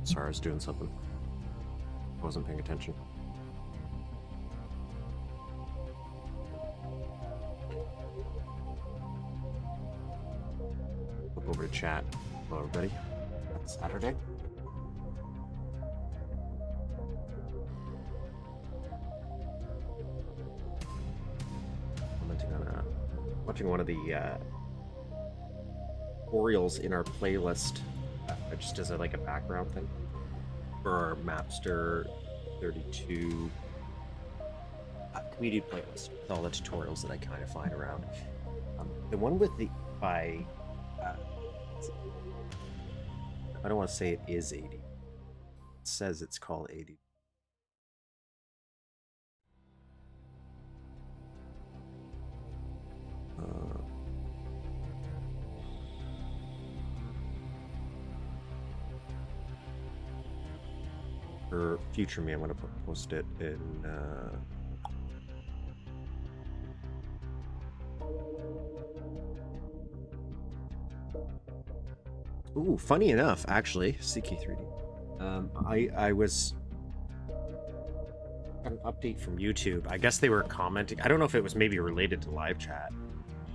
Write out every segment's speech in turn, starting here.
Sorry, I was doing something. Wasn't paying attention. Flip over to chat. Hello, everybody. Happy Saturday. Commenting on watching one of the tutorials in our playlist, just as a background thing for our Mapster 32 community playlist with all the tutorials that I kind of find around. The one with the by I don't want to say it is 80. It says it's called 80. For future me, I'm going to post it in Ooh, funny enough, actually, CK3D. I was an update from YouTube. I guess they were commenting. I don't know if it was maybe related to live chat,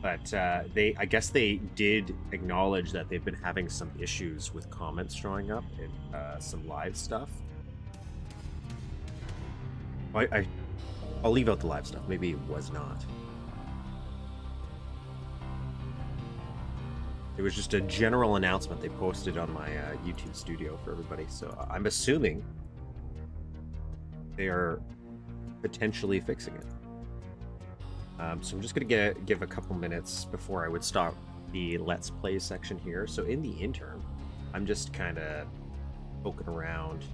but I guess they did acknowledge that they've been having some issues with comments showing up in some live stuff. I'll leave out the live stuff. Maybe it was not. It was just a general announcement they posted on my YouTube studio for everybody. So I'm assuming they are potentially fixing it. So I'm just going to give a couple minutes before I would stop the Let's Play section here. So in the interim, I'm just kind of poking around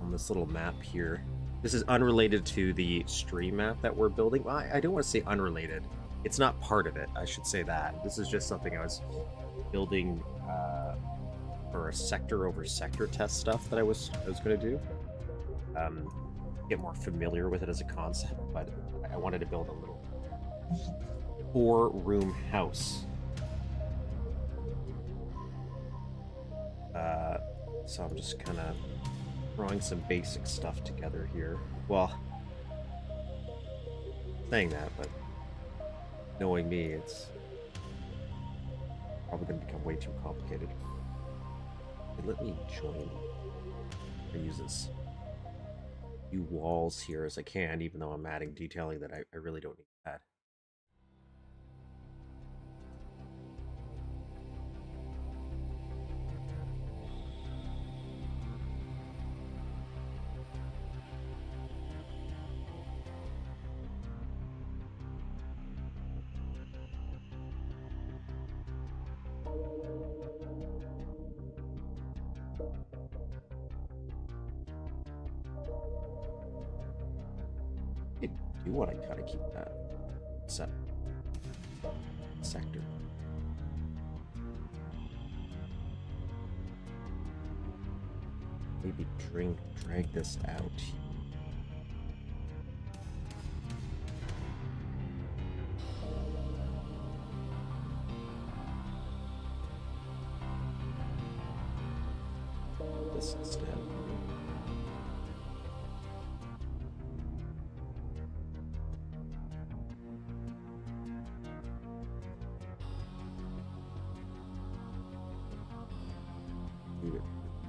on this little map here. This is unrelated to the stream map that we're building. Well, I don't want to say unrelated. It's not part of it, I should say that. This is just something I was building for a sector over sector test stuff that I was going to do. Get more familiar with it as a concept, but I wanted to build a little 4-room house. So I'm just kind of throwing some basic stuff together here. Well, saying that, but knowing me, it's probably going to become way too complicated. Let me join. I use as few walls here as I can, even though I'm adding detailing that I really don't need to add. Do what I kind of keep that sector. Maybe drag this out. This instead.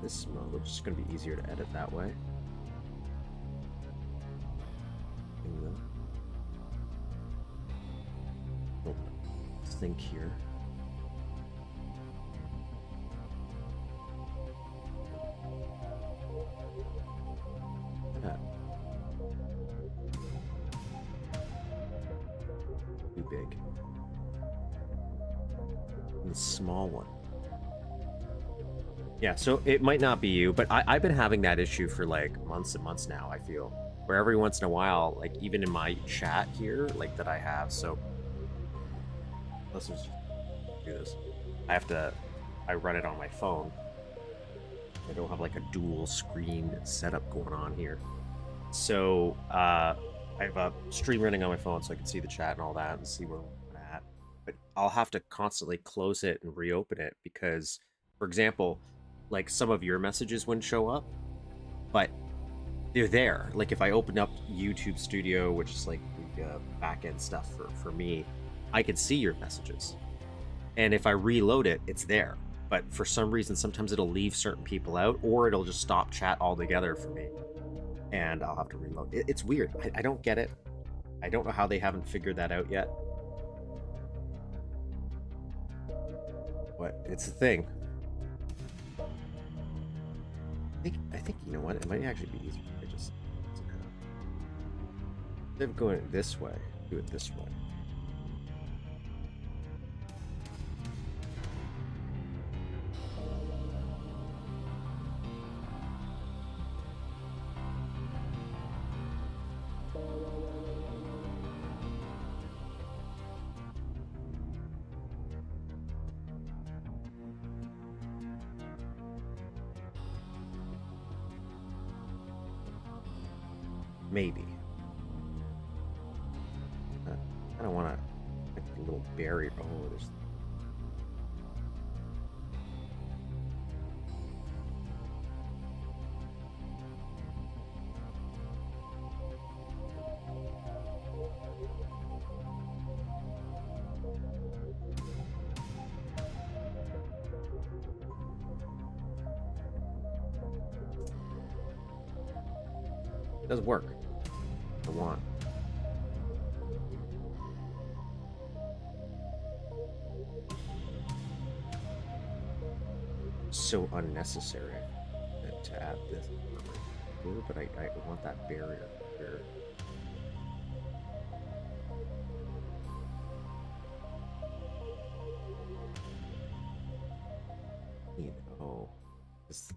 This mode, which is going to be easier to edit that way. Think here. Too big. And the small one. Yeah, so it might not be you, but I've been having that issue for like months and months now, I feel. Where every once in a while, like even in my chat here, like that I have, so let's just do this. I run it on my phone. I don't have like a dual screen setup going on here. So I have a stream running on my phone so I can see the chat and all that and see where we're at. but I'll have to constantly close it and reopen it because, for example, like some of your messages wouldn't show up, but they're there. Like if I open up YouTube Studio, which is like the back end stuff for me, I can see your messages. And if I reload it, it's there. But for some reason, sometimes it'll leave certain people out, or it'll just stop chat altogether for me. And I'll have to reload. It's weird. I don't get it. I don't know how they haven't figured that out yet. But it's a thing. I think you know what? It might actually be easier. I just instead of going this way, do it this way. Maybe. I don't want to make a little barrier. Oh, there's. It does work. I want. So unnecessary to add this, but I want that barrier here. You know, this.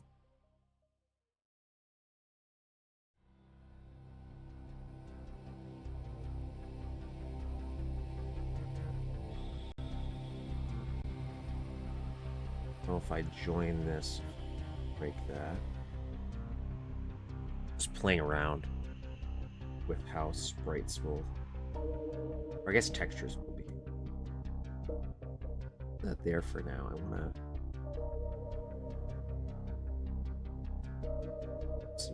Oh, if I join this, break that. Just playing around with how sprites will, or I guess textures will be. Not there for now. I wanna see.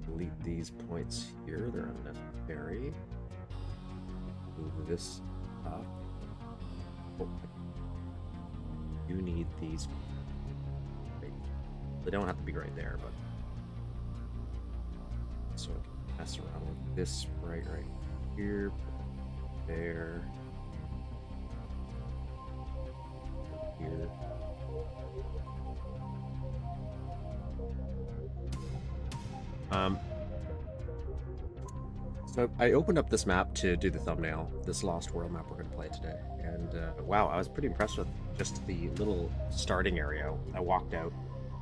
Delete these points here, they're unnecessary. Move this up. Oh, you need these. They don't have to be right there, but so I can mess around with this sprite right here, there, here. So I opened up this map to do the thumbnail, this Lost World map we're going to play today, and wow, I was pretty impressed with just the little starting area. I walked out,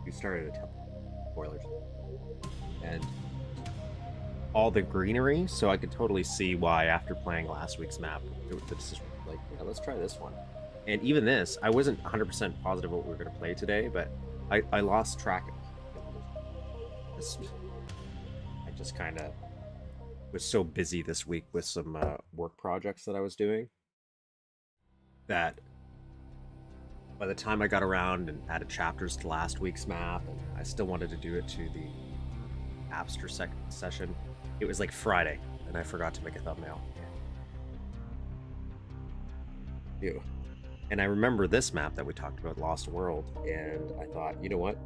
we started at spoilers, and all the greenery, so I could totally see why after playing last week's map, this is like, yeah, let's try this one. And even this, I wasn't 100% positive what we were going to play today, but I lost track of this. I just kind of was so busy this week with some work projects that I was doing that by the time I got around and added chapters to last week's map, and I still wanted to do it to the Appster session, it was like Friday, and I forgot to make a thumbnail. Ew. And I remember this map that we talked about, Lost World, and I thought, you know what?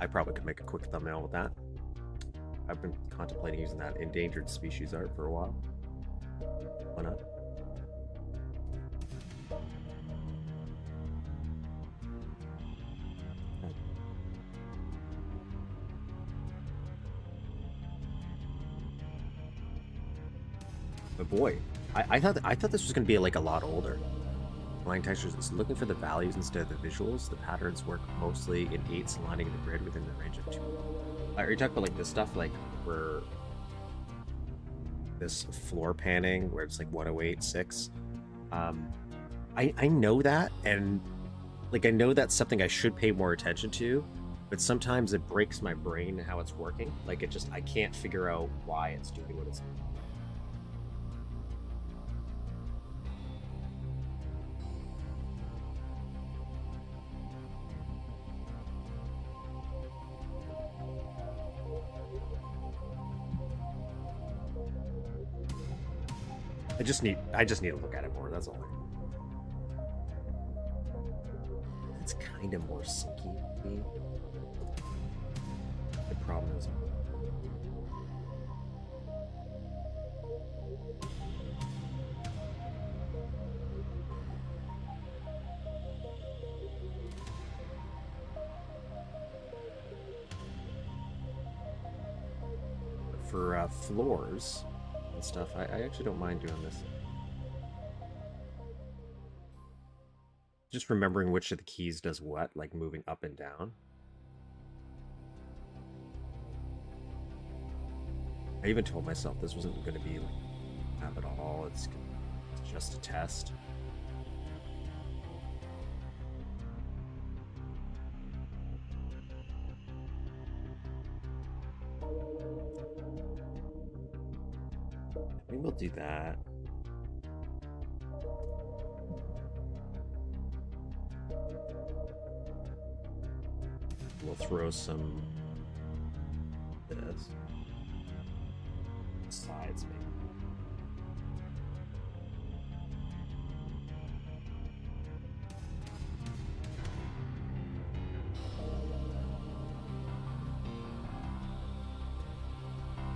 I probably could make a quick thumbnail with that. I've been contemplating using that endangered species art for a while. Why not? But boy, I thought this was gonna be like a lot older. line textures is looking for the values instead of the visuals. The patterns work mostly in 8s, aligning the grid within the range of 2. Are you talking about like this stuff, like where this floor panning, where it's like 108.6? I know that, and like I know that's something I should pay more attention to, but sometimes it breaks my brain how it's working. Like it just, I can't figure out why it's doing what it's doing. I just need to look at it more, that's all. It's kind of more syncy. The problem is for floors and stuff, I actually don't mind doing this. Just remembering which of the keys does what, like moving up and down. I even told myself this wasn't going to be like map at all. It's just a test. Maybe we'll do that. We'll throw some this sides maybe.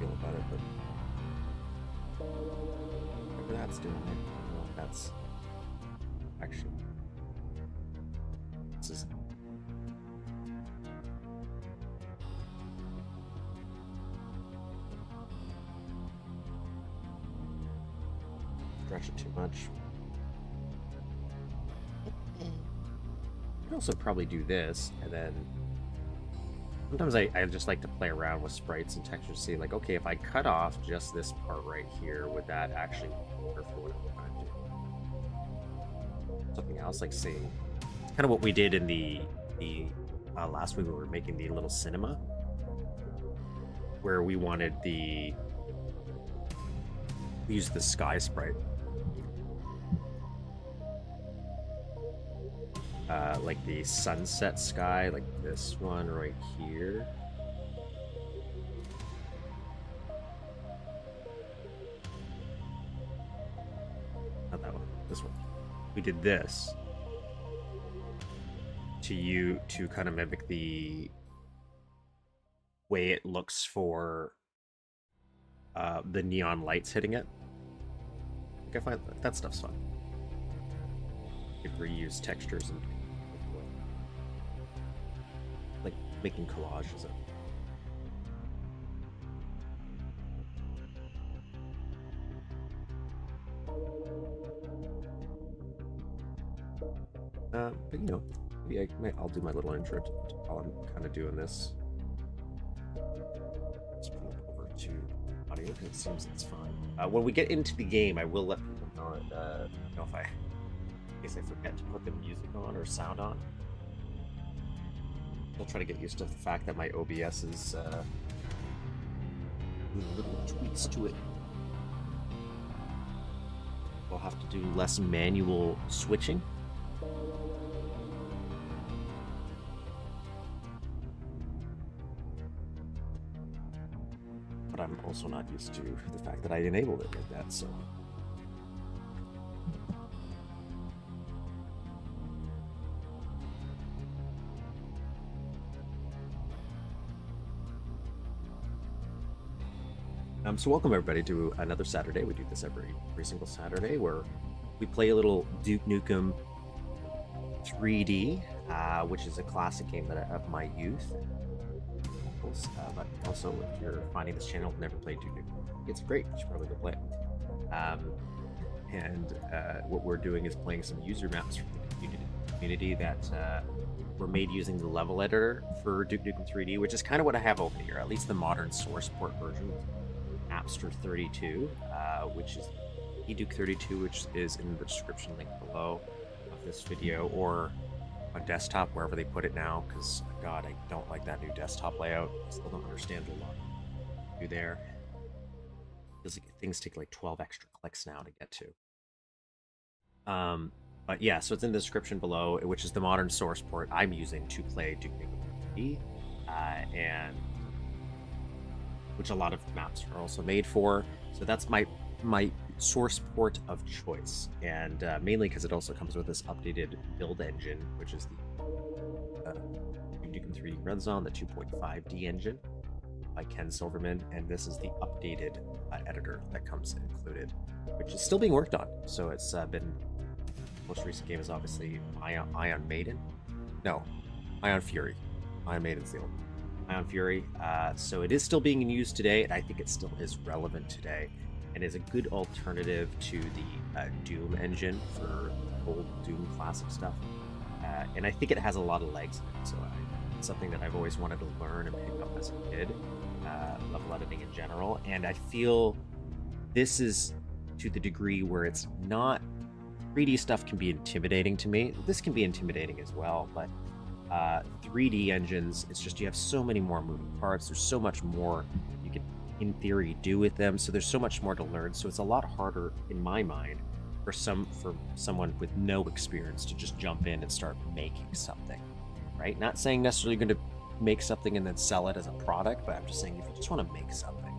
Feel about it, but whatever that's doing, I don't know if that's actually this is. Stretch it too much. I could also probably do this, and then sometimes I just like to play around with sprites and textures, see like, okay, if I cut off just this part right here, would that actually work for what I'm trying to do? Something else, like say, kind of what we did in the last week, we were making the little cinema, where we wanted we used the sky sprite. Like the sunset sky, like this one right here. Not that one, this one. We did this to kind of mimic the way it looks for the neon lights hitting it. Like I find that stuff's fun. You can reuse textures and like making collages. But you know, maybe I'll do my little intro while I'm kind of doing this. Let's bring it over to audio because it seems it's fun. When we get into the game, I will let people know, if I I forget to put the music on or sound on. I'll try to get used to the fact that my OBS is doing little tweaks to it. We'll have to do less manual switching. But I'm also not used to the fact that I enabled it like that, so. So welcome everybody to another Saturday. We do this every single Saturday where we play a little Duke Nukem 3D, which is a classic game of my youth. But also, if you're finding this channel, never played Duke Nukem, it's great. You should probably go play it. and what we're doing is playing some user maps from the community that were made using the level editor for Duke Nukem 3D, which is kind of what I have open here, at least the modern source port version, Napster32, which is Duke 32, which is in the description link below of this video, or on desktop, wherever they put it now, because, God, I don't like that new desktop layout. I still don't understand a lot to do there. Feels like things take like 12 extra clicks now to get to. But yeah, so it's in the description below, which is the modern source port I'm using to play Duke Nukem 3D, and which a lot of maps are also made for. So that's my source port of choice, and mainly because it also comes with this updated build engine, which is the Duke Nukem 3D runs on the 2.5D engine by Ken Silverman, and this is the updated editor that comes included, which is still being worked on. So it's been, most recent game is obviously Ion Maiden. No, Ion Fury. Ion Maiden's the old Ion Fury. So it is still being used today, and I think it still is relevant today, and is a good alternative to the Doom engine for old Doom classic stuff. And I think it has a lot of legs in it, so it's something that I've always wanted to learn and pick up as a kid, level editing in general. And I feel this is to the degree where it's not 3D stuff can be intimidating to me. This can be intimidating as well, but 3D engines, it's just you have so many more moving parts. There's so much more you could, in theory, do with them. So there's so much more to learn. So it's a lot harder, in my mind, for someone with no experience to just jump in and start making something, right? Not saying necessarily you're going to make something and then sell it as a product, but I'm just saying if you just want to make something.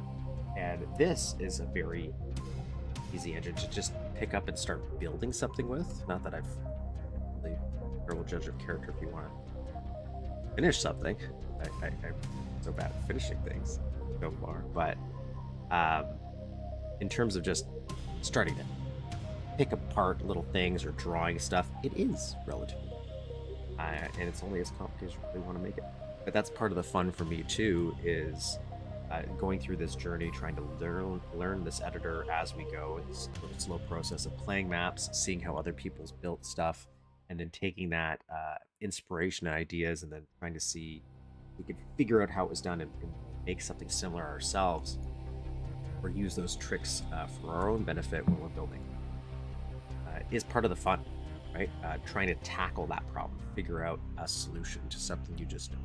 And this is a very easy engine to just pick up and start building something with. Not that I've really terrible judge of character if you want to finish something. I'm so bad at finishing things so far, but in terms of just starting to pick apart little things or drawing stuff, it is relatively and it's only as complicated as you really want to make it. But that's part of the fun for me too, is going through this journey, trying to learn this editor as we go. It's a slow process of playing maps, seeing how other people's built stuff, and then taking that inspiration and ideas, and then trying to see if we could figure out how it was done and make something similar ourselves, or use those tricks for our own benefit when we're building. Is part of the fun, right? Trying to tackle that problem, figure out a solution to something you just don't.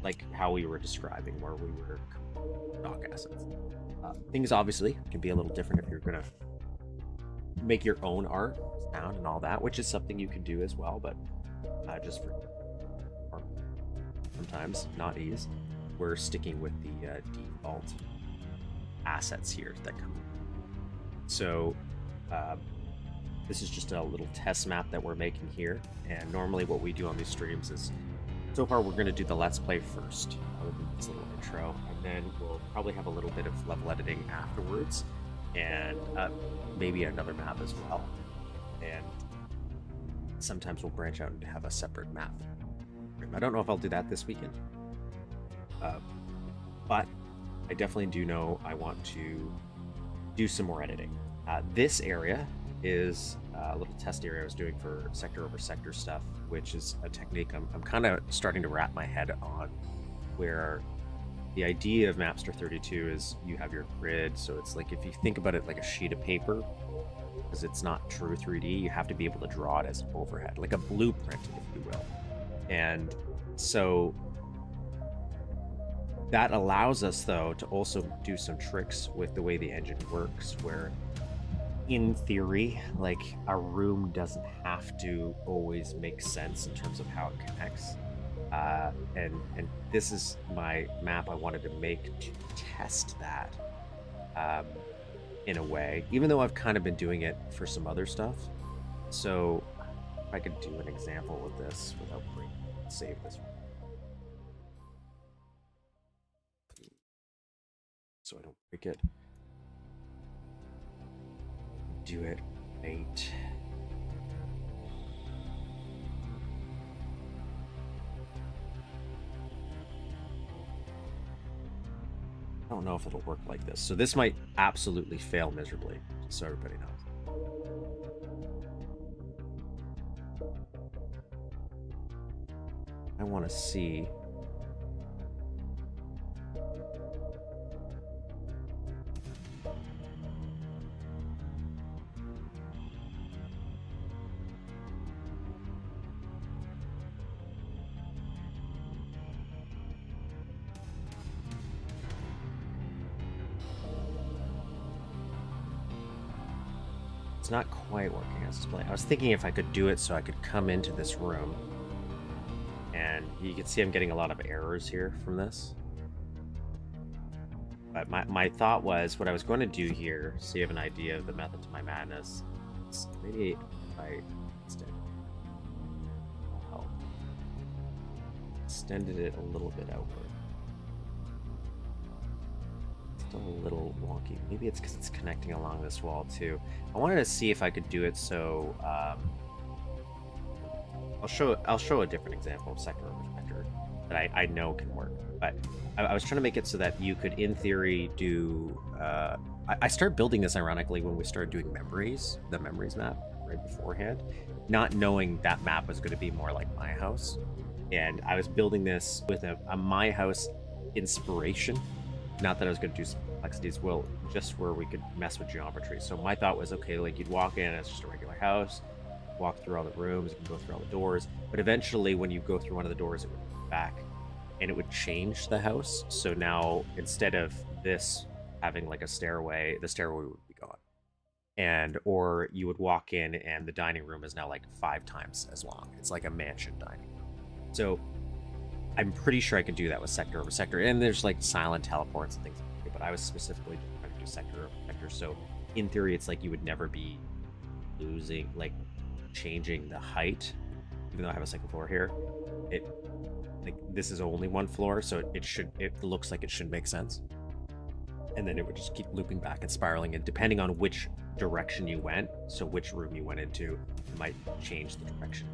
Like how we were describing, where we were stock assets. Things obviously can be a little different if you're going to make your own art, sound, and all that, which is something you can do as well, but just for sometimes not ease, we're sticking with the default assets here that come in. So this is just a little test map that we're making here, and normally what we do on these streams is, so far we're going to do the Let's Play first, other than this little intro, and then we'll probably have a little bit of level editing afterwards, and maybe another map as well. And sometimes we'll branch out and have a separate map. I don't know if I'll do that this weekend, but I definitely do know I want to do some more editing. This area is a little test area I was doing for sector over sector stuff, which is a technique I'm kind of starting to wrap my head on, where the idea of Mapster 32 is you have your grid. So it's like, if you think about it like a sheet of paper, because it's not true 3D, you have to be able to draw it as overhead, like a blueprint, if you will. And so that allows us, though, to also do some tricks with the way the engine works, where in theory, like, a room doesn't have to always make sense in terms of how it connects. And this is my map I wanted to make to test that in a way, even though I've kind of been doing it for some other stuff. So if I could do an example of this without save this, so I don't break it. Do it right. I don't know if it'll work like this. So this might absolutely fail miserably, so everybody knows. I want to see. It's not quite working as display. I was thinking if I could do it so I could come into this room. And you can see I'm getting a lot of errors here from this. But my thought was, what I was going to do here, so you have an idea of the method to my madness, is maybe if I extended it a little bit outward. Still a little wonky. Maybe it's because it's connecting along this wall too. I wanted to see if I could do it so I'll show a different example of sector over sector that I know can work. But I was trying to make it so that you could, in theory, do. I started building this ironically when we started doing memories, the memories map right beforehand, not knowing that map was going to be more like my house, and I was building this with a my house inspiration. Not that I was going to do some complexities, well, just where we could mess with geometry. So my thought was, okay, like you'd walk in, it's just a regular house, walk through all the rooms, you can go through all the doors, but eventually when you go through one of the doors, it would come back and it would change the house. So now instead of this having like a stairway, the stairway would be gone. And, or you would walk in and the dining room is now like 5 times as long. It's like a mansion dining room. So I'm pretty sure I could do that with sector over sector, and there's like silent teleports and things like that, but I was specifically trying to do sector over sector. So in theory, it's like you would never be losing, like changing the height, even though I have a second floor here. It, like, this is only one floor, so it looks like it should make sense. And then it would just keep looping back and spiraling, and depending on which direction you went, so which room you went into, it might change the direction.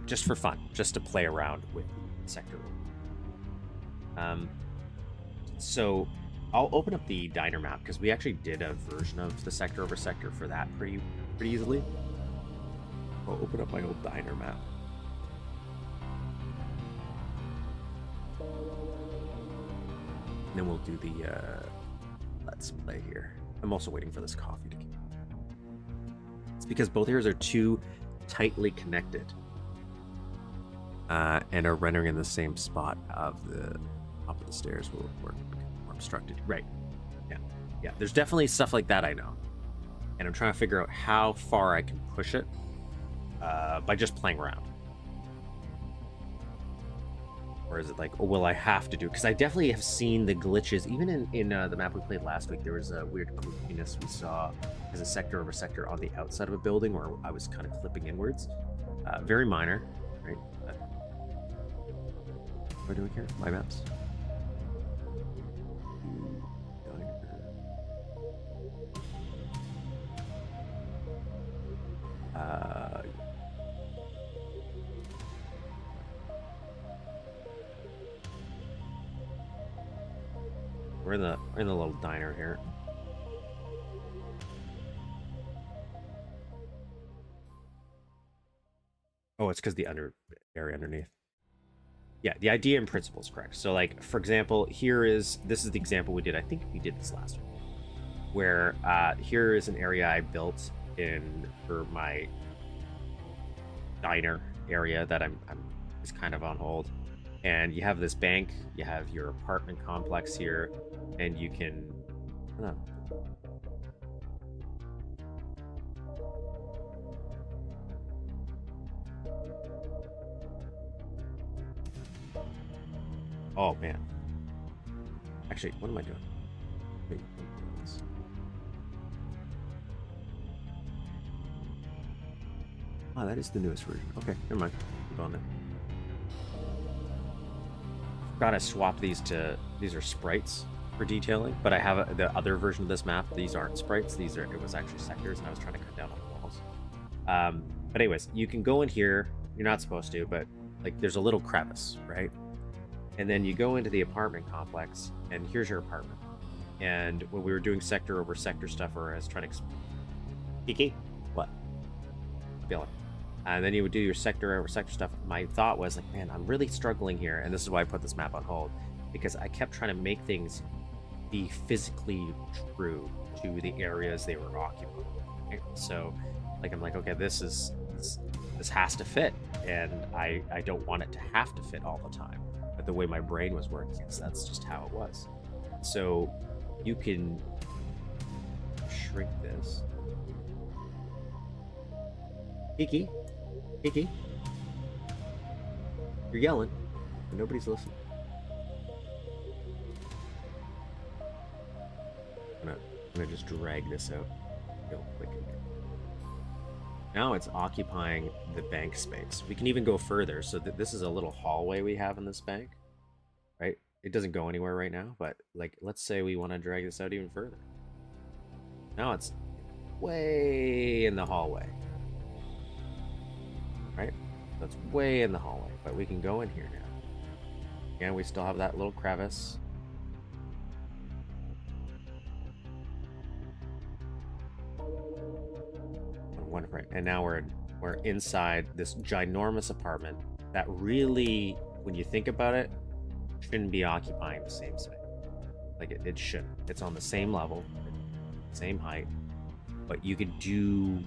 Just for fun, just to play around with the sector room. So I'll open up the diner map because we actually did a version of the sector over sector for that pretty easily. I'll open up my old diner map. And then we'll do the let's play here. I'm also waiting for this coffee to keep. It's because both areas are too tightly connected. And are rendering in the same spot of the top of the stairs will work more obstructed. Right. Yeah. There's definitely stuff like that I know. And I'm trying to figure out how far I can push it by just playing around. Or is it like, oh, will I have to do? Because I definitely have seen the glitches. Even in the map we played last week, there was a weird glitchiness we saw as a sector over sector on the outside of a building where I was kind of clipping inwards. Very minor, right? What are we doing here? My maps. We're in the little diner here. Oh, it's because the area underneath. Yeah, the idea in principle is correct. So, like, for example, this is the example we did. I think we did this last week, where here is an area I built for my diner area that is kind of on hold. And you have this bank, you have your apartment complex here, and you can, I don't know. Oh man. Actually, what am I doing? Wait, this. Oh, that is the newest version. Okay, never mind. Keep on there. Forgot I swapped these are sprites for detailing, but I have the other version of this map. These aren't sprites. It was actually sectors, and I was trying to cut down on the walls. But anyways, you can go in here. You're not supposed to, but like there's a little crevice, right? And then you go into the apartment complex, and here's your apartment. And when we were doing sector over sector stuff, or I was trying to Kiki? What? Feeling? And then you would do your sector over sector stuff. My thought was like, man, I'm really struggling here. And this is why I put this map on hold, because I kept trying to make things be physically true to the areas they were occupying. Right? So like, I'm like, okay, this has to fit. And I don't want it to have to fit all the time. But the way my brain was working, that's just how it was. So you can shrink this. Kiki, you're yelling, but nobody's listening. I'm gonna just drag this out real quick. Now it's occupying the bank space. We can even go further. So this is a little hallway we have in this bank, right? It doesn't go anywhere right now, but like, let's say we want to drag this out even further. Now it's way in the hallway, right? That's way in the hallway, but we can go in here now. And we still have that little crevice. Right, and now we're inside this ginormous apartment that really, when you think about it, shouldn't be occupying the same space. Like it shouldn't. It's on the same level, same height, but you could do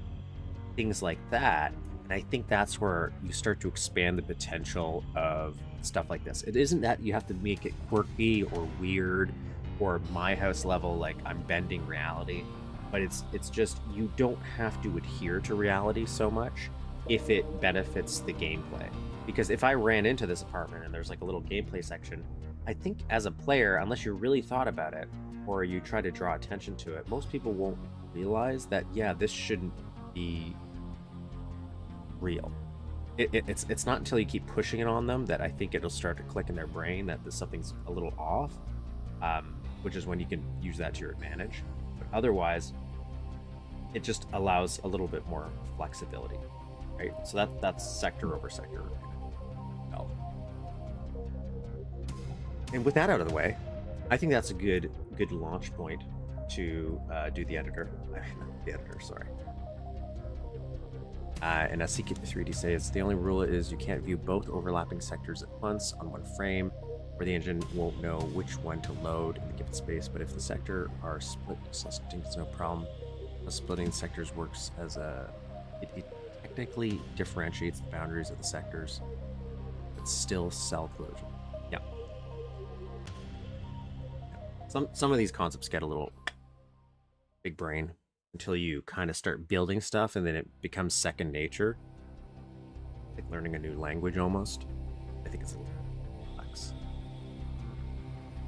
things like that, and I think that's where you start to expand the potential of stuff like this. It isn't that you have to make it quirky or weird or my house level, like I'm bending reality. But it's just, you don't have to adhere to reality so much if it benefits the gameplay. Because if I ran into this apartment and there's like a little gameplay section, I think as a player, unless you really thought about it or you try to draw attention to it, most people won't realize that, yeah, this shouldn't be real. It's not until you keep pushing it on them that I think it'll start to click in their brain that something's a little off, which is when you can use that to your advantage. Otherwise, it just allows a little bit more flexibility, right? So that's sector over sector. And with that out of the way, I think that's a good launch point to do the editor. Not the editor, sorry. And as CK3D says, the only rule is you can't view both overlapping sectors at once on one frame, where the engine won't know which one to load in the given space. But if the sector are split, it's no problem. The splitting sectors works as it technically differentiates the boundaries of the sectors, but still self-loading. Yeah. Some of these concepts get a little big brain until you kind of start building stuff, and then it becomes second nature, like learning a new language almost. I think it's a little complex.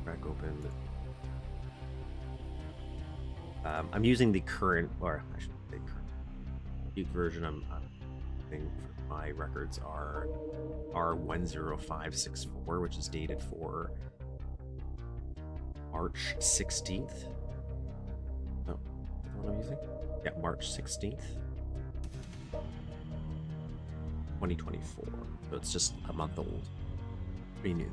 Crack open. I'm using the current, or I should say current Duke version. I'm think for my records are R10564, which is dated for March 16th. Oh, is that what I'm using? Yeah, March 16th, 2024. So it's just a month old. Pretty new.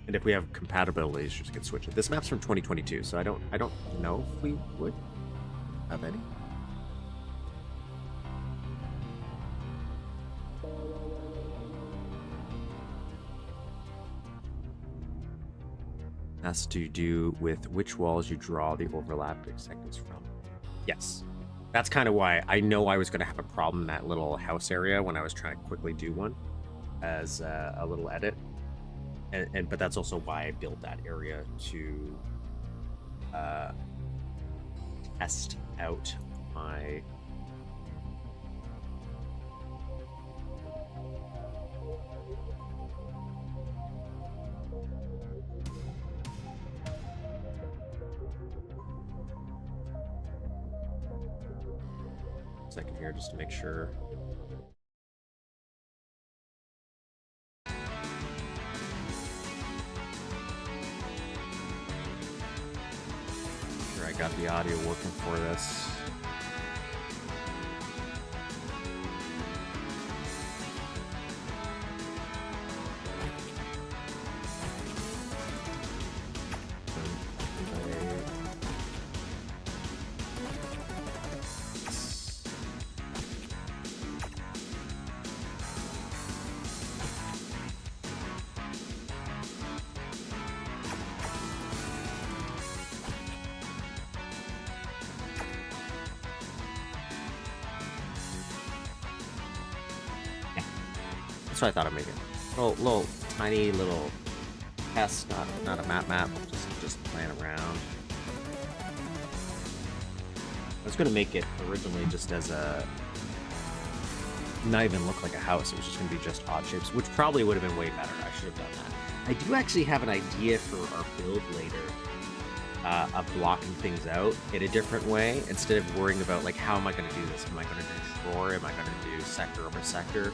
And if we have compatibility issues, we can switch it. This map's from 2022, so I don't know if we would have any. Has to do with which walls you draw the overlapping sectors from. Yes. That's kind of why I know I was going to have a problem in that little house area when I was trying to quickly do one as a little edit. But that's also why I built that area to test out my second here just to make sure. I got the audio working for this. That's what I thought I'd make it. Little tiny little test, not a map, just playing around. I was gonna make it originally just as a, not even look like a house. It was just gonna be just odd shapes, which probably would have been way better. I should have done that. I do actually have an idea for our build later. Of blocking things out in a different way instead of worrying about like how am I going to do this? Am I going to do drawer? Am I going to do sector over sector?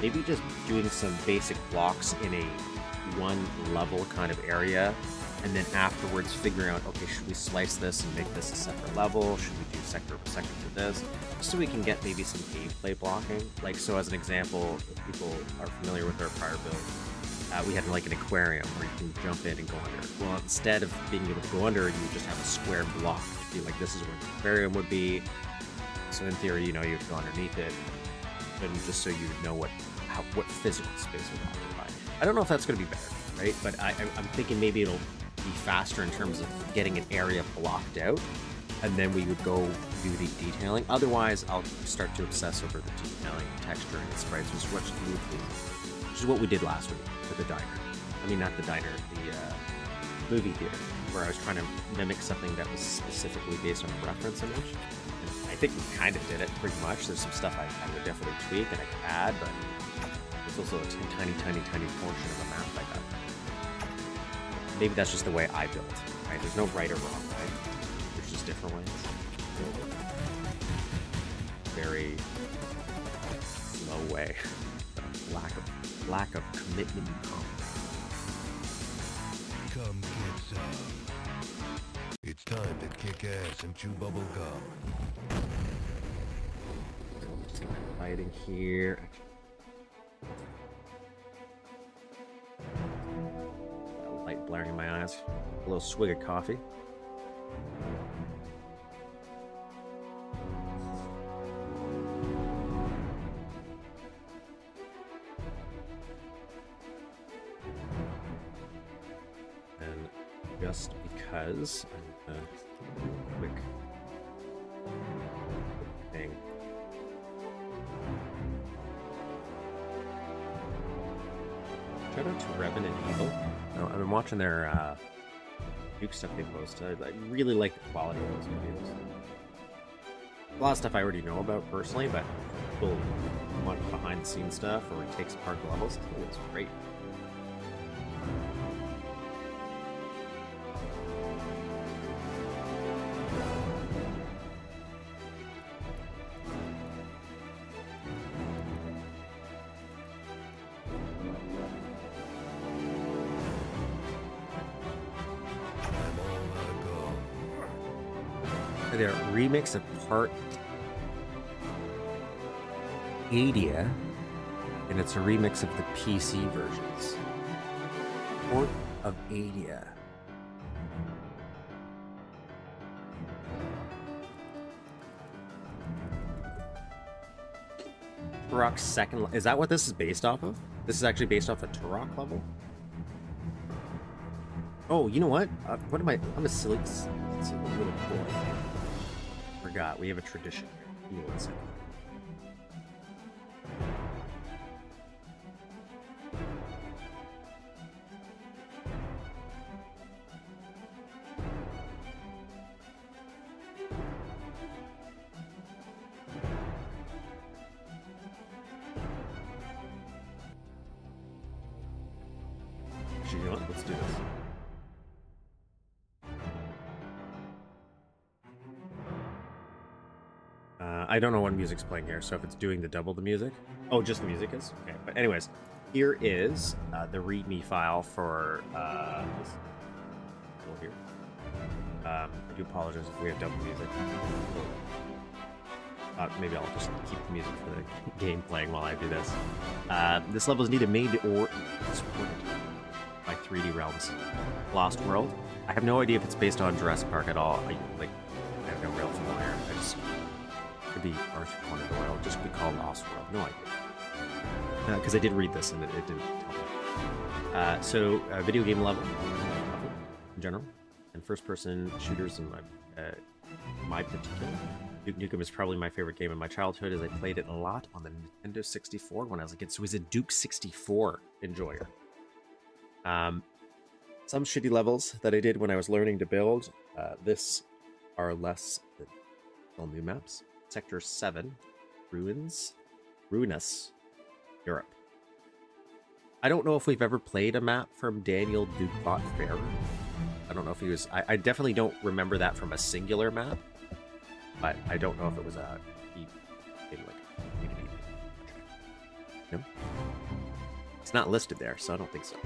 Maybe just doing some basic blocks in a one level kind of area, and then afterwards figuring out, okay, should we slice this and make this a separate level? Should we do sector over sector for this? Just so we can get maybe some gameplay blocking. Like, so as an example, if people are familiar with our prior build, we had like an aquarium where you can jump in and go under. Well, instead of being able to go under, you would just have a square block to be like, this is where the aquarium would be. So in theory, you know, you'd go underneath it, but just so you know what physical space would occupy. I don't know if that's going to be better, right? But I'm thinking maybe it'll be faster in terms of getting an area blocked out, and then we would go do the detailing. Otherwise, I'll start to obsess over the detailing, texture, and sprites, which is what we did last week for the diner. I mean, not the diner, the movie theater, where I was trying to mimic something that was specifically based on a reference image. And I think we kind of did it pretty much. There's some stuff I would definitely tweak and I could add, but there's also a tiny portion of a map I got. Maybe that's just the way I built, right? There's no right or wrong way. There's just different ways. Very slow way. Lack of commitment and confidence. Come get some. It's time to kick ass and chew bubble gum. See my lighting here. Light blaring in my eyes. A little swig of coffee. Just because quick thing. Shout out to Revan and Evil. No, I've been watching their Duke stuff they post. I really like the quality of those videos. A lot of stuff I already know about personally, but people want behind the scenes stuff or he takes apart the levels. I think it's great. Their remix of part Adia, and it's a remix of the PC versions. Port of Adia. Turok's second. Is that what this is based off of? This is actually based off a Turok level? Oh, you know what? What am I? I'm a silly little boy. Forgot. We have a tradition here. Give me 1 second. Actually, you know what? Let's do this. I don't know what music's playing here, so if it's doing double the music. Oh, just the music is? Okay, but anyways, here is the ReadMe file for this here. I do apologize if we have double music. Maybe I'll just keep the music for the game playing while I do this. This level is neither made or supported by 3D Realms. Lost World. I have no idea if it's based on Jurassic Park at all. I have no real familiar. Could be Arthur Conan Doyle, just be called Lost World. No idea. Because I did read this and it didn't tell me. So, video game level in general, and first-person shooters in my particular. Duke Nukem is probably my favorite game in my childhood, as I played it a lot on the Nintendo 64 when I was a kid. So he's a Duke 64 enjoyer. Some shitty levels that I did when I was learning to build. This are less than all new maps. Sector 7, Ruinous, Europe. I don't know if we've ever played a map from Daniel Dukebot Ferrer. I don't know if he was... I definitely don't remember that from a singular map, but I don't know if it was a... No? It's not listed there, so I don't think so.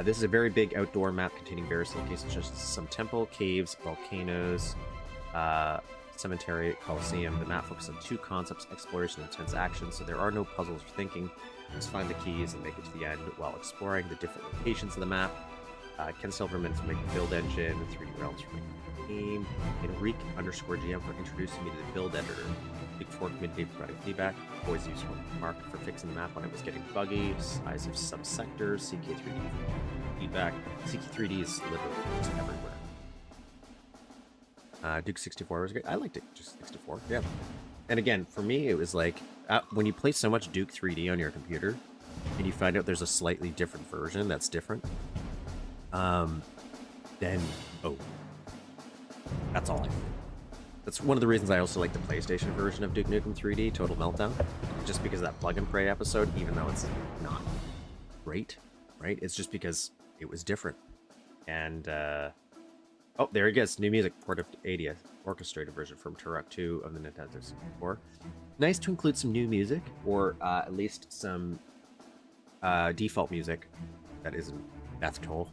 This is a very big outdoor map containing various locations, such as some temple, caves, volcanoes, cemetery, coliseum. The map focuses on 2 concepts: exploration and intense action, so there are no puzzles or thinking. Just find the keys and make it to the end while exploring the different locations of the map. Ken Silverman from Make the Build Engine, 3D Realms from Make the Game, Enrique_GM for introducing me to the build editor. Big 4 community providing feedback. Always useful. Mark for fixing the map when it was getting buggy. Size of subsectors. CK3D feedback. CK3D is literally just everywhere. Duke 64 was great. I liked it. Just 64. Yeah. And again, for me, it was like when you play so much Duke 3D on your computer, and you find out there's a slightly different version that's different, then that's all I. That's one of the reasons I also like the PlayStation version of Duke Nukem 3D, Total Meltdown, just because of that Plug and Pray episode, even though it's not great, right? It's just because it was different. And, oh, there he goes. New music, Port of 80, orchestrated version from Turok 2 of the Nintendo 64. Nice to include some new music, or at least some default music that isn't Death Toll.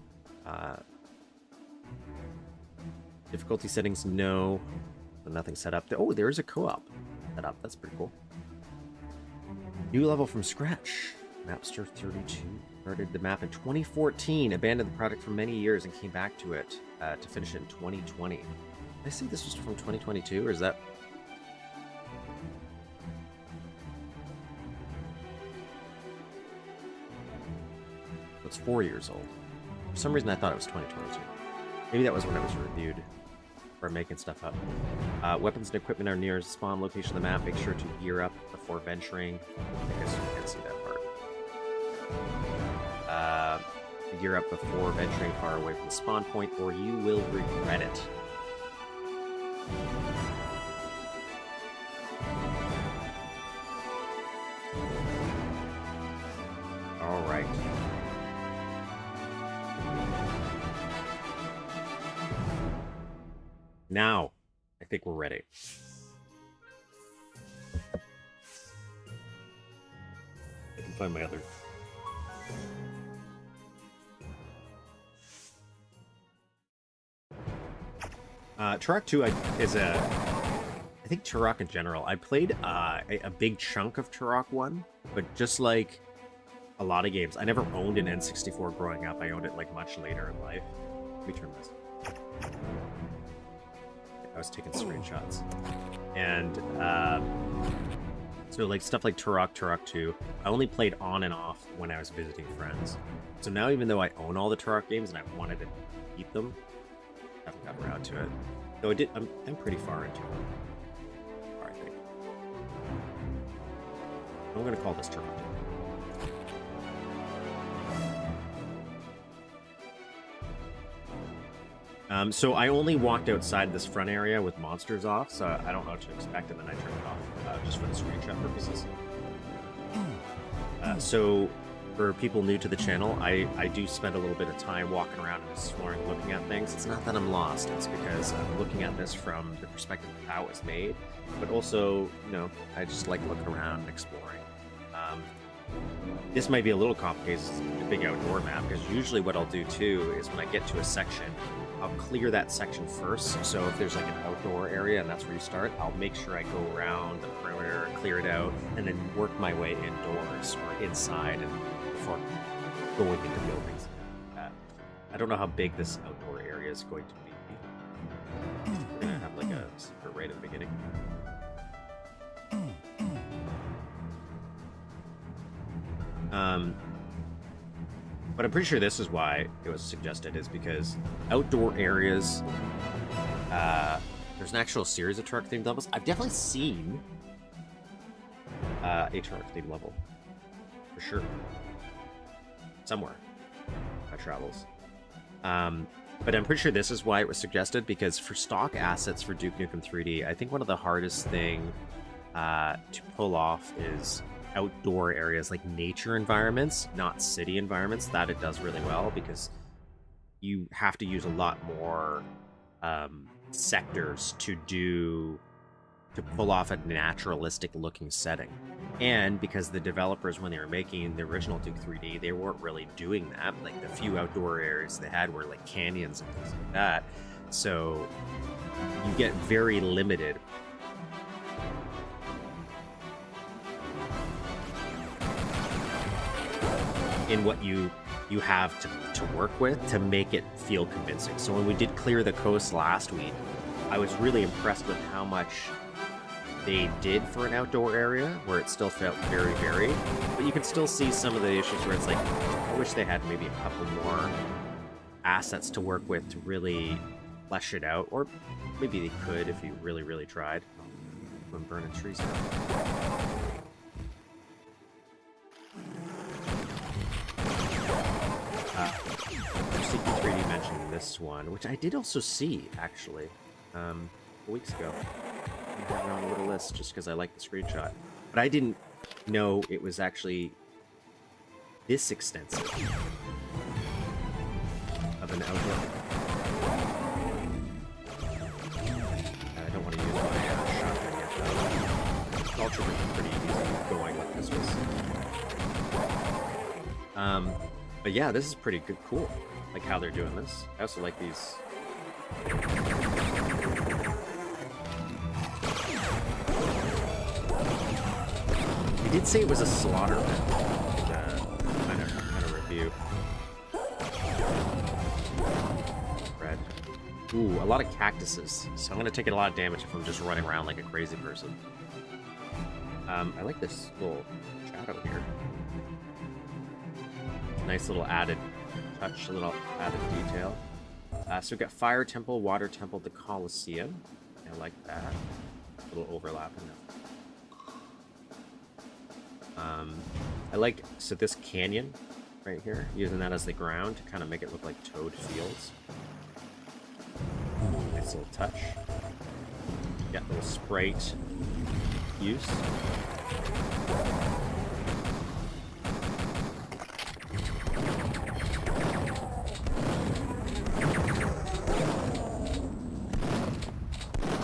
Difficulty settings, no. Nothing set up. Oh, there is a co-op set up. That's pretty cool. New level from scratch. Mapster 32 started the map in 2014, abandoned the project for many years, and came back to it to finish it in 2020. Did I say this was from 2022, or is that... It's 4 years old. For some reason, I thought it was 2022. Maybe that was when it was reviewed. Or making stuff up. Weapons and equipment are near spawn location of the map. Make sure to gear up before venturing. I guess you can't see that part. Gear up before venturing far away from the spawn point, or you will regret it. All right. Now, I think we're ready. I can find my other... Turok 2 is a... I think Turok in general. I played a big chunk of Turok 1, but just like a lot of games, I never owned an N64 growing up. I owned it like much later in life. Let me turn this. I was taking screenshots. And so like stuff like Turok 2, I only played on and off when I was visiting friends. So now even though I own all the Turok games and I wanted to keep them, I haven't gotten around to it. Though I'm pretty far into it. I think. I'm gonna call this Turok 2. So I only walked outside this front area with monsters off, so I don't know what to expect, and then I turned it off just for the screenshot purposes. So for people new to the channel, I do spend a little bit of time walking around and exploring, looking at things. It's not that I'm lost, it's because I'm looking at this from the perspective of how it was made, but also, you know, I just like looking around and exploring. This might be a little complicated, it's a big outdoor map, because usually what I'll do too is when I get to a section, I'll clear that section first. So if there's like an outdoor area and that's where you start, I'll make sure I go around the perimeter, clear it out, and then work my way indoors or inside and before going into buildings. I don't know how big this outdoor area is going to be. We're gonna have like a secret right at the beginning. But I'm pretty sure this is why it was suggested, is because outdoor areas There's an actual series of truck-themed levels. I've definitely seen a truck-themed level. For sure. Somewhere. My travels. But I'm pretty sure this is why it was suggested, because for stock assets for Duke Nukem 3D, I think one of the hardest thing to pull off is outdoor areas, like nature environments, not city environments. That it does really well, because you have to use a lot more sectors to pull off a naturalistic looking setting. And because the developers, when they were making the original Duke 3D, they weren't really doing that. Like, the few outdoor areas they had were like canyons and things like that. So you get very limited in what you have to work with to make it feel convincing. So when we did clear the coast last week, I was really impressed with how much they did for an outdoor area, where it still felt very varied, but you can still see some of the issues where it's like, I wish they had maybe a couple more assets to work with to really flesh it out, or maybe they could if you really, really tried. I'm burning trees now. CP3D mentioned this one, which I did also see, actually, a couple weeks ago. I have it on a little list just because I like the screenshot. But I didn't know it was actually this extensive of an outdoor. I don't want to use my shotgun yet, though. Ultra was pretty easy going like this was. But yeah, this is pretty good, cool. Like how they're doing this. I also like these. They did say it was a slaughter kind of review. Red. Ooh, a lot of cactuses. So I'm gonna take a lot of damage if I'm just running around like a crazy person. I like this little shadow here. Nice little added touch, a little added detail. So we've got Fire Temple, Water Temple, the Colosseum. I like that. A little overlap in that. I like, so this canyon right here, using that as the ground to kind of make it look like Toad Fields. Nice little touch. Got little sprite use.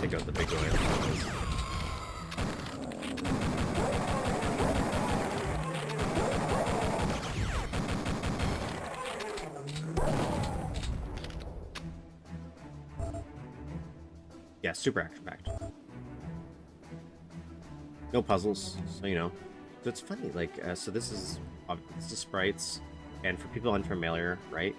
Take out the big oil. Yeah, super action-packed. No puzzles, so you know. So it's funny, like, so this is the sprites, and for people unfamiliar, right?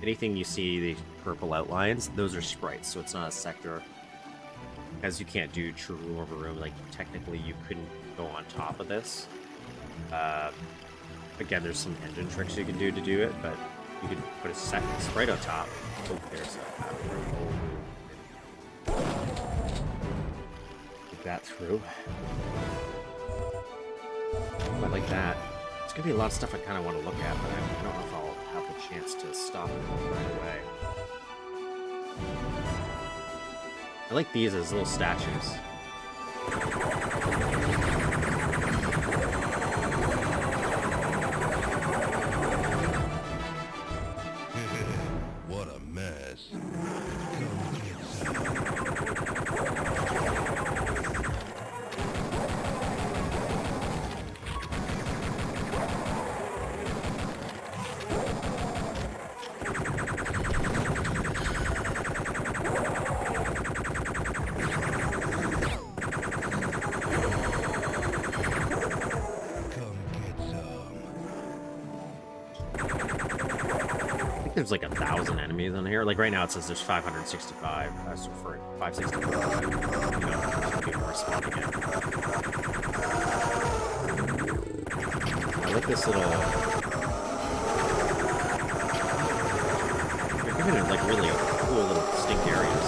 Anything you see, the purple outlines, those are sprites, so it's not a sector. As you can't do true room over room, like, technically you couldn't go on top of this. Again, there's some engine tricks you can do to do it, but you could put a second sprite on top. Oh, there's that through. I like that. It's gonna be a lot of stuff I kind of want to look at, but I don't know if I'll have the chance to stop it right away. I like these as little statues. What a mess. There's like 1,000 enemies on here. Like right now it says there's 565. So for 565, you know, people are spawning in. I like this little. They're giving it like really cool little distinct areas.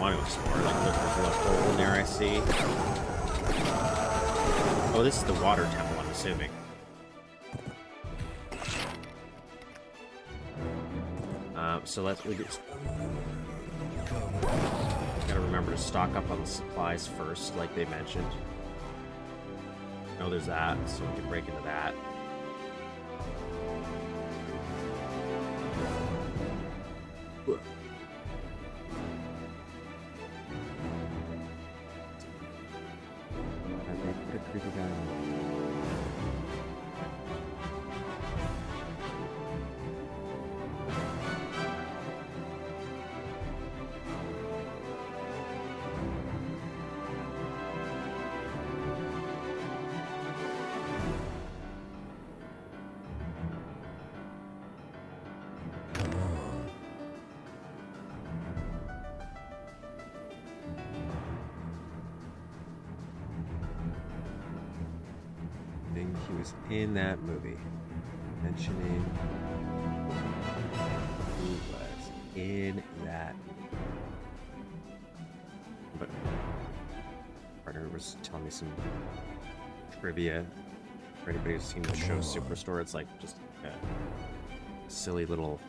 want to explore. Look, there's a little hole in there I see. Oh, this is the water temple, I'm assuming. So we just gotta remember to stock up on the supplies first, like they mentioned. Oh, there's that, so we can break into that. Put a creepy guy in. He was in that movie, mentioning he was in that movie. But partner was telling me some trivia for anybody who's seen the show Superstore. It's like just a silly little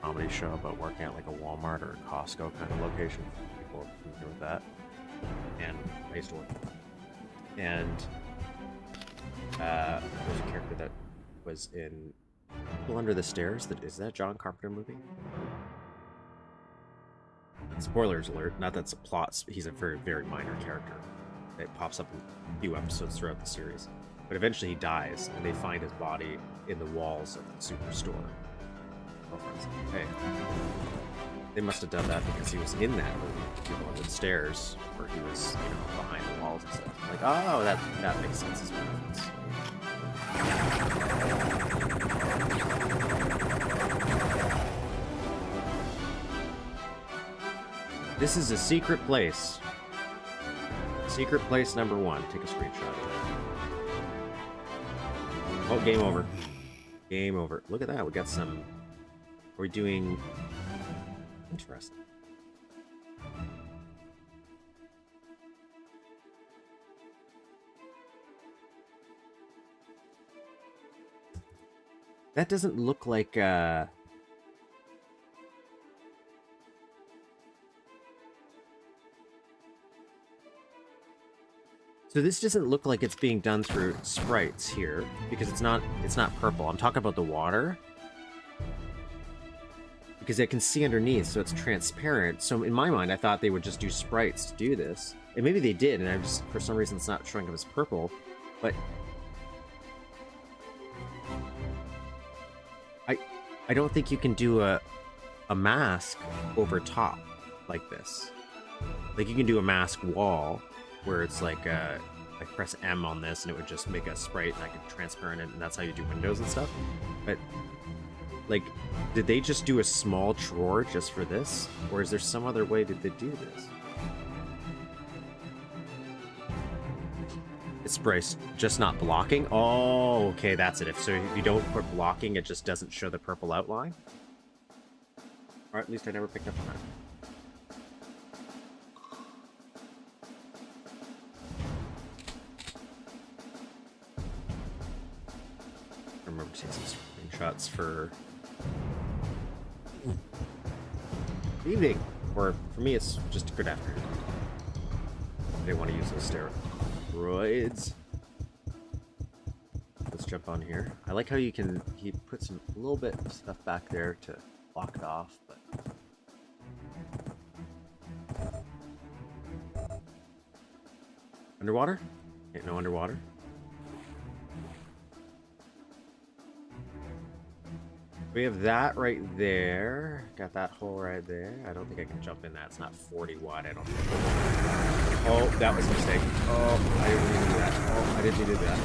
comedy show about working at like a Walmart or a Costco kind of location. People are familiar with that. And I used to work. And there's a character that was in People Under the Stairs. Is that a John Carpenter movie? Spoilers alert, not that's a plot, he's a very, very minor character. It pops up in a few episodes throughout the series. But eventually he dies, and they find his body in the walls of the Superstore. Hey. They must have done that because he was in that movie, People Under the Stairs, where he was, behind the walls and stuff. Like, oh, that makes sense as well. This is a secret place. Secret place number 1. Take a screenshot of that. Oh, game over. Game over. Look at that. We got some... We're doing... Interesting. That doesn't look like, So this doesn't look like it's being done through sprites here, because it's not purple. I'm talking about the water. Because I can see underneath, so it's transparent. So in my mind, I thought they would just do sprites to do this. And maybe they did, and for some reason it's not showing up as purple. But I don't think you can do a mask over top like this. Like you can do a mask wall where it's like I press M on this and it would just make a sprite and I could transparent it, and that's how you do windows and stuff. But like, did they just do a small drawer just for this? Or is there some other way that they do this? It's sprites, just not blocking? Oh, okay, that's it. So if you don't put blocking, it just doesn't show the purple outline? Or at least I never picked up on that. I remember seeing some screenshots for evening, or for me it's just a good afternoon. I didn't want to use those steroids. Let's jump on here. I like how he puts a little bit of stuff back there to block it off, but underwater? Ain't no underwater. We have that right there. Got that hole right there. I don't think I can jump in that. It's not 40 wide, I don't think. Oh, that was a mistake. Oh, I didn't mean to do that. Oh, I didn't mean to do that.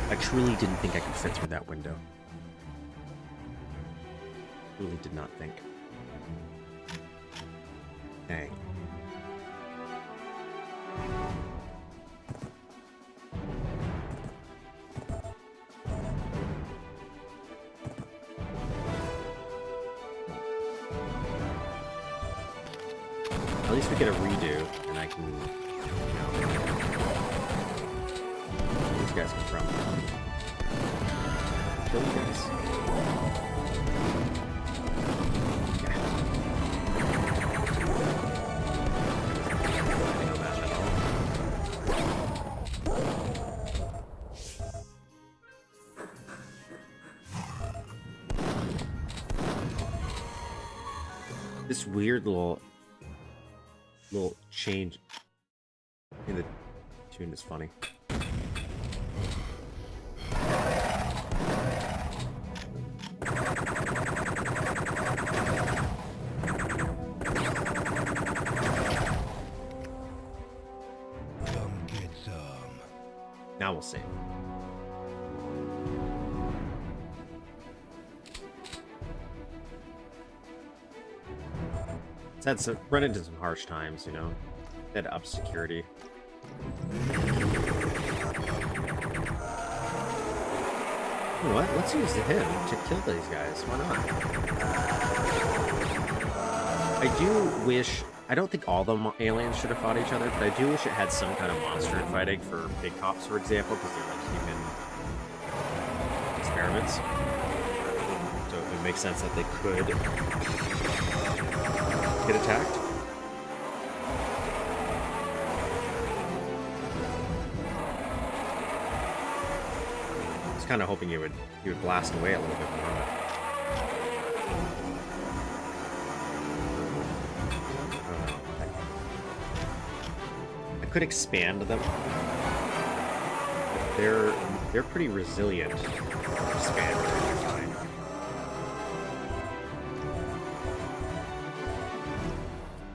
I truly didn't think I could fit through that window. Truly did not think. Dang. least we get a redo, and I can, where these guys come from? Kill you guys. Yeah. I know that at all. This weird little change in the tune is funny. Come get some. Now we'll see. It's had some, run into some harsh times, you know. Had up security. You know what? Let's use him to kill these guys. Why not? I do wish... I don't think all the aliens should have fought each other, but I do wish it had some kind of monster fighting for big cops, for example, because they're like human experiments. So it would make sense that they could get attacked. I was kind of hoping he would blast away a little bit more. I could expand them. But they're pretty resilient. Expand would be fine.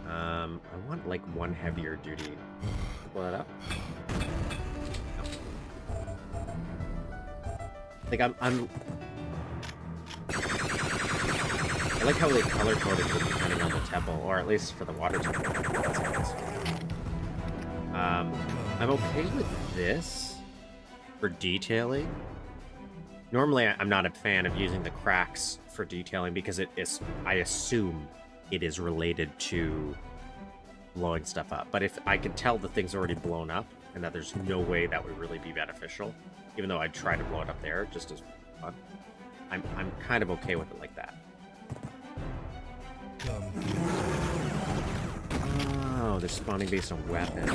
I want like one heavier duty. Blow that up. Like I like how they color coded it depending on the temple, or at least for the water temple. That's nice. I'm okay with this for detailing. Normally, I'm not a fan of using the cracks for detailing because it is, I assume it is related to blowing stuff up. But if I can tell the thing's already blown up and that there's no way that would really be beneficial, even though I'd try to blow it up there just as fun, I'm kind of okay with it like that. Oh, they're spawning based on weapons.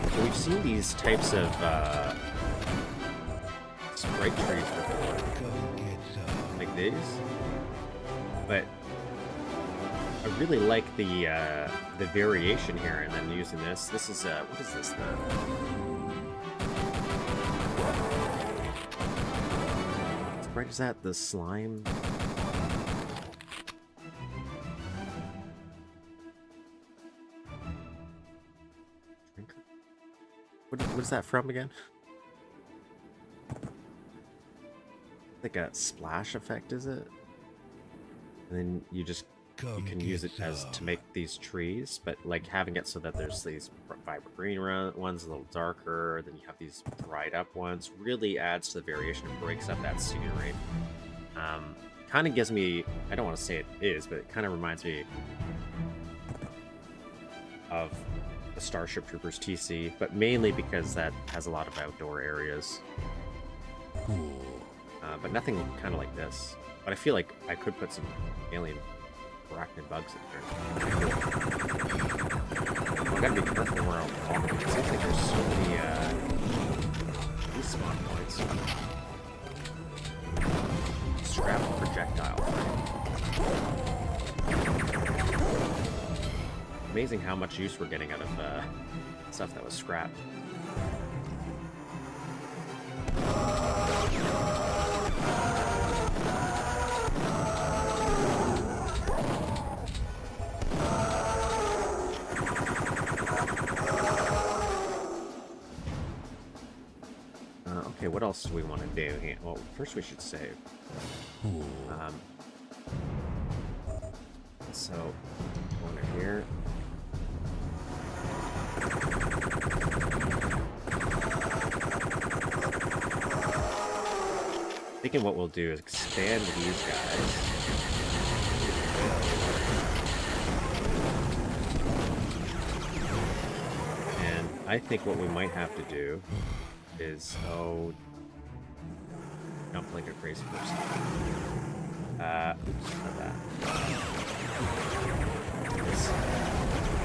So we've seen these types of sprite trees before, like these, but I really like the variation here, and then using this. This is what is this? The sprite, is that the slime? What is that from again? Like a splash effect, is it? And then you can use it as to make these trees, but like having it so that there's these vibrant green ones, a little darker, then you have these dried up ones, really adds to the variation and breaks up that scenery. Kind of gives me, I don't want to say it is, but it kind of reminds me of the Starship Troopers TC, but mainly because that has a lot of outdoor areas. Cool. But nothing kind of like this. But I feel like I could put some alien arachnid bugs in here. I gotta be careful where I'm walking. It seems like there's so many respawn points. Scrap projectile. Amazing how much use we're getting out of stuff that was scrapped. Okay, what else do we want to do here? Well, first we should save. So, corner here. Thinking what we'll do is expand these guys. And I think what we might have to do is, jump like a crazy person. Oops, not that. I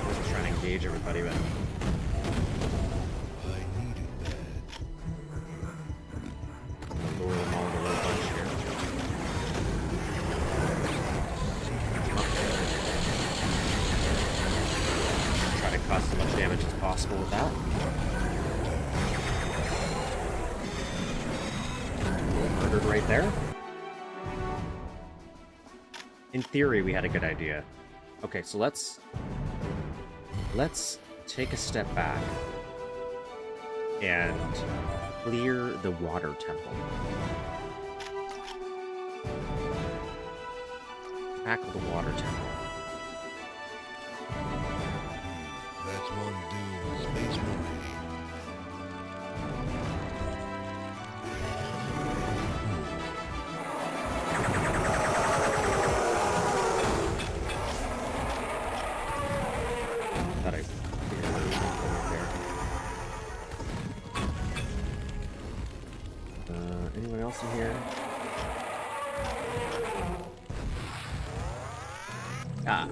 wasn't trying to engage everybody, but lure them all in a little bunch here. Try to cause as much damage as possible with that. Murdered right there. In theory, we had a good idea. Okay, so let's take a step back and clear the water temple. Tackle the water temple. That's one dude, Space Marine. Thought I there. Anyone else in here? Ah.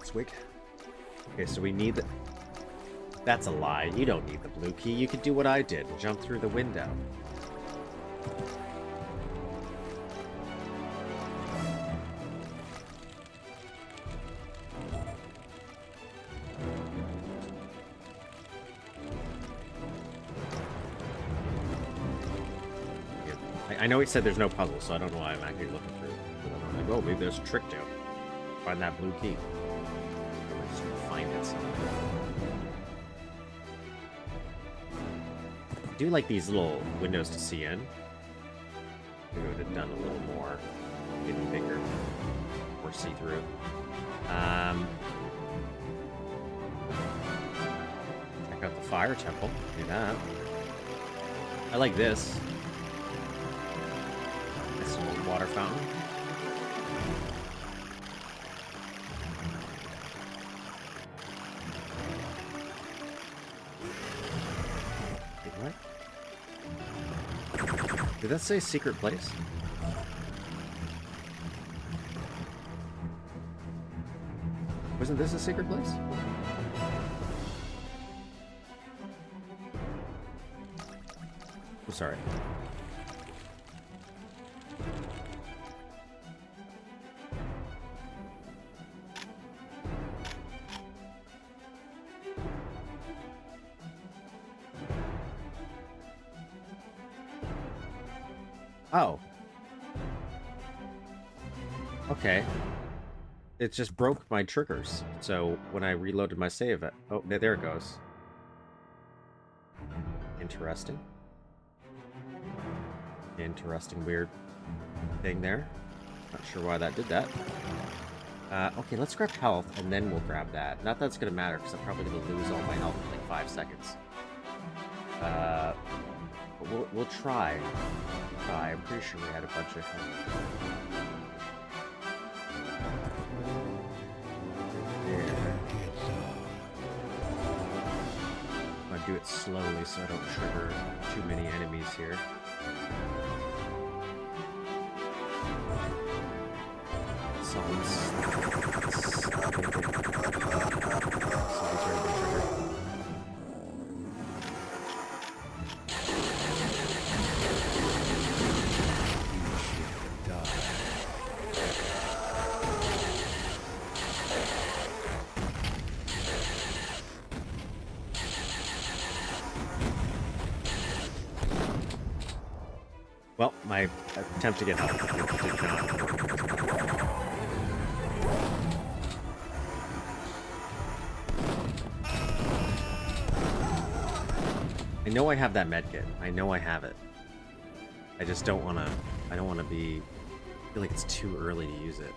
Swig. Okay, so we need the... That's a lie. You don't need the blue key. You could do what I did and jump through the window. I know he said there's no puzzle, so I don't know why I'm actually looking through. I'm like, oh, maybe there's a trick to it. Find that blue key. I'm just gonna find it somewhere. I do like these little windows to see in. Maybe we would have done a little more, even bigger, more see-through. Check out the fire temple. Do that. I like this. Nice little water fountain. Did that say secret place? Wasn't this a secret place? I'm sorry. Oh. Okay. It just broke my triggers. So when I reloaded my save, oh, there it goes. Interesting. Interesting, weird thing there. Not sure why that did that. Okay, let's grab health, and then we'll grab that. Not that it's gonna matter, because I'm probably gonna lose all my health in like 5 seconds. But we'll try. I'm pretty sure we had a bunch of health. I'm gonna do it slowly so I don't trigger too many enemies here. my attempt to get help did not work. I know I have that medkit. I know I have it. I just don't want to... I don't want to be... I feel like it's too early to use it.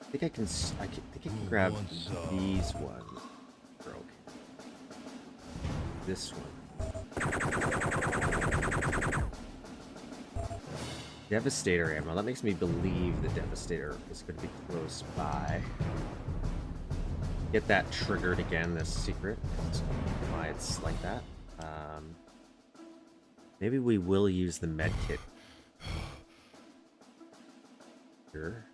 I think I can grab these ones. Broke. This one. Devastator ammo. That makes me believe the Devastator is going to be close by. Get that triggered again, this secret. That's why it's like that. Maybe we will use the medkit here.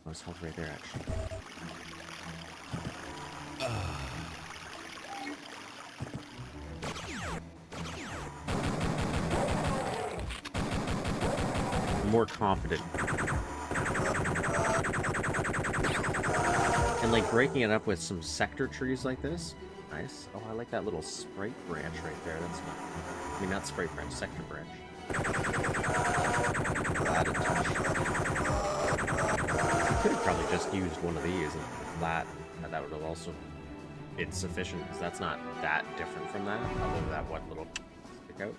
There's health right there, actually. I'm more confident. And like breaking it up with some sector trees like this. Nice. Oh, I like that little sprite branch right there. That's not... I mean, not sprite branch, sector branch. Could have probably just used one of these and that, and that would have also been sufficient, because that's not that different from that, other than that one little stick out.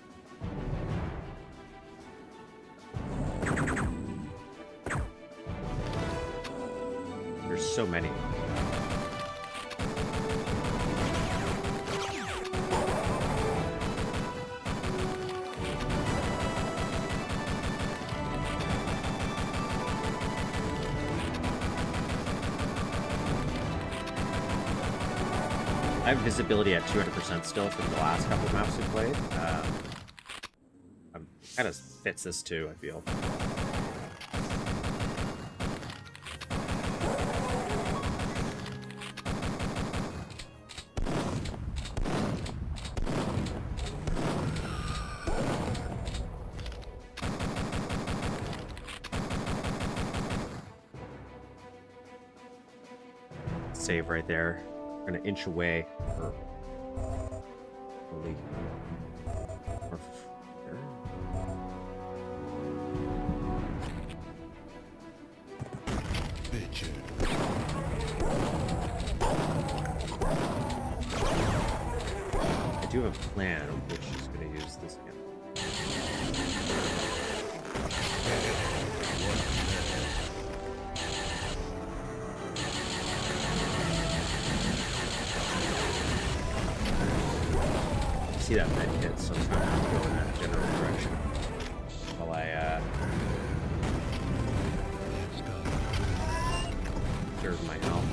There's so many. I have visibility at 200% still from the last couple of maps we played. Kind of fits this too, I feel. Save right there. We're gonna inch away. I do have a plan, which is going to use this again. See that med kit, so I'm going to go in that general direction while I conserve my health.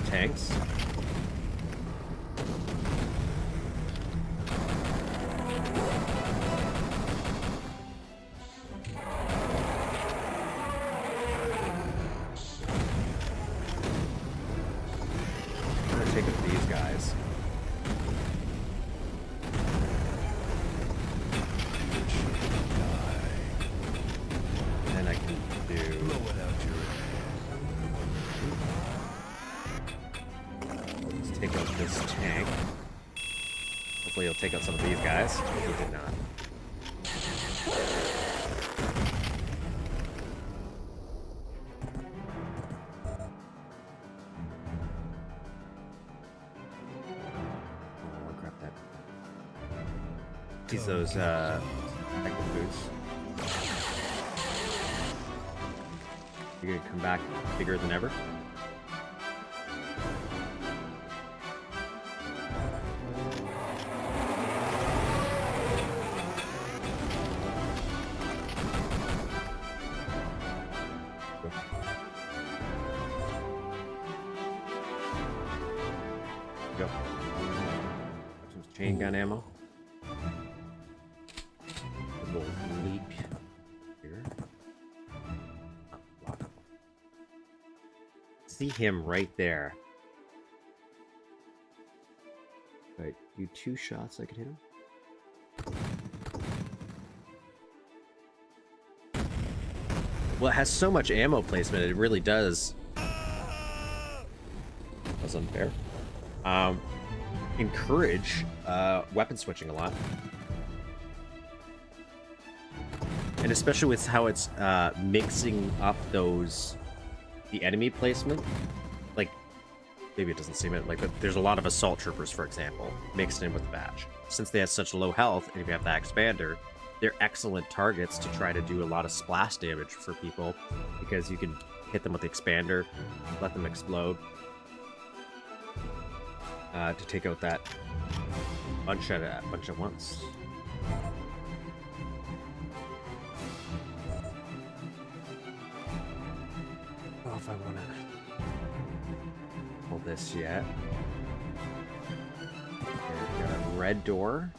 Tanks. I'm gonna take up these guys. And I can do... take out this tank. Hopefully he'll take out some of these guys. He did not. Oh, I'll grab that. Use those technical boots. You're gonna come back bigger than ever. Go. Some chain gun ammo. A little leap here. Oh, see him right there. Right, do 2 shots, I could hit him. Well, it has so much ammo placement, it really does. That's unfair. Encourage weapon switching a lot. And especially with how it's mixing up the enemy placement. Like, maybe it doesn't seem it, like, but there's a lot of assault troopers, for example, mixed in with the badge. Since they have such low health, and if you have that expander, they're excellent targets to try to do a lot of splash damage for people, because you can hit them with the expander, let them explode, to take out that bunch at once. I don't know if I want to hold this yet. Okay, got a red door.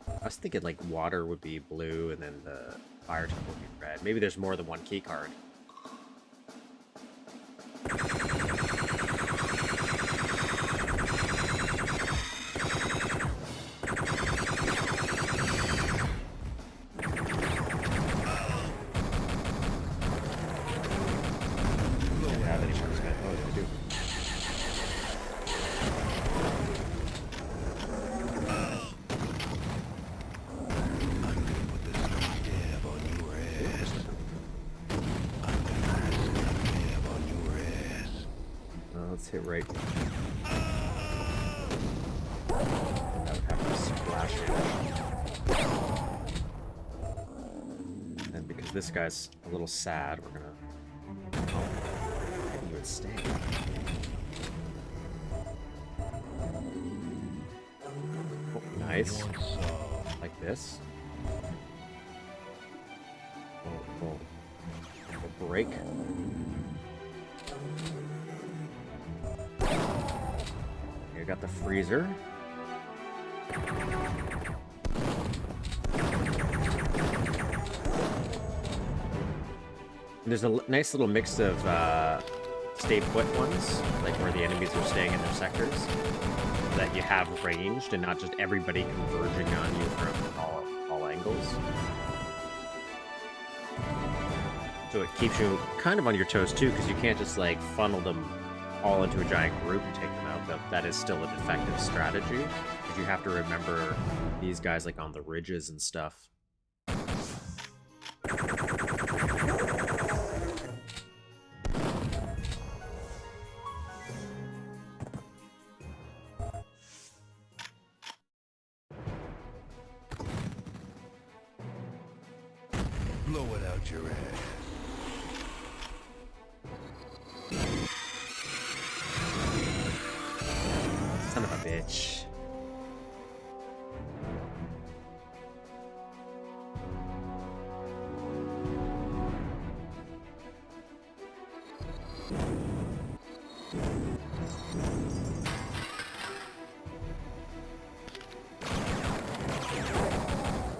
I was thinking like water would be blue and then the fire tank would be red. Maybe there's more than one key card. Hit right. That would have to splash it. And because this guy's a little sad, we're gonna. Oh, I think he would stay. Oh, nice. Like this. Oh. A break. I got the freezer. And there's a nice little mix of stay put ones, like where the enemies are staying in their sectors, that you have ranged and not just everybody converging on you from all angles. So it keeps you kind of on your toes too, because you can't just like funnel them all into a giant group and take them out. That is still an effective strategy, because you have to remember these guys like on the ridges and stuff. Blow it out your ass. Son of a bitch.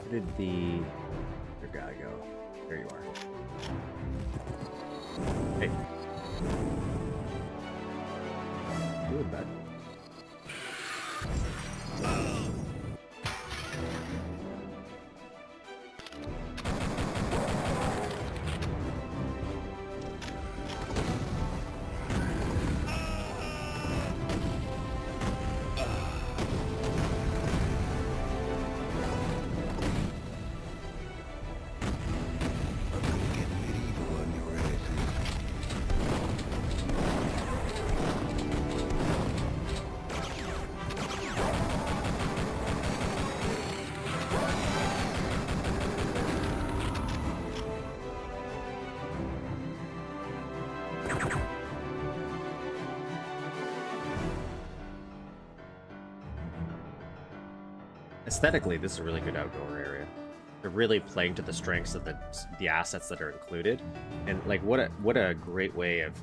Where did the other guy go? There you are. Hey. Good, bud. Aesthetically, this is a really good outdoor area. They're really playing to the strengths of the assets that are included, and like what a great way of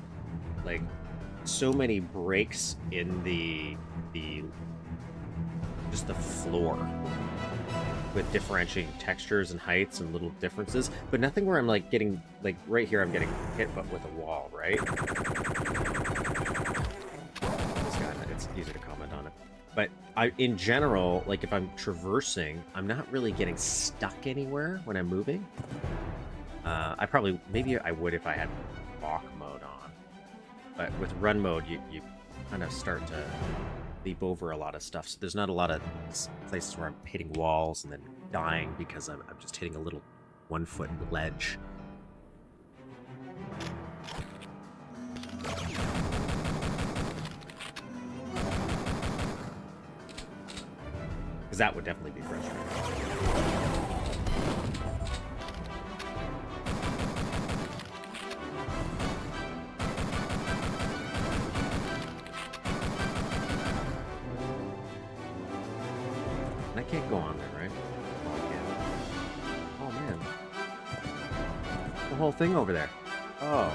like so many breaks in the just the floor with differentiating textures and heights and little differences, but nothing where I'm like getting like right here I'm getting hit but with a wall, right? This guy, it's easy to comment on it. But in general, like if I'm traversing, I'm not really getting stuck anywhere when I'm moving. Maybe I would if I had walk mode on. But with run mode, you kind of start to leap over a lot of stuff. So there's not a lot of places where I'm hitting walls and then dying because I'm just hitting a little 1-foot ledge. Because that would definitely be frustrating. I can't go on there, right? Oh, man. The whole thing over there. Oh.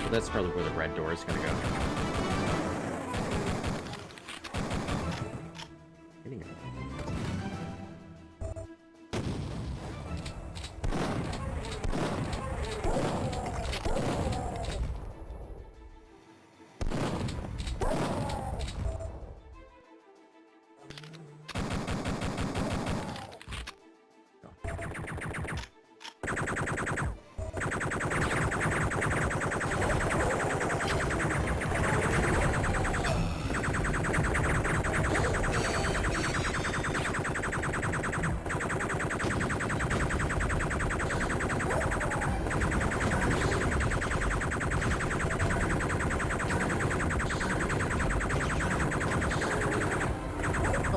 So that's probably where the red door is going to go.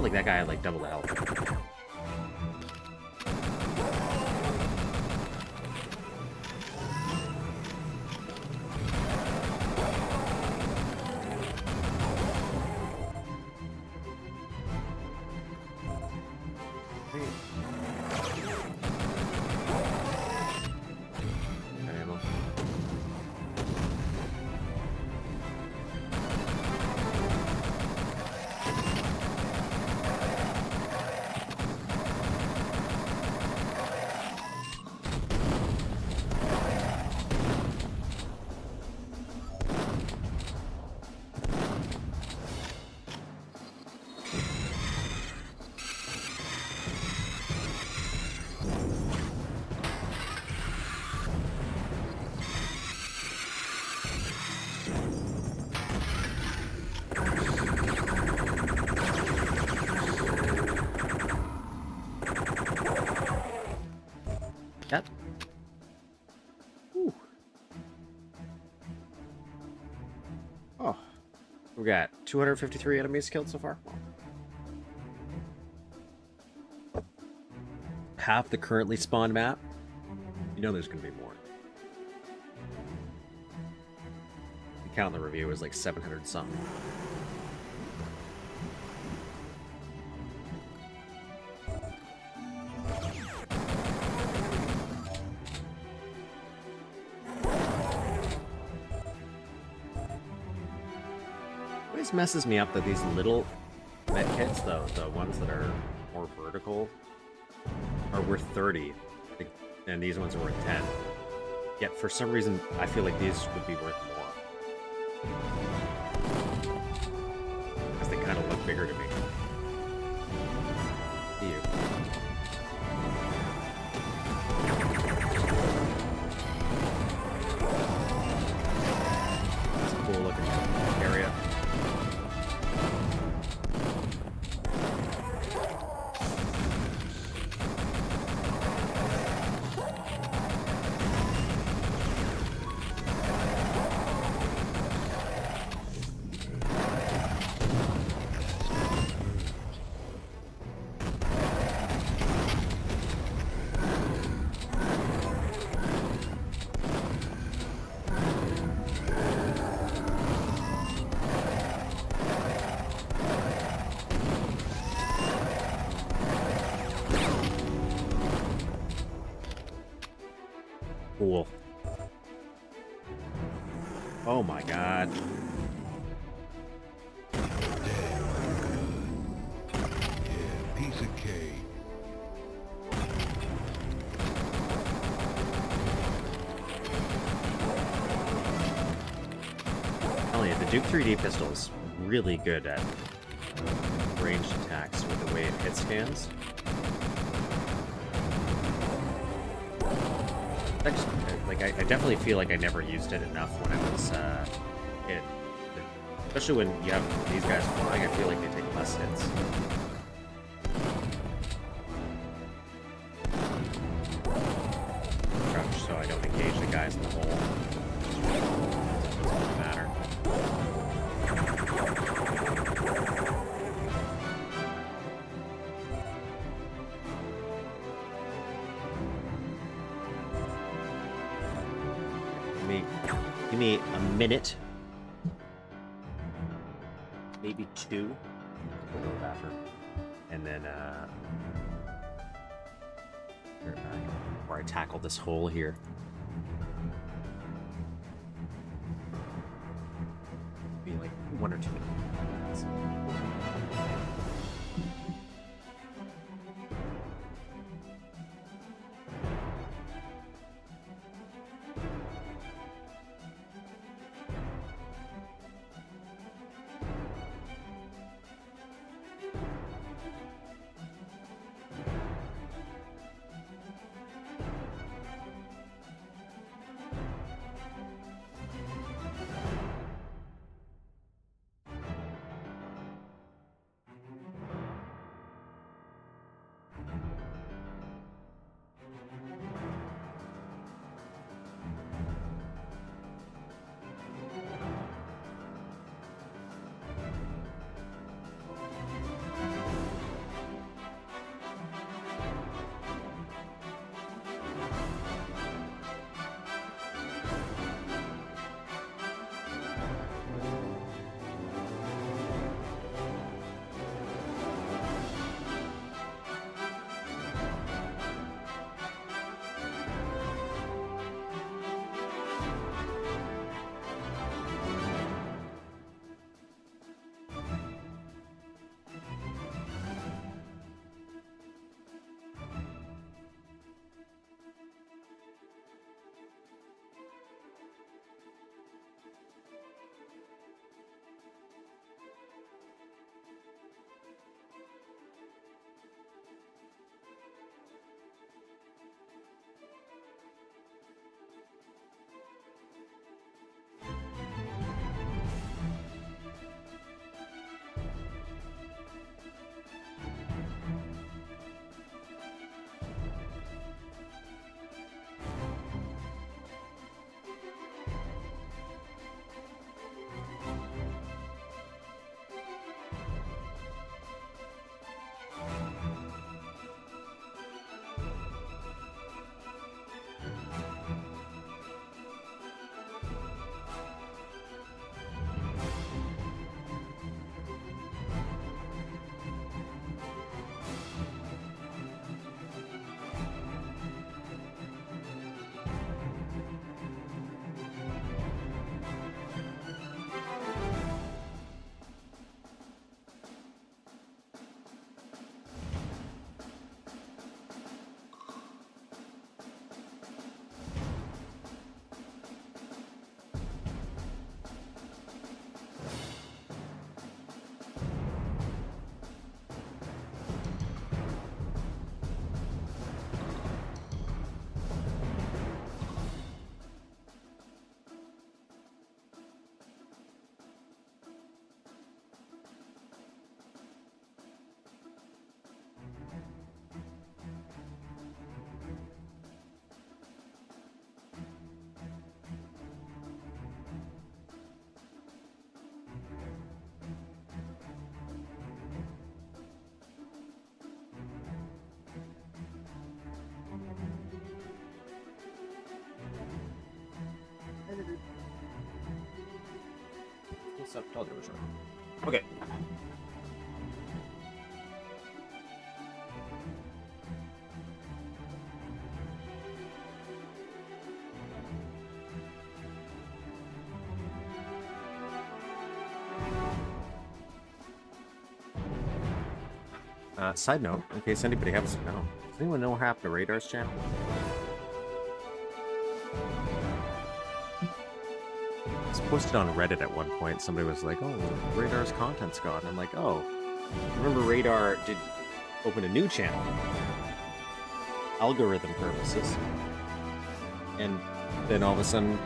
Like that guy had like double the health. Yep. Whew. Oh. We got 253 enemies killed so far. Half the currently spawned map. You know there's going to be more. The count in the review was like 700 something. It messes me up that these little med kits, the ones that are more vertical, are worth 30, and these ones are worth 10. Yet for some reason, I feel like these would be worth more. Because they kind of look bigger to me. Ew. It's a cool looking area. Oh my god. Yeah, piece of cake. Tell you, the Duke 3D pistol is really good at ranged attacks with the way it hit scans. Actually, like, I definitely feel like I never used it enough when I was in. Especially when you have these guys flying, I feel like they take less hits. Crouch so I don't engage the guys in the hole. Doesn't matter. Give me a minute. Maybe two. Go to the bathroom. And then, right back. Before I tackle this hole here. Be like 1 or 2 minutes. Okay. Side note, in case anybody happens to know, does anyone know what happened to Radar's channel? It's posted on Reddit at one point. Somebody was like, "Oh, Radar's content's gone." I'm like, "Oh, remember Radar did open a new channel, algorithm purposes, and then all of a sudden,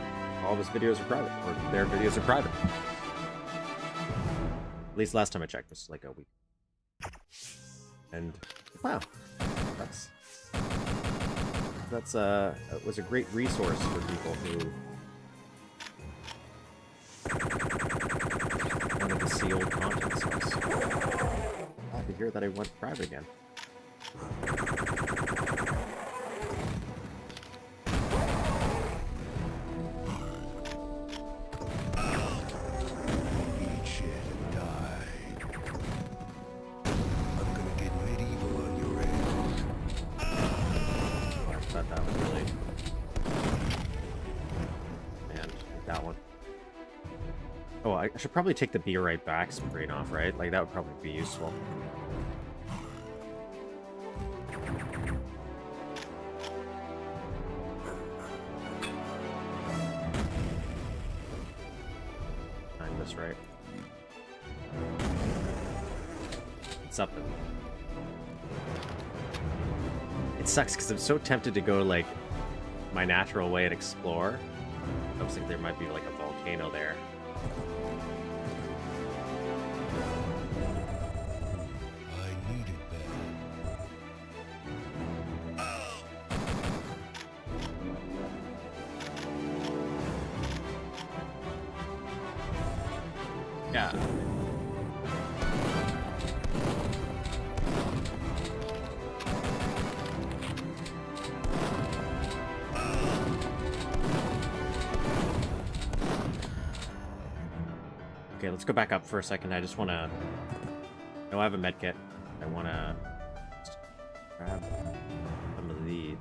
all of his videos are private, or their videos are private." At least last time I checked, was like a week. And wow, that's was a great resource for people who wanted to see old content source. Glad to hear that I went private again. I should probably take the Be Right Back screen off, right? Like, that would probably be useful. Find this right. It's up. It sucks because I'm so tempted to go, like, my natural way and explore. I was thinking there might be, like, a volcano there. Yeah. Okay, let's go back up for a second. I just want to... No, I have a med kit. I want to grab some of these.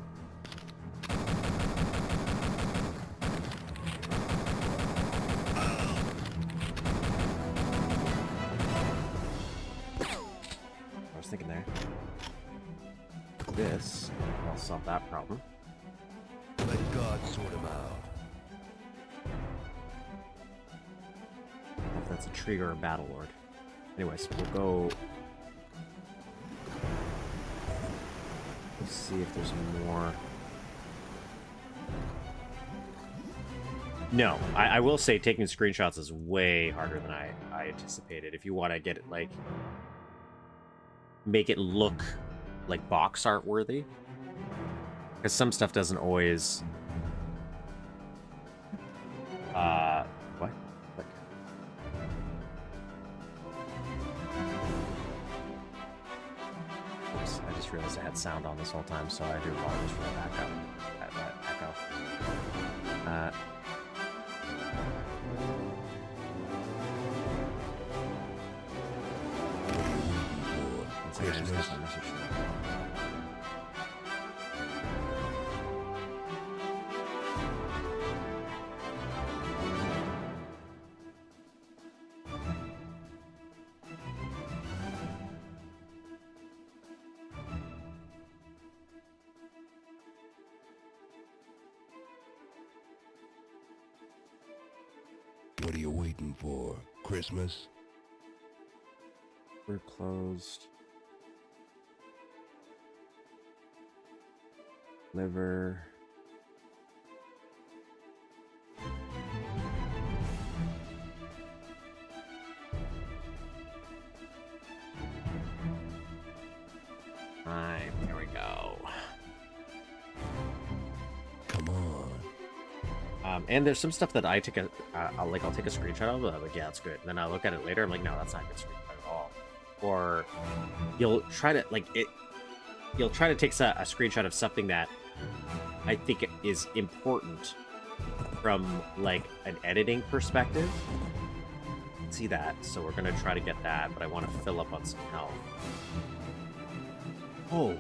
Thinking there. This will solve that problem. Let God sort him out. I don't know if that's a tree or a battle lord. Anyways, we'll go. Let's see if there's more. No, I will say taking screenshots is way harder than I anticipated. If you want to get it like. Make it look like box art worthy, because some stuff doesn't always what like oops, I just realized I had sound on this whole time, so I do apologize for that echo. Christmas. What are you waiting for? Christmas? We're closed. Liver. Alright, there we go. Come on. And there's some stuff that I take I'll take a screenshot of. I'm like, yeah, that's good. And then I look at it later. I'm like, no, that's not a good screenshot at all. Or you'll try to You'll try to take a screenshot of something that I think is important from like an editing perspective. See that, so we're gonna try to get that, but I want to fill up on some health. Oh,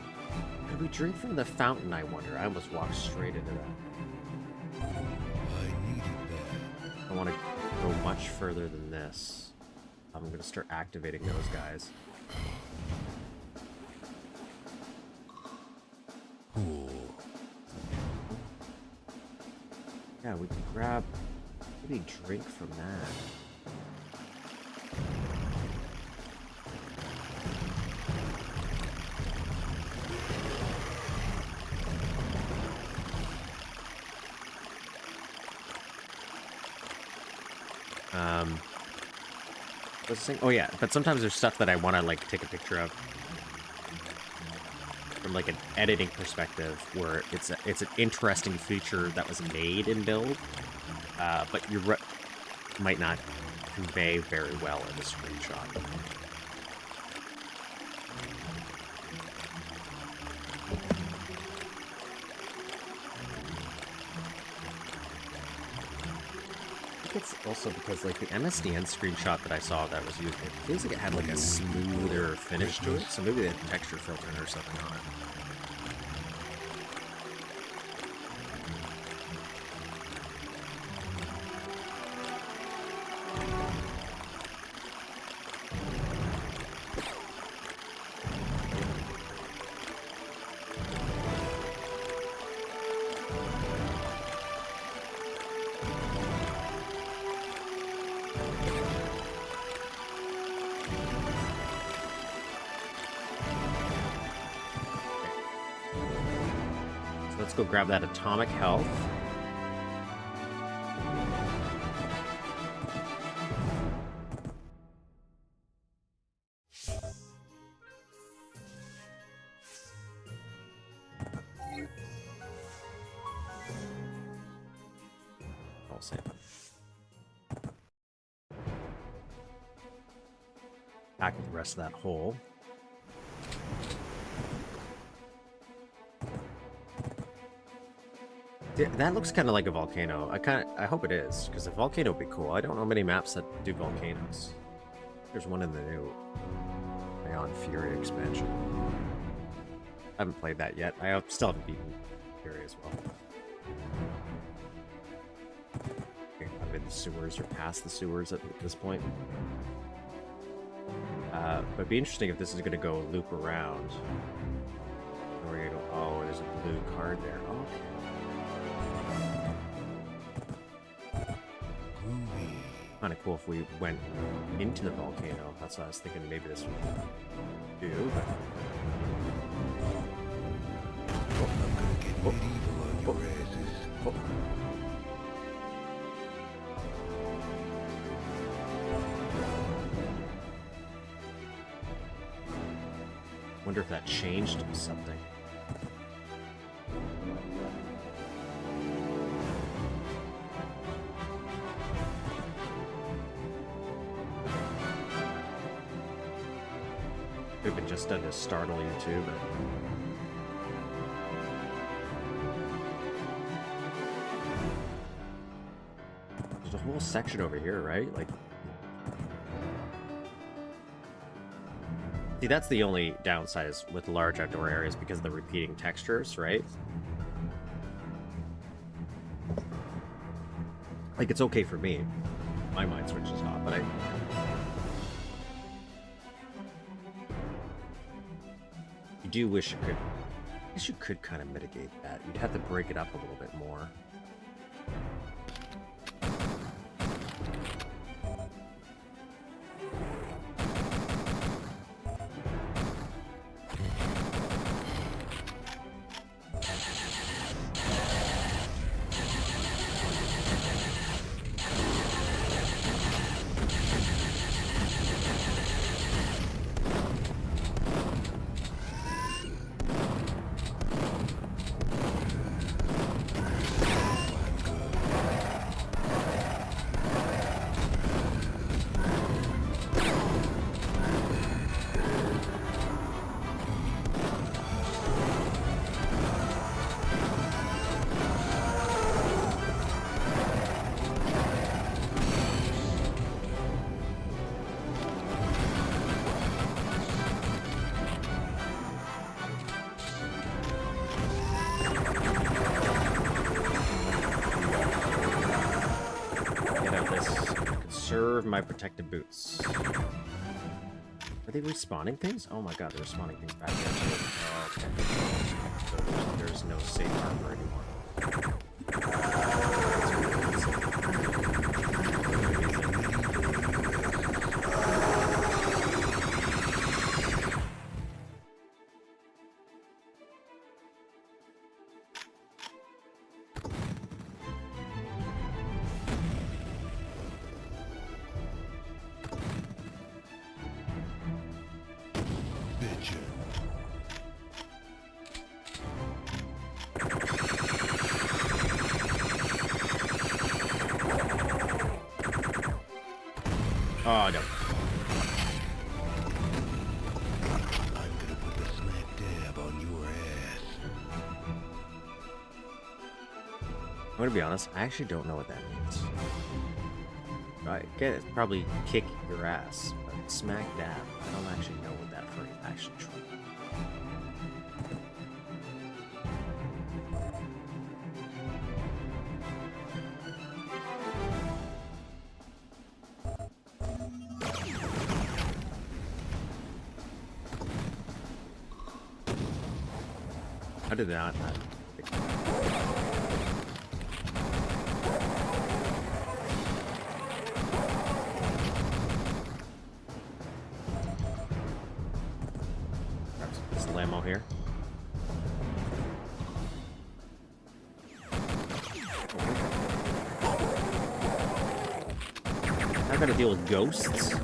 could we drink from the fountain? I wonder. I almost walked straight into that. I needed that. I want to go much further than this. I'm gonna start activating those guys. Yeah, we can grab maybe drink from that. What's the thing? Oh yeah, but sometimes there's stuff that I want to like take a picture of from like an editing perspective, where it's an interesting feature that was made in build, but you might not convey very well in the screenshot. It's also because like the MSDN screenshot that I saw that was used, it feels like it had like a smoother finish to it, so maybe they had texture filtering or something on it. Let's go grab that atomic health. I'll save it. Back with the rest of that hole. That looks kind of like a volcano. I hope it is, because a volcano would be cool. I don't know many maps that do volcanoes. There's one in the new Ion Fury expansion. I haven't played that yet. I still haven't beaten Fury as well. Okay, I'm in the sewers or past the sewers at this point. But it'd be interesting if this is going to go loop around. Or we're gonna go, oh, there's a blue card there. Oh, okay. Kind of cool if we went into the volcano. That's what I was thinking maybe this would do. But... I'm gonna get medieval on your asses. Wonder if that changed something. Could have been just done to startle you too, but... There's a whole section over here, right? Like... See, that's the only downside is with large outdoor areas because of the repeating textures, right? Like, it's okay for me. My mind switches off, but you do wish you could... I guess you could kind of mitigate that. You'd have to break it up a little bit more. My protective boots. Are they respawning things? Oh my god, they're respawning things back there too. Oh, okay. So there's no safe armor anymore. Oh, no. I'm gonna put the smack dab on your ass. I'm gonna be honest, I actually don't know what that means. I get it, probably kick your ass, but smack dab, I don't actually know what that phrase actually means. I did not. Grab some ammo here. I gotta deal with ghosts.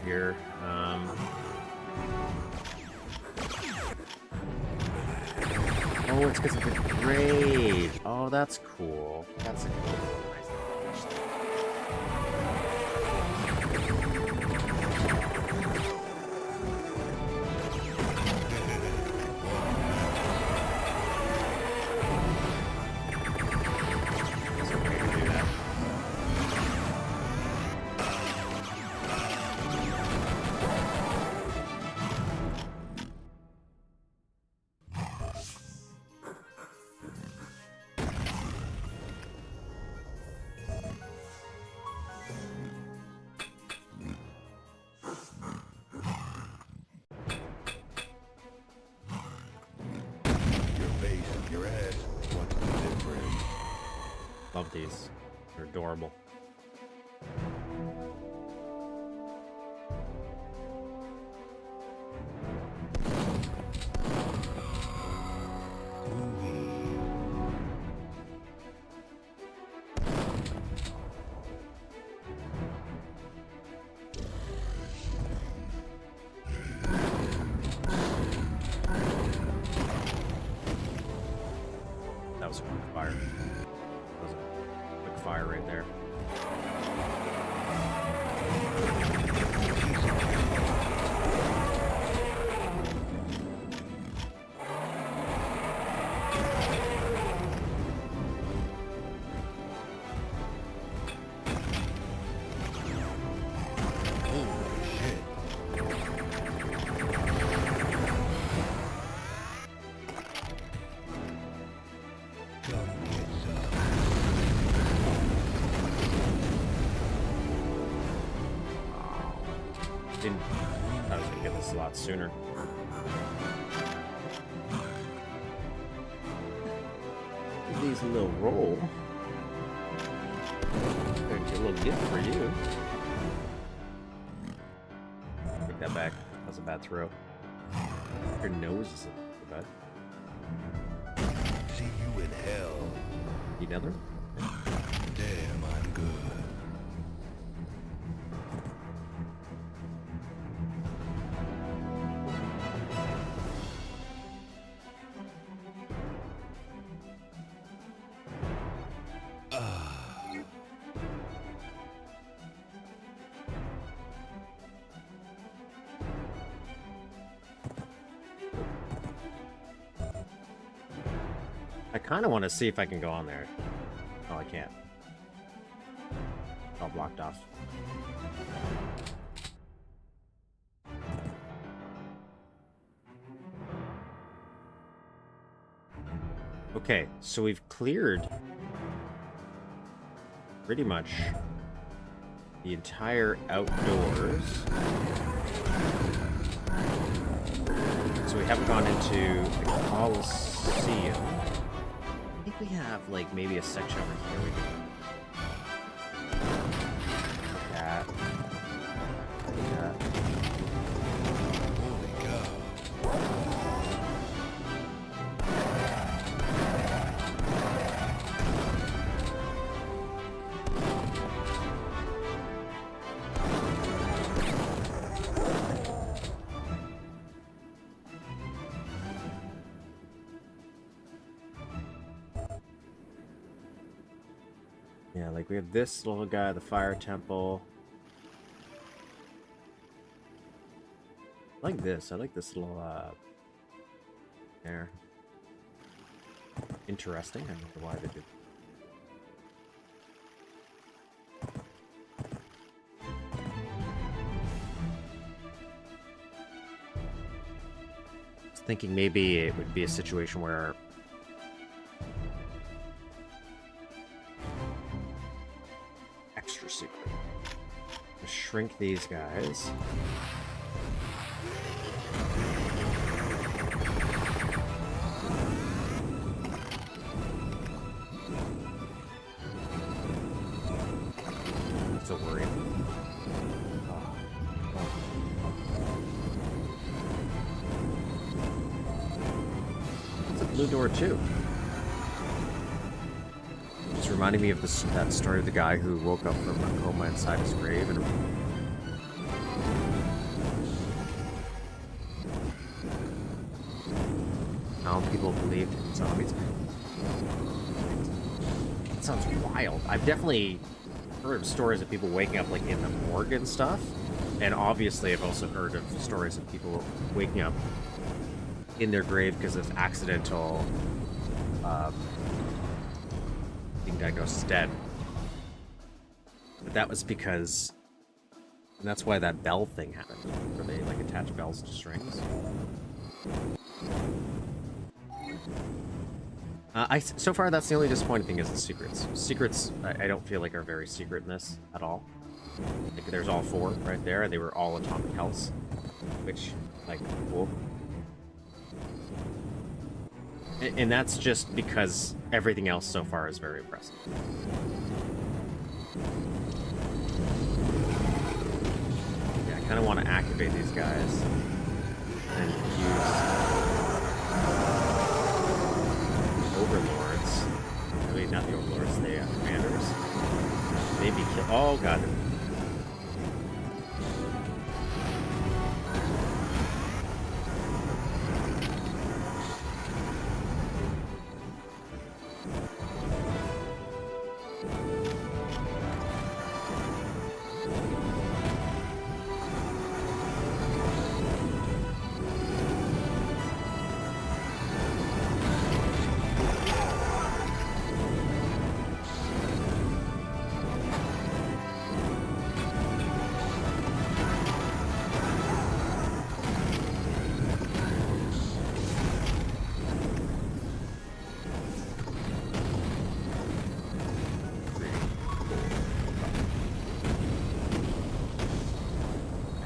Here. Oh, it's because of the grade. Oh, that's cool. That's a cool nice touch. Your ass, what's the difference? Love these. They're adorable. That was a quick fire. That was a quick fire right there. I was gonna get this a lot sooner. Give these a little roll. Gonna get a little gift for you. Take that back. That was a bad throw. Your nose is bad. See you in hell. Need another? Damn, I'm good. I kind of want to see if I can go on there. Oh, I can't. All blocked off. Okay, so we've cleared pretty much the entire outdoors. So we we haven't gone into the Coliseum. I think we have, like, maybe a section over here we can look at. Holy cow. Yeah, like we have this little guy, the fire temple. I like this. I like this little there. Interesting. I don't know why they did. I was thinking maybe it would be a situation where extra secret. Just shrink these guys. So worried. It's a blue door too. It's reminding me of that story of the guy who woke up from a coma inside his grave and now people believed in zombies. It sounds wild. I've definitely heard of stories of people waking up like in the morgue and stuff, and obviously I've also heard of stories of people waking up in their grave because of accidental being diagnosed as dead. But that was because, and that's why that bell thing happened, where they like attach bells to strings. So far, that's the only disappointing thing is the secrets. Secrets, I don't feel like are very secret in this at all. Like, there's all 4 right there, and they were all atomic healths, which, like, cool. And that's just because everything else so far is very impressive. Yeah, I kind of want to activate these guys and use overlords. I mean, not the overlords, the commanders. Maybe kill. Oh god.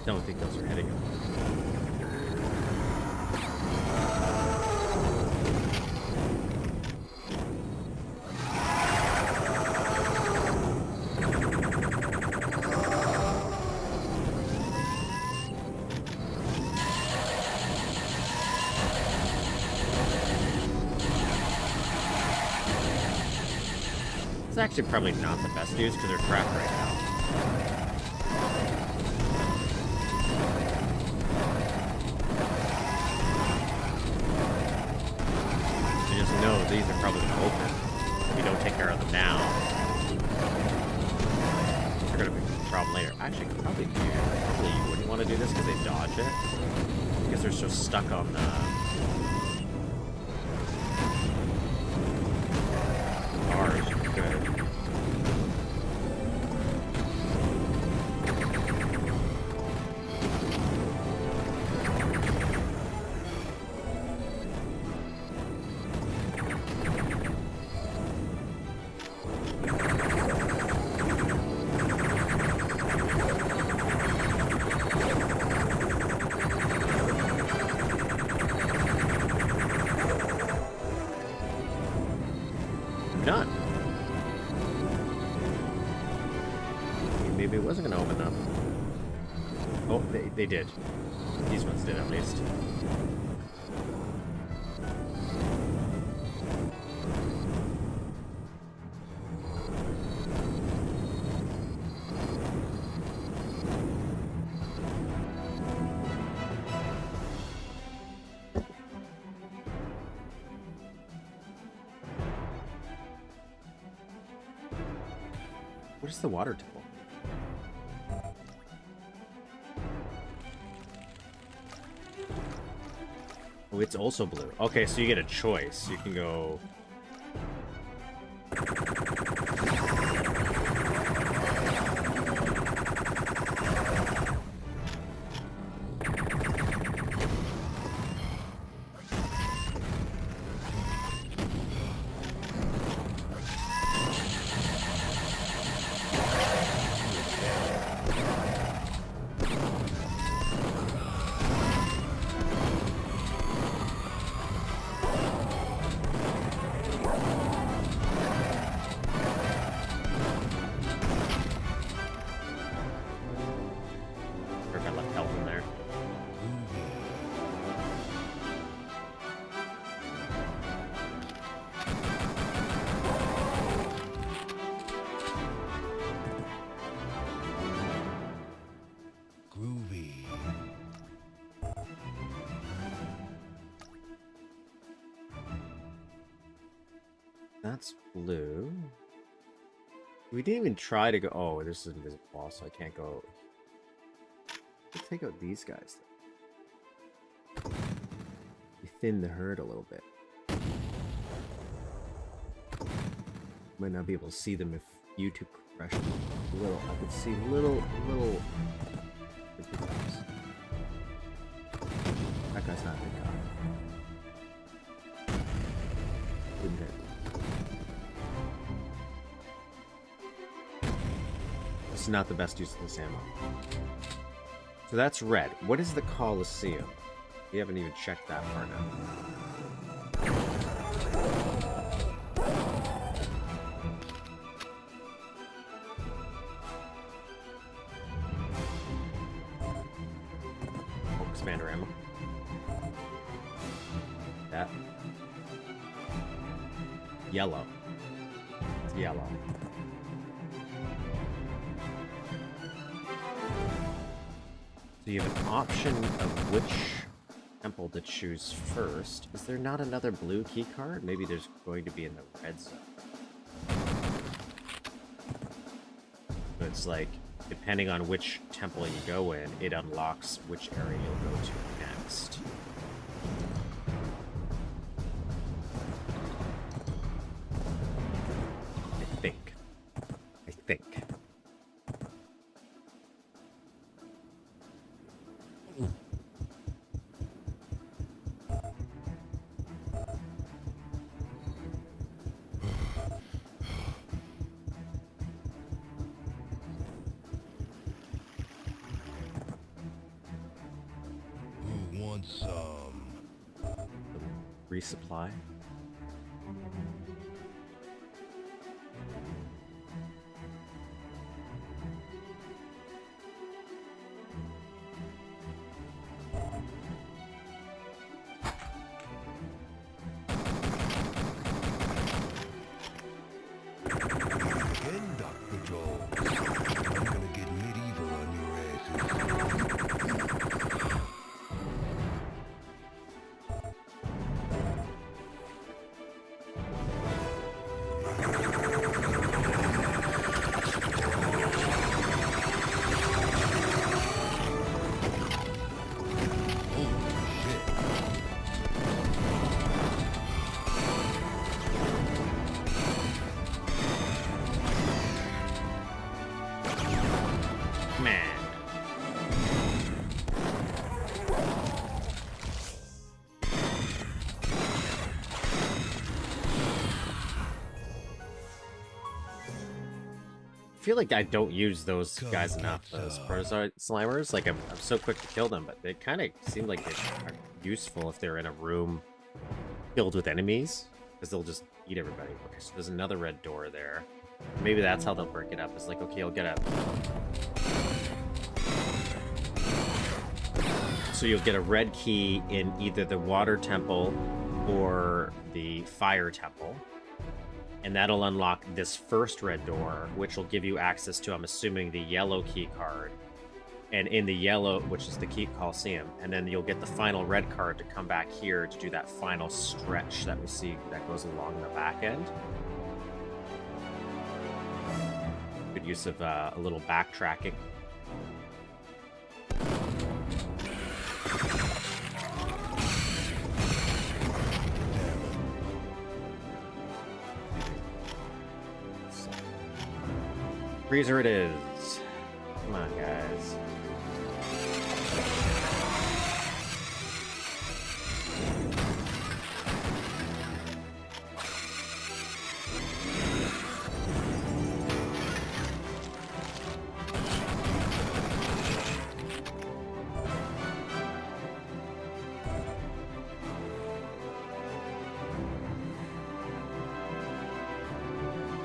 I don't think those are hitting him. It's actually probably not the best news because they're trapped right now. These are probably going to open if we don't take care of them now. They're going to be a problem later. Actually, probably you wouldn't want to do this because they dodge it. Because they're so stuck on the bars. Good. done. Maybe it wasn't going to open up. Oh, they did. These ones did, at least. What is the water temple? Oh, it's also blue. Okay, so you get a choice. You can go... That's blue. We didn't even try to go... Oh, this is invisible wall, so I can't go... Let's take out these guys, though. We thin the herd a little bit. Might not be able to see them if YouTube crashes a little. I could see little... That guy's not a big guy. Didn't hit. This is not the best use of this ammo. So that's red. What is the Coliseum? We haven't even checked that far now. Oh, expander ammo. That. Yellow. It's yellow. So you have an option of which temple to choose first. Is there not another blue key card? Maybe there's going to be in the red zone. So it's like, depending on which temple you go in, it unlocks which area you'll go to next. I think. Resupply. I feel like I don't use those guys enough, those Protozoid Slimers. Like, I'm so quick to kill them, but they kind of seem like they are useful if they're in a room filled with enemies. because they'll just eat everybody. Okay, so there's another red door there. Maybe that's how they'll break it up. It's like, okay, I'll get a... So you'll get a red key in either the water temple or the fire temple. And that'll unlock this first red door, which will give you access to, I'm assuming, the yellow key card. And in the yellow, which is the Keep Coliseum. And then you'll get the final red card to come back here to do that final stretch that we see that goes along the back end. Good use of a little backtracking. Freezer it is. Come on, guys.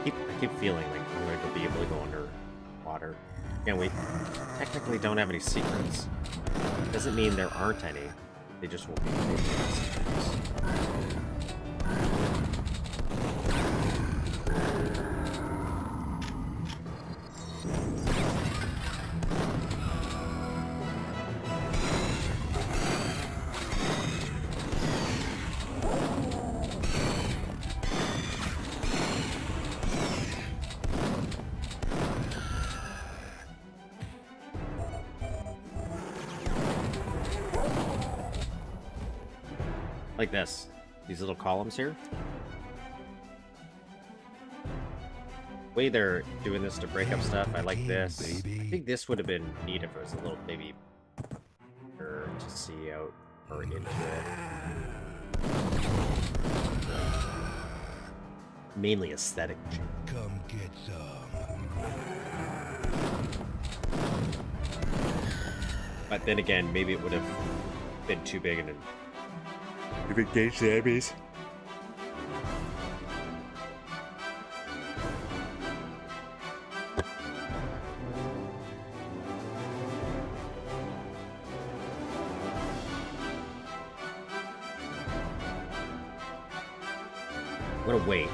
I keep feeling like I'm going to be able to go underwater. Can't we technically don't have any secrets? Doesn't mean there aren't any. They just won't be secrets. Like this. These little columns here. The way they're doing this to break up stuff, I like this. I think this would have been neat if it was a little maybe to see out or into it. Mainly aesthetic. Come get some. But then again, maybe it would have been too big and you've engaged the enemies. What a wait.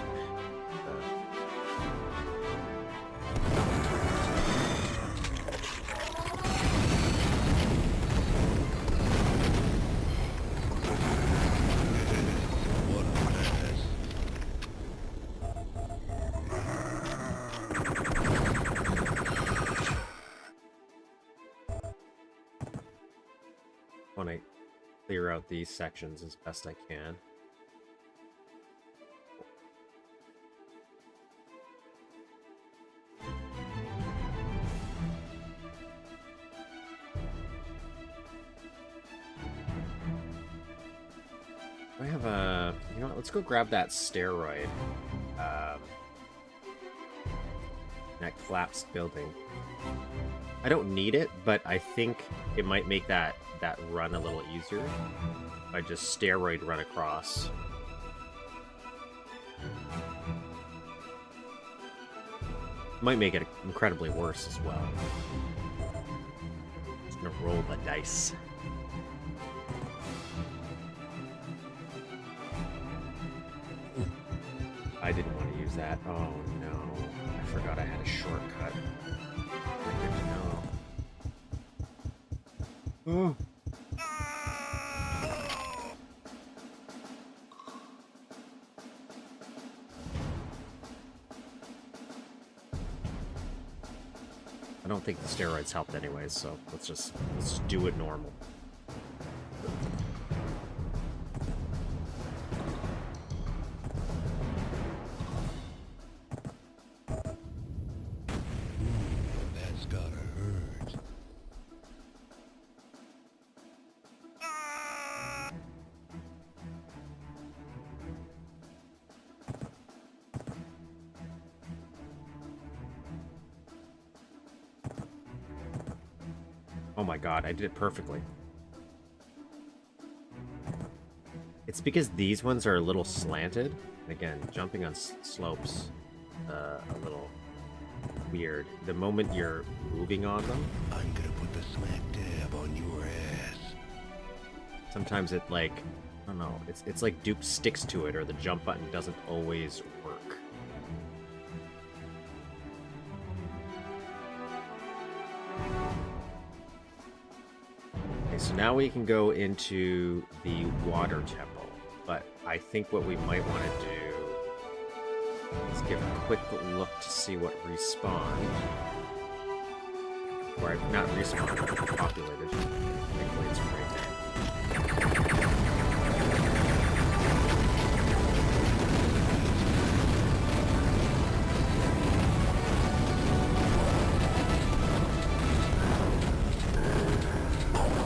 Want to clear out these sections as best I can. I have a... You know what? Let's go grab that steroid. That collapsed building. I don't need it, but I think it might make that run a little easier if I just steroid run across. Might make it incredibly worse as well. Just gonna roll the dice. I didn't want to use that. Oh no. I forgot I had a shortcut. No. I don't think the steroids helped anyways, so let's just do it normal. That's gotta hurt. Oh my god, I did it perfectly. It's because these ones are a little slanted. And again, jumping on slopes, a little weird. The moment you're moving on them, I'm gonna put the smack dab on your ass. sometimes it like, I don't know, it's like Duke sticks to it or the jump button doesn't always work. Okay, so now we can go into the water temple, but I think what we might want to do is give a quick look to see what respawned. Or not respawned, but populated. Thankfully it's right there.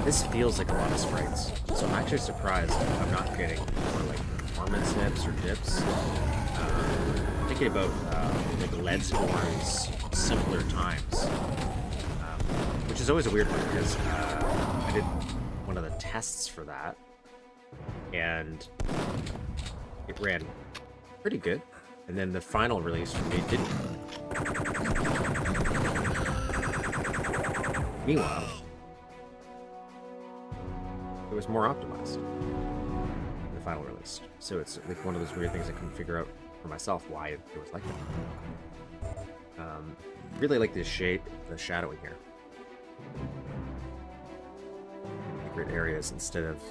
This feels like a lot of sprites, so I'm actually surprised I'm not getting more like performance hits or dips. Thinking about like Leadsborne's simpler times, which is always a weird one because I did one of the tests for that, and it ran pretty good, and then the final release for me didn't. Meanwhile, it was more optimized in the final release. So it's like one of those weird things I couldn't figure out for myself why it was like that. Really like the shadowing here. Secret areas instead of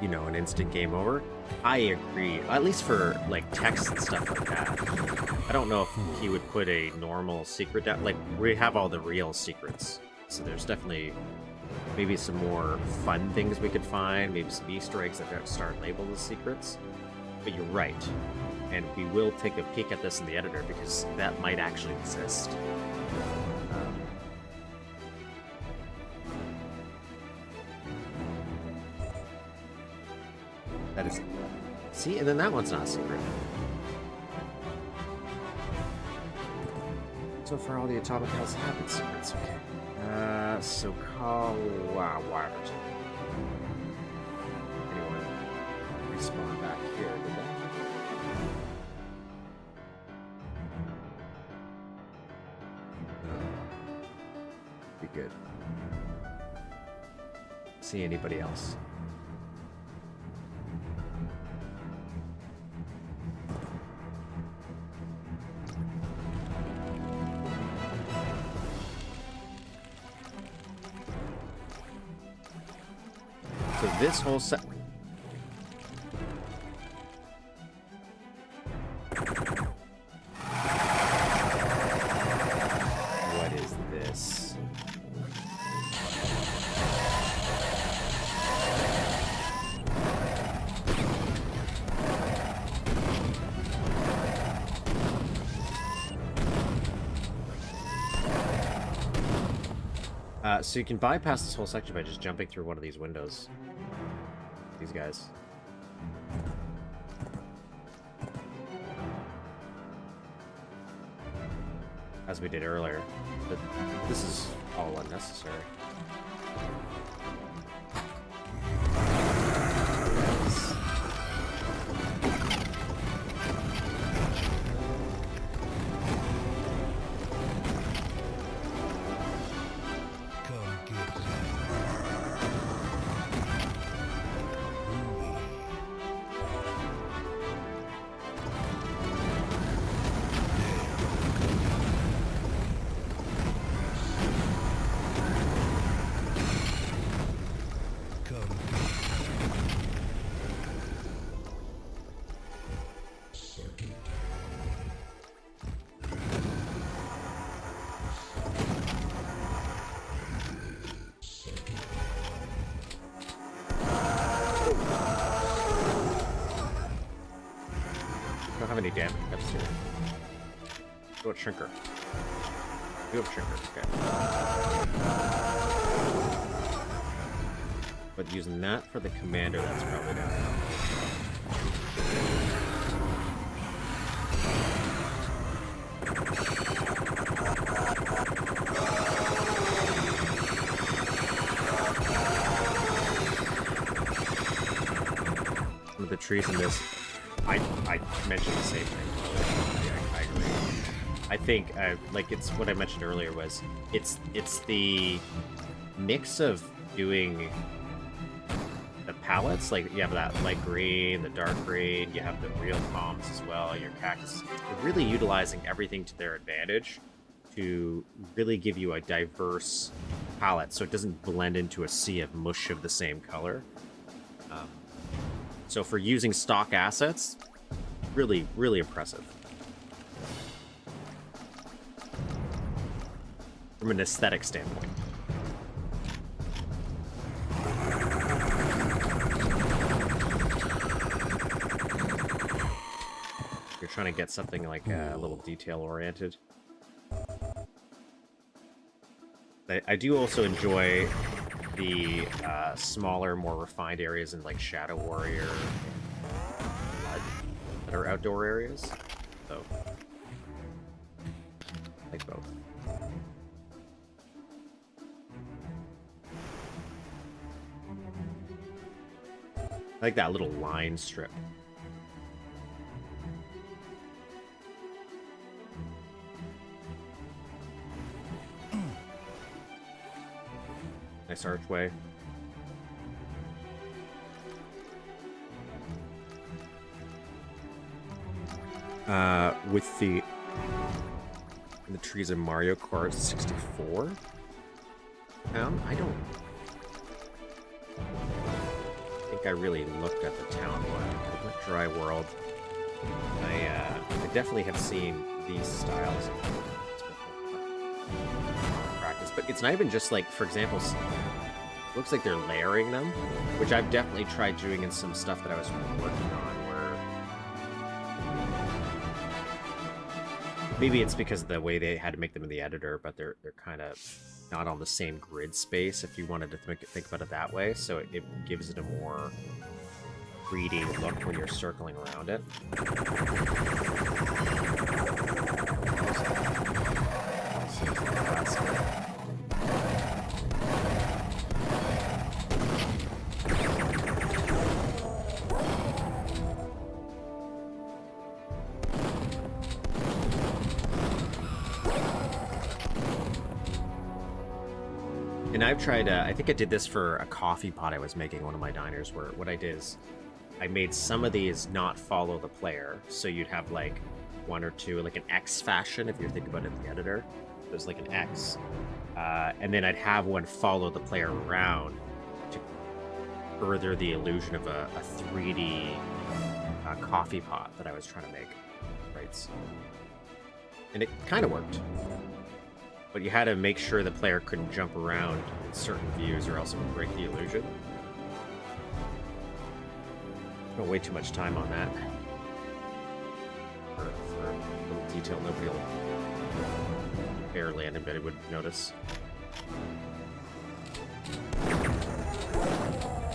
you know, an instant game over. I agree, at least for like text and stuff like that. I don't know if he would put a normal secret down. Like, we have all the real secrets. So there's definitely maybe some more fun things we could find, maybe some Easter eggs that don't start labeled as secrets. But you're right, and we will take a peek at this in the editor because that might actually exist. That is... See, and then that one's not a secret. So far all the atomic health have been secrets, okay. So call... Wow, why would anyone respawn back here, did they? Be good. See anybody else? So this whole set... What is this? So you can bypass this whole section by just jumping through one of these windows. These guys. As we did earlier. But this is all unnecessary. Don't have any damage. That's it. Go with Shrinker. You have Shrinker, okay. But using that for the commander, that's probably not enough. with the trees in this, I mentioned the same thing. I agree. I think, like, it's what I mentioned earlier was, it's the mix of doing the palettes, like you have that light green, the dark green, you have the real palms as well, your cactus. You're really utilizing everything to their advantage to really give you a diverse palette so it doesn't blend into a sea of mush of the same color. So for using stock assets, really, really impressive. From an aesthetic standpoint. You're trying to get something like a little detail-oriented. I do also enjoy the smaller, more refined areas in like Shadow Warrior and Blood that are outdoor areas. So, I like both. I like that little line strip. Nice archway. With the trees in Mario Kart 64 town, I don't think I really looked at the town one. I went Dry World. I definitely have seen these styles in practice, but it's not even just like, for example, it looks like they're layering them, which I've definitely tried doing in some stuff that I was working on, where maybe it's because of the way they had to make them in the editor, but they're kind of not on the same grid space if you wanted to think about it that way, so it gives it a more 3D look when you're circling around it. And I've tried, I think I did this for a coffee pot I was making, one of my diners, where what I did is I made some of these not follow the player. So you'd have like one or two, like an X fashion, if you're thinking about it in the editor. There's like an X. And then I'd have one follow the player around to further the illusion of a 3D coffee pot that I was trying to make. Right? So, and it kind of worked. But you had to make sure the player couldn't jump around in certain views or else it would break the illusion. Don't waste too much time on that. For a little detail nobody will barely anybody would notice.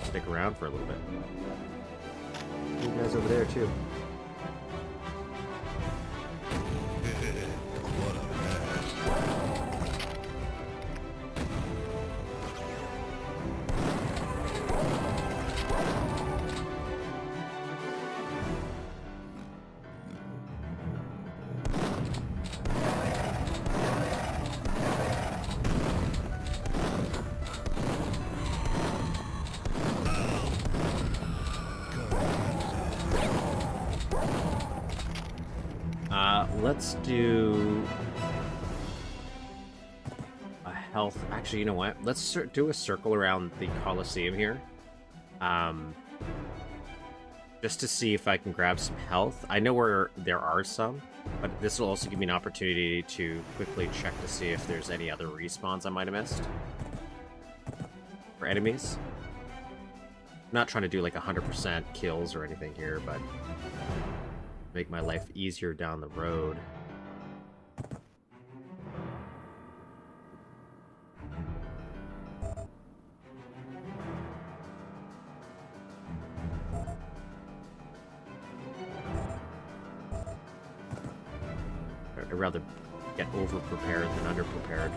Stick around for a little bit. You guys over there too. Let's do a health. Actually, you know what? Let's do a circle around the Colosseum here. Just to see if I can grab some health. I know where there are some, but this will also give me an opportunity to quickly check to see if there's any other respawns I might have missed for enemies. I'm not trying to do like 100% kills or anything here, but make my life easier down the road. I'd rather get over-prepared than under-prepared.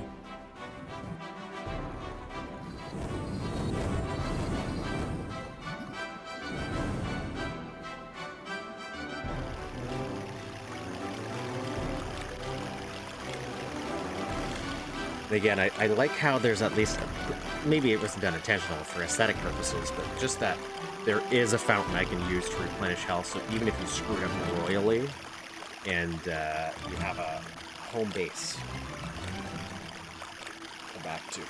Again, I like how there's at least, maybe it wasn't done intentional for aesthetic purposes, but just that there is a fountain I can use to replenish health, so even if you screwed up royally, and you have a home base to go back to.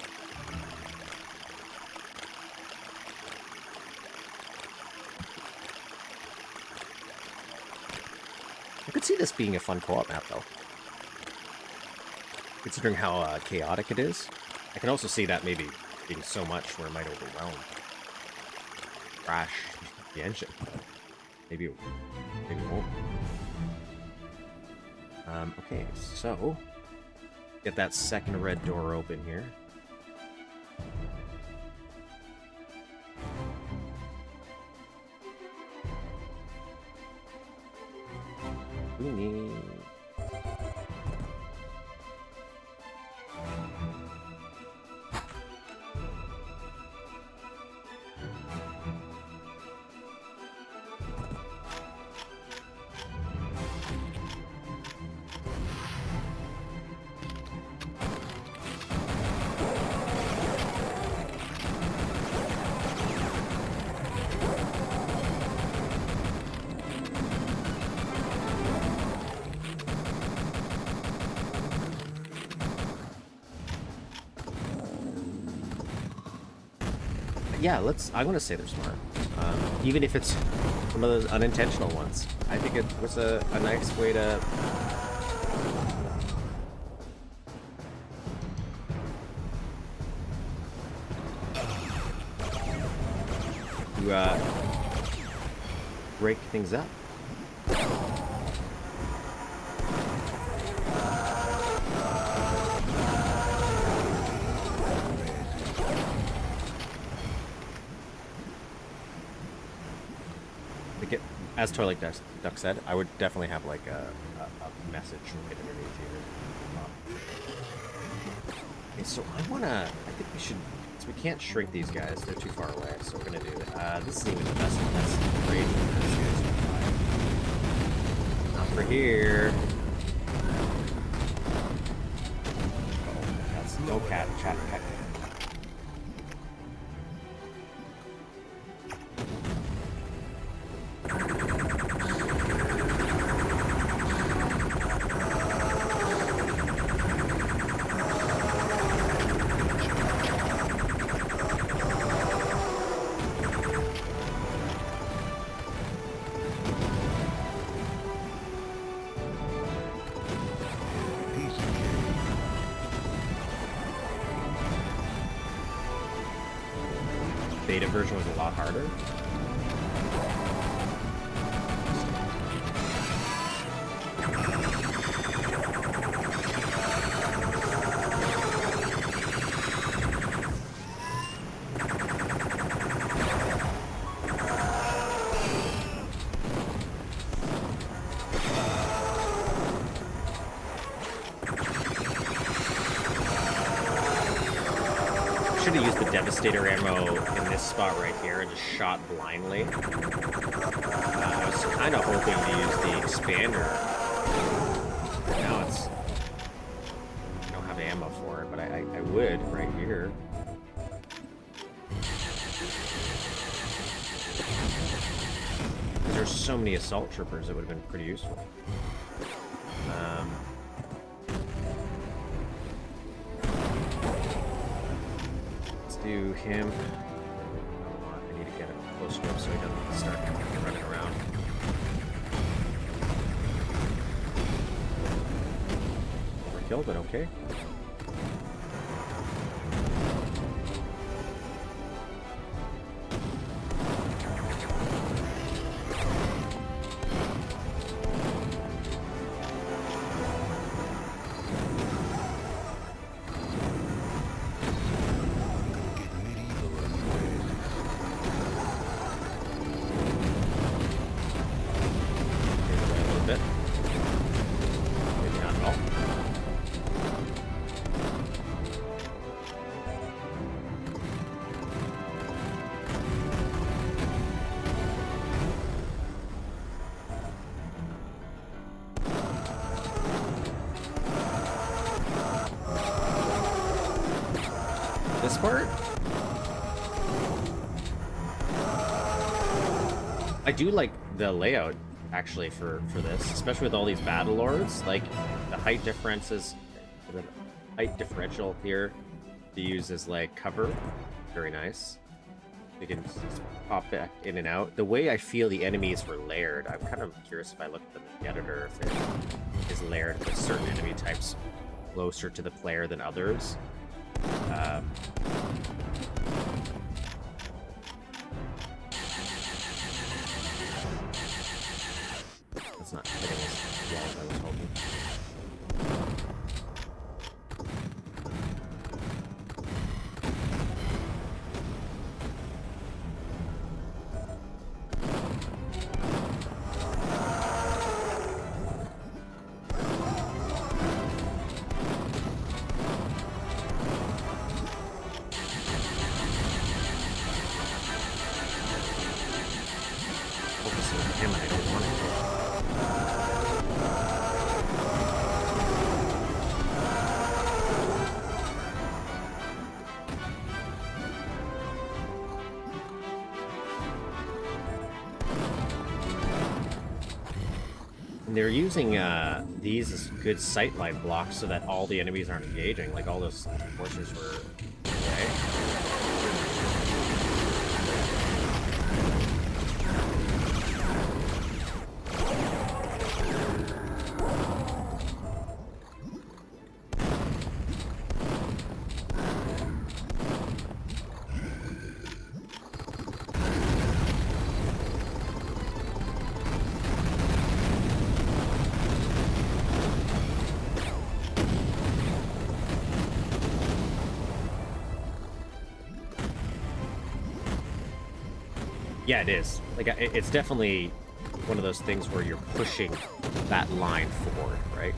I could see this being a fun co-op map, though. Considering how chaotic it is. I can also see that maybe being so much where it might overwhelm. Crash the engine. Maybe it won't. Okay, so... get that second red door open here. We need... yeah, I want to say they're smart. Even if it's some of those unintentional ones. I think it was a nice way to... break things up. As Toilet Duck said, I would definitely have like a message right underneath here. Okay, so I think we should, so we can't shrink these guys, they're too far away, so we're gonna do, this isn't even the best one, that's great. Not for here. Oh, that's no cat. Beta version was a lot harder. Should have used the Devastator ammo in this spot right here and just shot blindly. I was kind of hoping to use the expander. Now it's... I don't have ammo for it, but I would right here. There's so many assault troopers, it would have been pretty useful. Do him. I need to get him close to him so he doesn't start running around. Overkill, but okay. part, I do like the layout actually for this, especially with all these battle lords. Like the height differences, the height differential here to use as like cover, very nice. You can just pop back in and out. The way I feel the enemies were layered, I'm kind of curious if I look at the editor if it is layered with certain enemy types closer to the player than others. That's not hitting as well as I was hoping. Focusing on him, I don't want to. And they're using these as good sightline blocks so that all the enemies aren't engaging. Like all those forces were away. Yeah, it is. Like, it's definitely one of those things where you're pushing that line forward, right?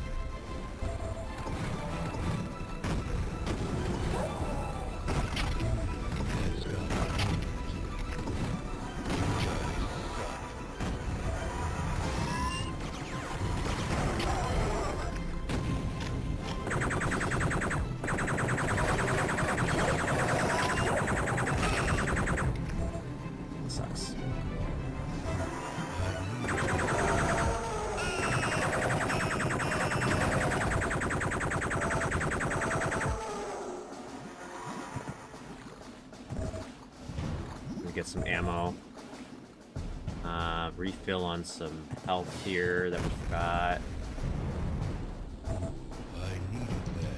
Get some ammo. Refill on some health here that we forgot. I needed that.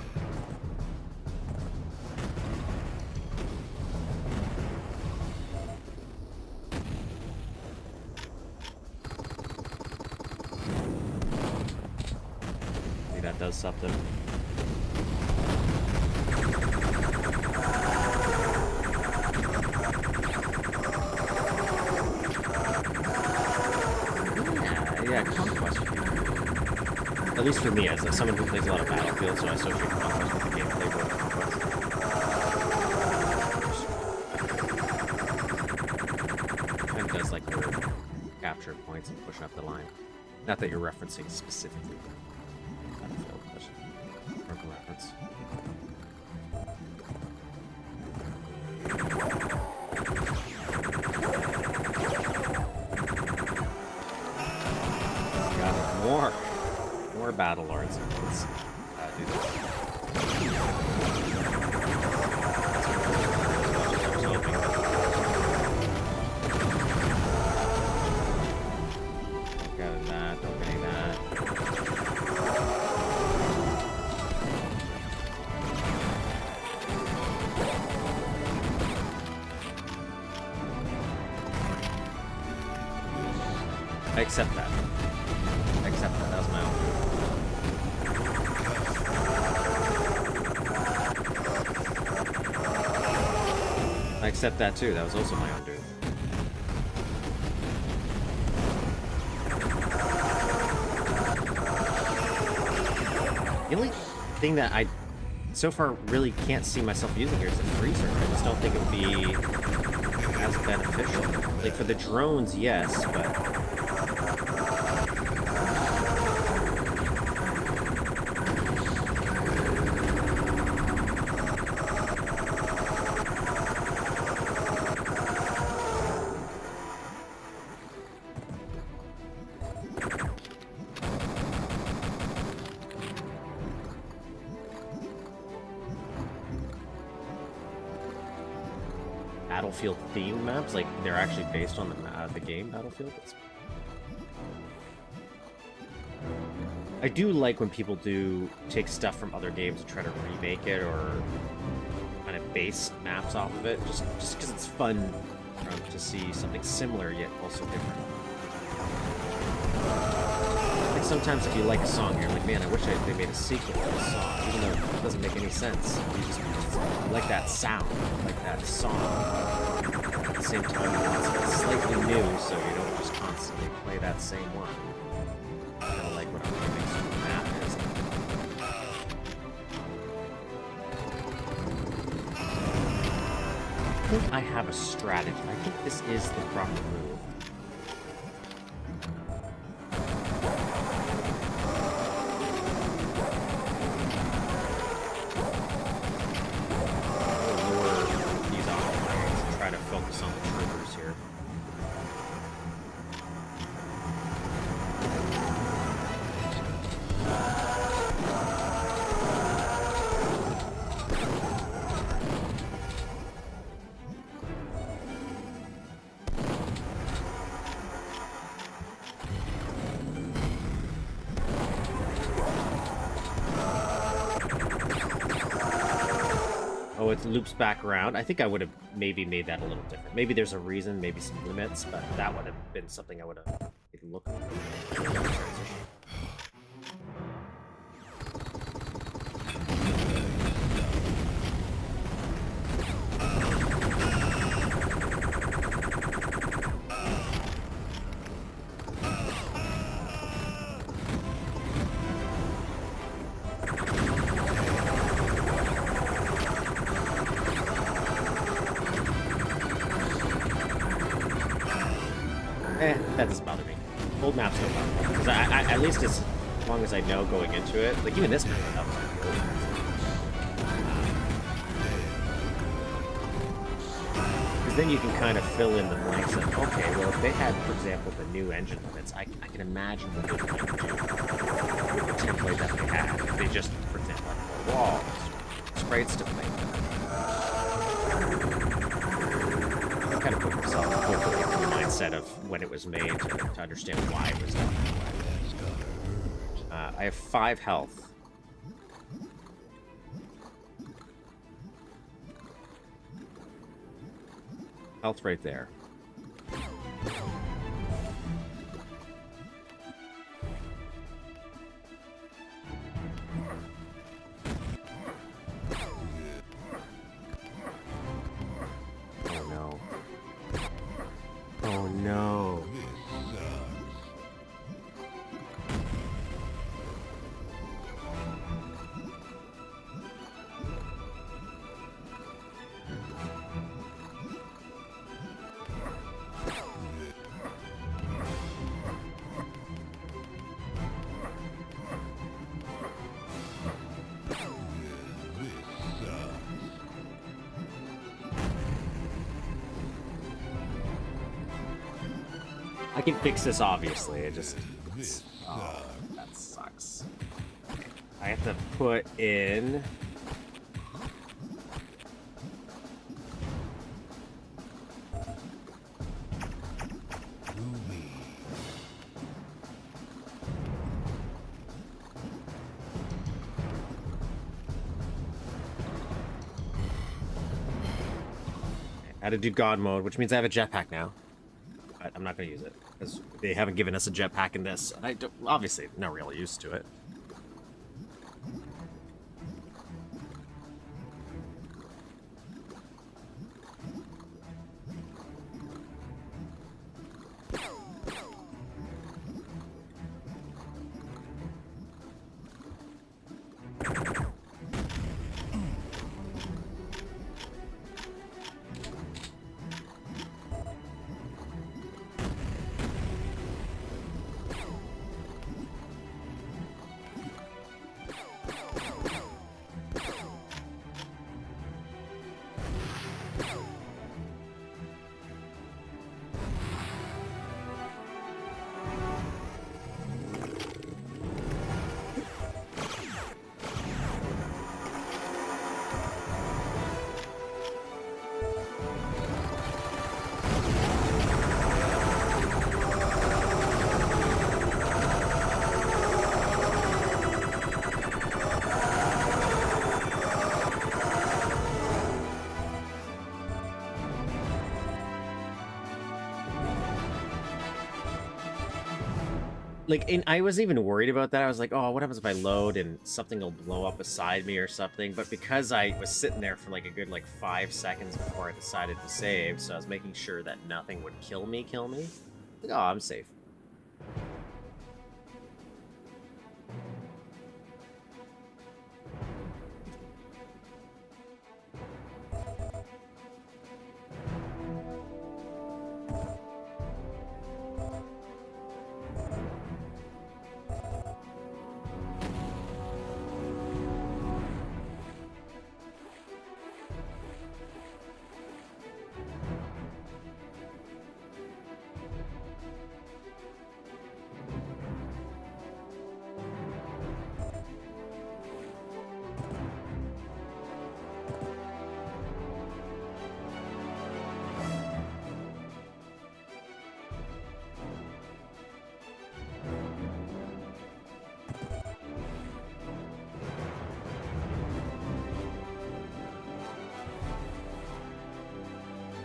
Maybe that does something. Yeah, Conquest. At least for me, as someone who plays a lot of Battlefield, so I associate Conquest with the gameplay more Conquest. Kind of does like the capture points and pushing up the line. Not that you're referencing specifically Battlefield, but local reference. More battle lords. Let's do this. Got that. Don't get that. I accept that. I accept that. That was my own. I accept that too. That was also my own dude. The only thing that I so far really can't see myself using here is the freezer. I just don't think it would be as beneficial. Like for the drones, yes, but Battlefield themed maps, like they're actually based on the game Battlefield. I do like when people do take stuff from other games and try to remake it or kind of base maps off of it, just because it's fun to see something similar yet also different. Like sometimes if you like a song, you're like, man, I wish they made a sequel to this song, even though it doesn't make any sense. You like that sound, like that song. At the same time, you want something slightly new, so you don't just constantly play that same one. Kind of like what I'm doing with the map is. I think I have a strategy. I think this is the proper move. I'll lure these off and try to focus on the troopers here. Oh, it loops back around. I think I would have maybe made that a little different. Maybe there's a reason, maybe some limits, but that would have been something I would have looked at. That doesn't bother me. Old maps don't bother me. Because I at least as long as I know going into it, like even this map, that was like cool. Because then you can kind of fill in the blanks of, okay, well if they had, for example, the new engine limits, I can imagine what they might do with the template that they had. If they just, for example, had more walls, sprites to play with. Kind of put myself hopefully in the mindset of when it was made to understand why it was done that way. I have 5 health. Health right there. Oh no. I can fix this, obviously. It just... Oh, that sucks. Okay. I have to put in... How to do God mode, which means I have a jetpack now. But I'm not going to use it, because they haven't given us a jetpack in this. I don't, obviously, no real use to it. Like, and I was even worried about that. I was like, oh, what happens if I load and something will blow up beside me or something? But because I was sitting there for like a good 5 seconds before I decided to save, so I was making sure that nothing would kill me. Like, oh, I'm safe.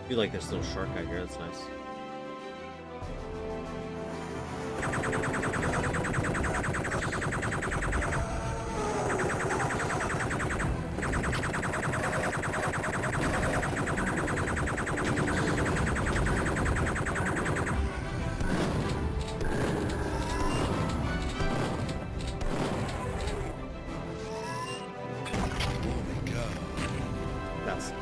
I do like this little shortcut here, that's nice. That's...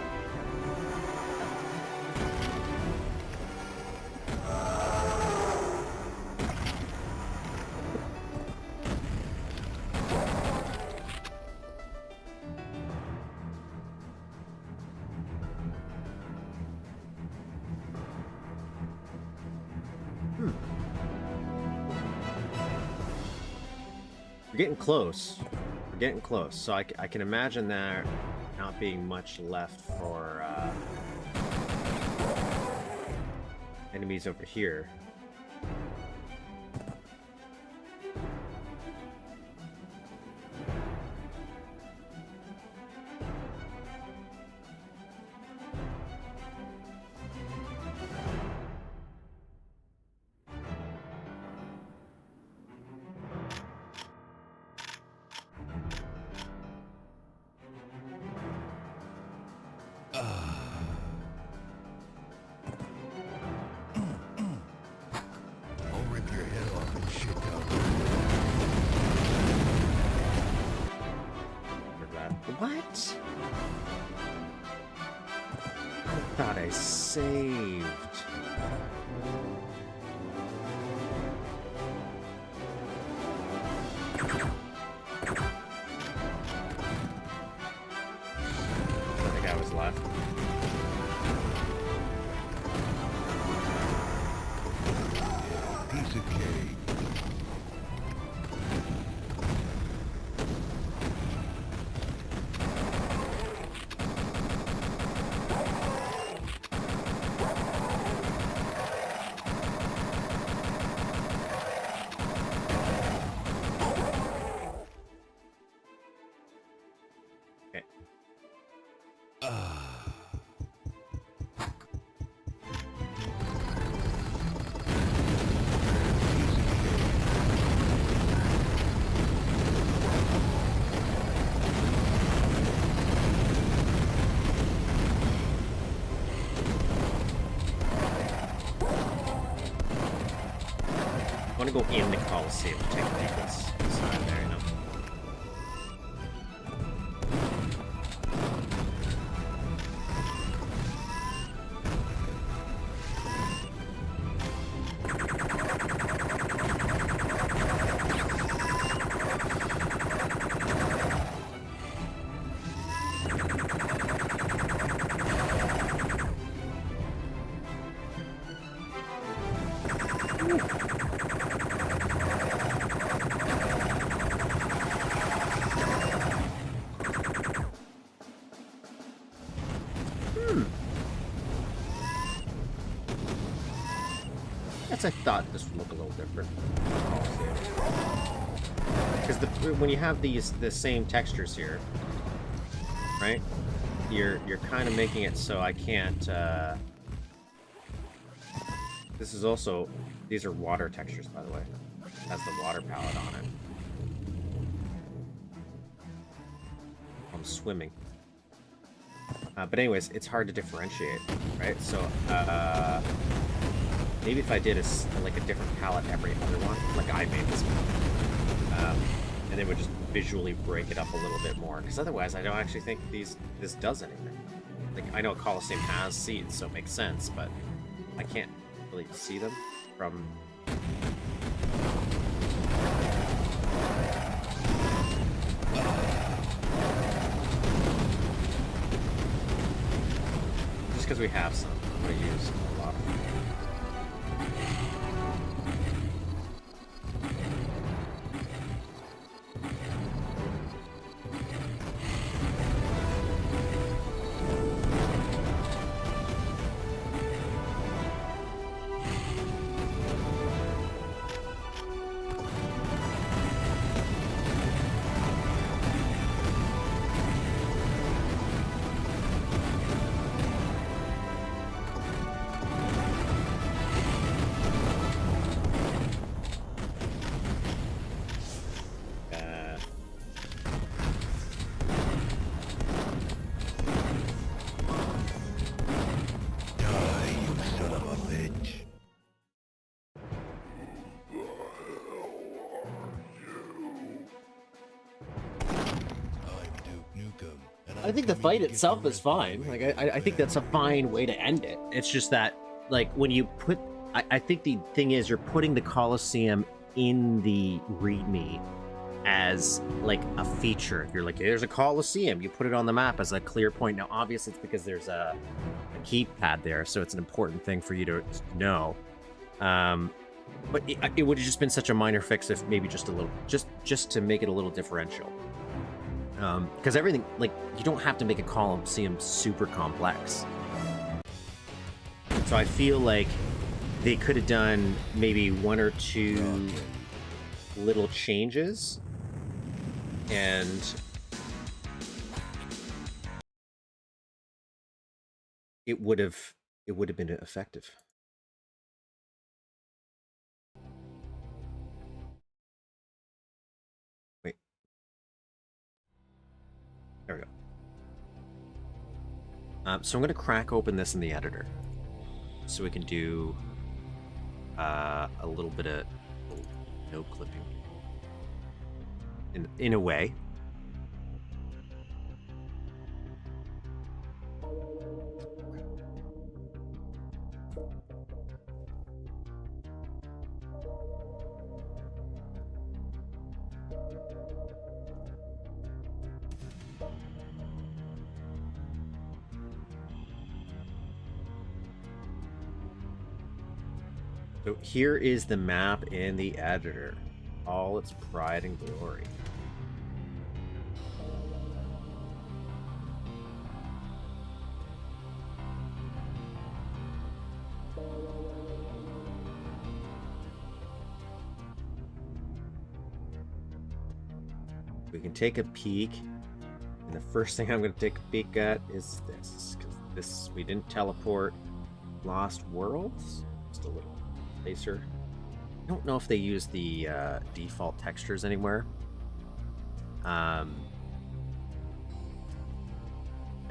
We're getting close. We're getting close. So I can imagine there not being much left for enemies over here. What? I thought I saved. I think I was left. Piece of cake. I want to go in the Coliseum and take a look at this side there, you know? I thought this would look a little different. Because when you have the same textures here, right? You're kind of making it so I can't. This is also, these are water textures, by the way. has the water palette on it. I'm swimming. But anyways, it's hard to differentiate, right? So maybe if I did like a different palette every other one, like I made this one, and then would just visually break it up a little bit more, because otherwise I don't actually think this does anything. Like, I know Coliseum has seats, so it makes sense, but I can't really see them from... Just because we have some, I'm going to use a lot of them. I think the fight itself is fine. Like, I think that's a fine way to end it. It's just that, like, when you put... I think the thing is, you're putting the Coliseum in the ReadMe as, like, a feature. You're like, there's a Coliseum. You put it on the map as a clear point. Now, obviously, it's because there's a keypad there, so it's an important thing for you to know. But it would have just been such a minor fix if maybe just a little... Just to make it a little differential. Because everything, like, you don't have to make a Coliseum super complex. So I feel like they could have done maybe one or two little changes, and it would have been effective. There we go. So I'm going to crack open this in the editor, so we can do a little bit of no clipping. In a way. So here is the map in the editor, all its pride and glory. We can take a peek, and the first thing I'm going to take a peek at is this, because this, we didn't teleport Lost Worlds, just a little placer. I don't know if they use the default textures anywhere. Like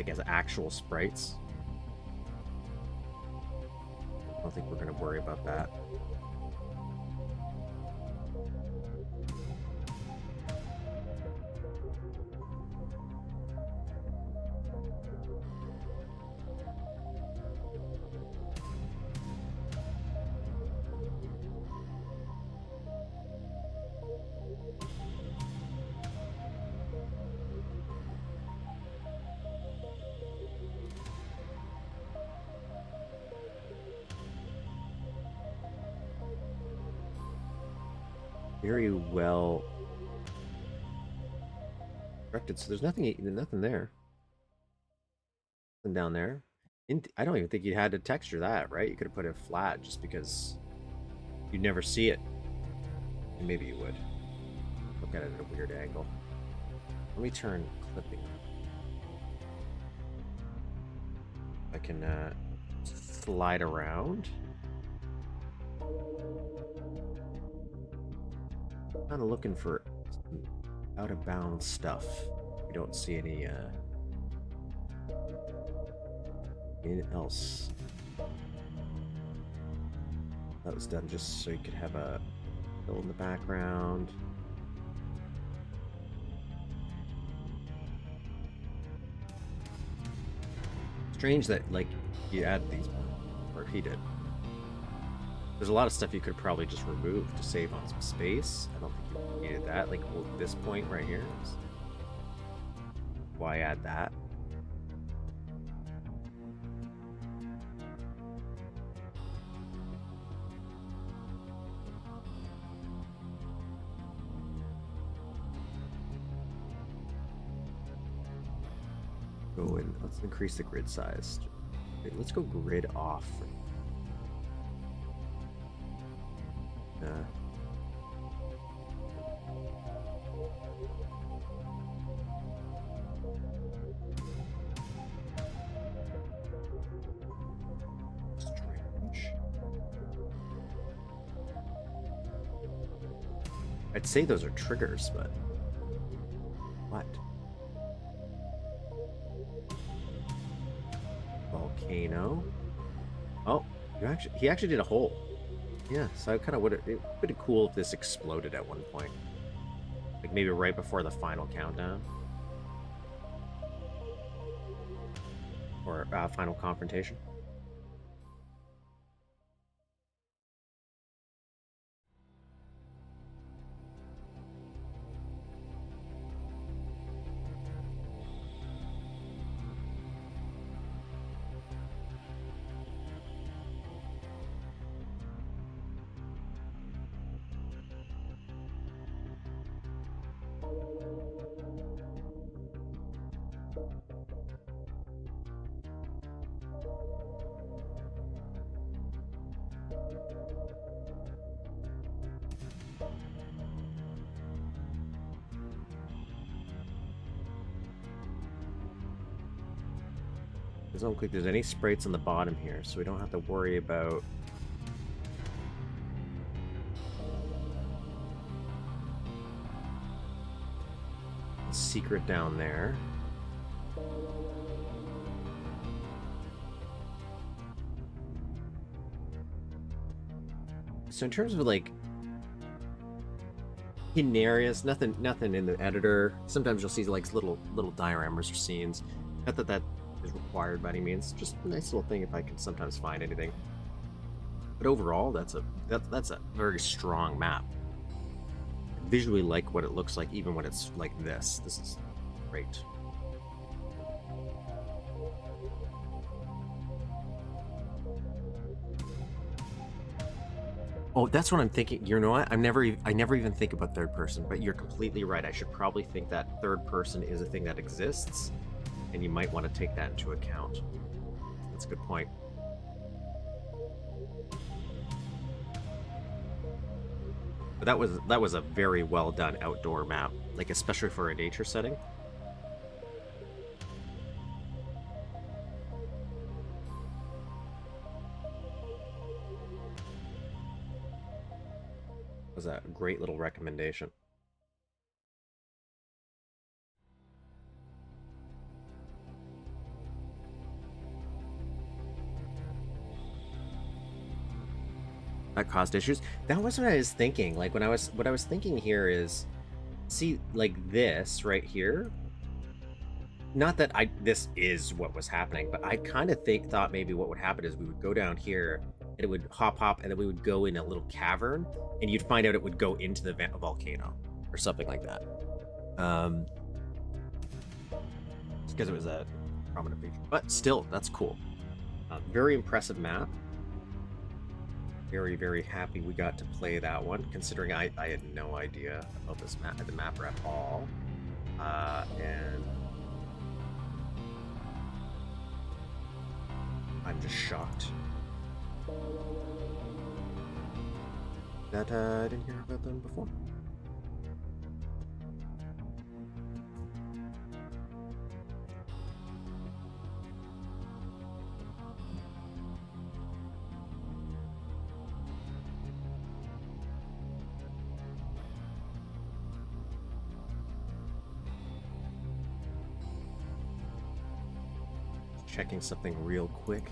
as actual sprites. I don't think we're going to worry about that. Very well directed. So there's nothing there. Nothing down there. I don't even think you had to texture that, right? You could have put it flat just because you'd never see it. And maybe you would. Look at it at a weird angle. Let me turn clipping. I can slide around. Kind of looking for some out of bounds stuff. We don't see any anything else. That was done just so you could have a hill in the background. Strange that, like, you add these, or he did. There's a lot of stuff you could probably just remove to save on some space. I don't think you needed that. Like, well, this point right here is why add that? Go in. Let's increase the grid size. Wait, let's go grid off. Strange. I'd say those are triggers, but what? Volcano. Oh, he actually did a hole. Yeah, so I kind of would have. It would be cool if this exploded at one point, like maybe right before the final countdown or final confrontation. I don't think there's any sprites on the bottom here, so we don't have to worry about the secret down there. So in terms of like hidden areas, nothing in the editor. Sometimes you'll see like little dioramas or scenes. Not that that is required by any means. Just a nice little thing if I can sometimes find anything. But overall, that's a very strong map. I visually like what it looks like, even when it's like this. This is great. Oh, that's what I'm thinking. You know what? I never even think about third person, but you're completely right. I should probably think that third person is a thing that exists, and you might want to take that into account. That's a good point. But that was a very well done outdoor map, like especially for a nature setting. Was a great little recommendation. That caused issues. That was what I was thinking. Like what I was thinking here is, see, like this right here. Not that this is what was happening, but I kind of thought maybe what would happen is we would go down here and it would hop, and then we would go in a little cavern, and you'd find out it would go into the volcano or something like that. Just because it was a prominent feature, but still, that's cool. Very impressive map. Very, very happy we got to play that one, considering I had no idea about this map, the mapper at all, and I'm just shocked that I didn't hear about them before. checking something real quick.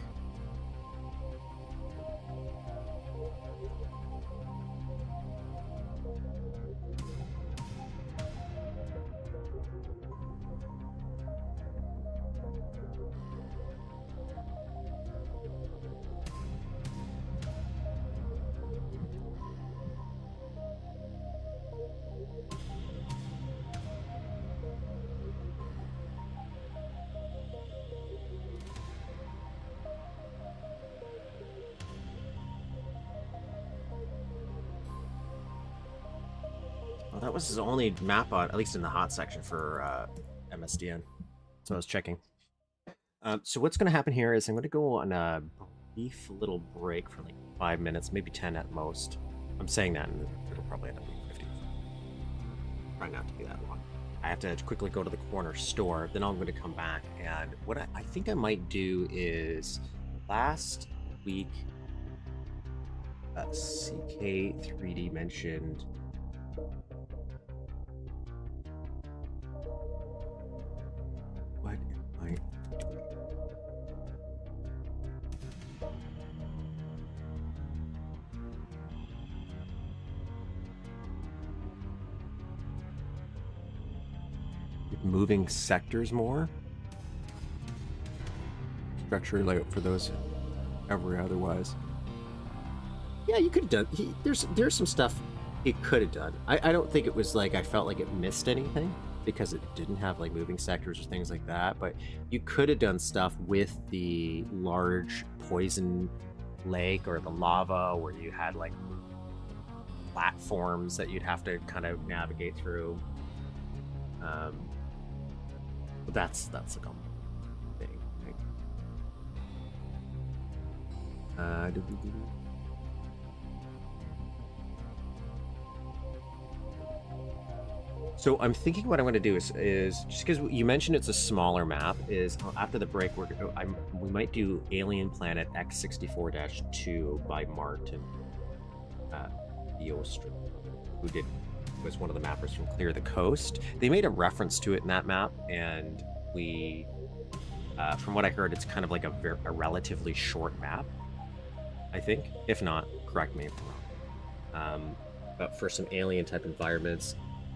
Well, that was his only map on, at least in the hot section for MSDN. So I was checking. So what's going to happen here is I'm going to go on a brief little break for like 5 minutes, maybe 10 at most. I'm saying that, and it'll probably end up being 50. Try not to be that long. I have to quickly go to the corner store, then I'm going to come back, and what I think I might do is last week CK3D mentioned what am I doing? Moving sectors more structure layout for those ever otherwise. Yeah, you could have done. There's some stuff he could have done. I don't think it was like I felt like it missed anything because it didn't have like moving sectors or things like that. But you could have done stuff with the large poison lake or the lava where you had like platforms that you'd have to kind of navigate through. But that's a common thing. Right? So I'm thinking what I'm going to do is just because you mentioned it's a smaller map, is after the break we might do Alien Planet X64-2 by Maarten, the Oostrum, who was one of the mappers from Clear the Coast. They made a reference to it in that map, and we, from what I heard, it's kind of like a relatively short map, I think. If not, correct me if I'm wrong. But for some alien type environments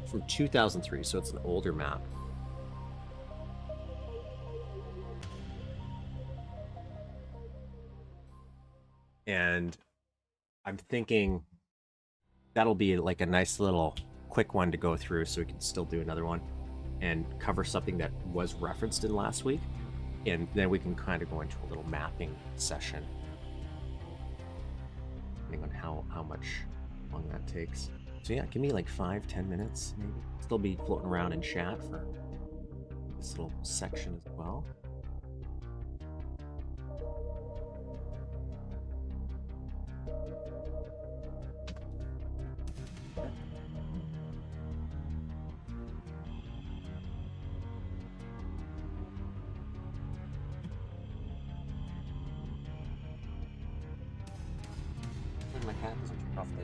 from 2003, so it's an older map. And I'm thinking that'll be like a nice little quick one to go through, so we can still do another one and cover something that was referenced in last week, and then we can kind of go into a little mapping session, depending on how much long that takes. So yeah, give me like 5-10 minutes maybe. Still be floating around in chat for this little section as well. My cat doesn't turn off the...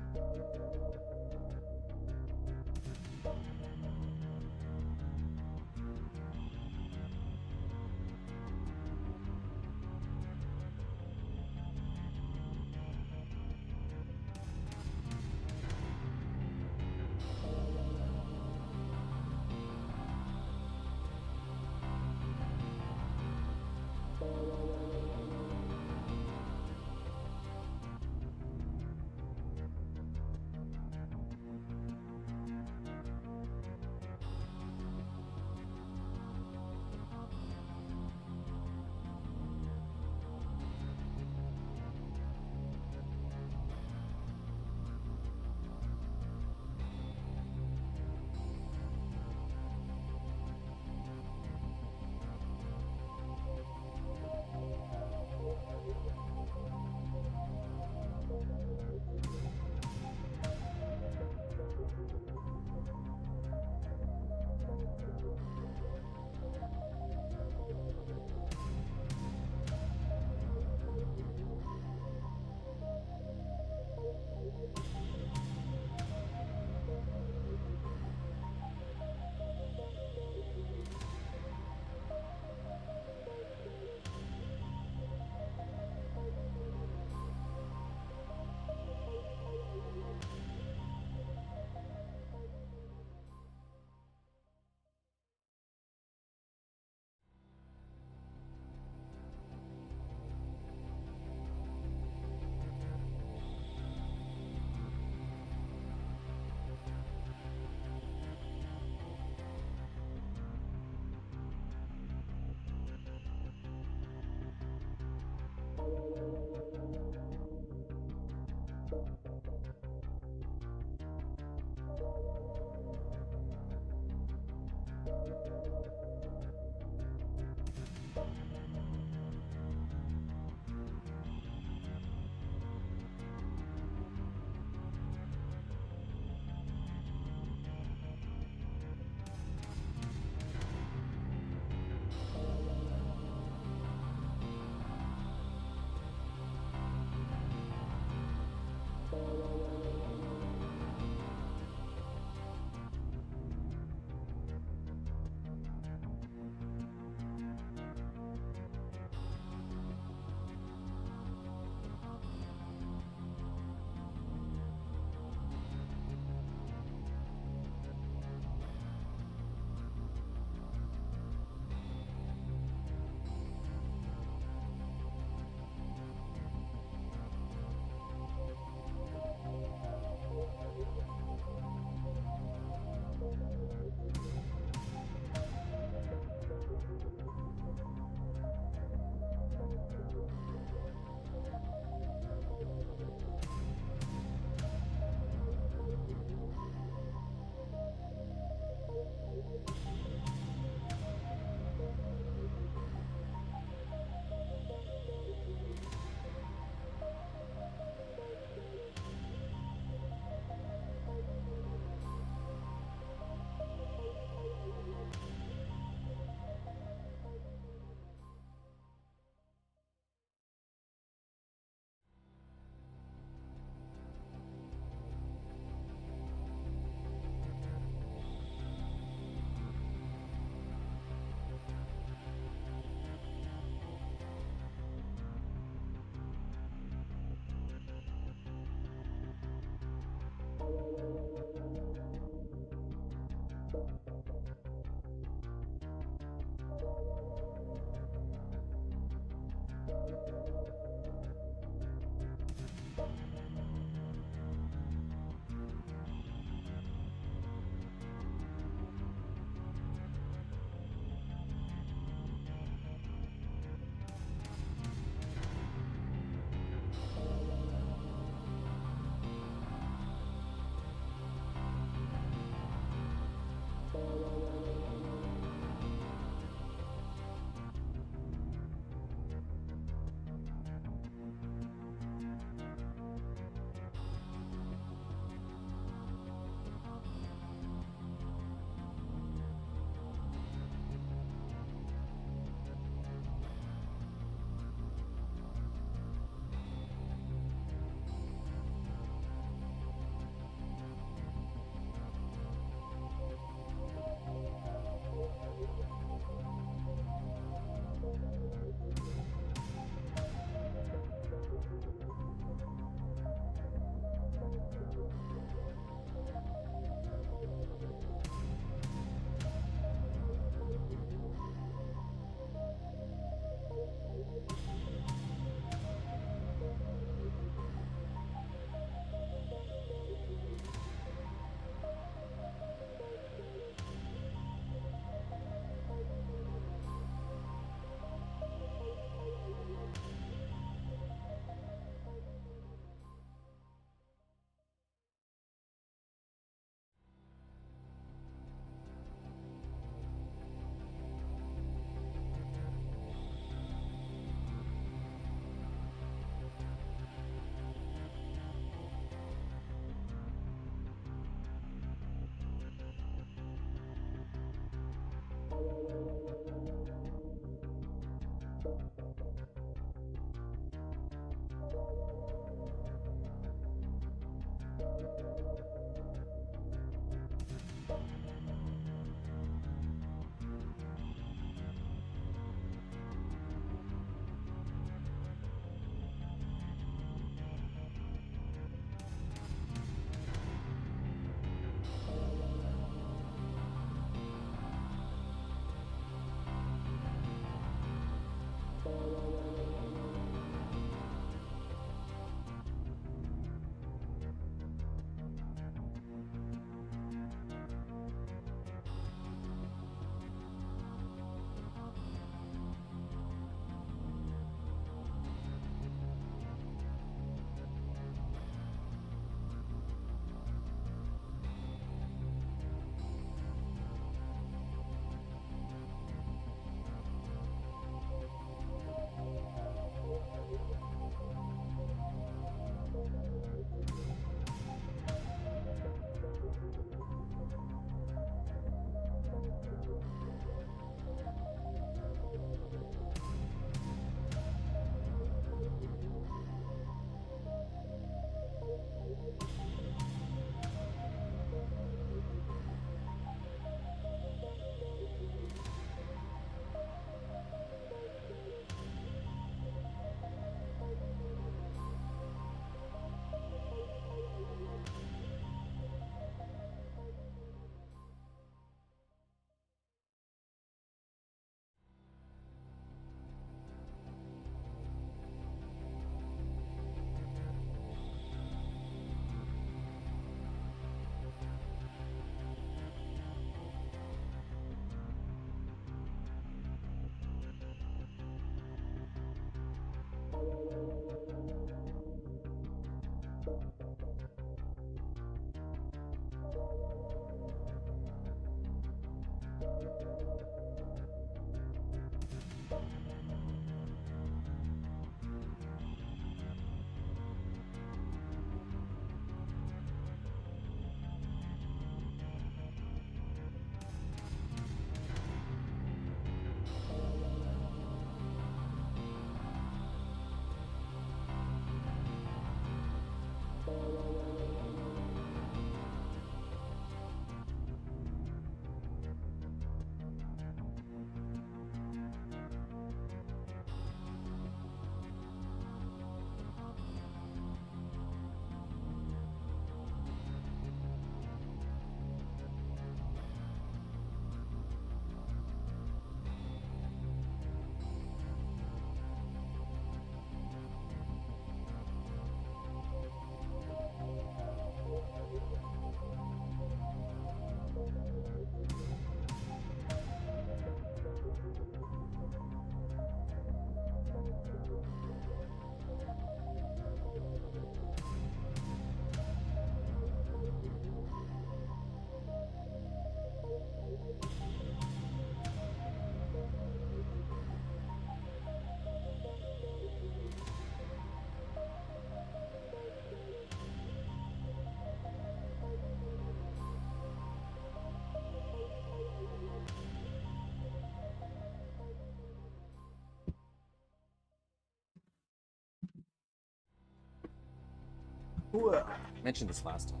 I mentioned this last time.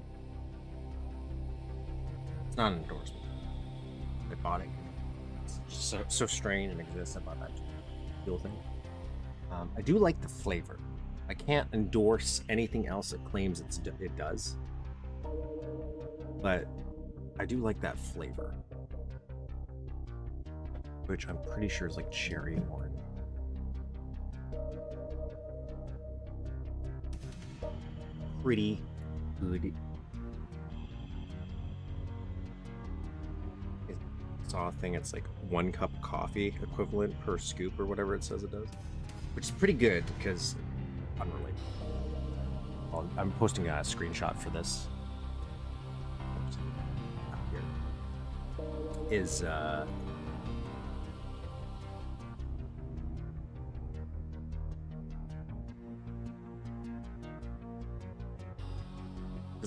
It's not an endorsement. I bought it. It's just so strange and exists. I bought that fuel thing. I do like the flavor. I can't endorse anything else it claims it does, but I do like that flavor, which I'm pretty sure is like cherry orange. Pretty good. I saw a thing, it's like 1 cup of coffee equivalent per scoop or whatever it says it does, which is pretty good because unrelated. I'm posting a screenshot for this. Here is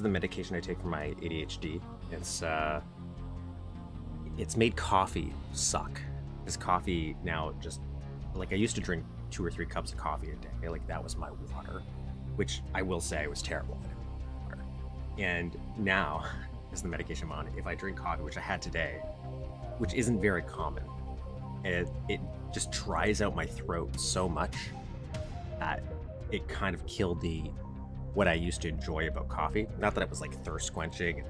the medication I take for my ADHD. It's made coffee suck. Because coffee now just, like, I used to drink 2 or 3 cups of coffee a day. Like, that was my water, which I will say was terrible. And now, as the medication I'm on, if I drink coffee, which I had today, which isn't very common, it just dries out my throat so much that it kind of killed what I used to enjoy about coffee. Not that it was like thirst quenching and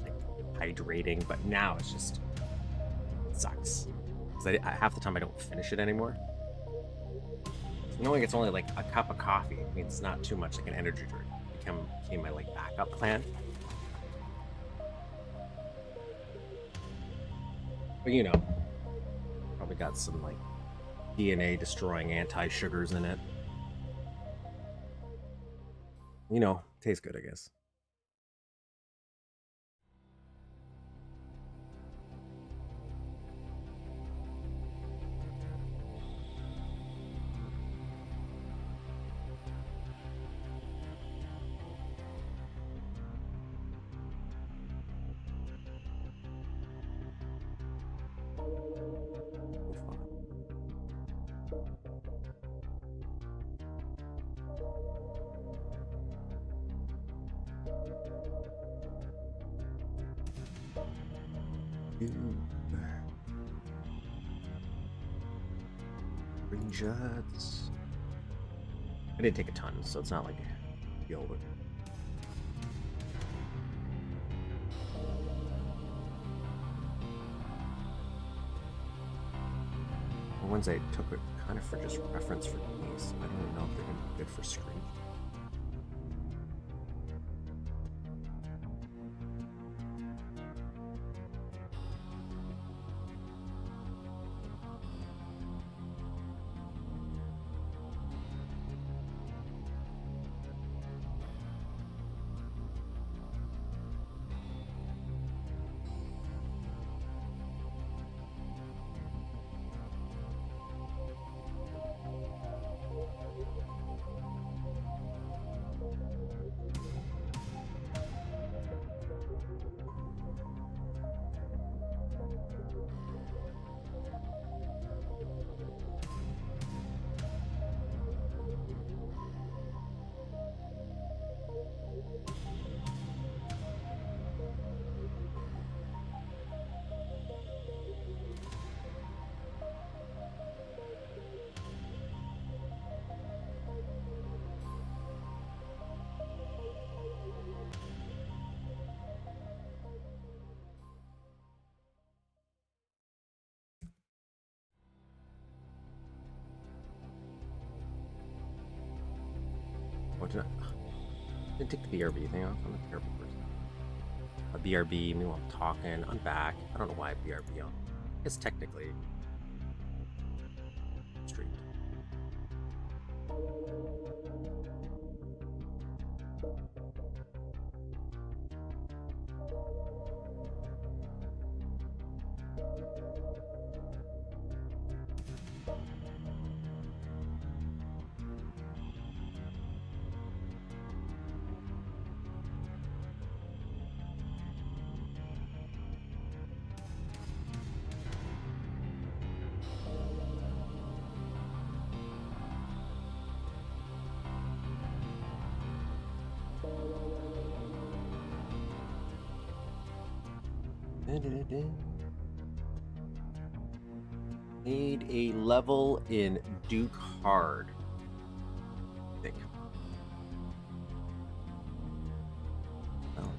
like hydrating, but now it sucks. Because half the time I don't finish it anymore. Knowing it's only like a cup of coffee means it's not too much like an energy drink. It became my like backup plan. But you know, probably got some like DNA destroying anti-sugars in it. You know, tastes good, I guess. Green shots. I didn't take a ton, so it's not like a deal. The ones I took it kind of for just reference for these. I don't even know if they're gonna be good for screen. didn't take the BRB thing off. I'm a terrible person. A BRB, maybe while I'm talking. I'm back. I don't know why I BRB on. I guess technically. Streamed. Need a level in Duke Hard. I think. Oh.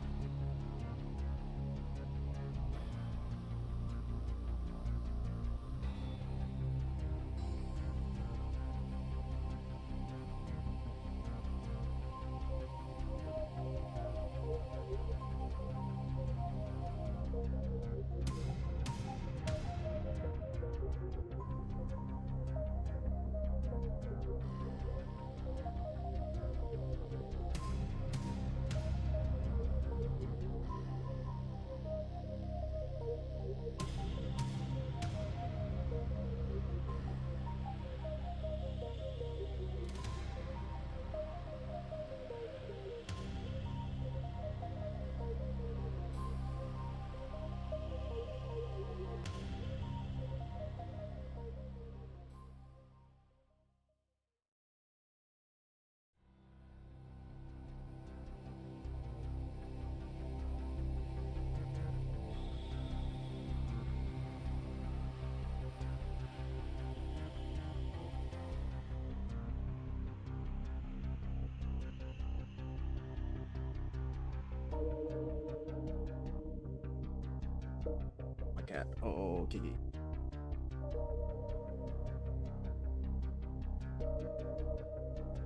My cat. Oh, Kiki.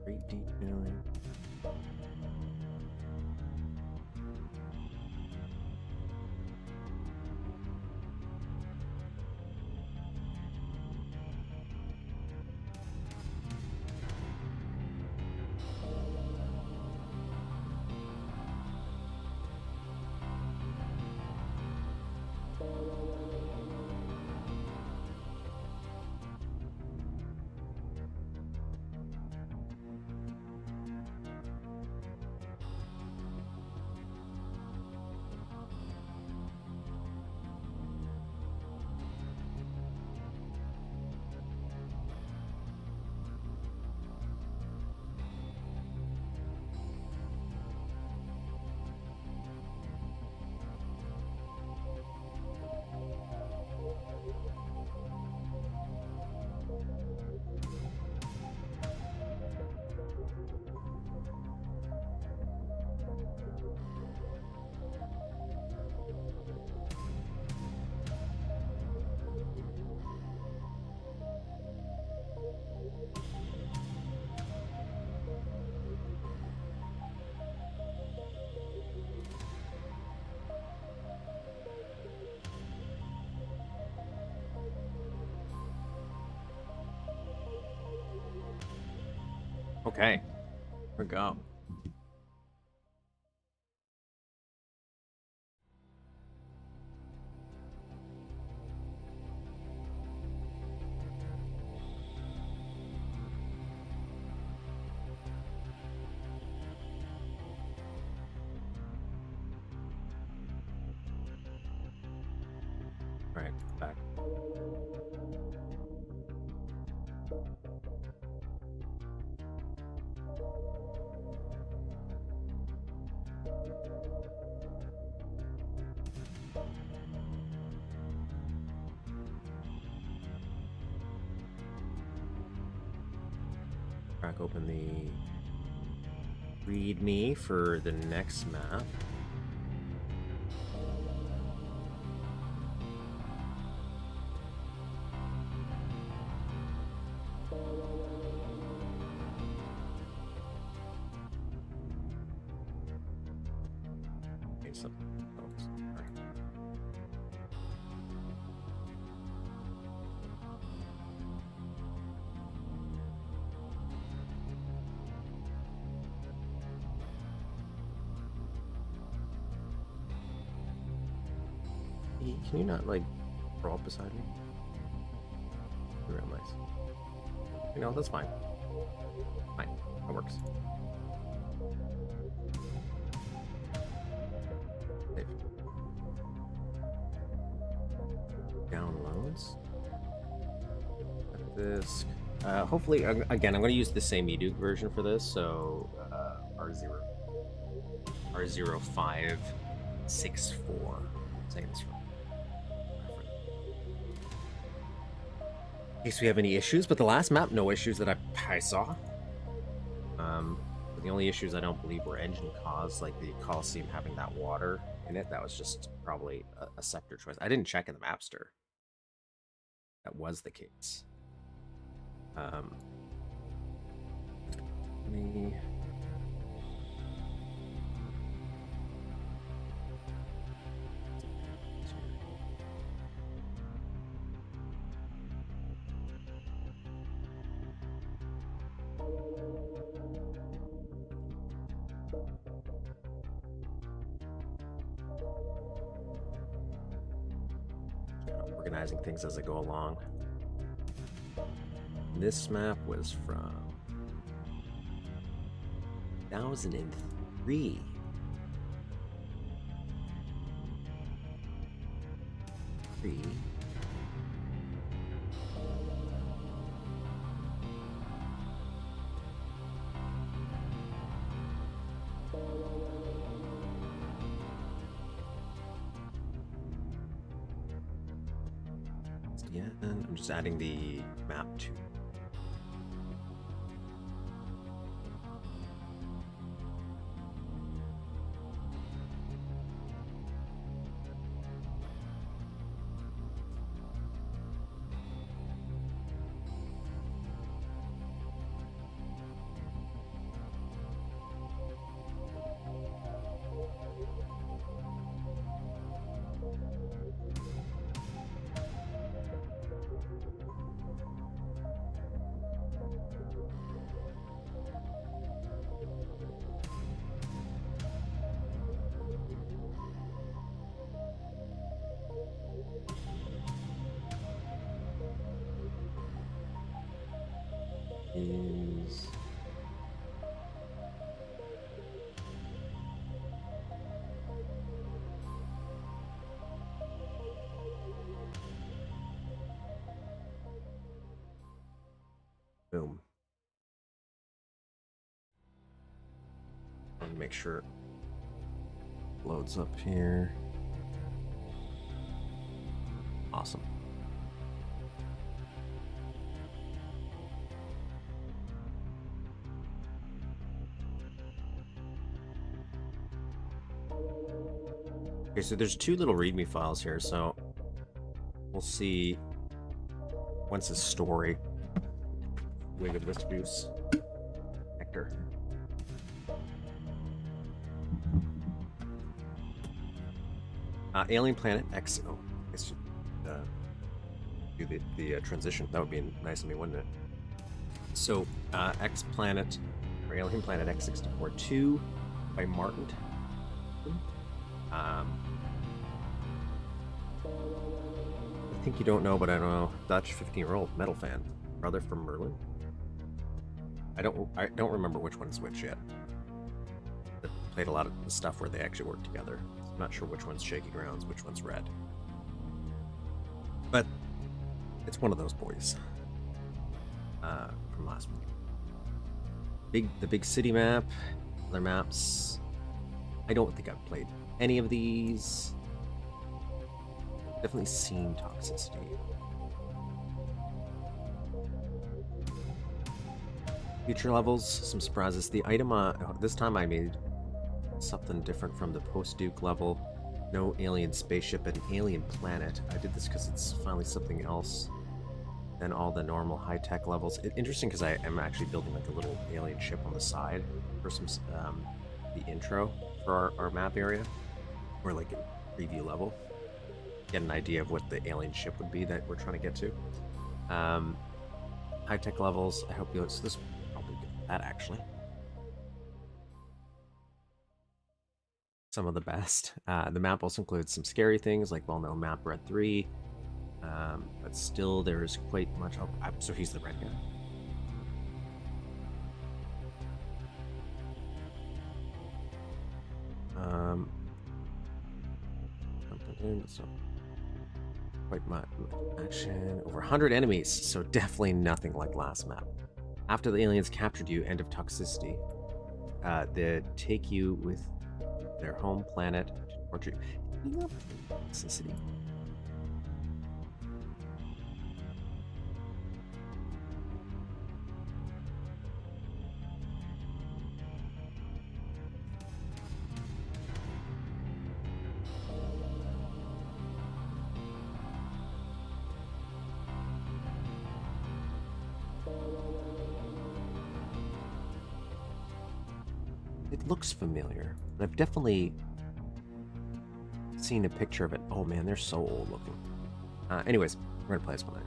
Great detailing. Okay, here we go. All right, back. Crack open the ReadMe for the next map. some. Oh, sorry. Can you not, like, roll up beside me? You're real nice. You know, that's fine. Fine. That works. Save. Downloads. This. Hopefully, again, I'm going to use the same Duke version for this, so R0564. Saying this wrong. In case we have any issues, but the last map, no issues that I saw. The only issues I don't believe were engine caused, like the Coliseum having that water in it. That was just probably a sector choice. I didn't check in the Mapster. That was the case. Let me... organizing things as I go along. This map was from 2003. Yeah, and I'm just adding the map to. Is boom. Let me make sure it loads up here. Awesome. Okay, so there's two little README files here, so we'll see once the story. Wing of Misuse. Hector. Alien Planet X. Oh, I guess do the transition. That would be nice of me, wouldn't it? So, X Planet, or Alien Planet X64-2 by Maarten. I think you don't know, but I don't know. Dutch 15-year-old metal fan, brother from Merlin. I don't remember which one's which yet. I played a lot of the stuff where they actually worked together. I'm not sure which one's Shaky Grounds, which one's Red. But it's one of those boys from last week. The big city map, other maps. I don't think I've played any of these. Definitely seen toxicity. Future levels, some surprises. The item, this time I made something different from the post-Duke level. No alien spaceship, an alien planet. I did this because it's finally something else than all the normal high-tech levels. Interesting because I am actually building like a little alien ship on the side for some the intro for our map area. or like a preview level. Get an idea of what the alien ship would be that we're trying to get to. High-tech levels, I hope you... So this will probably get that, actually. Some of the best. The map also includes some scary things, like well-known map Red 3. But still, there is quite much... Oh, so he's the red guy. So quite much action. Over 100 enemies, so definitely nothing like last map. After the aliens captured you, end of toxicity, they take you with their home planet to torture you. Toxicity. It looks familiar. I've definitely seen a picture of it. Oh man, they're so old looking. Anyways, we're gonna play this one.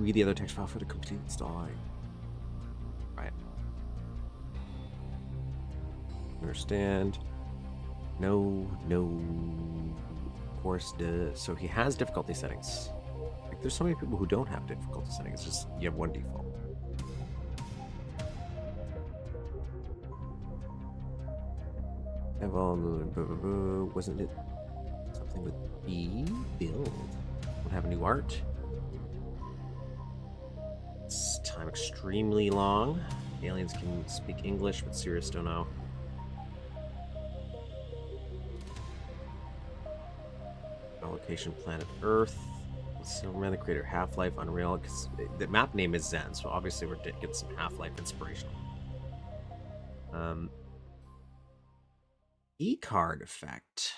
Read the other text file for the complete installing. Right. Understand. No. Of course, so he has difficulty settings. Like, there's so many people who don't have difficulty settings. It's just you have one default. Wasn't it something with B? Build. Don't have new art. It's time extremely long. Aliens can speak English, but Sirius don't know. Location Planet Earth. So we're the creator Half-Life, Unreal, because the map name is Zen, so obviously we're getting some Half-Life inspiration. E-card effect.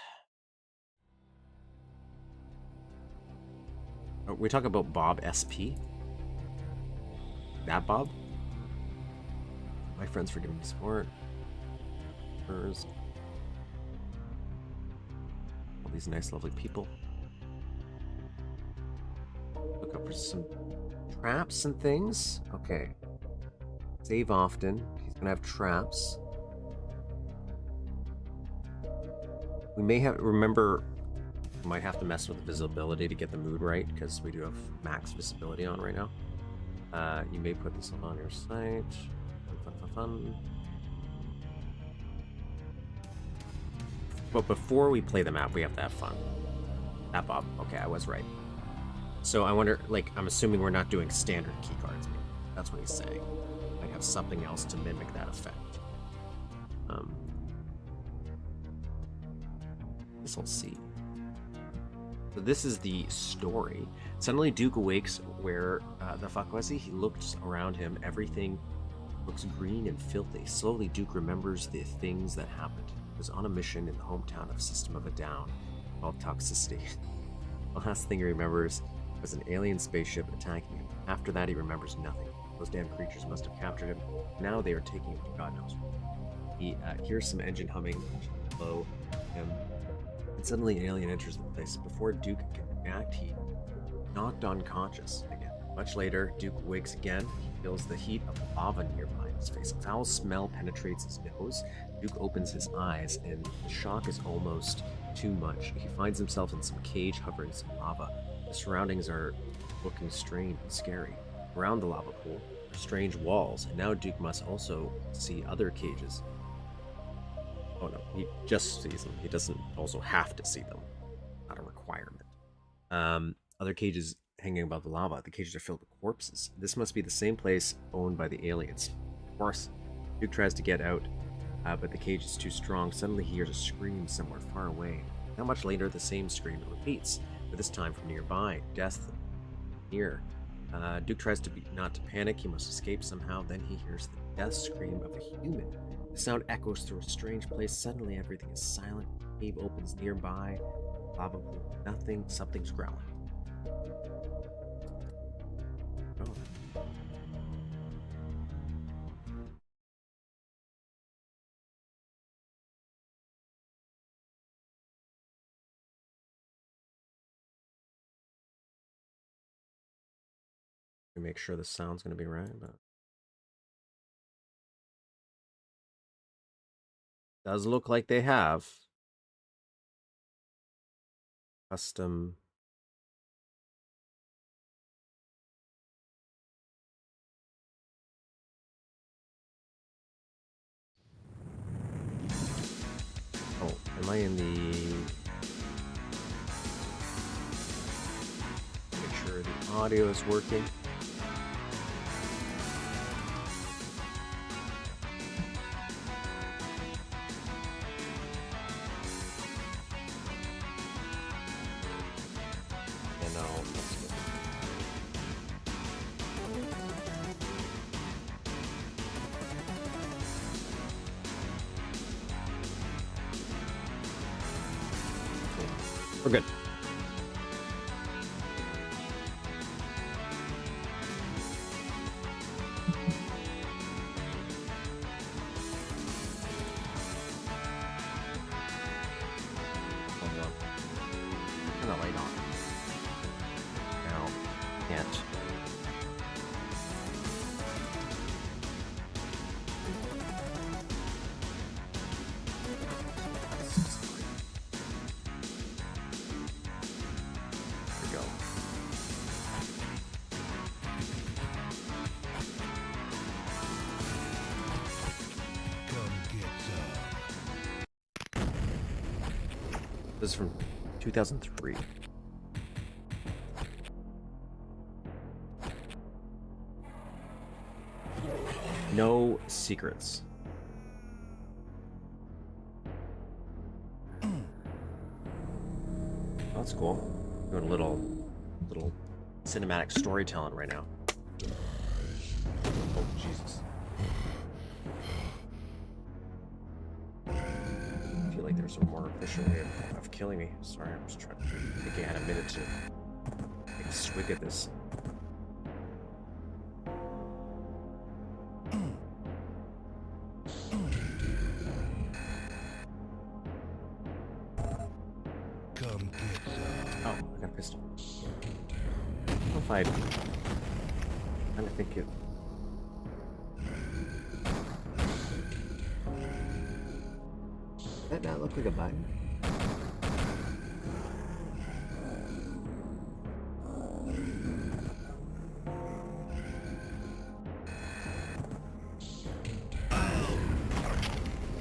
We talk about Bob SP. That Bob? My friends for giving me support. Hers. All these nice, lovely people. Look up for some traps and things. Okay. Save often. He's gonna have traps. We may have... Remember, we might have to mess with the visibility to get the mood right, because we do have max visibility on right now. You may put this on your site. Fun. But before we play the map, we have to have fun. That Bob. Okay, I was right. So I wonder, like, I'm assuming we're not doing standard keycards. That's what he's saying. Might have something else to mimic that effect. This we'll see. So this is the story. Suddenly Duke awakes. Where the fuck was he? He looks around him. Everything looks green and filthy. Slowly Duke remembers the things that happened. He was on a mission in the hometown of System of a Down called Toxicity. The last thing he remembers was an alien spaceship attacking him. After that, he remembers nothing. Those damn creatures must have captured him. Now they are taking him to God knows where. He hears some engine humming below him, and suddenly an alien enters the place. Before Duke can react, he knocked unconscious again. Much later, Duke wakes again. He feels the heat of lava nearby his face. A foul smell penetrates his nose. Duke opens his eyes, and the shock is almost too much. He finds himself in some cage hovering some lava. The surroundings are looking strange and scary. Around the lava pool are strange walls, and now Duke must also see other cages. Oh no, he just sees them. He doesn't also have to see them. Not a requirement. Other cages hanging above the lava. The cages are filled with corpses. This must be the same place owned by the aliens. Of course, Duke tries to get out, but the cage is too strong. Suddenly he hears a scream somewhere far away. Not much later, the same scream repeats, but this time from nearby. Death near. Duke tries not to panic. He must escape somehow. Then he hears the death scream of a human. The sound echoes through a strange place. Suddenly everything is silent. The cave opens nearby. Lava pool. Nothing. Something's growling. Oh. make sure the sound's going to be right, but does look like they have custom. Oh, am I in the? Make sure the audio is working. We're good. Turn the light on. No, can't. This is from 2003. No secrets. Oh, that's cool. Doing a little cinematic storytelling right now. Oh, Jesus. I feel like there's a more efficient way of killing me. Sorry, I'm just thinking I had a minute to take a swig at this. Oh, I got a pistol. I don't know if I kind of think it. Does that not look like a button?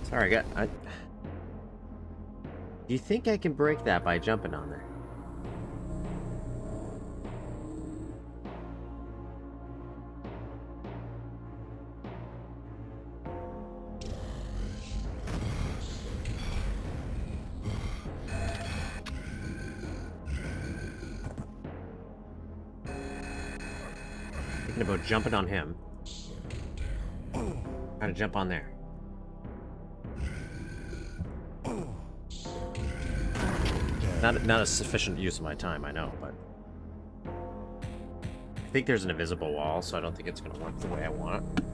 Sorry, do you think I can break that by jumping on there? Thinking about jumping on him. How to jump on there? Not a sufficient use of my time, I know, but I think there's an invisible wall, so I don't think it's going to work the way I want it.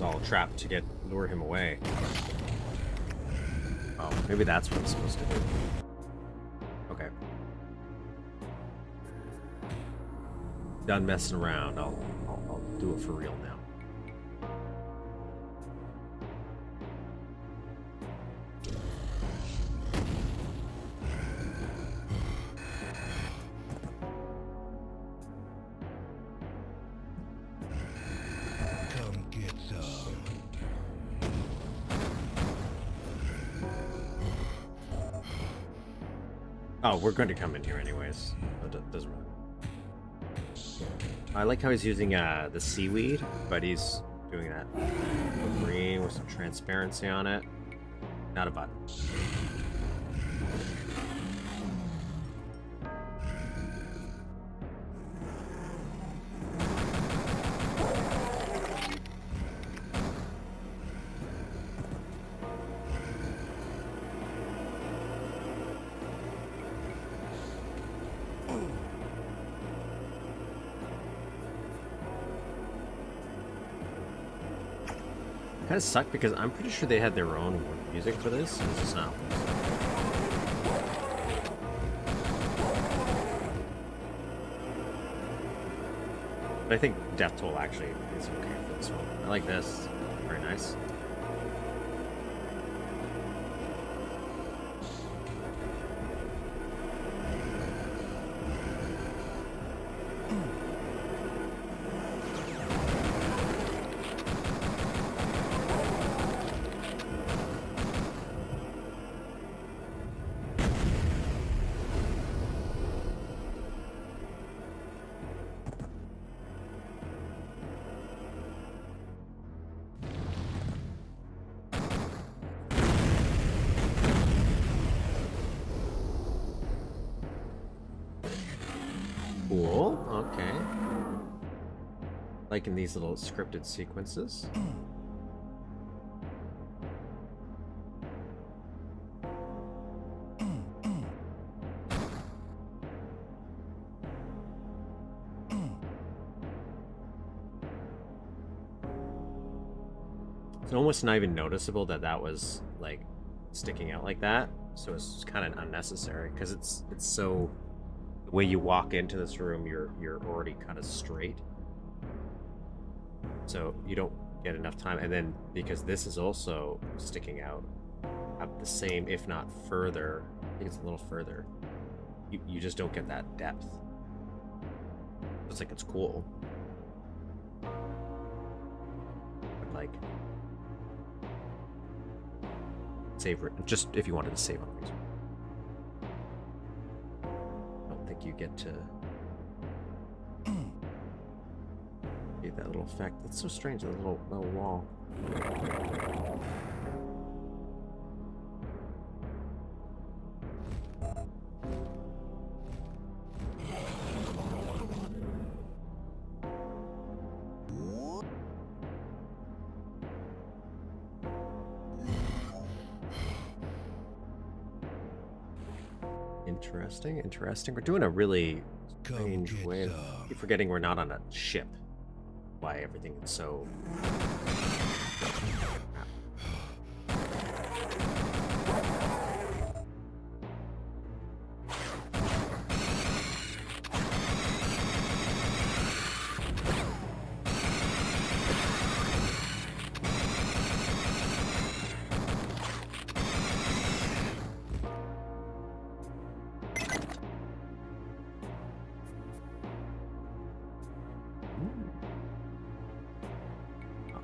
All trapped to lure him away. Oh, maybe that's what I'm supposed to do. Okay. Done messing around. I'll do it for real now. Oh, we're going to come in here anyways. It doesn't matter. I like how he's using the seaweed, but he's doing that green with some transparency on it. Not a button. Kind of sucked because I'm pretty sure they had their own music for this. It's just not. But I think Death Toll actually is okay for this one. I like this. Very nice. Cool, okay. Liking these little scripted sequences. It's almost not even noticeable that that was like sticking out like that, so it's kind of unnecessary because it's so. The way you walk into this room, you're already kind of straight, so you don't get enough time. And then because this is also sticking out at the same, if not further, I think it's a little further, you just don't get that depth. It's like it's cool, but like save it just if you wanted to save on reason. You get to get that little effect. That's so strange, that little wall. Interesting. We're doing a really strange way. I keep forgetting we're not on a ship. Why everything is so...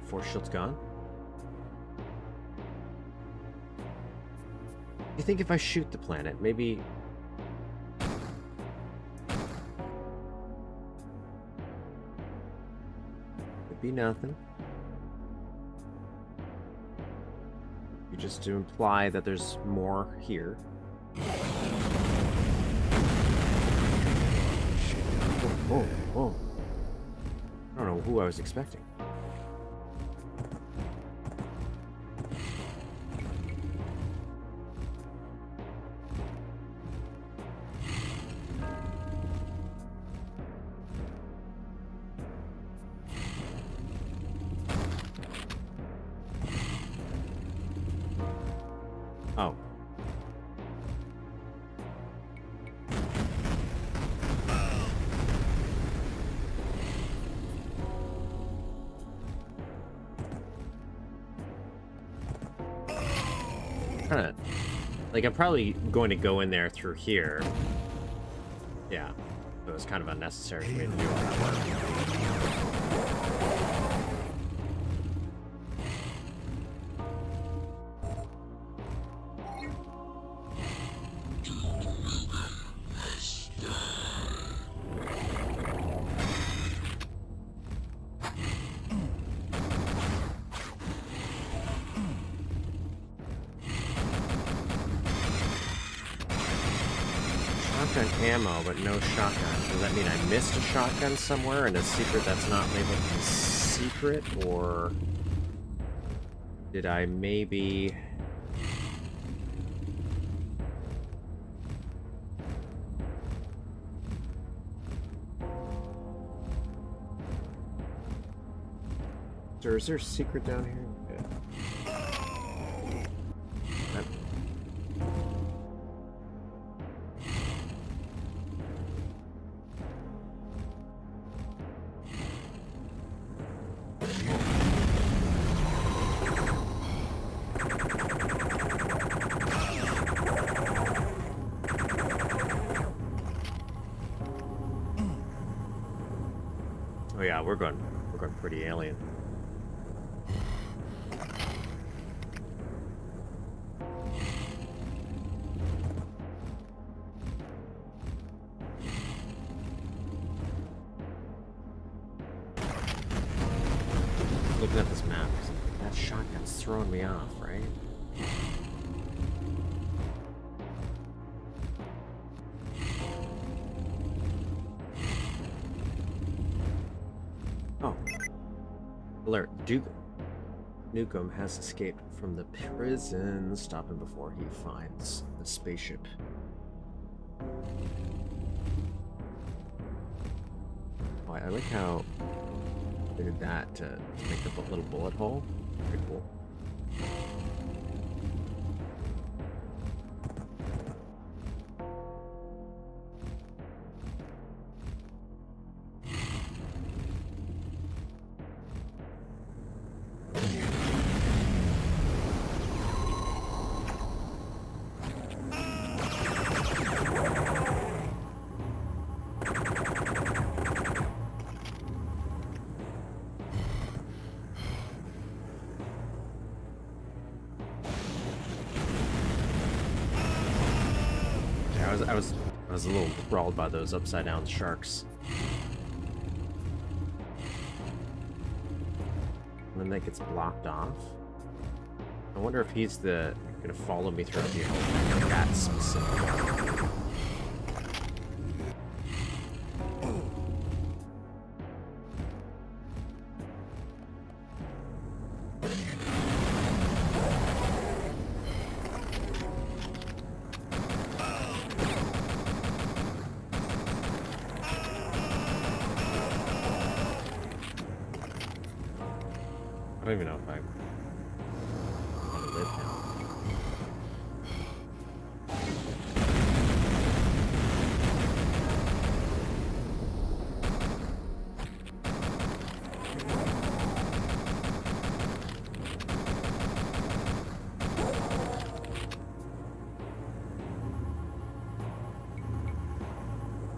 Force shield's gone. You think if I shoot the planet, maybe... Could be nothing. You just to imply that there's more here. Oh. I don't know who I was expecting. Oh. Kinda, like, I'm probably going to go in there through here. Yeah. So it's kind of unnecessary for me to do all that work. Ammo, but no shotgun. Does that mean I missed a shotgun somewhere in a secret that's not labeled as secret, or did I maybe... Is there a secret down here? Yeah. Oh yeah, we're going pretty alien. Looking at this map, that shotgun's throwing me off, right? Oh. Alert. Duke Nukem has escaped from the prison. Stop him before he finds the spaceship. Oh, I like how they did that to make the little bullet hole. Pretty cool. I was a little enthralled by those upside down sharks. And then that gets blocked off. I wonder if he's gonna follow me throughout the whole that specific. I don't even know if I want to live now.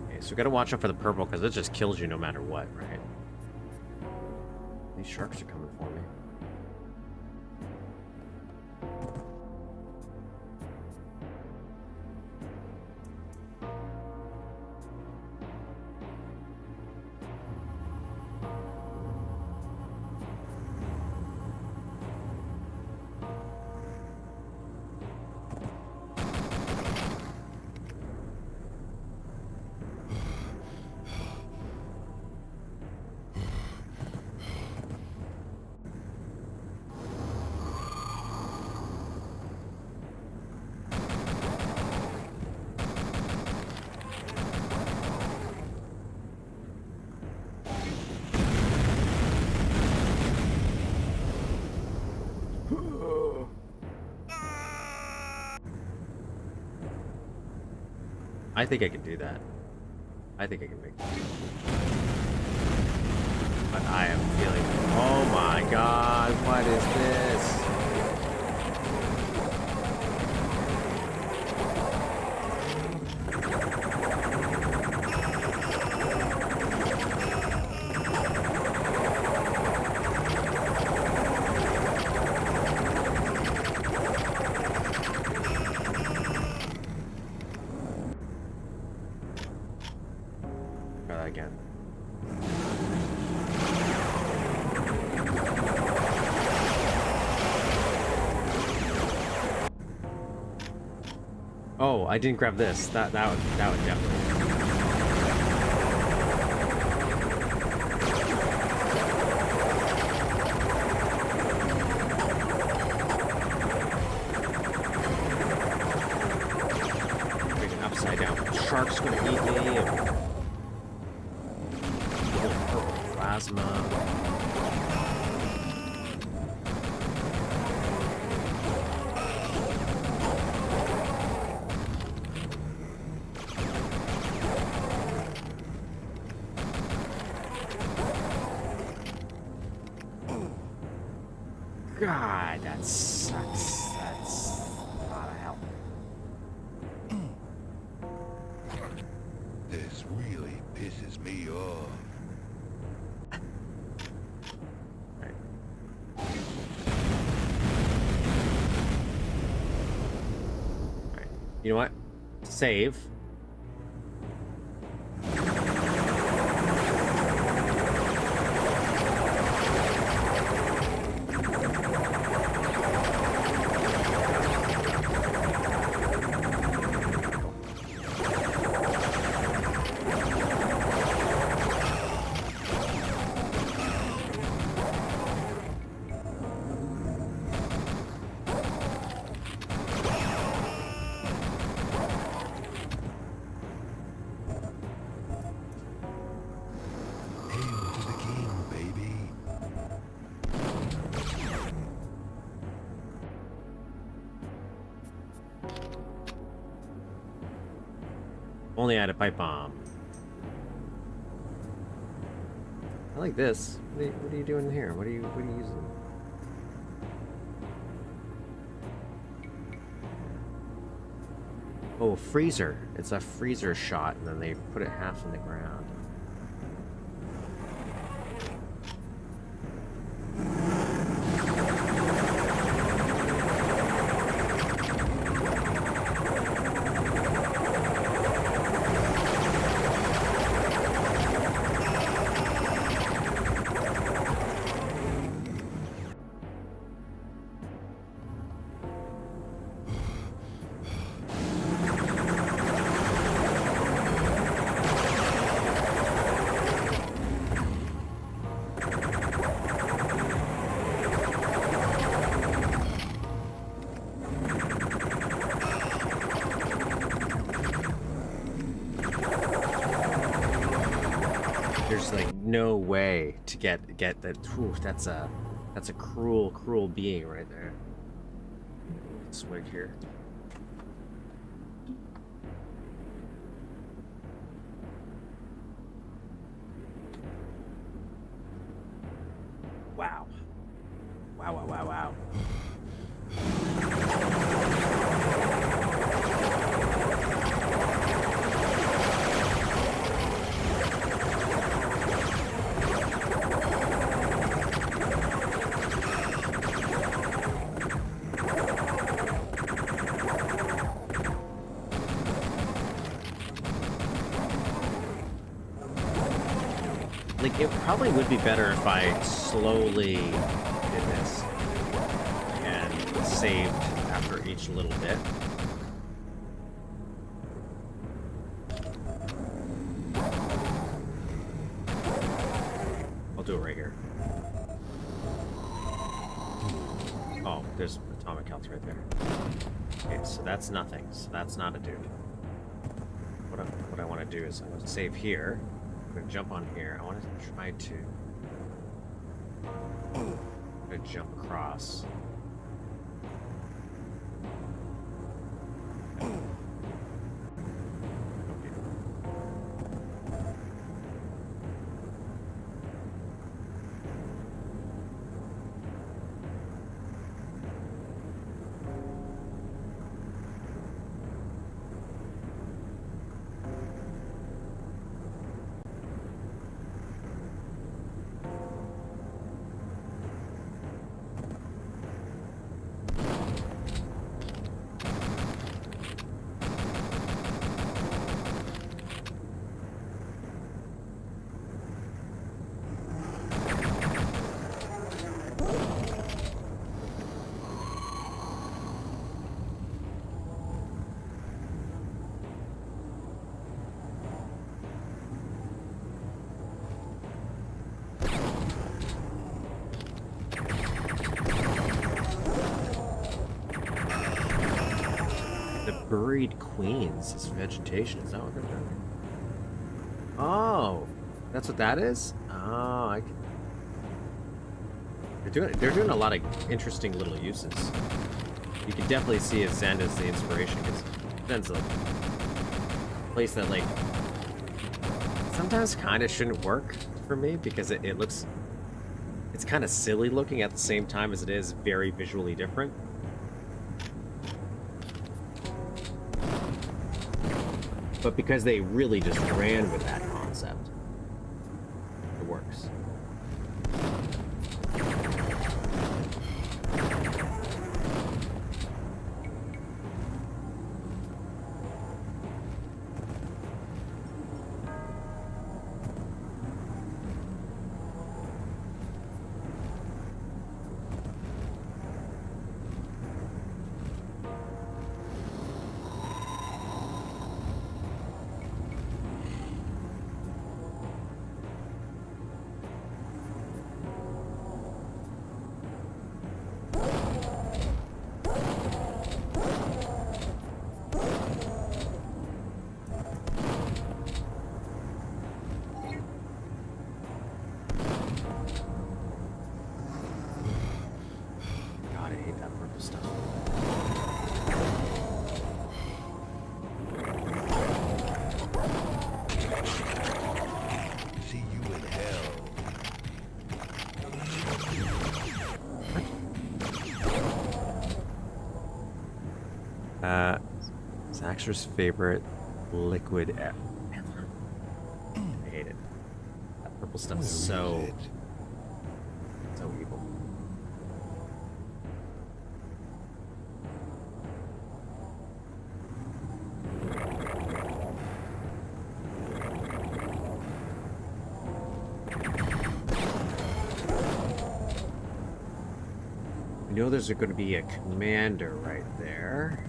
Okay, so we gotta watch out for the purple because it just kills you no matter what, right? These sharks are coming for me. I think I can do that. I think I can make that. But I am feeling... Oh my god, what is this? Again. Oh, I didn't grab this. That would definitely. Make an upside down shark's gonna eat me. Plasma. God, that sucks. That's a lot of help. This really pisses me off. You know what? Save. Hail to the king, baby. Only had a pipe bomb. I like this. What are you doing here? What are you using? Oh, freezer. It's a freezer shot, and then they put it half in the ground. There's like no way to get that. Whew, that's a cruel being right there. Swig here. Wow. Wow. Like, it probably would be better if I slowly did this and saved after each little bit. I'll do it right here. Oh, there's atomic health right there. Okay, so that's nothing. So that's not a dude. What I want to do is I want to save here. I'm gonna jump on here. I want to try to. I'm gonna jump across. Buried queens is vegetation. Is that what they're doing? Oh, that's what that is. Oh, they're doing a lot of interesting little uses. You can definitely see Zen as the inspiration, because Zen's a place that like sometimes kind of shouldn't work for me, because it looks, it's kind of silly looking at the same time as it is very visually different. But because they really just ran with that concept, it works. Zaxter's favorite liquid ever. I hate it. That purple stuff is so evil. I know there's going to be a commander right there.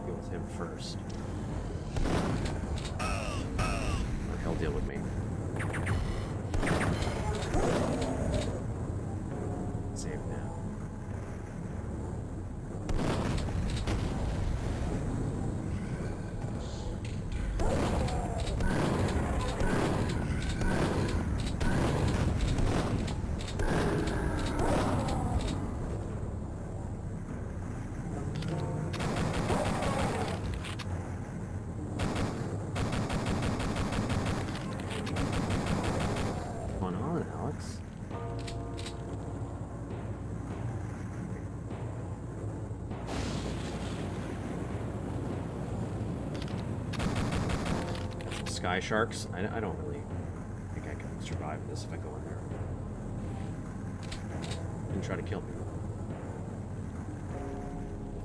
Deal with him first. Or he'll deal with me. Save now. Sky sharks. I don't really think I can survive this if I go in there. And try to kill me.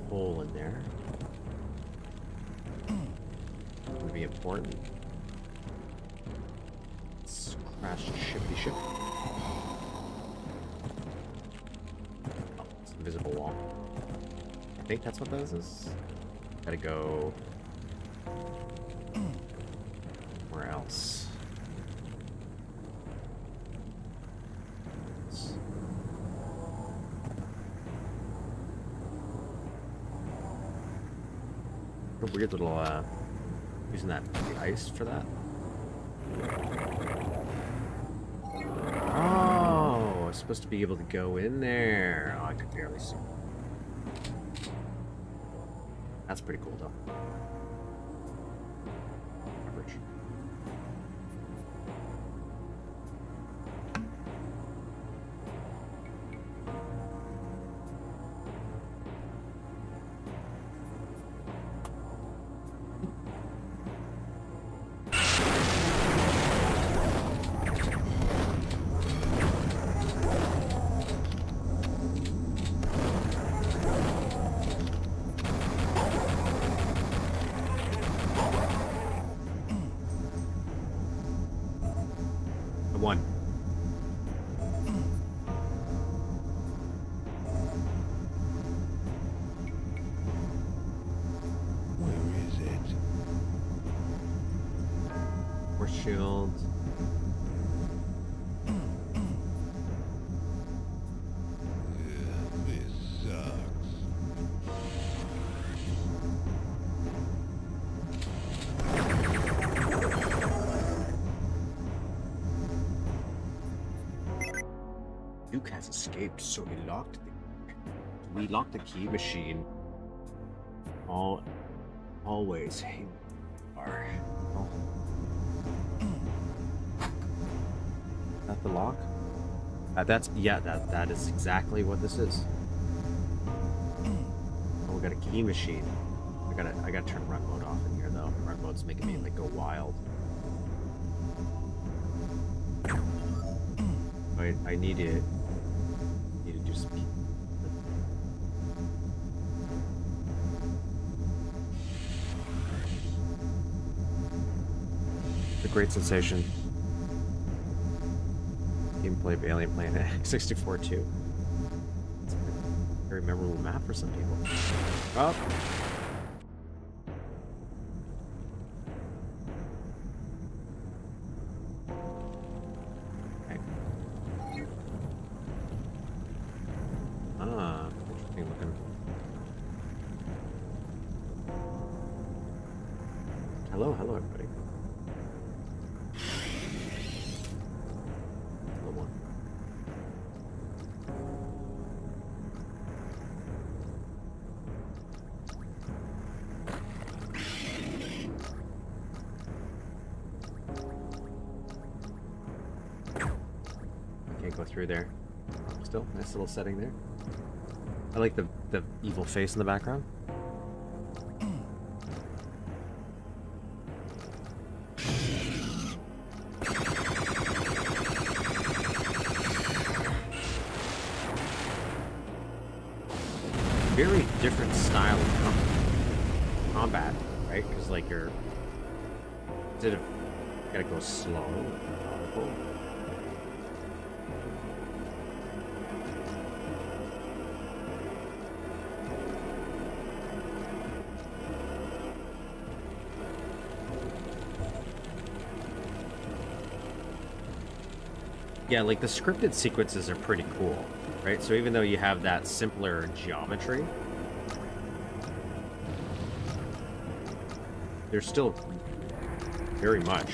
Hole in there. Would be important. Let's crash the ship. Oh, it's an invisible wall. I think that's what this is. Gotta go. Where else? A weird little using the ice for that. Oh, I was supposed to be able to go in there. Oh, I could barely see. That's pretty cool though. Average. One. Where is it? More shield. This sucks. Duke has escaped, so we locked the key machine. Always. Hey, are. Oh. Is that the lock? That is exactly what this is. Oh, we got a key machine. I gotta turn run mode off in here though. Run mode's making me like go wild. I need to do some. It's a great sensation. Gameplay of Alien Planet X64-2. It's a very memorable map for some people. Oh. Okay. Ah, interesting looking. Hello, everybody. Can't go through there. Still, nice little setting there. I like the evil face in the background. very different style of combat, right? Because like you're instead of gotta go slow, methodical. Yeah, like the scripted sequences are pretty cool, right? So even though you have that simpler geometry, there's still very much.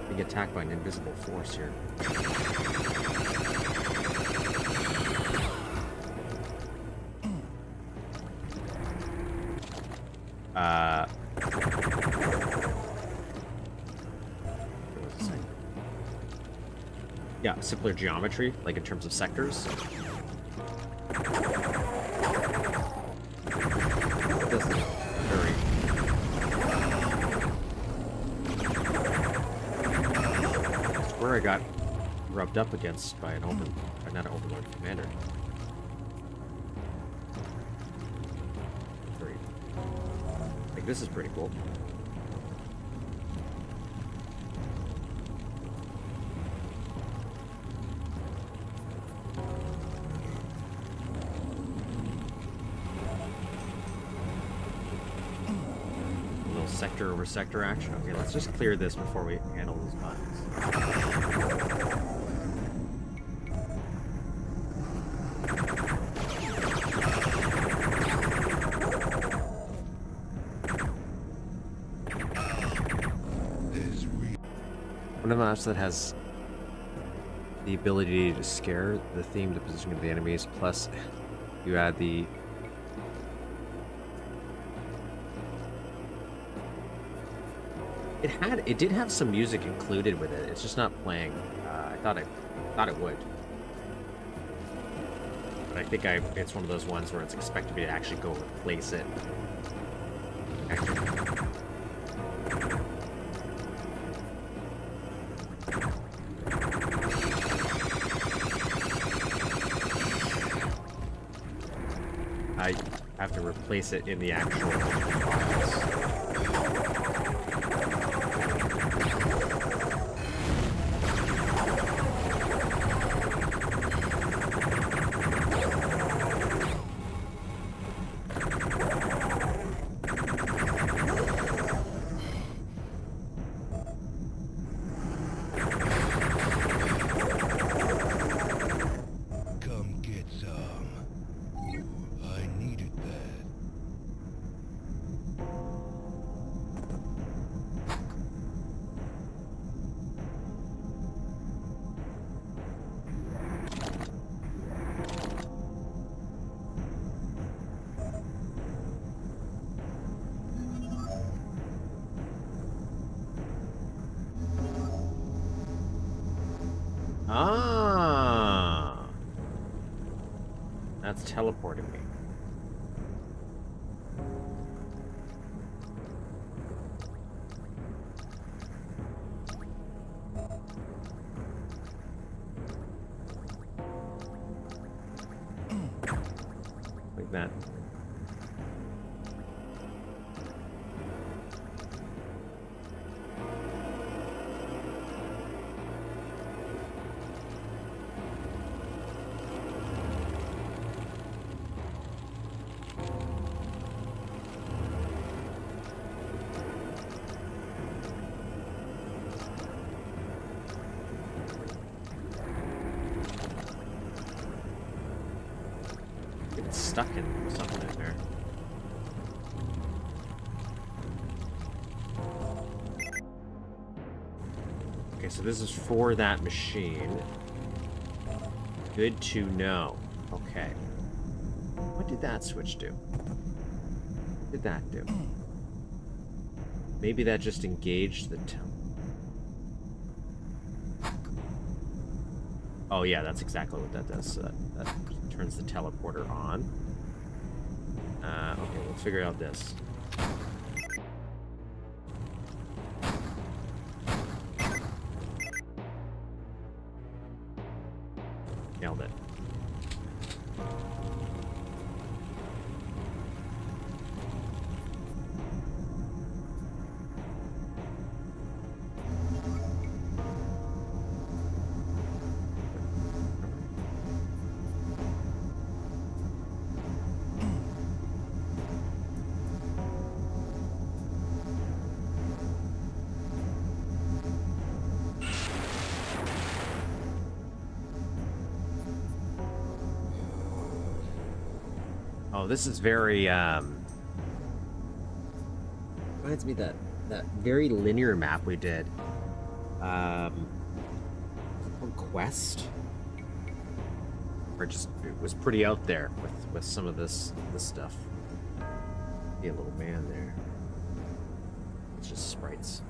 Being attacked by an invisible force here. Yeah, simpler geometry, like in terms of sectors. Very. That's where I got rubbed up against by an not an overlord, commander. Very. Like this is pretty cool. Sector over sector action. Okay, let's just clear this before we handle these buttons. One of the maps that has the ability to scare the theme, the position of the enemies, plus you add the It did have some music included with it. It's just not playing. I thought it would, but I think it's one of those ones where it's expected me to actually go replace it. I have to replace it in the actual files. Ah, that's teleporting me. Like that. Stuck in something in there. Okay, so this is for that machine. Good to know. Okay. What did that switch do? What did that do? Maybe that just engaged the Oh yeah, that's exactly what that does. So that turns the teleporter on. Okay, let's figure out this. Oh, this is very Reminds me that very linear map we did. Quest, or just it was pretty out there with some of this stuff. Be a little man there. It's just sprites.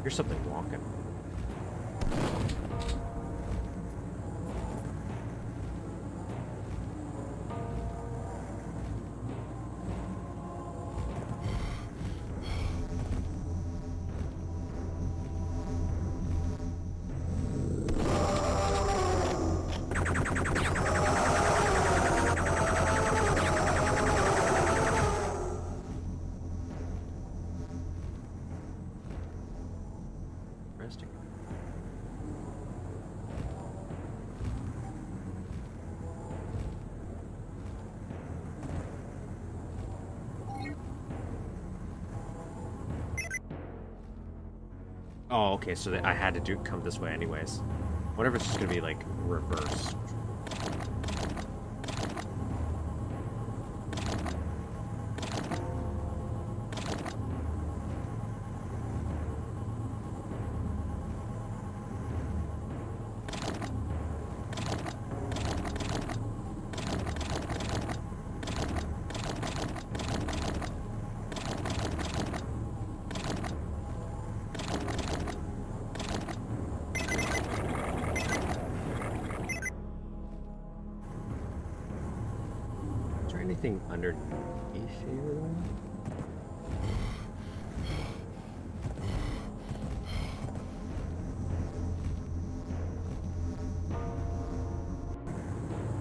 Here's something walking. Interesting. Oh, okay, so I had to come this way anyways. What if it's just gonna be like reverse? Anything underneath here?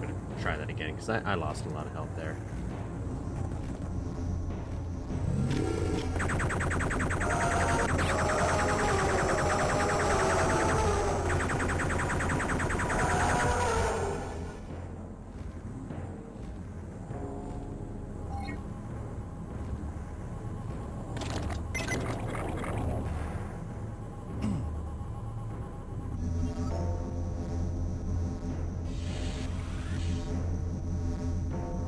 I'm gonna try that again because I lost a lot of health there.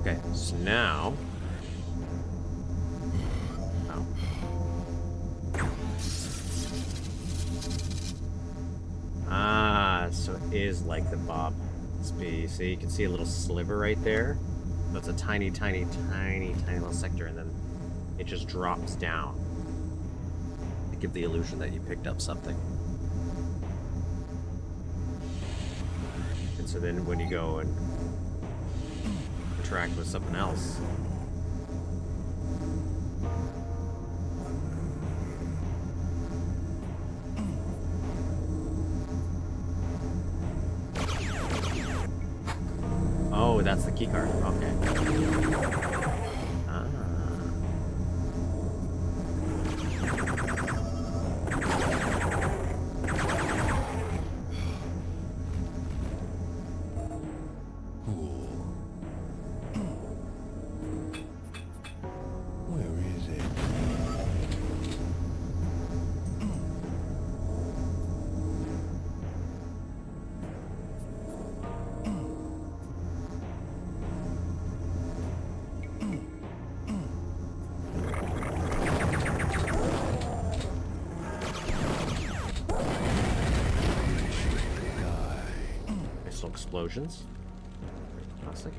Okay, so now... Oh. Ah, so it is like the Bob Speed. So you can see a little sliver right there. So it's a tiny, tiny, tiny, tiny little sector, and then it just drops down to give the illusion that you picked up something. And so then when you go and interact with something else, oh, that's the key card. Okay. Ah. Where is it? Nice little explosions. Classic.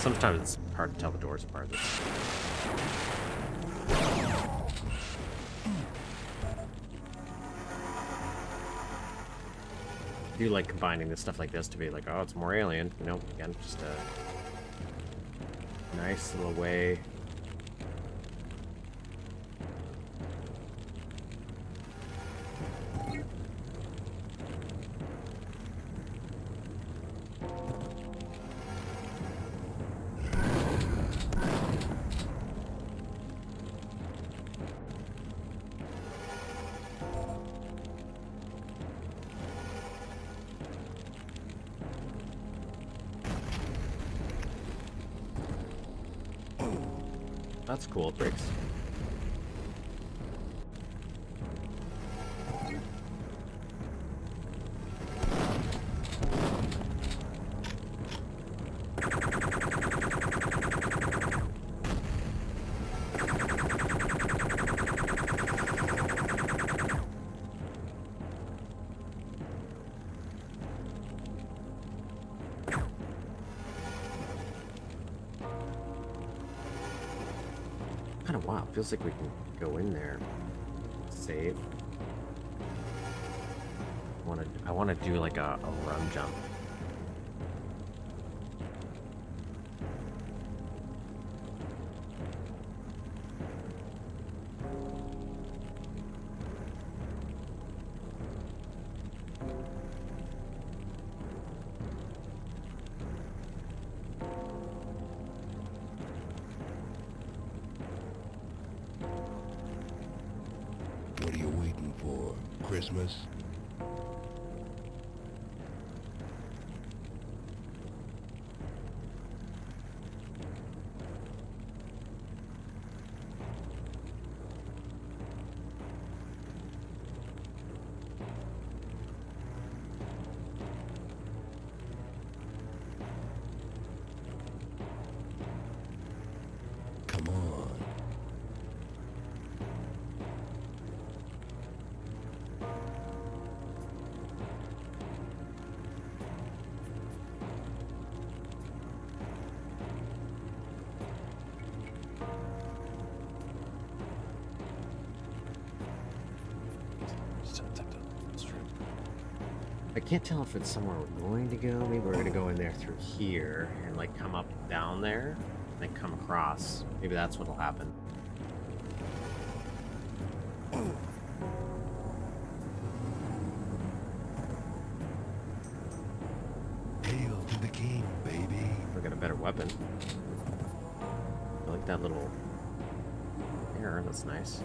sometimes it's hard to tell the doors apart. I do like combining this stuff like this to be like, oh, it's more alien. You know, again, just a nice little way. That's cool, it breaks. Kind of wild. Feels like we can go in there, save. I want to do like a run jump. What are you waiting for? Christmas? Come on. I can't tell if it's somewhere we're going to go. Maybe we're going to go in there through here and like come up down there and then come across. Maybe that's what'll happen. Hail to the king, baby. We got a better weapon. I like that little air. That's nice.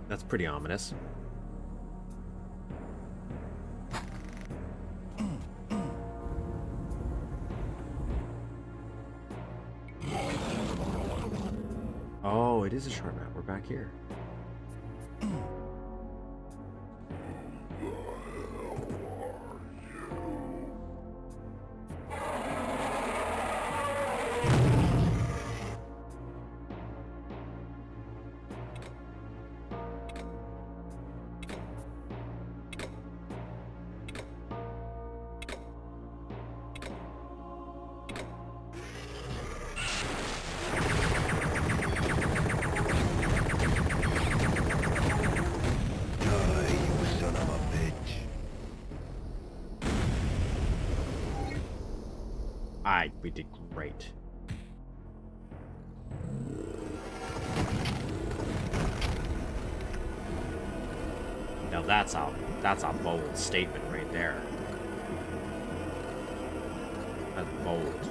That's pretty ominous. Oh, it is a short map. We're back here. We did great. Now that's a bold statement right there. That's bold.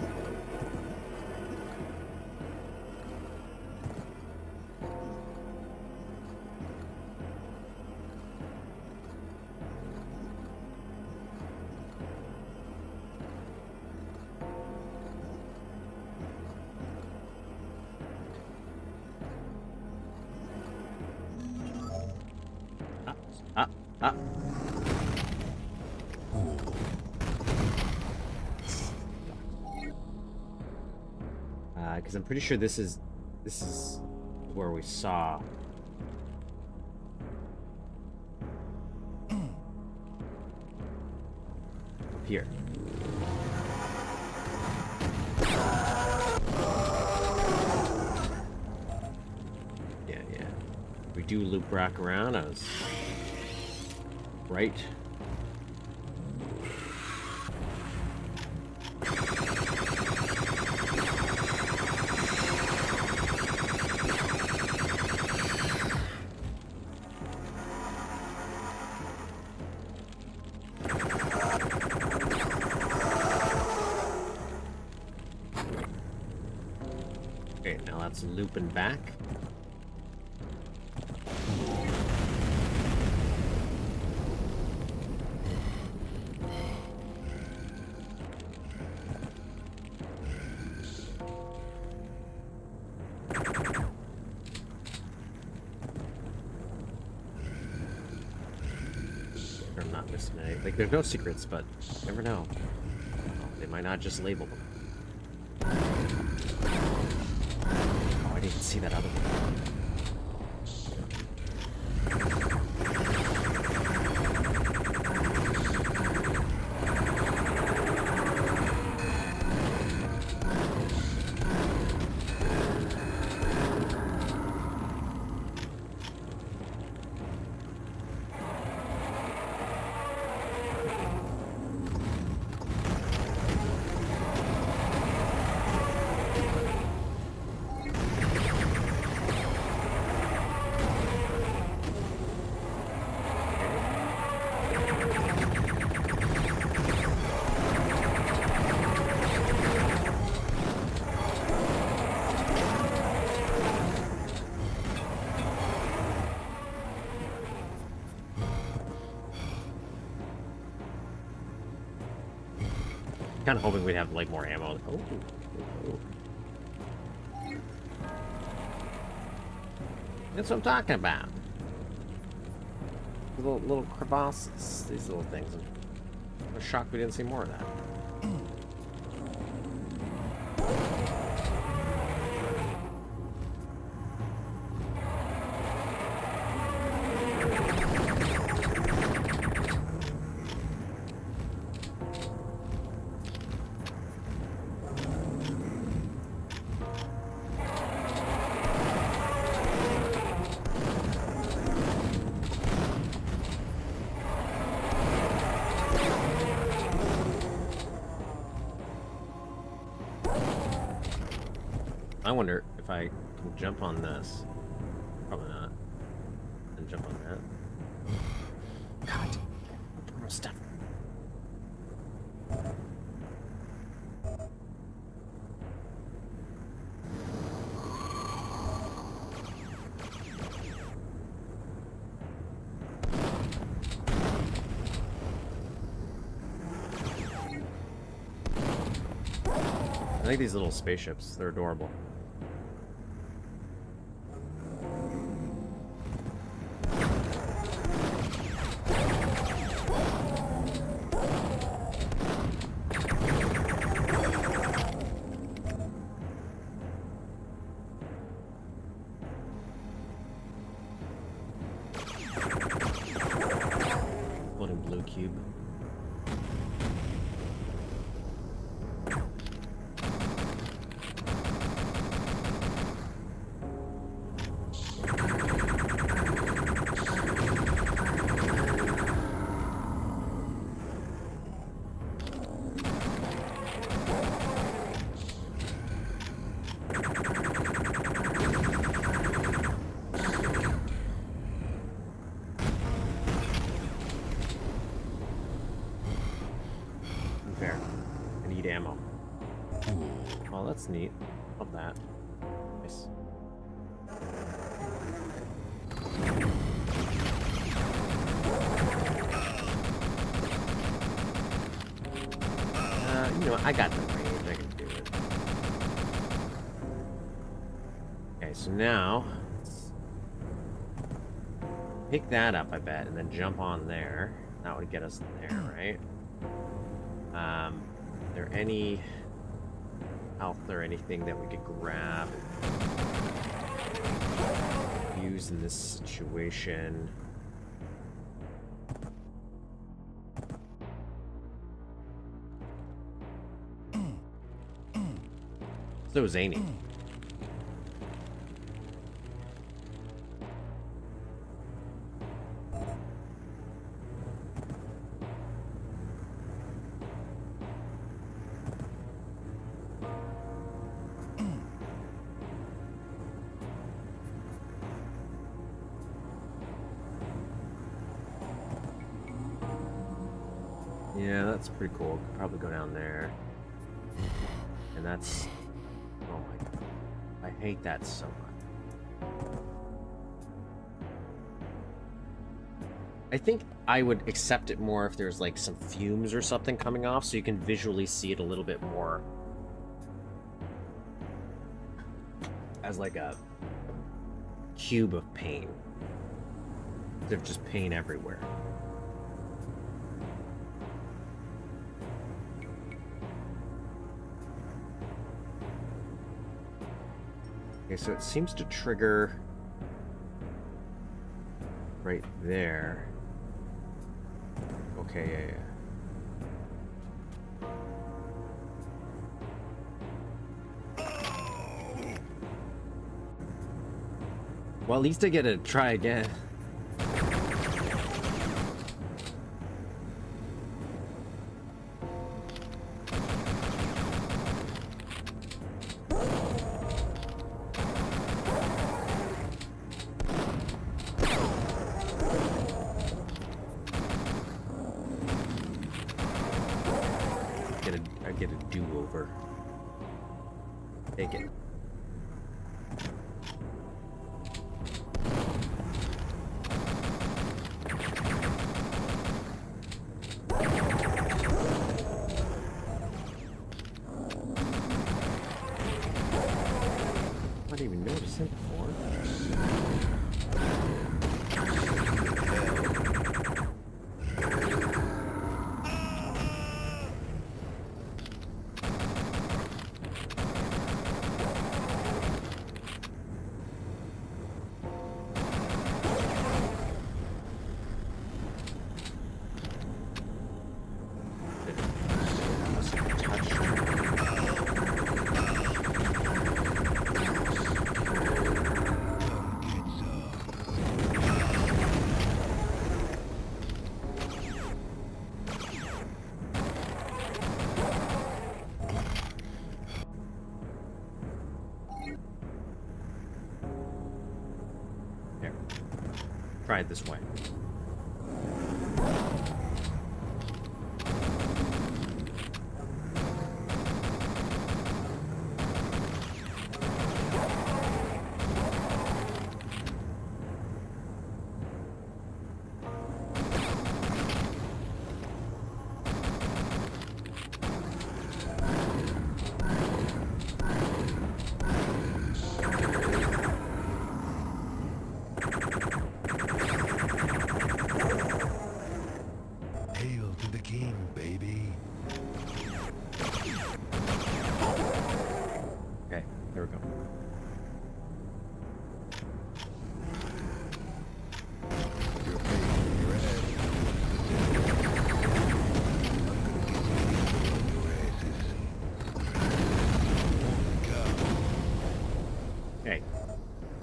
Because I'm pretty sure this is where we saw here. Yeah. We do loop back around. I was right. Okay, now that's looping back. I'm not missing anything. Like, there's no secrets, but you never know. They might not just label them. Oh, I didn't see that other one. Kind of hoping we'd have like more ammo. Oh. That's what I'm talking about. Little crevasses, these little things. I'm shocked we didn't see more of that. I wonder if I can jump on this. Probably not. And jump on that. God. More stuff. I like these little spaceships. They're adorable. Floating blue cube. Fair. I need ammo. Well, that's neat. Love that. Nice. You know, I got the range. I can do it. Okay, so now let's pick that up, I bet, and then jump on there. That would get us there, right? Are there any health or anything that we could grab and use in this situation? So zany. Yeah, that's pretty cool. Could probably go down there. And that's... Oh my god. I hate that so much. I think I would accept it more if there's like some fumes or something coming off so you can visually see it a little bit more as like a cube of paint. Instead of just paint everywhere. Okay, so it seems to trigger right there. Okay, yeah. Well, at least I get to try again. I get a do-over. Take it. I didn't even notice it before. Try it this way.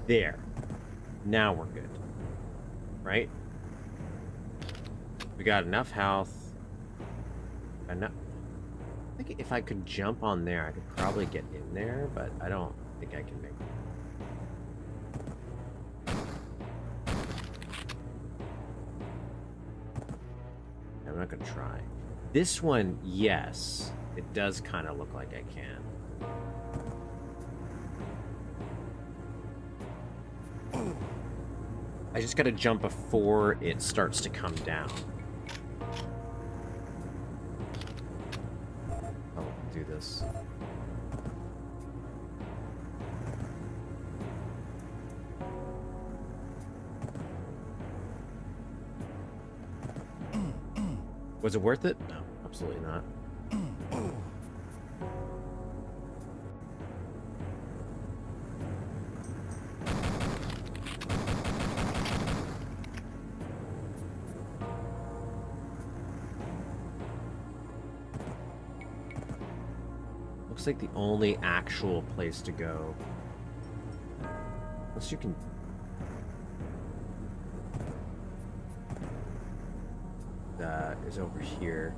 There. Now we're good. Right? We got enough health. Enough. I think if I could jump on there, I could probably get in there, but I don't think I can make it. I'm not gonna try. This one, yes. It does kind of look like I can. I just gotta jump before it starts to come down. I'll do this. Was it worth it? No, absolutely not. Looks like the only actual place to go. Unless you can... is over here.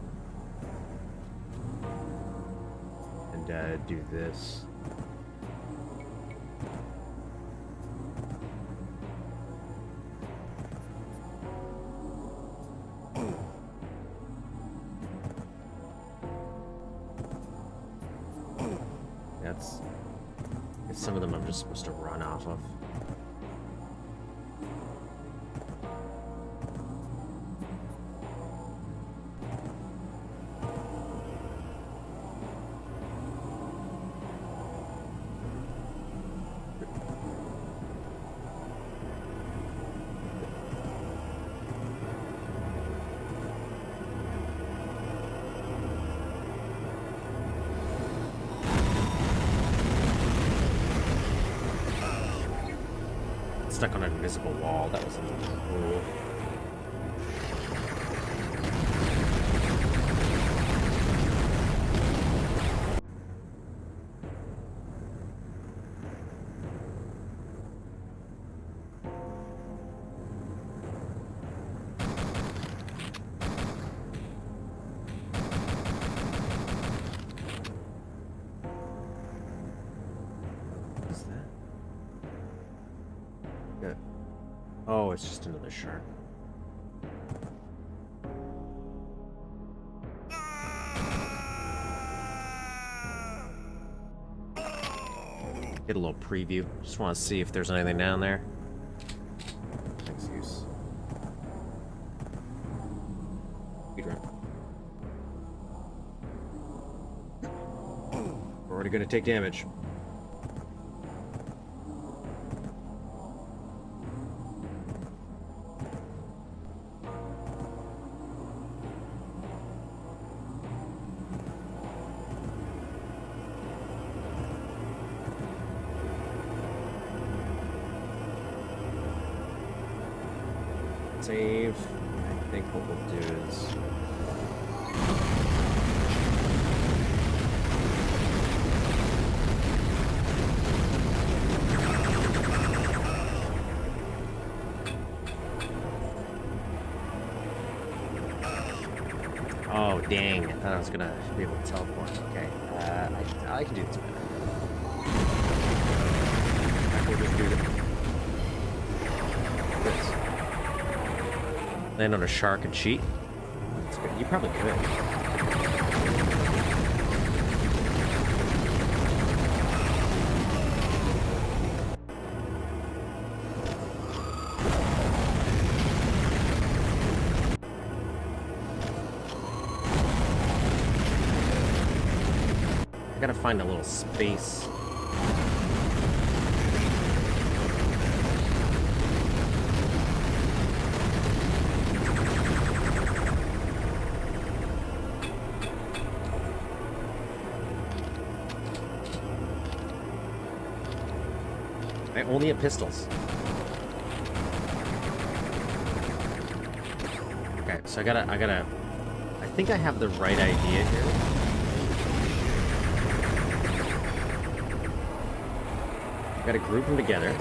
And do this. Some of them I'm just supposed to run off of. Stuck on an invisible wall. That was a little cool. Oh, it's just another shark. Get a little preview. Just want to see if there's anything down there. Thanks, use. Speedrun. We're already going to take damage. Save. I think what we'll do is... Oh, dang. I thought I was gonna be able to teleport. Okay. I can do this better. We'll just do this. Land on a shark and cheat? That's good. You probably could. I gotta find a little space. I only have pistols. Okay, so I think I have the right idea here. I gotta group them together.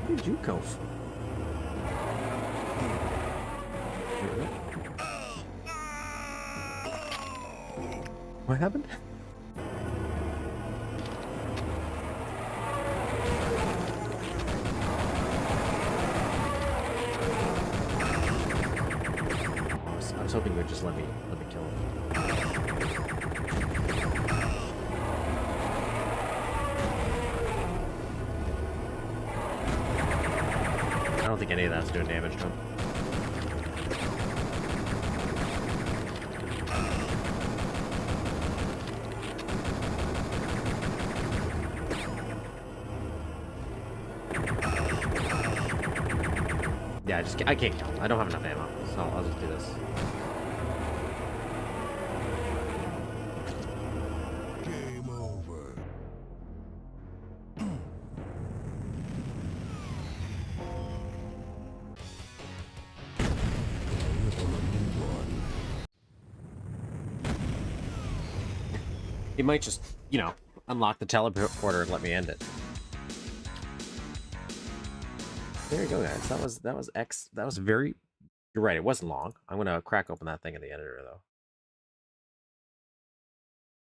Where did you go from? What happened? I was hoping you would just let me kill him. I don't think any of that's doing damage to him. Yeah, I can't kill him. I don't have enough ammo, so I'll just do this. Game over. He might just, you know, unlock the teleporter and let me end it. There you go, guys. That was very. You're right. It wasn't long. I'm gonna crack open that thing in the editor though.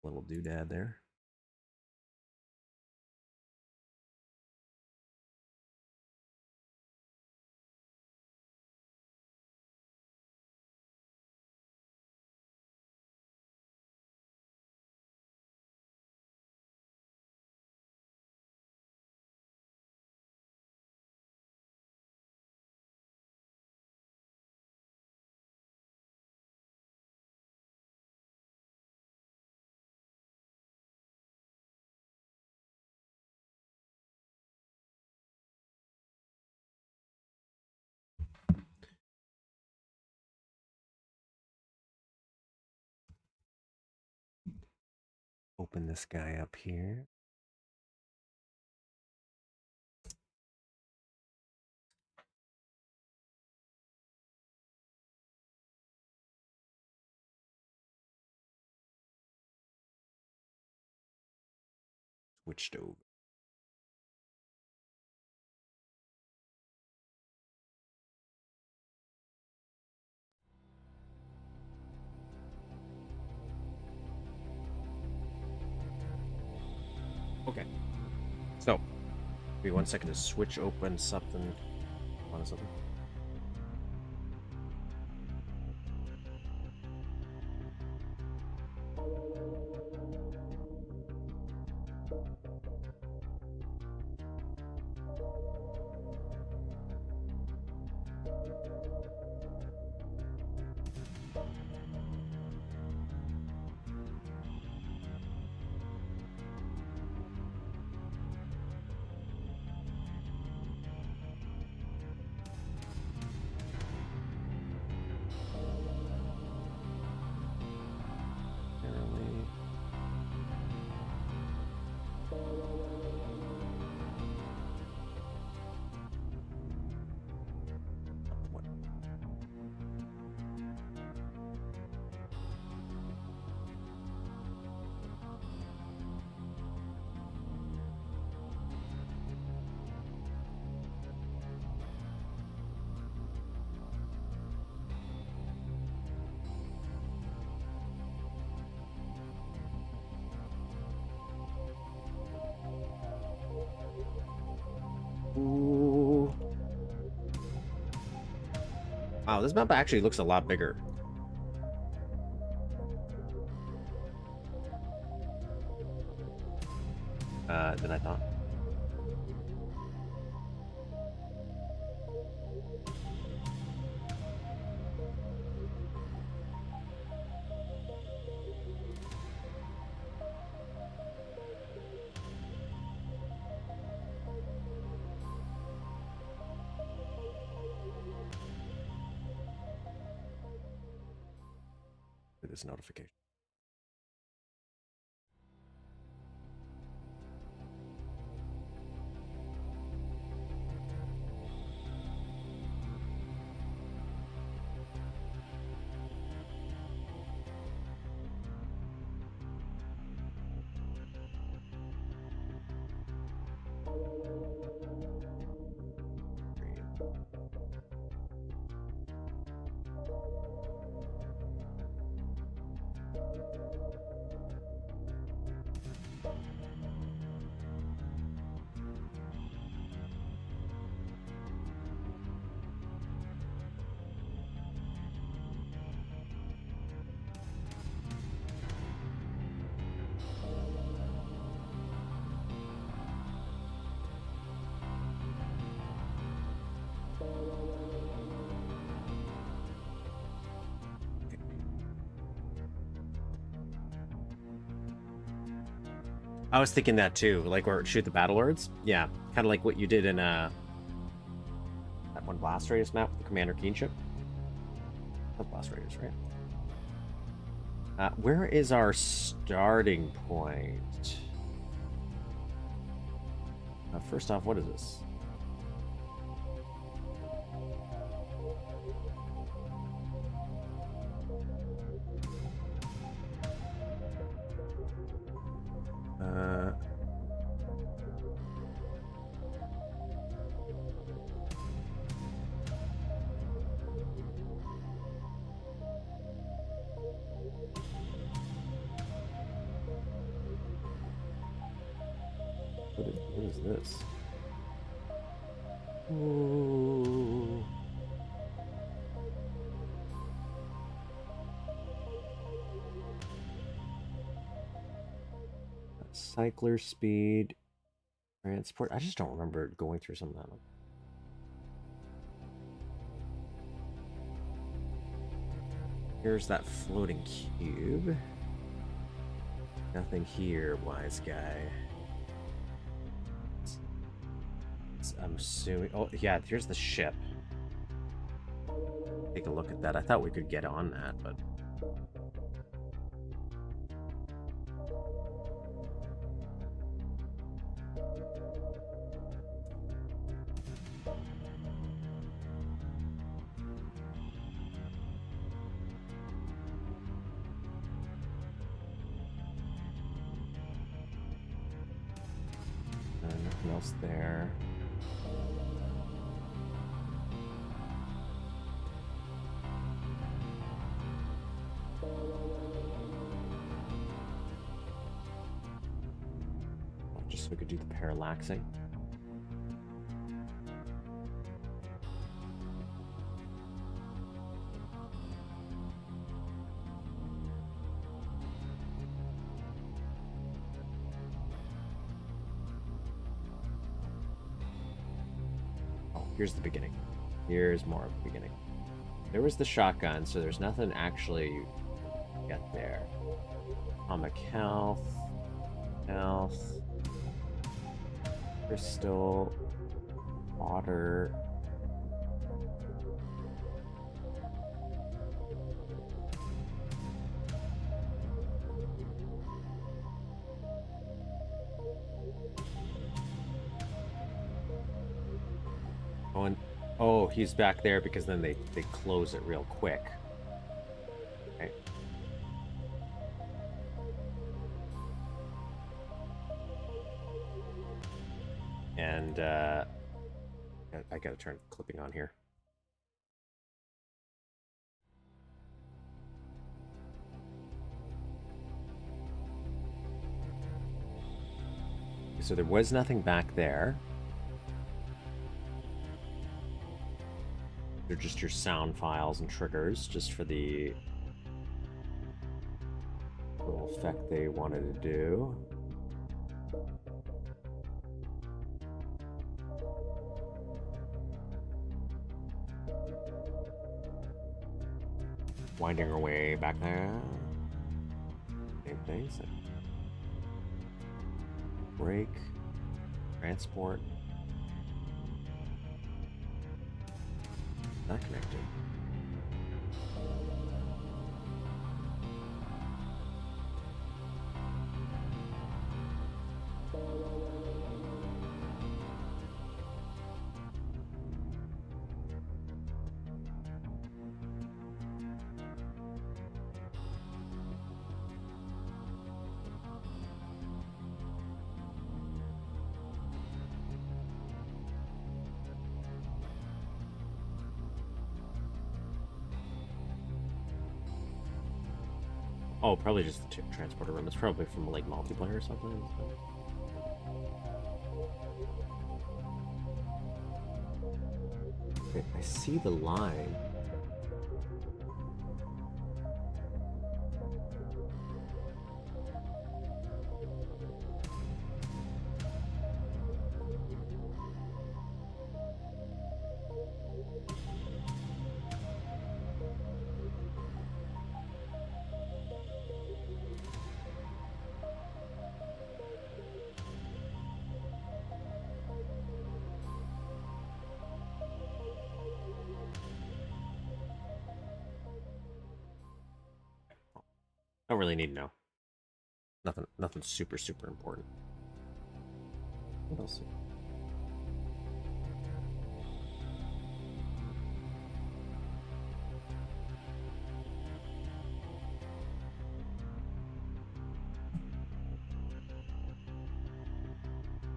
Little doodad there. Open this guy up here. Switched over. Okay. So, give me 1 second to switch open something. On something. Ooh. Wow, this map actually looks a lot bigger. Than I thought. This notification. I was thinking that too, like where it shoot the battle lords. Yeah, kind of like what you did in that that one blast radius map with the Commander Keen ship? That's blast radius, right? Where is our starting point? First off, what is this? What is this? Ooh. Cycler speed, transport. I just don't remember going through some of that. Here's that floating cube. Nothing here, wise guy. I'm assuming. Oh, yeah, here's the ship. Take a look at that. I thought we could get on that, but. Nothing else there. Just so we could do the parallaxing. Here's the beginning. Here's more of the beginning. There was the shotgun, so there's nothing actually get there. Atomic health. Health. Crystal. Water. Oh, he's back there because then they close it real quick. Okay. And I gotta turn clipping on here. So there was nothing back there. They're just your sound files and triggers, just for the little effect they wanted to do. Winding our way back there. Same thing. So brake, transport. Not connected. Oh, probably just the transporter room. It's probably from like multiplayer or something. Okay, I see the line. Don't really need to know. Nothing super important. What else?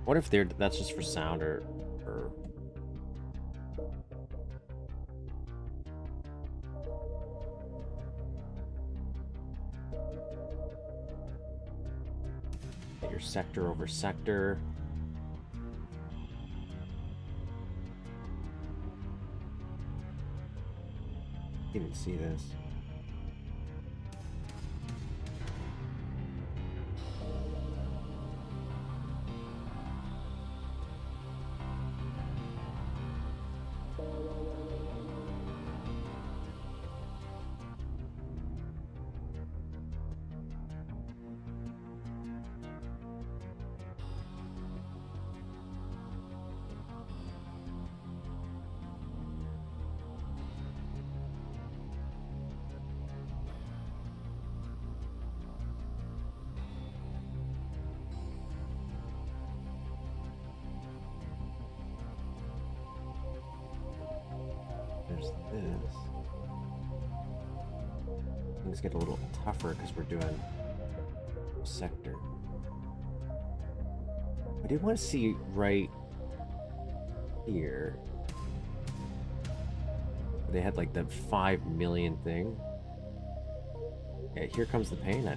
What if that's just for sound or your sector over sector. You can see this. There's this. Things get a little tougher because we're doing sector. I did want to see right here. They had like that 5 million thing. Yeah, here comes the pain.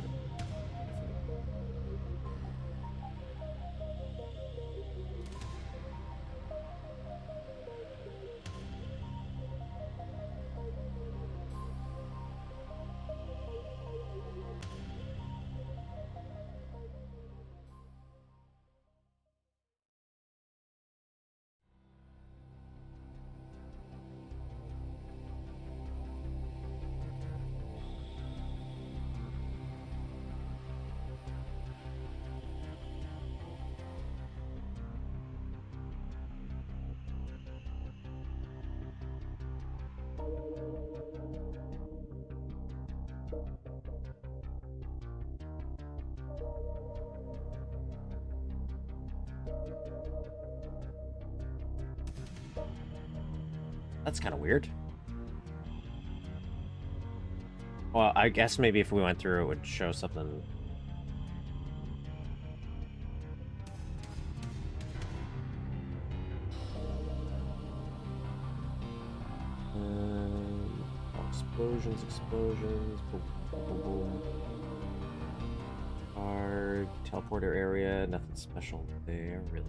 That's kind of weird. Well, I guess maybe if we went through, it would show something. Explosions. Boom, boom, boom. Our teleporter area, nothing special there, really.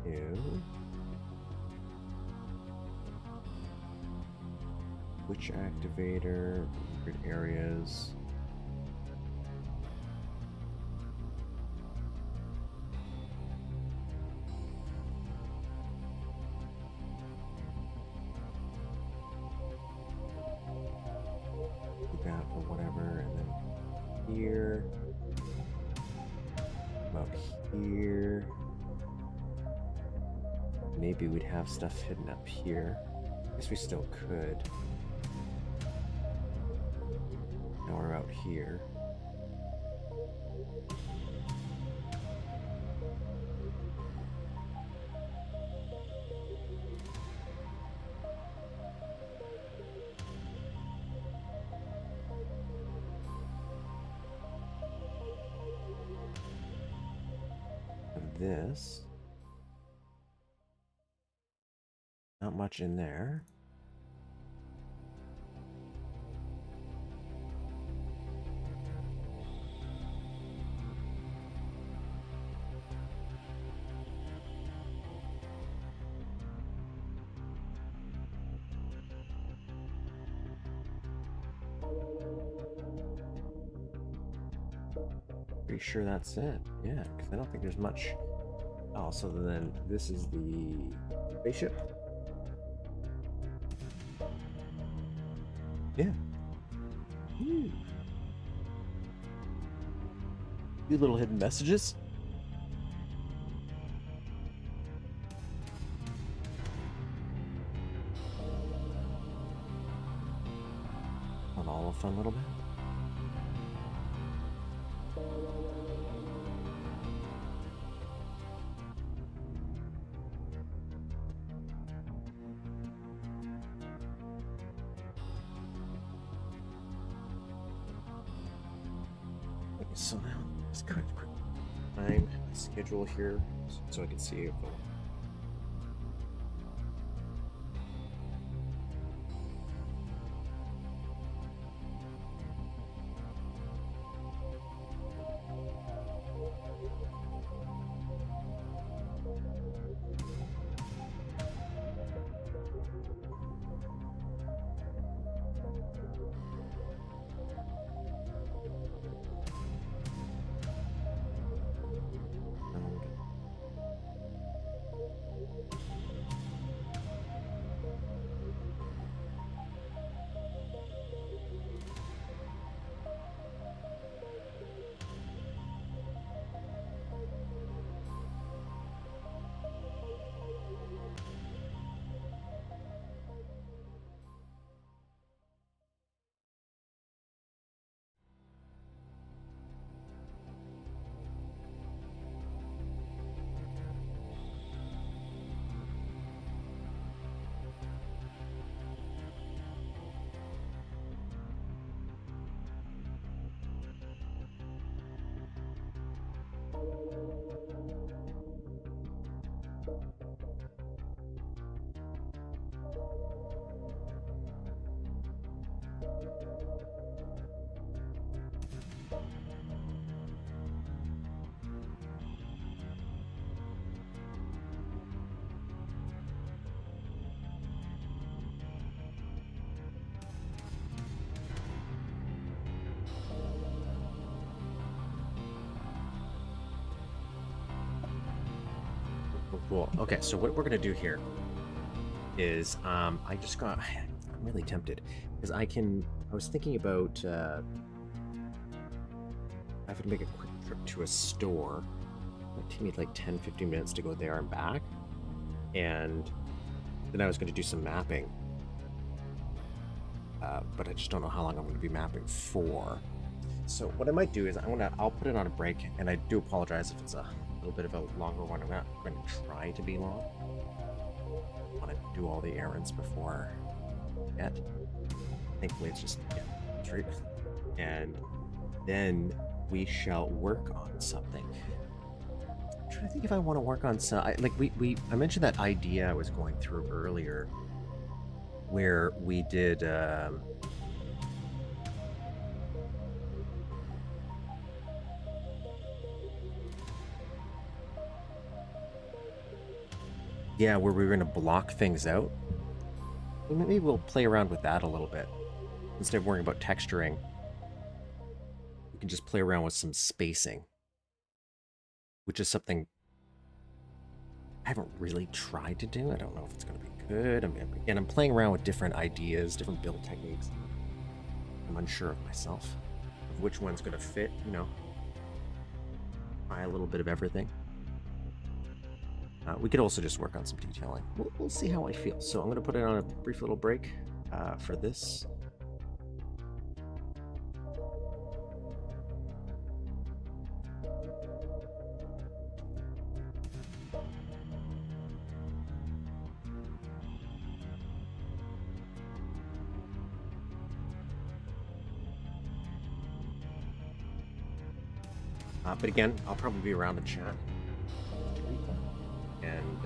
New. Switch activator, weird areas. Do that for whatever, and then here. About here. Maybe we'd have stuff hidden up here. I guess we still could. Now we're out here. And this. Not much in there. Pretty sure that's it. Yeah, because I don't think there's much. Oh, so then this is the spaceship. Yeah. Ooh. Few little hidden messages. a fun little map. Okay, so now let's kind of quick time schedule here so I can see if cool. Okay, so what we're gonna do here is I'm really tempted because I was thinking about I have to make a quick trip to a store. It took me like 10-15 minutes to go there and back, and then I was going to do some mapping, but I just don't know how long I'm going to be mapping for. So what I might do is I'll put it on a break, and I do apologize if it's a little bit of a longer one. I'm not going to try to be long. I want to do all the errands before yet. Thankfully, it's just straight, and then we shall work on something. I'm trying to think if I want to work on some. I mentioned that idea I was going through earlier, where we did. Yeah, where we were going to block things out. Maybe we'll play around with that a little bit. Instead of worrying about texturing, we can just play around with some spacing, which is something I haven't really tried to do. I don't know if it's going to be good. I'm playing around with different ideas, different build techniques. I'm unsure of myself, of which one's going to fit, Try a little bit of everything. We could also just work on some detailing. We'll see how I feel. So I'm going to put it on a brief little break for this. But again, I'll probably be around the chat. And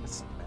that's not bad.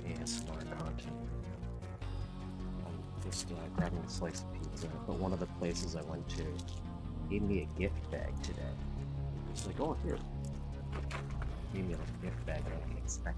ASMR content. I'm just grabbing a slice of pizza, but one of the places I went to gave me a gift bag today. It's like, oh, here. Gave me a gift bag that I didn't expect.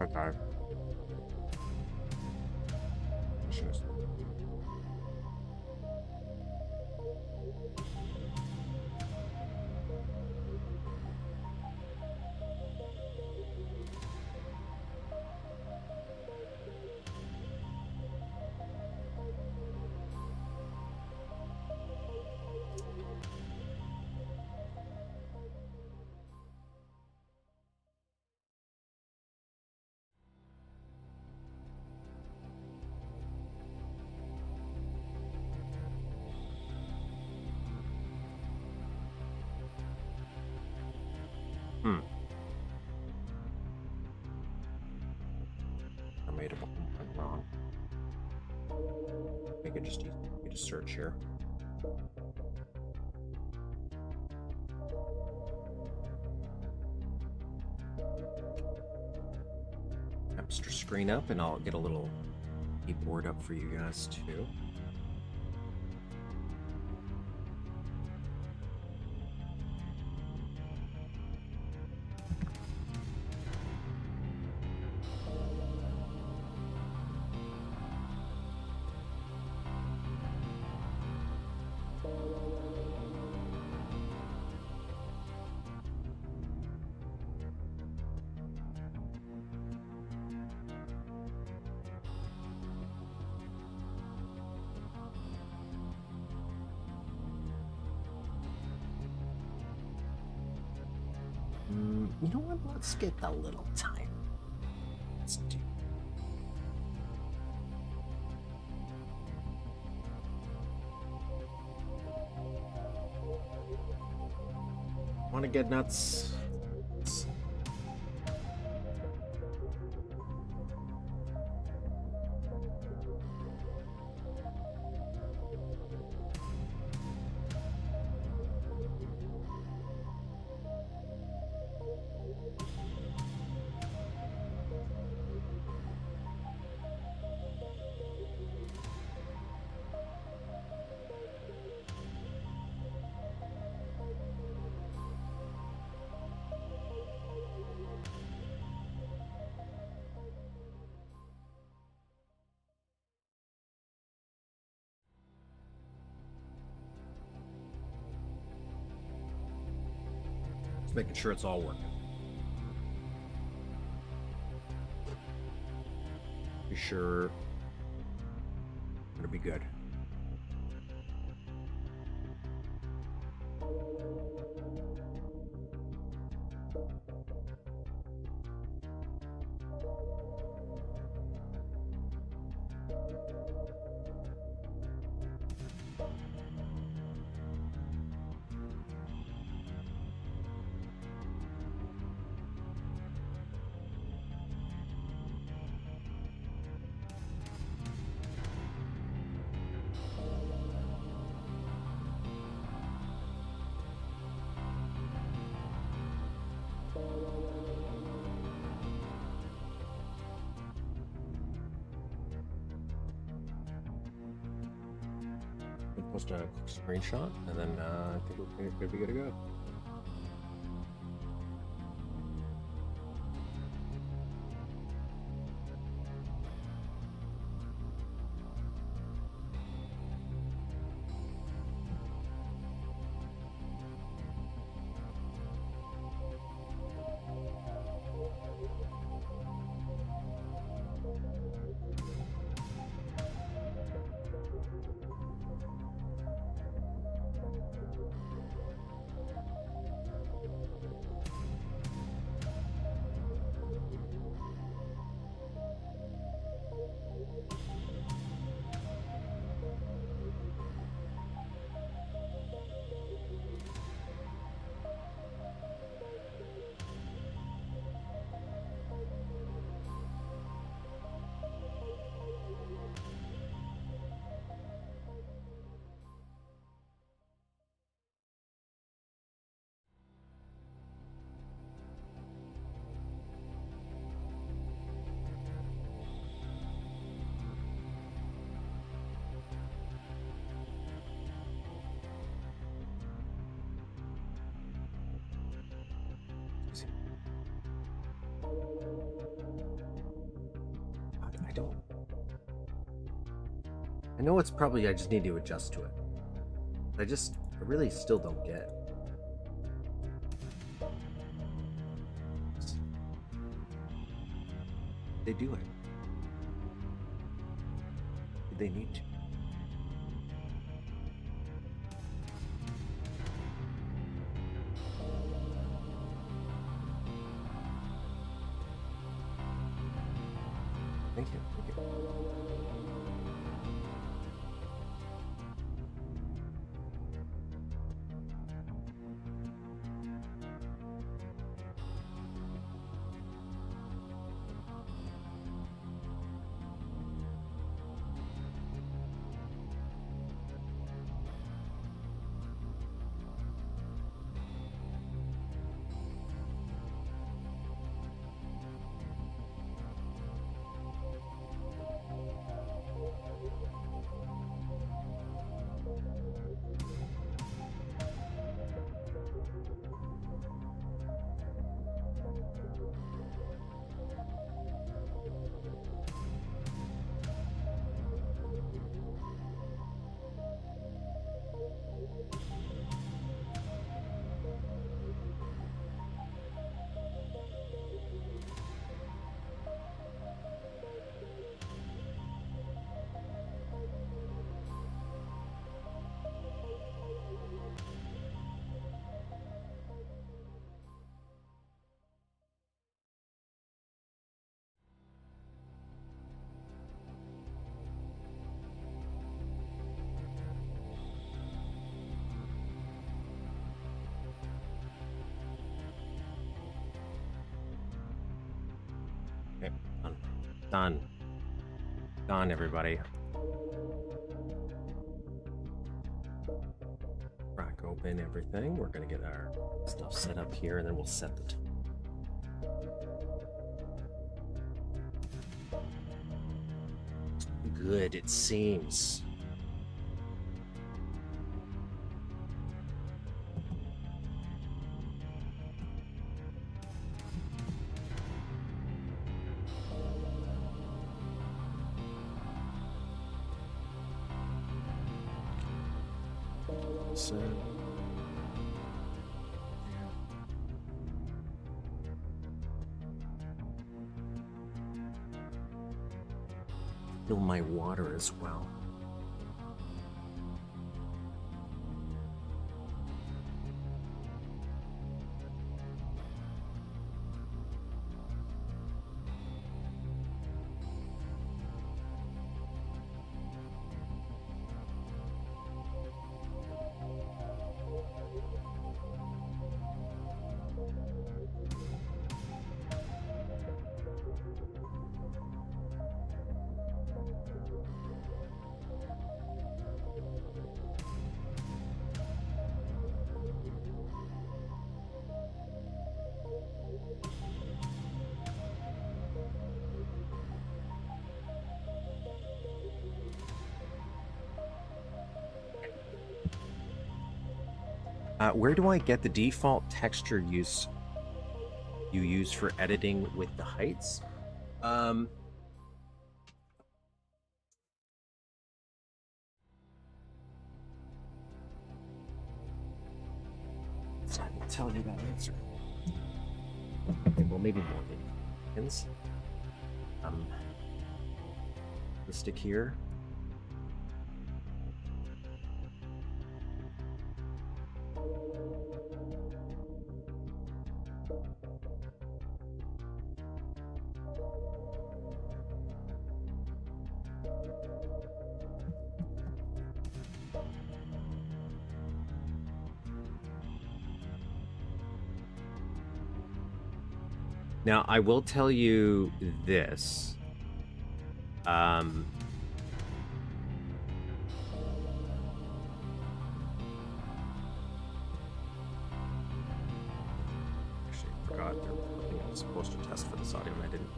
Okay. Just- Hmm. I made a went wrong. I could just need to search here. Extra screen up, and I'll get a little keyboard up for you guys too. You know what? Let's get a little time. Let's do. Want to get nuts? Making sure it's all working. Be sure it'll be good. Post a quick screenshot, and then I think we're gonna be good to go. know it's probably I just need to adjust to it. I really still don't get it. They do it. They need to. Thank you. Thank you. Okay, done. Done. Done, everybody. Crack open everything. We're gonna get our stuff set up here, and then we'll set the time. Good, it seems. So fill my water as well. Where do I get the default texture use you use for editing with the heights? It's not gonna tell you that answer. Okay, well, maybe more things. The stick here. Now, I will tell you this. Actually, I forgot there was something I was supposed to test for this audio and I didn't.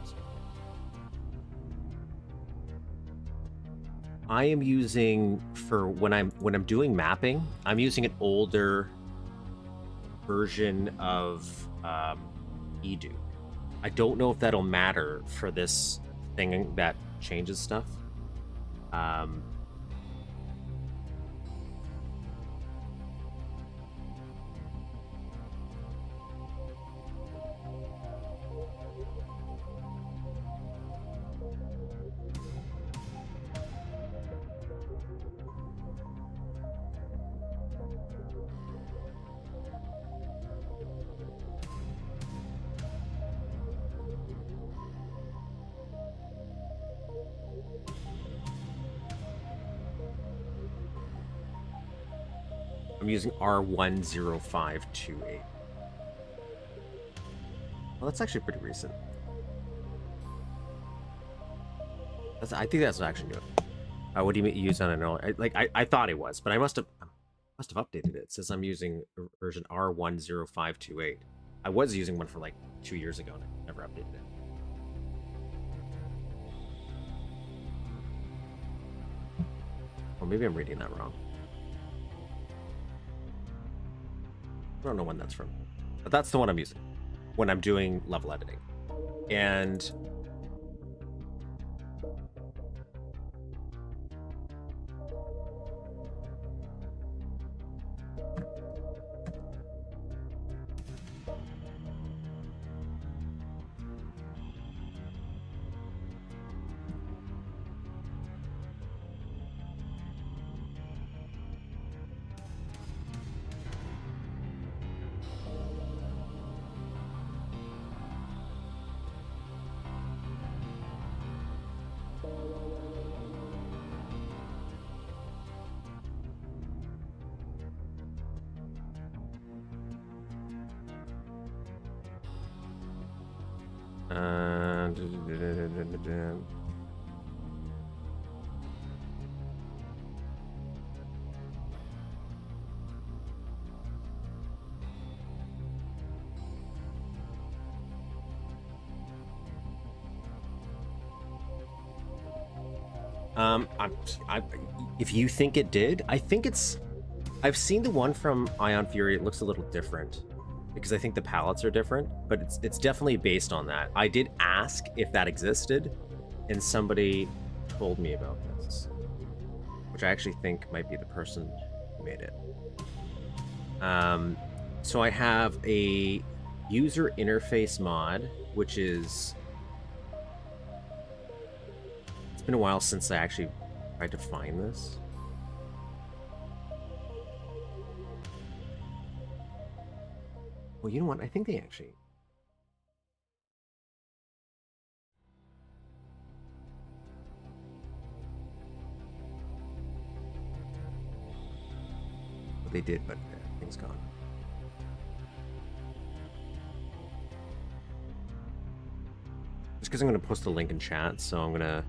I am using, for when I'm doing mapping, I'm using an older version of Duke. I don't know if that'll matter for this thing that changes stuff. I'm using R10528. Well, that's actually pretty recent. I think that's actually new. What do you use on an I thought it was, but I must have updated it. It says I'm using version R10528. I was using one for like 2 years ago and I never updated it. Or maybe I'm reading that wrong. I don't know when that's from, but that's the one I'm using when I'm doing level editing. And if you think it did, I think it's... I've seen the one from Ion Fury. It looks a little different because I think the palettes are different, but it's definitely based on that. I did ask if that existed, and somebody told me about this, which I actually think might be the person who made it. So I have a user interface mod, which is... It's been a while since I actually tried to find this. Well, you know what? I think they actually... Well, they did, but everything's gone. Just because I'm going to post the link in chat, so I'm going to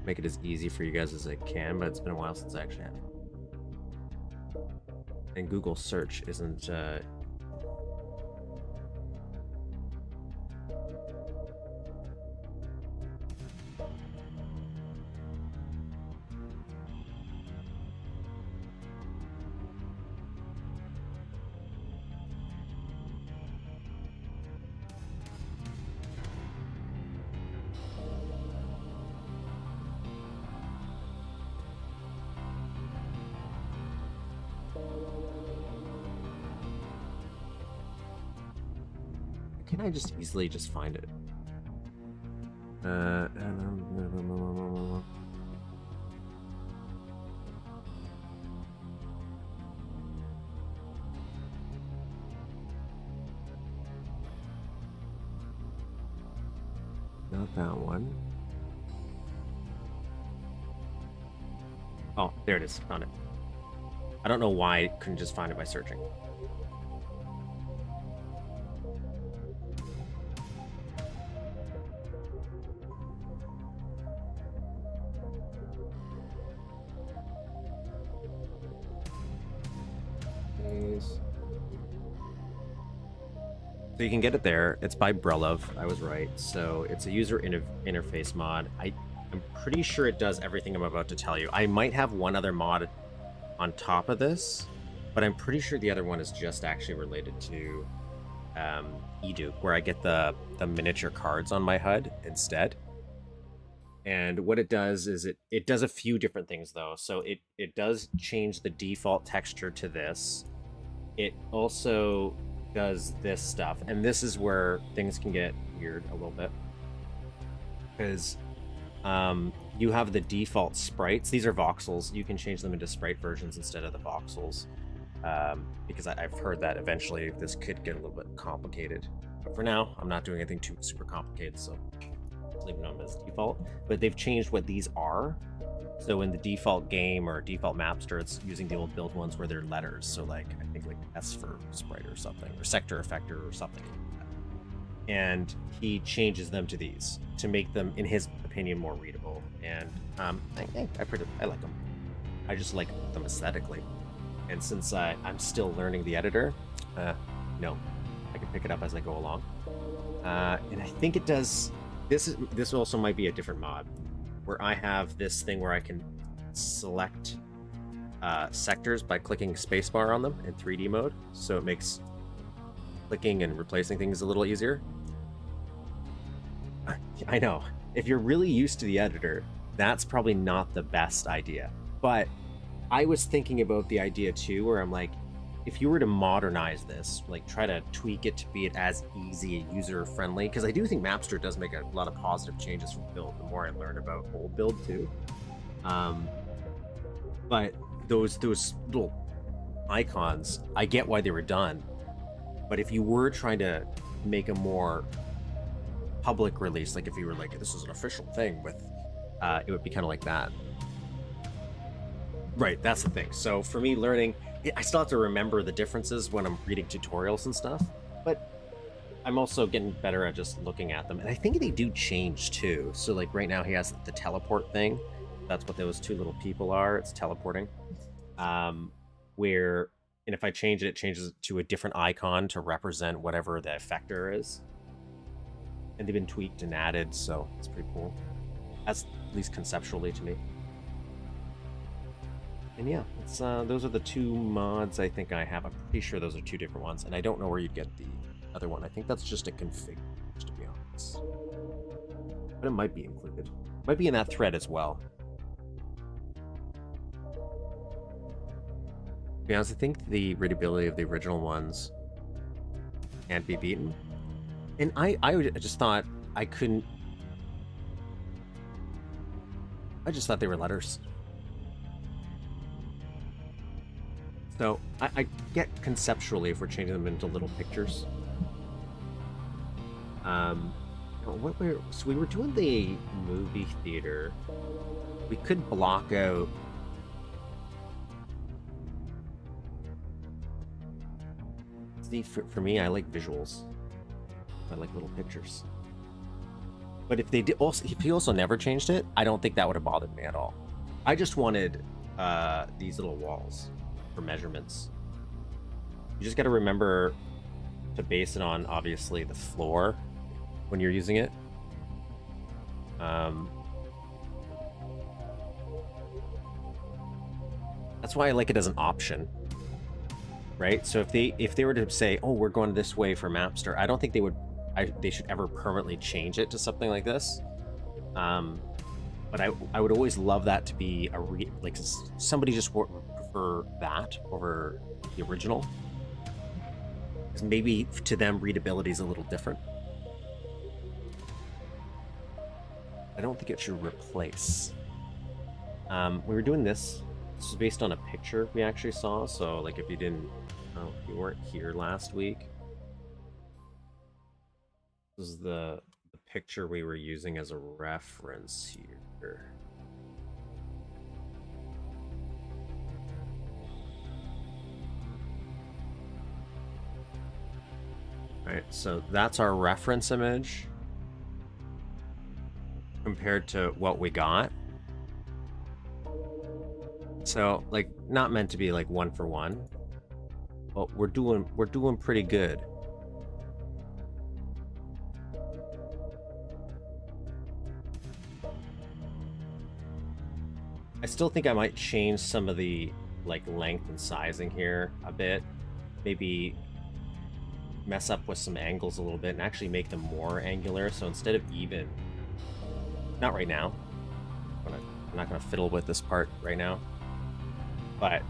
make it as easy for you guys as I can, but it's been a while since I actually had it. And Google search isn't... Can I just easily just find it? Not that one. Oh, there it is. Found it. I don't know why I couldn't just find it by searching. So you can get it there. It's by Brelov. I was right. So it's a user interface mod. I'm pretty sure it does everything I'm about to tell you. I might have one other mod on top of this, but I'm pretty sure the other one is just actually related to eDuke, where I get the miniature cards on my HUD instead. And what it does is it does a few different things though. So it does change the default texture to this. It also does this stuff, and this is where things can get weird a little bit, because you have the default sprites. These are voxels. You can change them into sprite versions instead of the voxels, because I've heard that eventually this could get a little bit complicated, but for now I'm not doing anything too super complicated, so leaving them as default. But they've changed what these are, So in the default game or default Mapster, it's using the old build ones where they're letters. So like, I think like S for sprite or something, or sector effector or something like that. And he changes them to these to make them, in his opinion, more readable. And I like them. I just like them aesthetically. And since I'm still learning the editor, no, I can pick it up as I go along. And I think it does. This also might be a different mod, where I have this thing where I can select sectors by clicking spacebar on them in 3D mode, so it makes clicking and replacing things a little easier. I know, if you're really used to the editor, that's probably not the best idea. But I was thinking about the idea too, where I'm like, if you were to modernize this, like try to tweak it to be as easy and user-friendly, because I do think Mapster does make a lot of positive changes from build, the more I learn about old build too. But those little icons, I get why they were done. But if you were trying to make a more public release, like if you were like, this is an official thing with, it would be kind of like that. Right, that's the thing. So for me, learning, I still have to remember the differences when I'm reading tutorials and stuff, but I'm also getting better at just looking at them. And I think they do change too. So like right now he has the teleport thing. That's what those two little people are. It's teleporting. And if I change it, it changes to a different icon to represent whatever the effector is. And they've been tweaked and added, so it's pretty cool. That's at least conceptually to me. And yeah, it's, those are the two mods I think I have. I'm pretty sure those are two different ones, and I don't know where you'd get the other one. I think that's just a config, to be honest. But it might be included. It might be in that thread as well. To be honest, I think the readability of the original ones can't be beaten. And I just thought I couldn't... I just thought they were letters. So I get conceptually if we're changing them into little pictures. So we were doing the movie theater. We could block out. See, for me, I like visuals. I like little pictures. But if he also never changed it, I don't think that would have bothered me at all. I just wanted these little walls for measurements. You just got to remember to base it on, obviously, the floor when you're using it. That's why I like it as an option, right? So if they were to say, oh, we're going this way for Mapster, I don't think they should ever permanently change it to something like this. But I would always love that to be like somebody just would prefer that over the original, because maybe to them readability is a little different. I don't think it should replace. We were doing this. This is based on a picture we actually saw. So like if you weren't here last week, this is the picture we were using as a reference here. Right, so that's our reference image compared to what we got. So like not meant to be like one for one, but we're doing pretty good. I still think I might change some of the like length and sizing here a bit. Maybe mess up with some angles a little bit and actually make them more angular. So instead of even, not right now. I'm not gonna fiddle with this part right now. But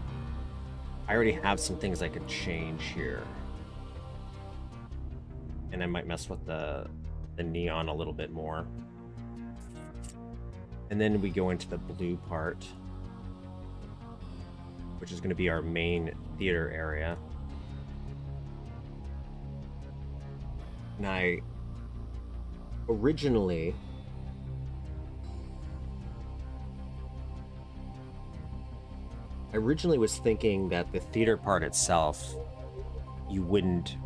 I already have some things I could change here. And I might mess with the neon a little bit more. And then we go into the blue part, which is going to be our main theater area. And I I originally was thinking that the theater part itself, you wouldn't...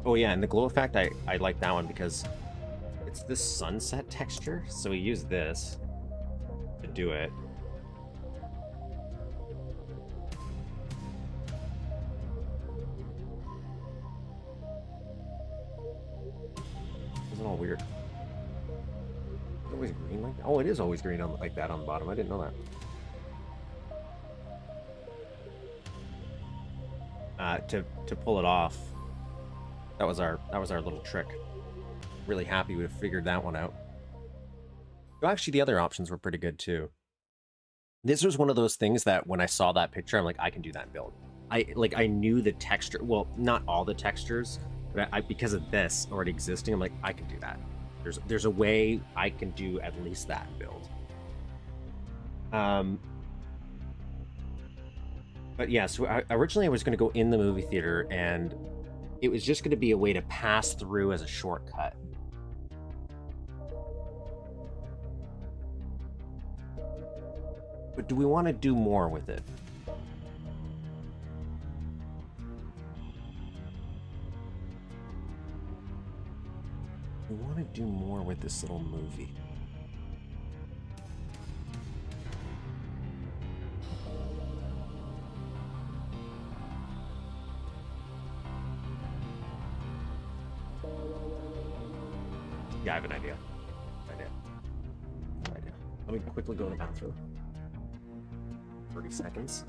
Oh yeah, and the glow effect, I like that one because it's this sunset texture, so we use this to do it. Isn't it all weird? It's always green like that? Oh, it is always green on, like that on the bottom. I didn't know that. To pull it off, that was our little trick. Really happy we figured that one out. Well, actually, the other options were pretty good too. This was one of those things that when I saw that picture, I'm like, I can do that build. I knew the texture. Well, not all the textures, but because of this already existing, I'm like, I can do that. There's a way I can do at least that build. But yeah, so originally I was going to go in the movie theater, and it was just going to be a way to pass through as a shortcut. But do we want to do more with it? We want to do more with this little movie. Yeah, I have an idea. Let me quickly go to the bathroom. 30 seconds.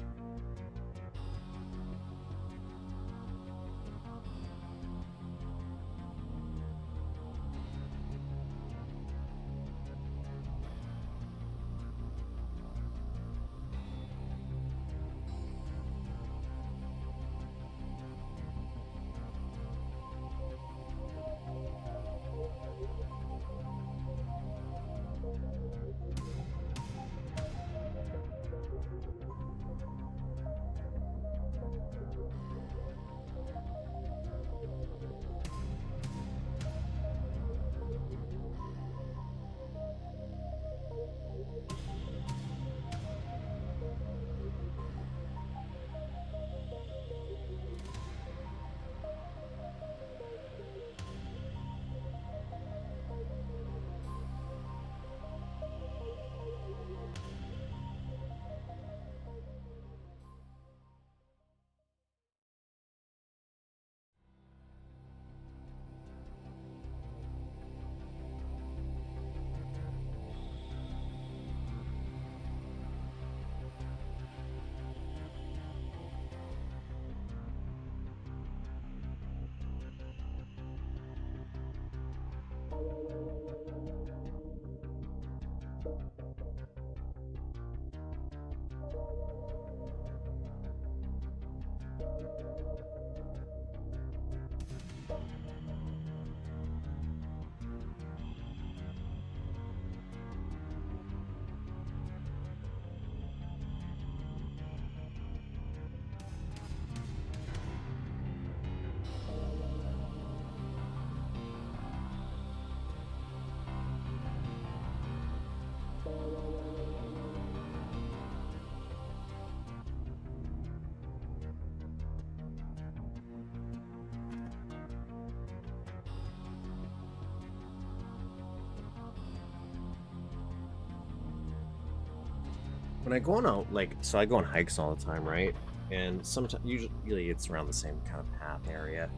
When I go on out, like, so I go on hikes all the time, right? And sometimes, usually it's around the same kind of path area.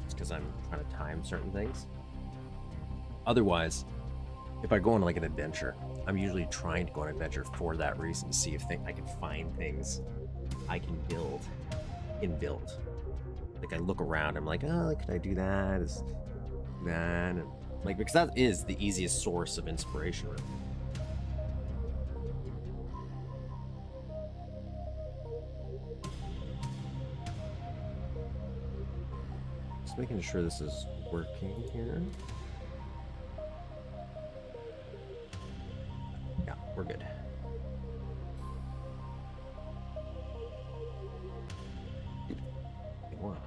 It's because I'm trying to time certain things. Otherwise, if I go on like an adventure, I'm usually trying to go on an adventure for that reason, to see if I can find things I can build in build. Like I look around, I'm like, oh, could I do that? Is that? And, like, because that is the easiest source of inspiration, really. Just making sure this is working here. Yeah, we're good. Wow.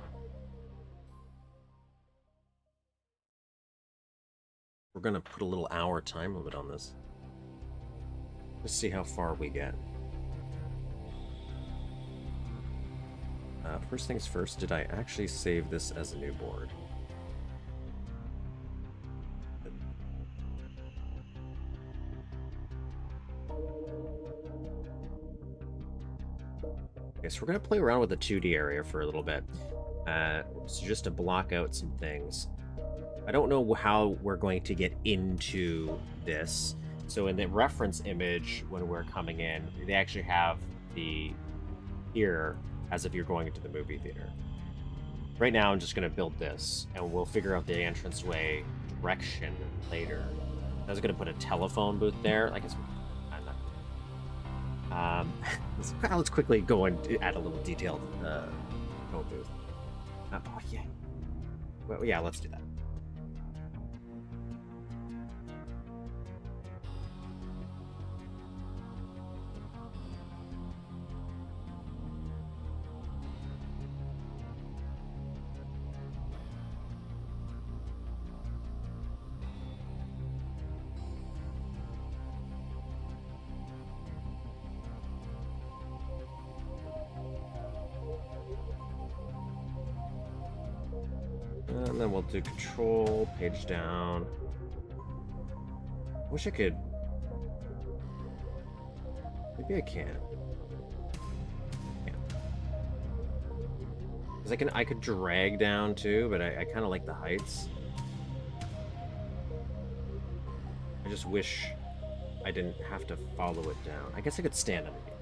We're gonna put a little hour time limit on this. Let's see how far we get. First things first, did I actually save this as a new board? Okay, so we're going to play around with the 2D area for a little bit. So just to block out some things. I don't know how we're going to get into this. So in the reference image, when we're coming in, they actually have the here as if you're going into the movie theater. Right now, I'm just going to build this, and we'll figure out the entranceway direction later. I was going to put a telephone booth there. I guess I'm not. Let's quickly go and add a little detailed phone booth. Oh yeah. Well, yeah, let's do that. And then we'll do control, page down. Wish I could. Maybe I can. Yeah. Because I could drag down too, but I kind of like the heights. I just wish I didn't have to follow it down. I guess I could stand underneath.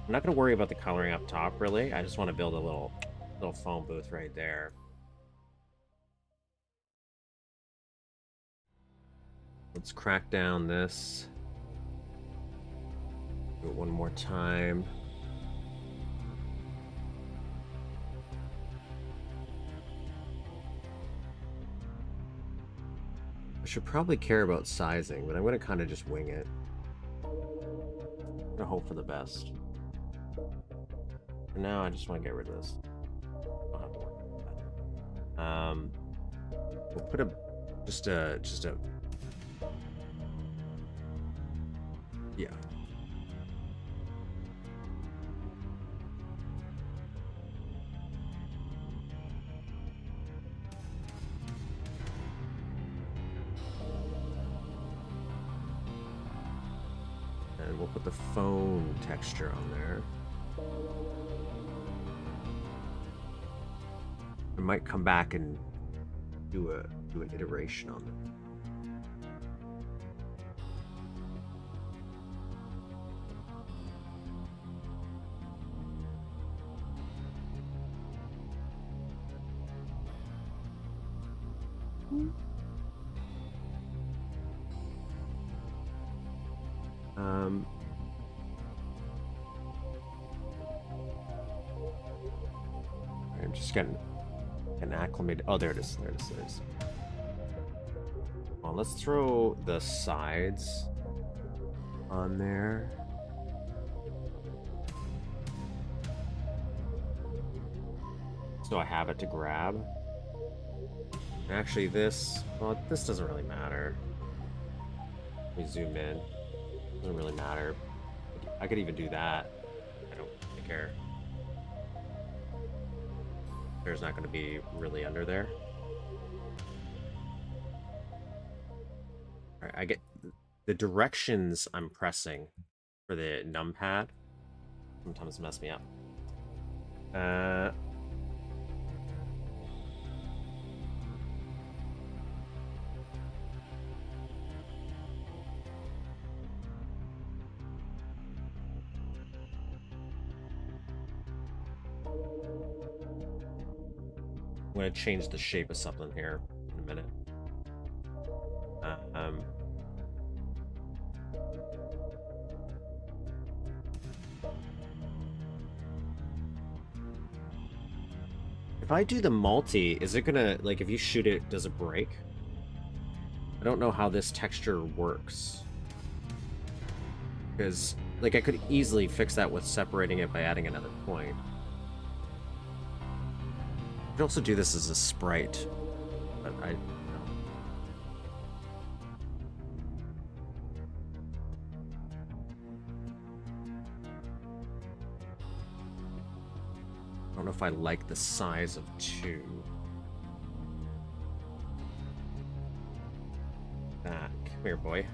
I'm not going to worry about the coloring up top, really. I just want to build a little phone booth right there. Let's crack down this. Do it one more time. I should probably care about sizing, but I'm going to kind of just wing it. I'm going to hope for the best. For now, I just want to get rid of this. I'll have to work with that. We'll put just a yeah. And we'll put the phone texture on there. I might come back and do an iteration on them. I'm just getting acclimated. Oh, there it is. There it is. There it is. Well, let's throw the sides on there. So I have it to grab. Actually, this doesn't really matter. Let me zoom in. Doesn't really matter. I could even do that. I don't really care. There's not going to be really under there. All right, I get the directions I'm pressing for the numpad. Sometimes mess me up. I'm going to change the shape of something here in a minute. If I do the multi, is it gonna, like, if you shoot it, does it break? I don't know how this texture works. Because, like, I could easily fix that with separating it by adding another point. I could also do this as a sprite, but I don't know. don't know if I like the size of 2. Come here, boy.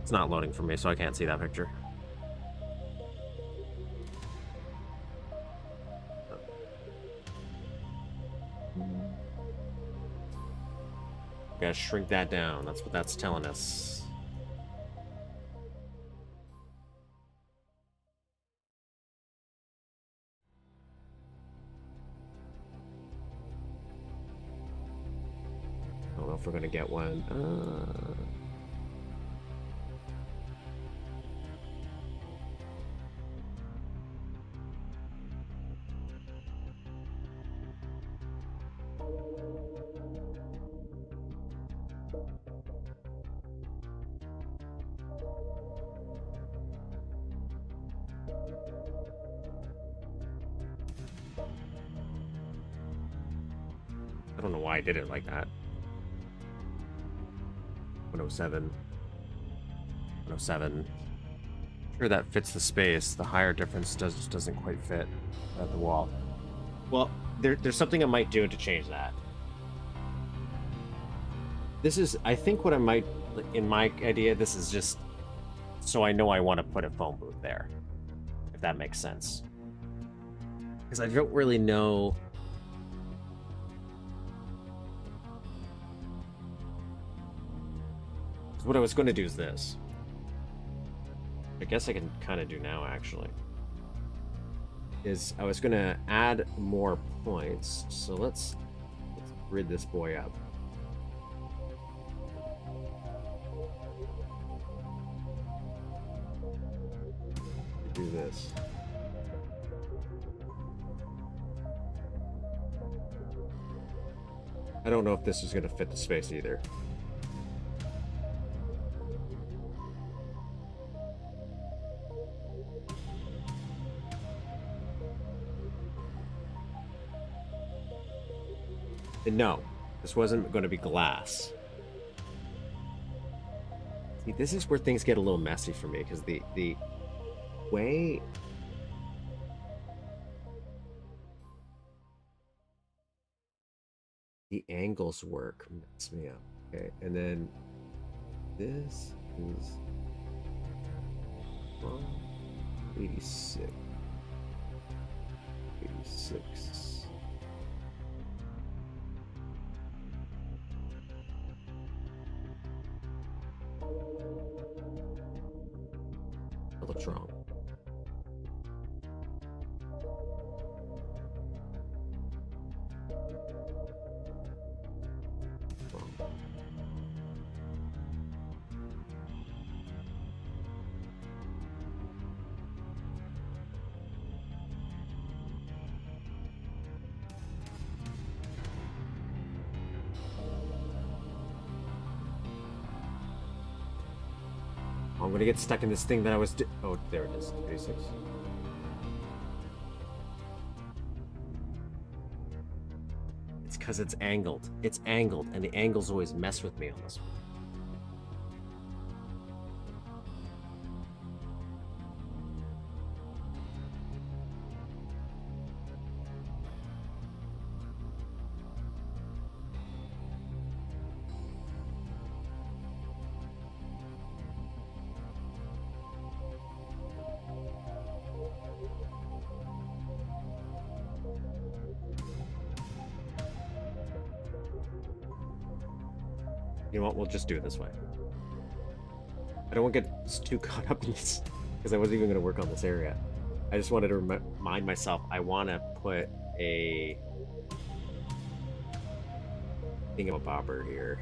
It's not loading for me, so I can't see that picture. Gotta shrink that down. That's what that's telling us. I don't know if we're gonna get one. I don't know why I did it like that. 107. 107. Sure, that fits the space. The higher difference just doesn't quite fit at the wall. Well, there's something I might do to change that. This is, I think what I might, in my idea, this is just so I know I want to put a phone booth there. If that makes sense. Because I don't really know. What I was going to do is this. I guess I can kind of do now, actually. Is I was going to add more points. So let's grid this boy up. Do this. I don't know if this is going to fit the space either. And no, this wasn't going to be glass. See, this is where things get a little messy for me, because the way the angles work mess me up. Okay, and then this is 86. 86. That looks wrong. I'm gonna get stuck in this thing that I was oh, there it is. 36. It's because it's angled. It's angled, and the angles always mess with me on this one. You know what? We'll just do it this way. I don't want to get too caught up in this, because I wasn't even going to work on this area. I just wanted to remind myself I want to put a thingamabobber here.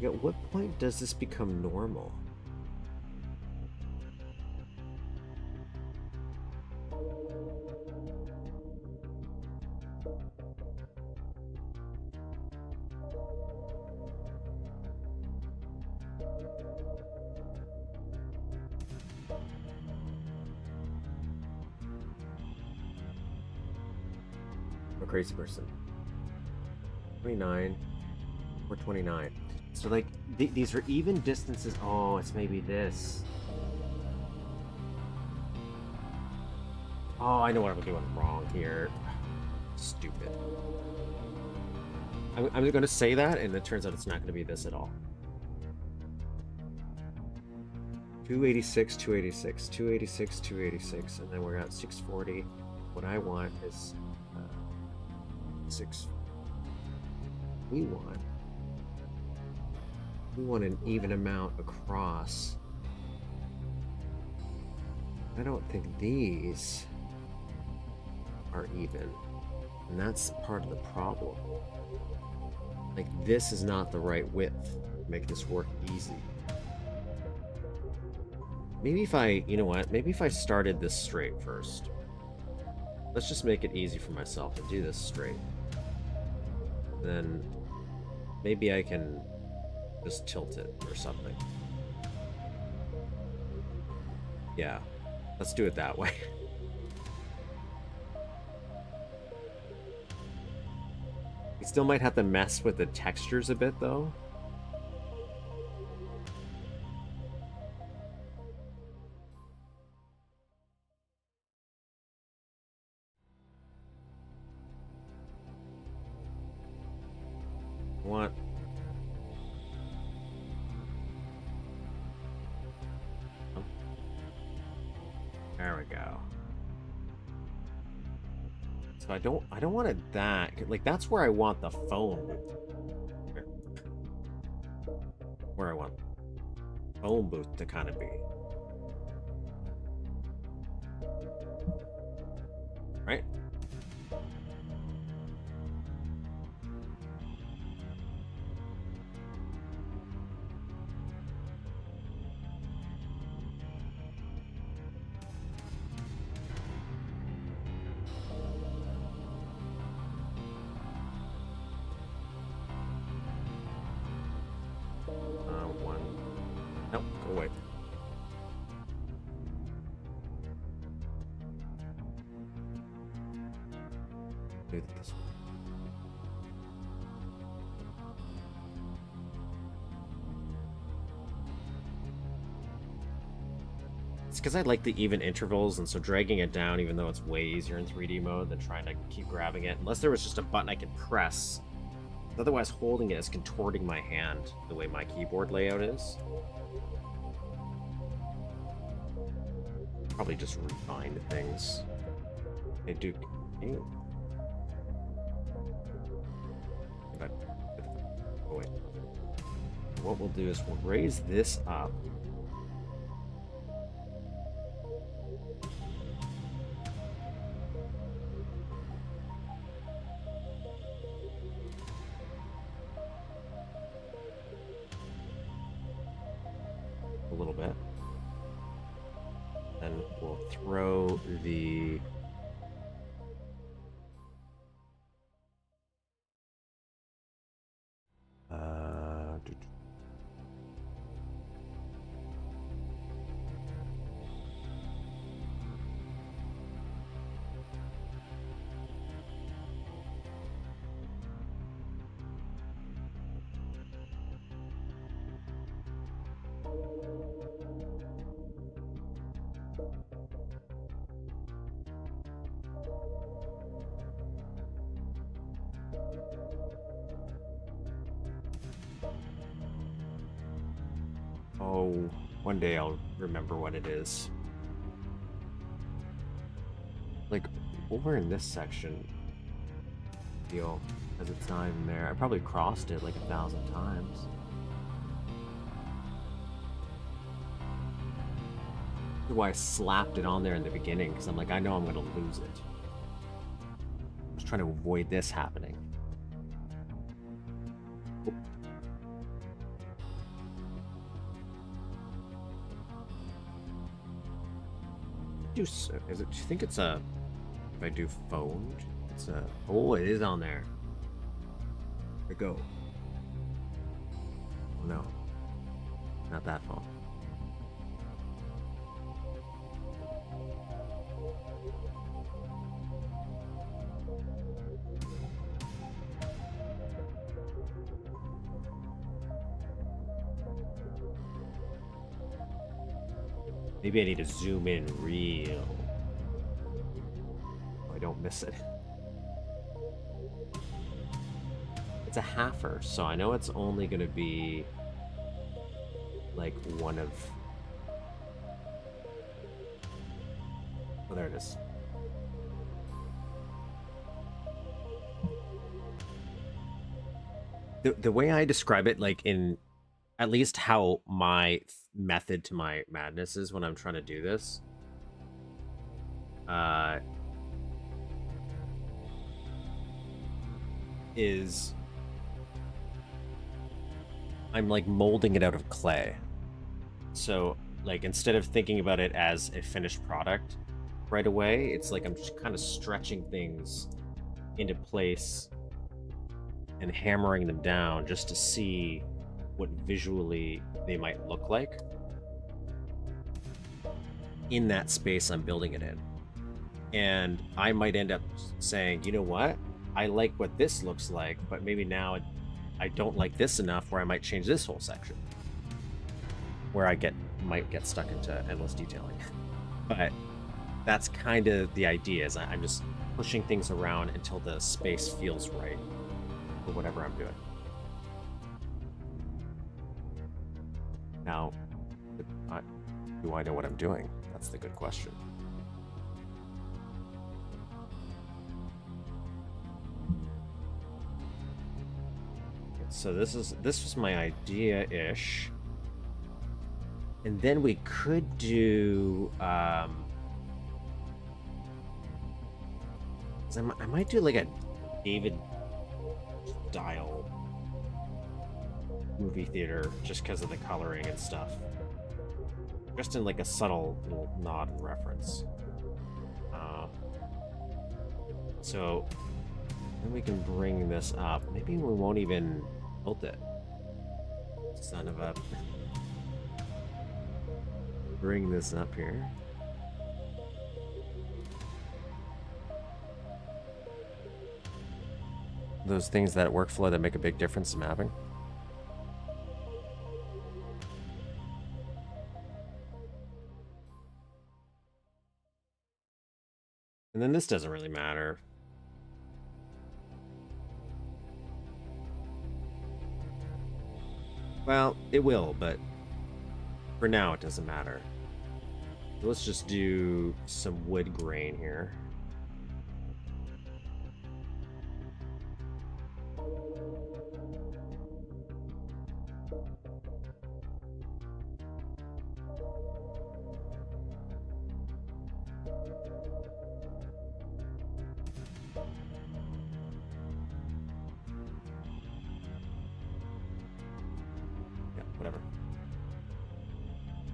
Like, at what point does this become normal? A crazy person. 29 or 29. So like these are even distances. Oh, it's maybe this. Oh, I know what I'm doing wrong here. Stupid. I'm going to say that, and it turns out it's not going to be this at all. 286, 286, 286, 286, and then we're at 640. What I want is 6. We want an even amount across. I don't think these are even, and that's part of the problem. Like, this is not the right width to make this work easy. Maybe if I, you know what, maybe if I started this straight first. Let's just make it easy for myself and do this straight. Then maybe I can just tilt it or something. Yeah, let's do it that way. We still might have to mess with the textures a bit, though. What? There we go. So I don't want it that, like, that's where I want the phone booth. Where I want phone booth to kind of be. Right? Nope, go away. Do it this way. It's because I like the even intervals, and so dragging it down, even though it's way easier in 3D mode than trying to keep grabbing it, unless there was just a button I could press. Otherwise, holding it is contorting my hand the way my keyboard layout is. Probably just refine things. Hey, Duke. Hey. Oh, wait. What we'll do is we'll raise this up. A little bit. Then we'll throw the oh, one day I'll remember what it is. Like, over in this section, feel as it's not even there. I probably crossed it like 1,000 times. That's why I slapped it on there in the beginning, because I'm like, I know I'm going to lose it. I was trying to avoid this happening. Do so. Is it? Do you think it's a? If I do phone, it's a. Oh, it is on there. There go. Oh no, not that phone. Maybe I need to zoom in real. So I don't miss it. It's a halfer, so I know it's only going to be like one of. Oh, there it is. The way I describe it, like in at least how my method to my madness is when I'm trying to do this, is I'm like molding it out of clay. So like instead of thinking about it as a finished product right away, it's like I'm just kind of stretching things into place and hammering them down just to see what visually they might look like in that space I'm building it in. And I might end up saying, you know what? I like what this looks like, but maybe now I don't like this enough where I might change this whole section. Where I might get stuck into endless detailing. But that's kind of the idea, is I'm just pushing things around until the space feels right for whatever I'm doing. Now, do I know what I'm doing? That's the good question. So this was my idea-ish. And then we could do I might do like a David style movie theater just because of the coloring and stuff. Just in like a subtle little nod and reference. So then we can bring this up. Maybe we won't even tilt it. Son of a... Bring this up here. Those things that workflow that make a big difference in mapping. And then this doesn't really matter. Well, it will, but for now it doesn't matter. So let's just do some wood grain here.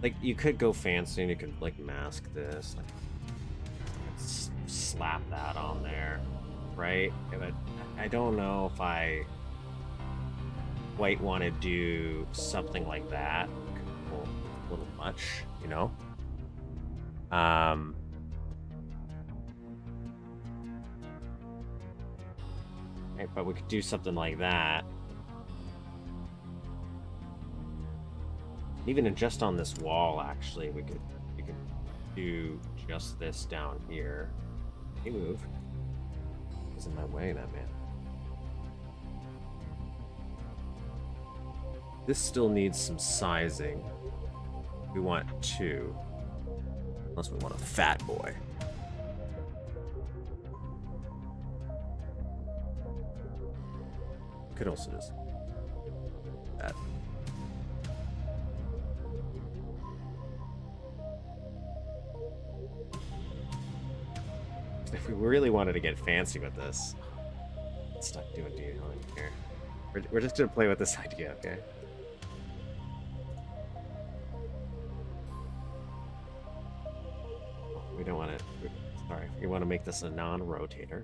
Like, you could go fancy and you could, like, mask this, like, slap that on there, right? But I don't know if I quite want to do something like that. A little much, you know? Right, but we could do something like that. Even just on this wall, actually, we could do just this down here. Hey, move. He's in my way, that man. This still needs some sizing. We want 2. Unless we want a fat boy. Could also just that. If we really wanted to get fancy with this, I'm stuck doing detailing here. We're just gonna play with this idea, okay? don't want to. Sorry, we want to make this a non-rotator.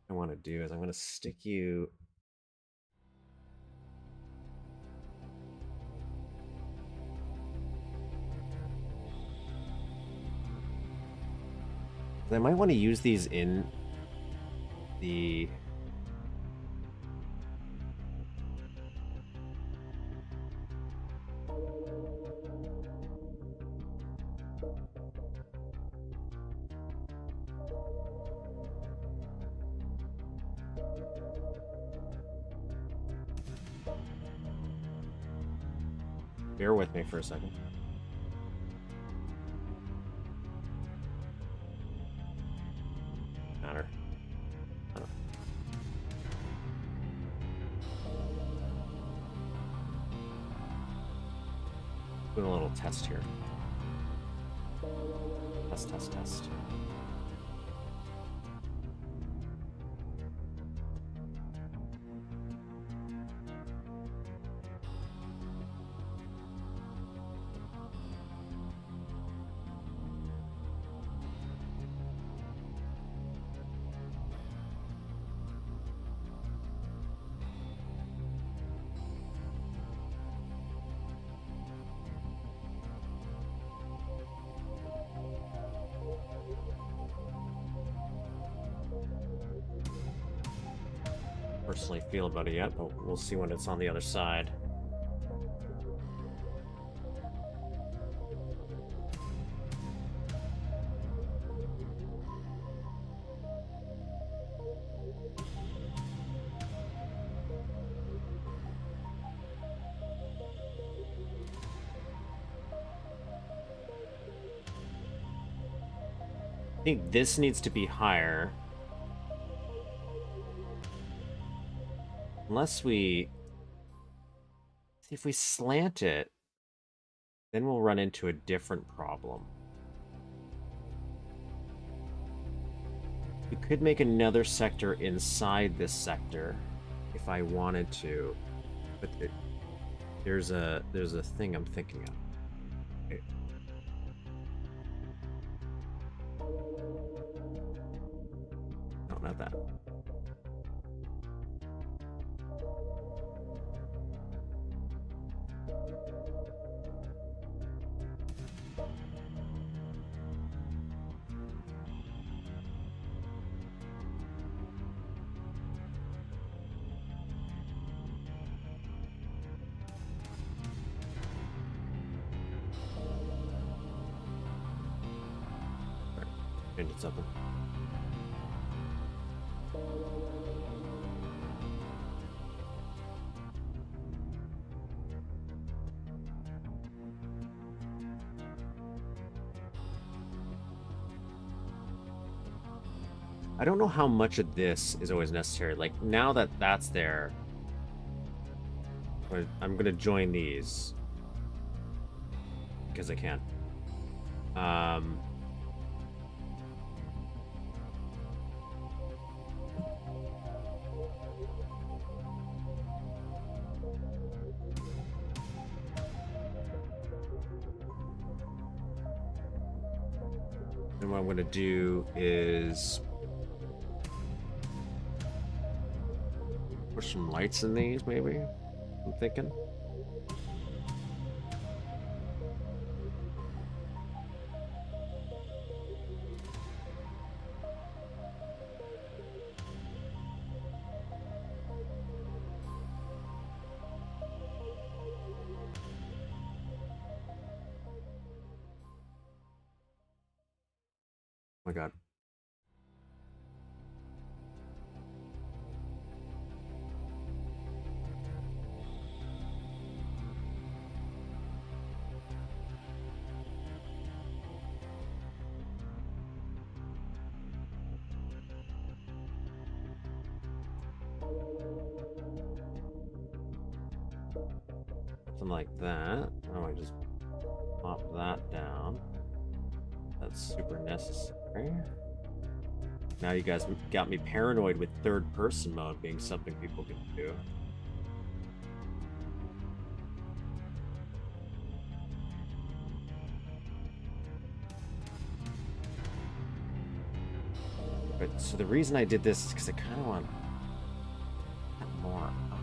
What I want to do is I'm going to stick you. I might want to use these in the. Bear with me for a second. Matter. Doing a little test here. Test. Personally feel about it yet, but we'll see when it's on the other side. I think this needs to be higher. Unless we... See, if we slant it, then we'll run into a different problem. We could make another sector inside this sector if I wanted to, but there's a thing I'm thinking of. Okay. No, not that. Changing something. I don't know how much of this is always necessary. Like, now that that's there, I'm gonna join these because I can. And what I'm gonna do is put some lights in these, maybe. I'm thinking. Oh my God. Something like that. I might just pop that down. That's super necessary. Now you guys got me paranoid with third-person mode being something people can do. But so the reason I did this is because I kind of want more up.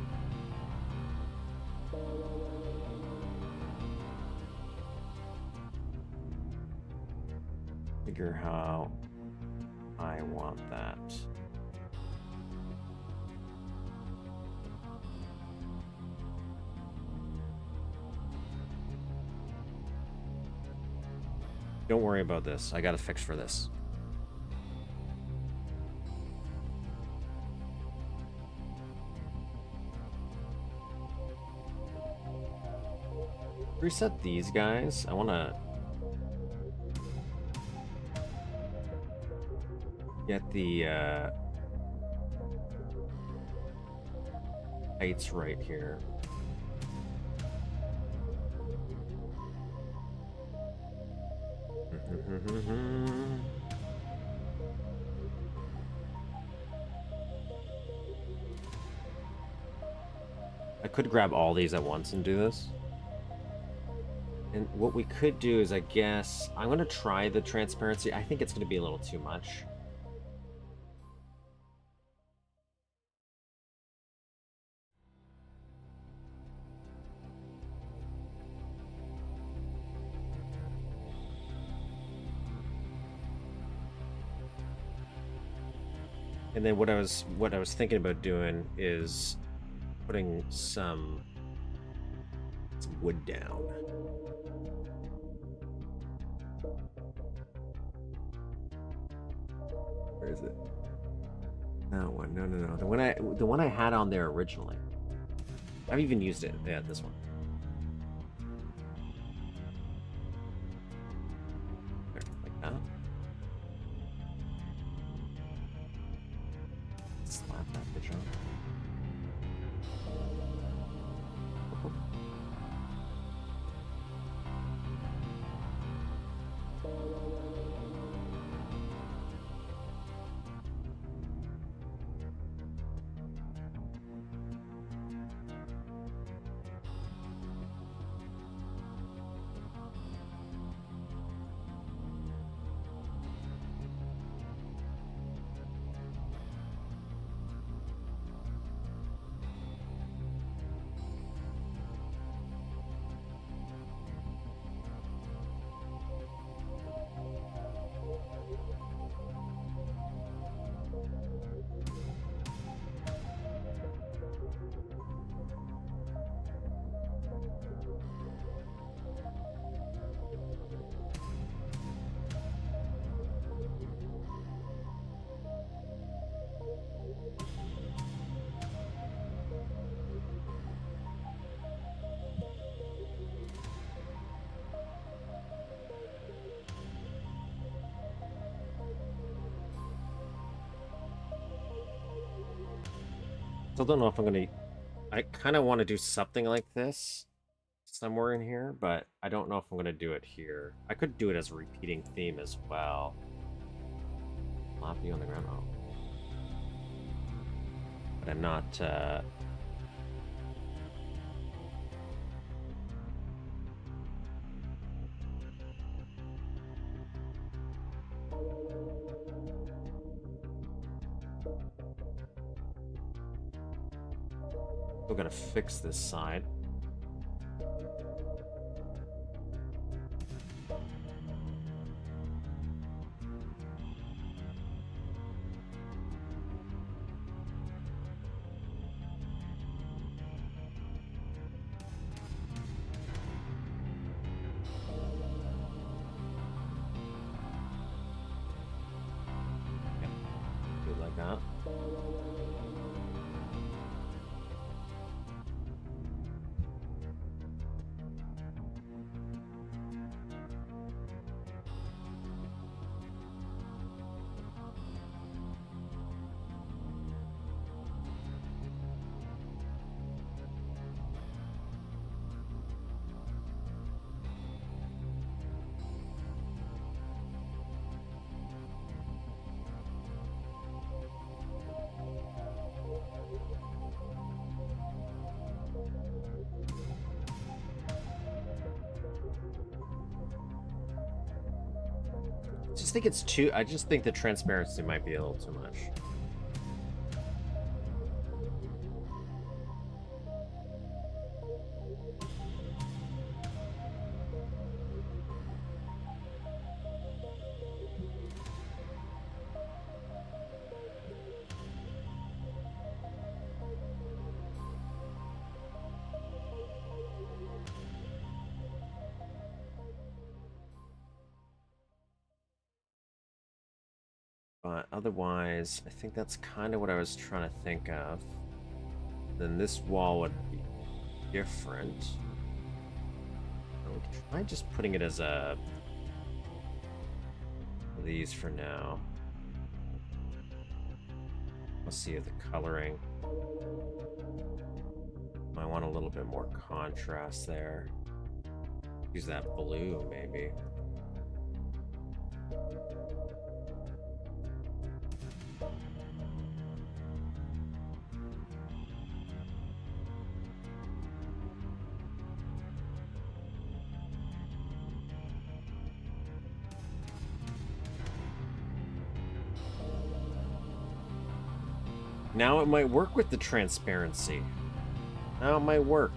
Figure how I want that. Don't worry about this. I got a fix for this. Reset these guys. I want to get the heights right here. I could grab all these at once and do this. And what we could do is, I guess, I'm going to try the transparency. I think it's going to be a little too much. And then what I was thinking about doing is putting some wood down. Where is it? That one. No. The one I had on there originally. I've even used it. Yeah, this one. There, like that. Slap that bitch on. Still don't know if I'm gonna. I kind of want to do something like this somewhere in here, but I don't know if I'm gonna do it here. I could do it as a repeating theme as well. Floppy on the ground. Oh. But I'm not. Still gotta fix this side. Yeah, do it like that. just think it's too. I just think the transparency might be a little too much. But otherwise, I think that's kind of what I was trying to think of. Then this wall would be different. I would try just putting it as a these for now. Let's see if the coloring. I want a little bit more contrast there. Use that blue, maybe. Now it might work with the transparency. Now it might work.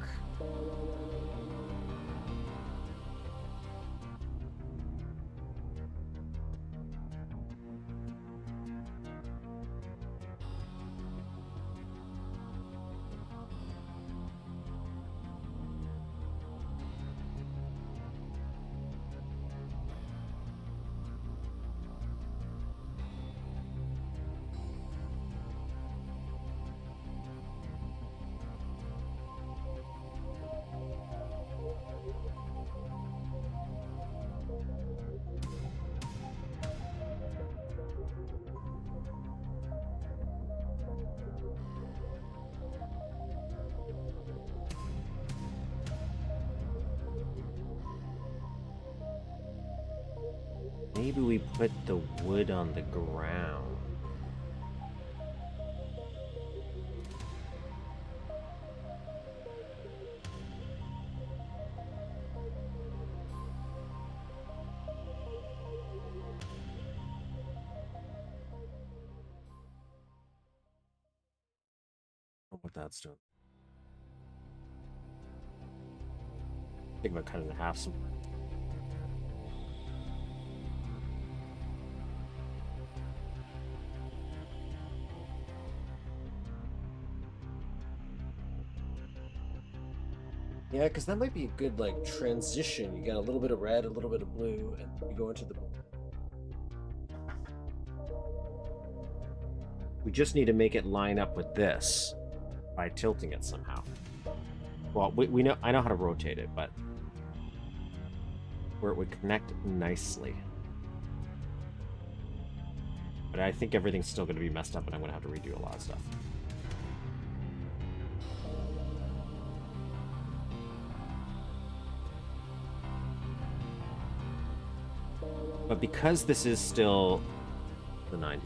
Maybe we put the wood on the ground. What that's doing. I think I'm gonna cut it in half some. Yeah, because that might be a good, like, transition. You got a little bit of red, a little bit of blue, and you go into the... We just need to make it line up with this by tilting it somehow. Well, we know, I know how to rotate it, but where it would connect nicely. But I think everything's still going to be messed up, and I'm going to have to redo a lot of stuff. But because this is still the 90s.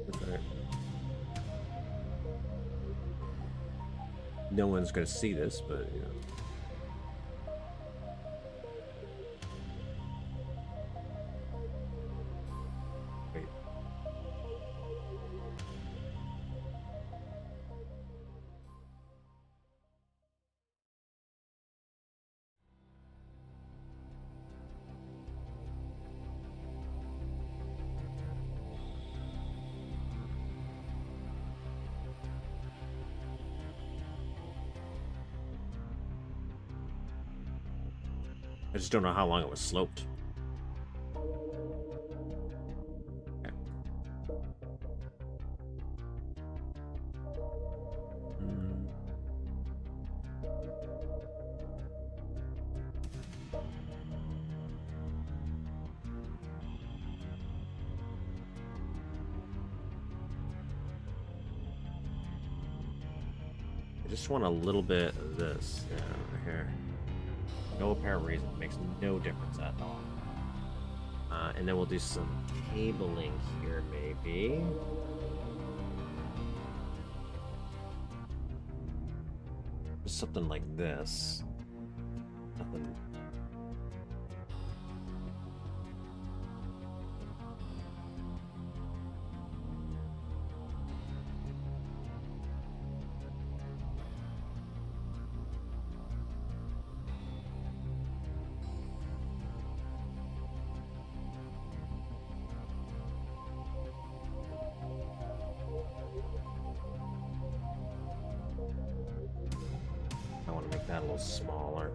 Okay. No one's going to see this, but, you know. Wait. I just don't know how long it was sloped. just want a little bit of this over here. No apparent reason. It makes no difference at all. And then we'll do some cabling here, maybe. Just something like this. Nothing. That a little smaller.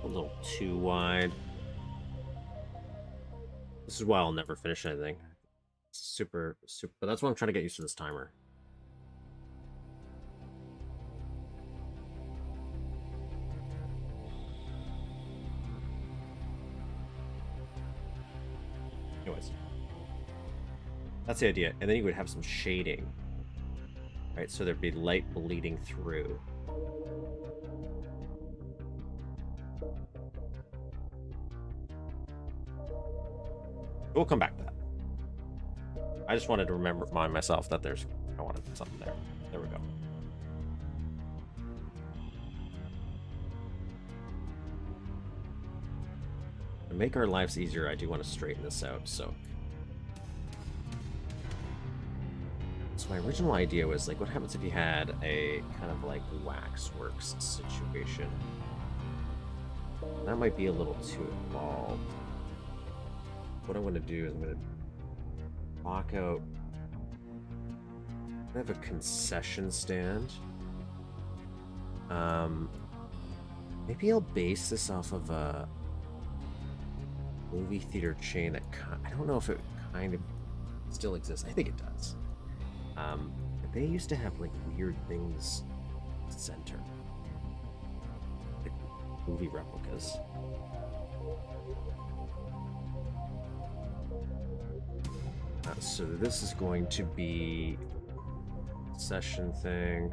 A little too wide. This is why I'll never finish anything. Super, but that's why I'm trying to get used to this timer. Anyways, that's the idea. And then you would have some shading, right? So there'd be light bleeding through. We'll come back to that. I just wanted to remind myself that I wanted something there. There we go. To make our lives easier, I do want to straighten this out, so my original idea was like, what happens if you had a kind of like waxworks situation? That might be a little too involved. What I want to do is I'm going to block out. I have a concession stand. Maybe I'll base this off of a movie theater chain that I don't know if it kind of still exists. I think it does. They used to have like weird things center, like movie replicas. So this is going to be a session thing.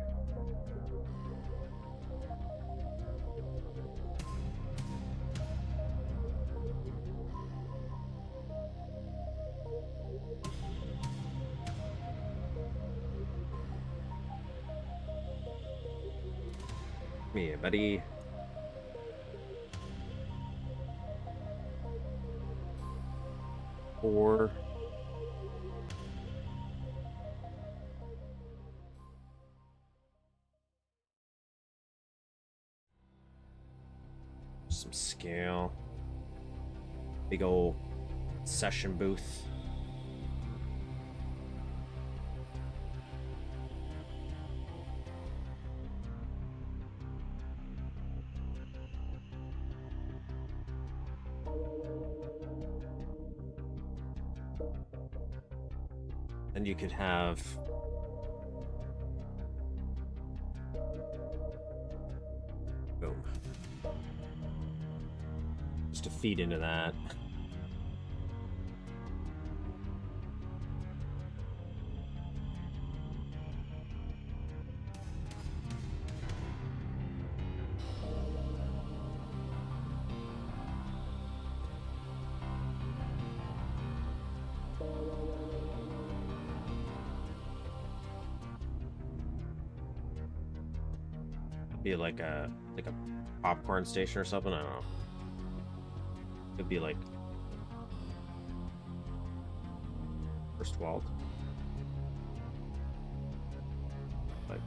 Yeah, buddy. Or some scale. Big old session booth. And you could have boom. Just to feed into that. Be like a popcorn station or something. I don't know. It'd be like first vault. Like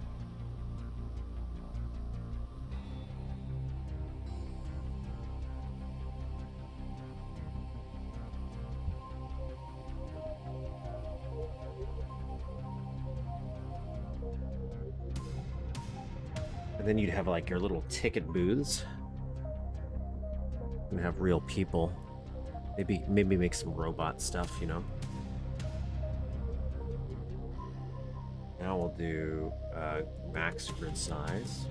and then you'd have like your little ticket booths. gonna have real people. Maybe make some robot stuff, you know? Now we'll do max grid size.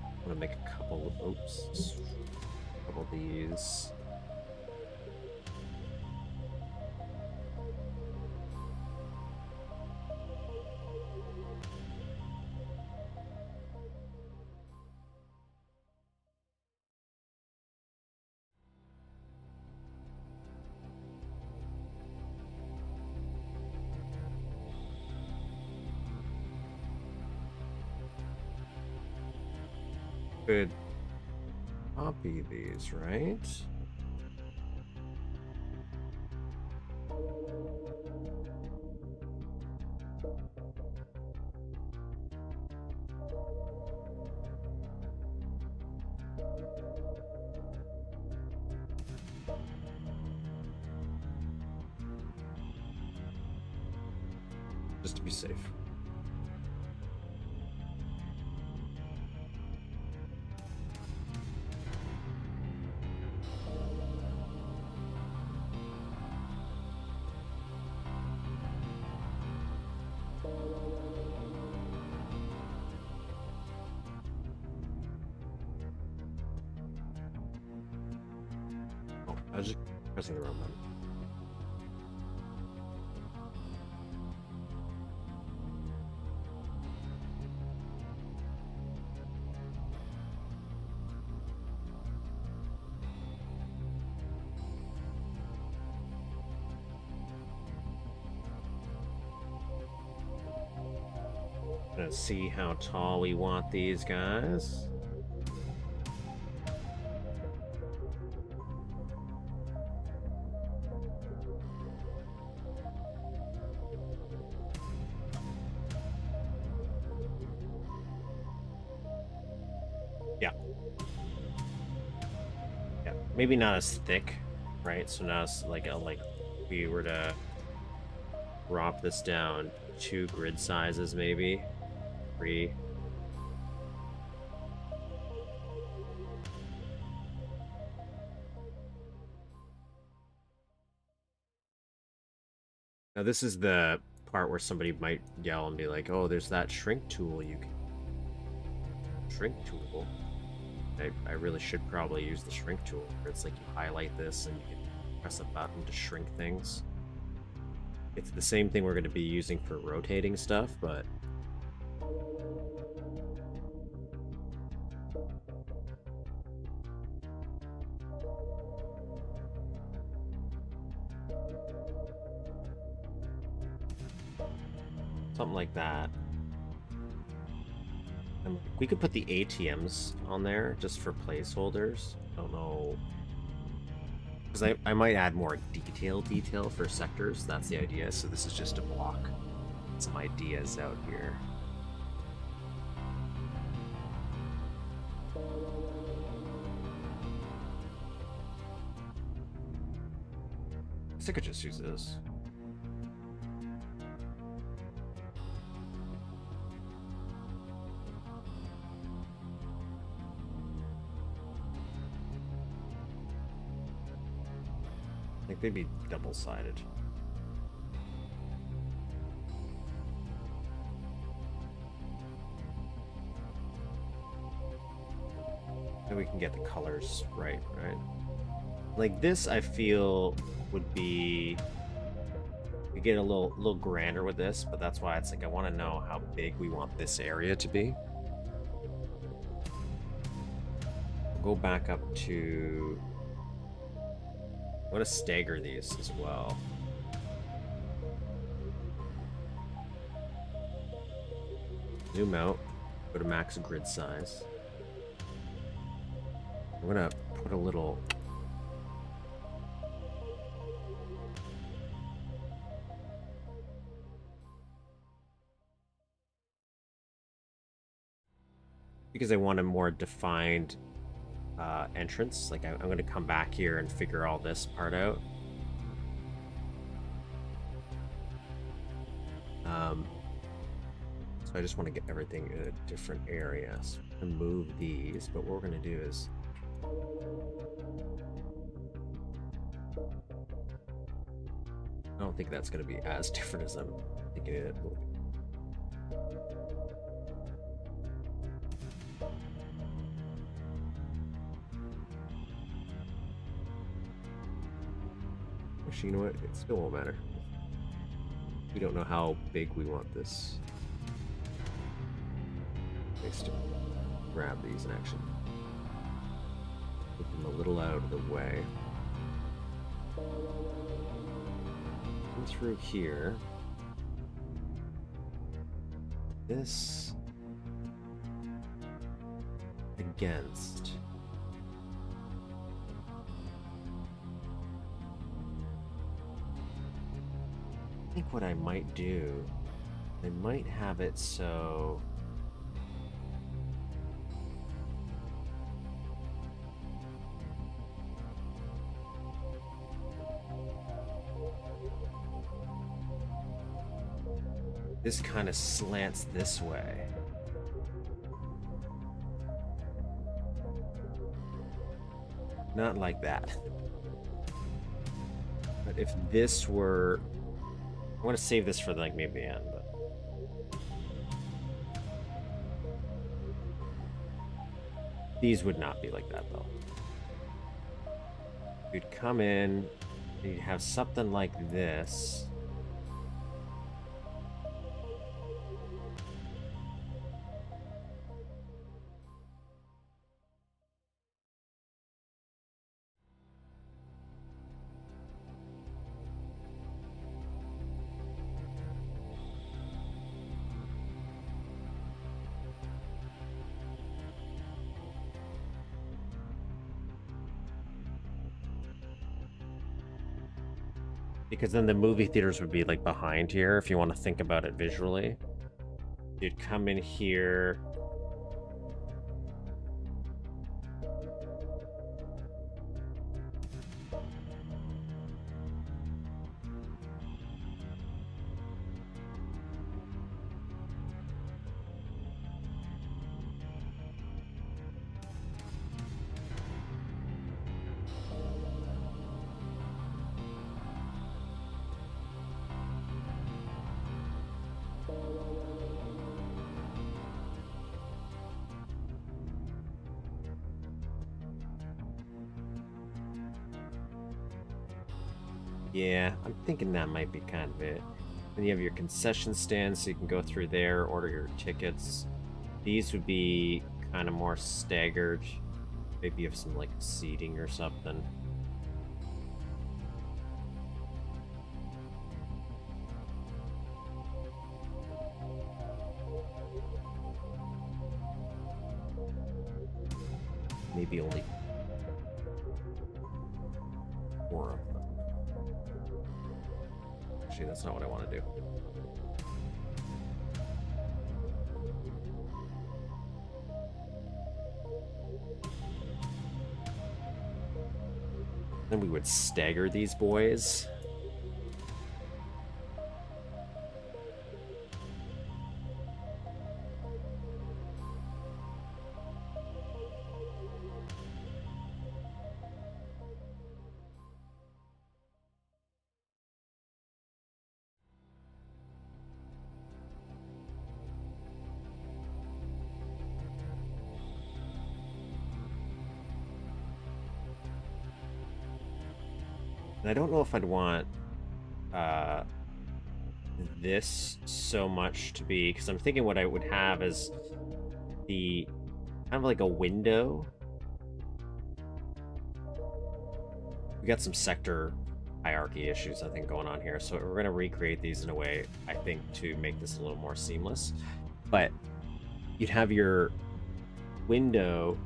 I'm gonna make a couple of, oops, a couple of these. Could copy these, right? Just to be safe. I was just pressing the wrong button. Gonna see how tall we want these guys. Yeah, maybe not as thick, right? So now it's like if we were to drop this down 2 grid sizes, maybe 3. Now this is the part where somebody might yell and be like, "Oh, there's that shrink tool you can shrink tool." I really should probably use the shrink tool. It's like you highlight this and you can press a button to shrink things. It's the same thing we're going to be using for rotating stuff, but something like that. And we could put the ATMs on there just for placeholders. I don't know. Because I might add more detail for sectors. That's the idea. So this is just a block. Some ideas out here. I guess I could just use this. I think they'd be double-sided. And we can get the colors right? Like this, I feel would be. We get a little grander with this, but that's why it's like I want to know how big we want this area to be. Go back up to. I want to stagger these as well. Zoom out, go to max grid size. I'm gonna put a little. Because I want a more defined entrance. Like I'm going to come back here and figure all this part out. So I just want to get everything in a different area. So I'm going to move these, but what we're going to do is I don't think that's going to be as different as I'm thinking it will be. Actually, you know what? It still won't matter. We don't know how big we want this place to grab these and actually put them a little out of the way. Come through here. This against. I think what I might do, I might have it so this kind of slants this way. Not like that. But if this were, I want to save this for like maybe the end, but these would not be like that though. You'd come in, you'd have something like this. Because then the movie theaters would be like behind here if you want to think about it visually. You'd come in here. Yeah, I'm thinking that might be kind of it. Then you have your concession stand, so you can go through there, order your tickets. These would be kind of more staggered. Maybe you have some like seating or something. Maybe only 4 of them. Actually, that's not what I want to do. Then we would stagger these boys. And I don't know if I'd want this so much to be, because I'm thinking what I would have is the kind of like a window. We got some sector hierarchy issues, I think, going on here. So we're going to recreate these in a way, I think, to make this a little more seamless. But you'd have your window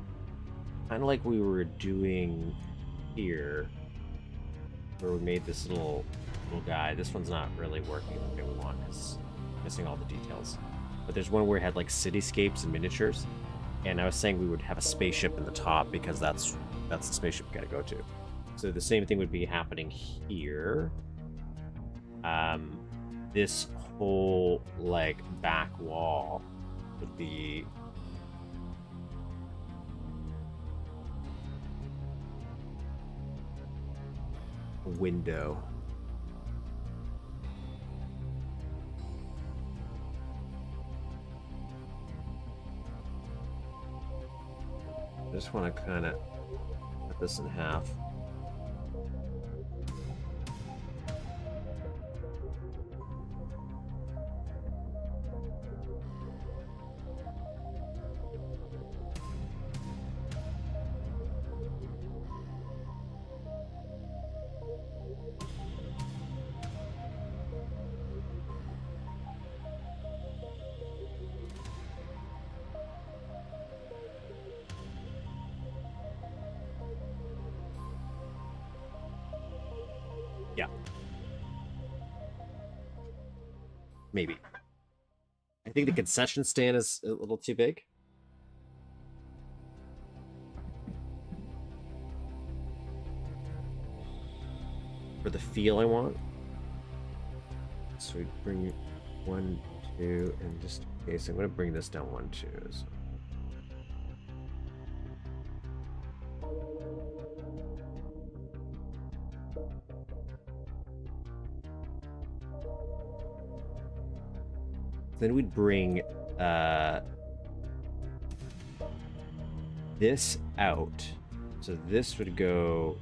kind of like we were doing here, where we made this little guy. This one's not really working the way we want because missing all the details. But there's one where we had like cityscapes and miniatures, and I was saying we would have a spaceship in the top because that's the spaceship we gotta go to. So the same thing would be happening here. This whole like back wall would be a window. I just want to kind of cut this in half. Yeah. Maybe. I think the concession stand is a little too big. For the feel I want. So we bring 1, 2, and just in case I'm going to bring this down 1, 2. So. Then we'd bring this out. So this would go.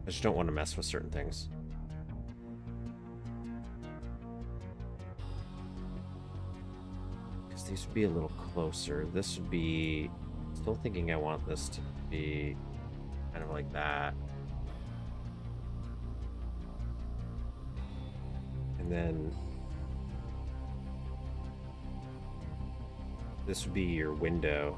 I just don't want to mess with certain things. Because these would be a little closer. This would be... Still thinking I want this to be kind of like that. And then... This would be your window.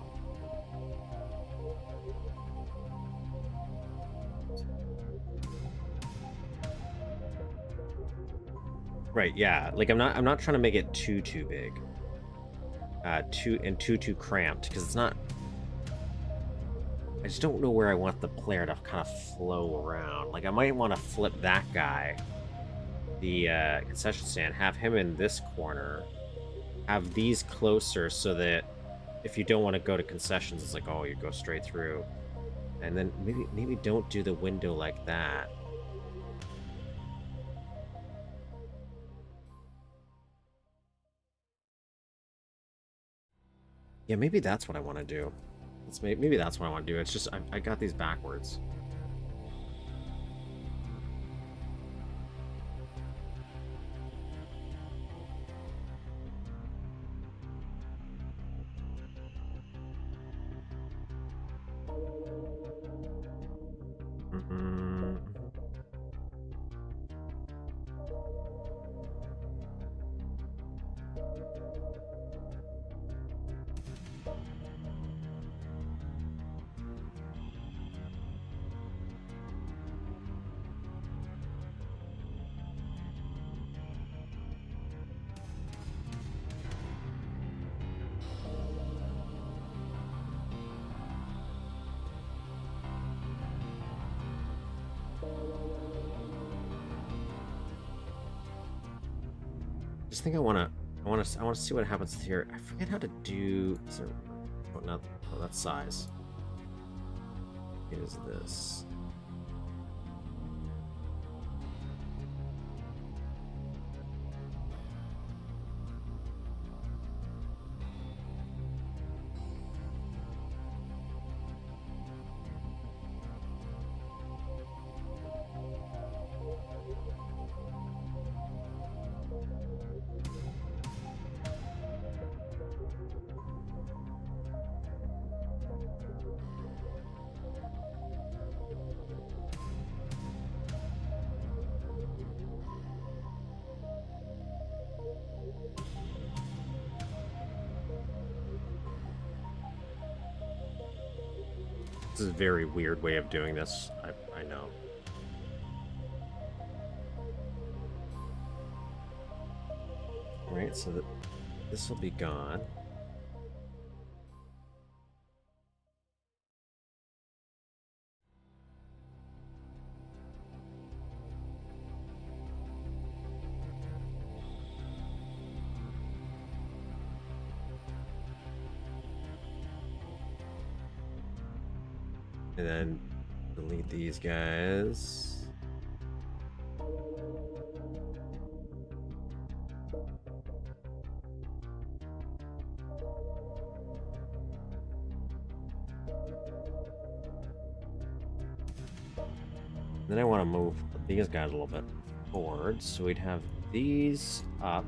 Right, yeah. Like I'm not trying to make it too big. Too cramped, because it's not. I just don't know where I want the player to kind of flow around. Like I might want to flip that guy, the concession stand, have him in this corner, have these closer so that if you don't want to go to concessions, it's like, oh, you go straight through. And then maybe don't do the window like that. Yeah, maybe that's what I want to do. Maybe that's what I want to do. It's just I got these backwards. Just think I want to see what happens here. I forget how to do. Is there, oh, that's size. It is this. This is a very weird way of doing this. I know. Alright, so this will be gone. And then delete these guys. Then I want to move these guys a little bit forward, so we'd have these up.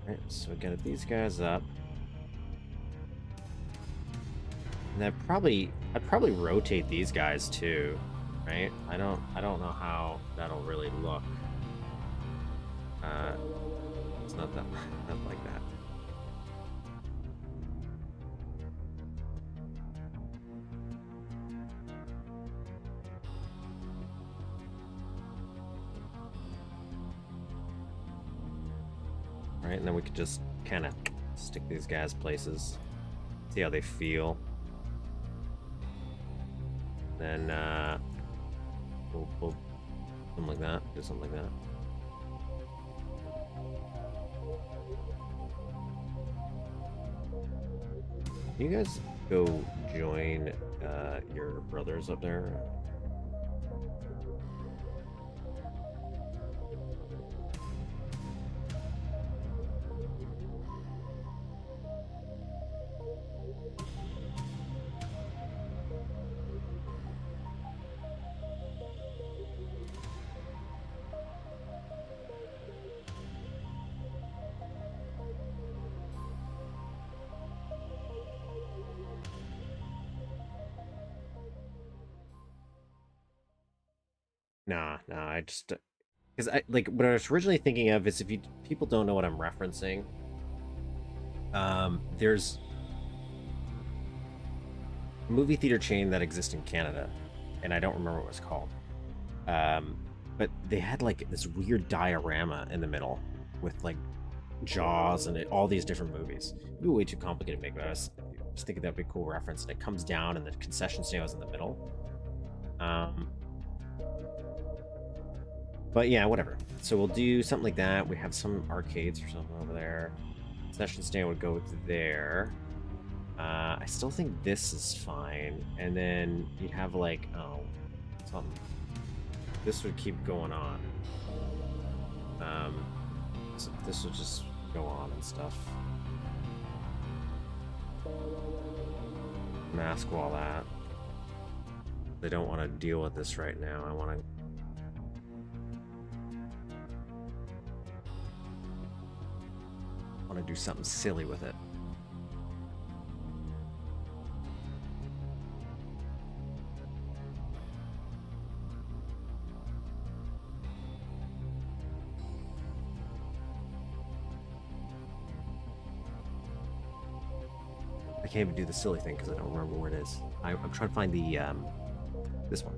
Right, so we get these guys up. And I'd probably rotate these guys too, right? I don't know how that'll really look. It's not that not like that. Right, and then we could just kind of stick these guys places, see how they feel. Then we'll something like that, do something like that. You guys go join your brothers up there. Nah, I just because I like what I was originally thinking of is if you people don't know what I'm referencing. There's a movie theater chain that exists in Canada, and I don't remember what it was called. But they had like this weird diorama in the middle with like Jaws and all these different movies. It'd be way too complicated to make, but I was just thinking that'd be a cool reference. And it comes down, and the concession stand was in the middle. But yeah, whatever. So we'll do something like that. We have some arcades or something over there. Concession stand would go to there. I still think this is fine. And then you'd have like, oh, something. This would keep going on. So this would just go on and stuff. Mask all that. They don't want to deal with this right now. I want to do something silly with it. I can't even do the silly thing because I don't remember where it is. I'm trying to find the this one.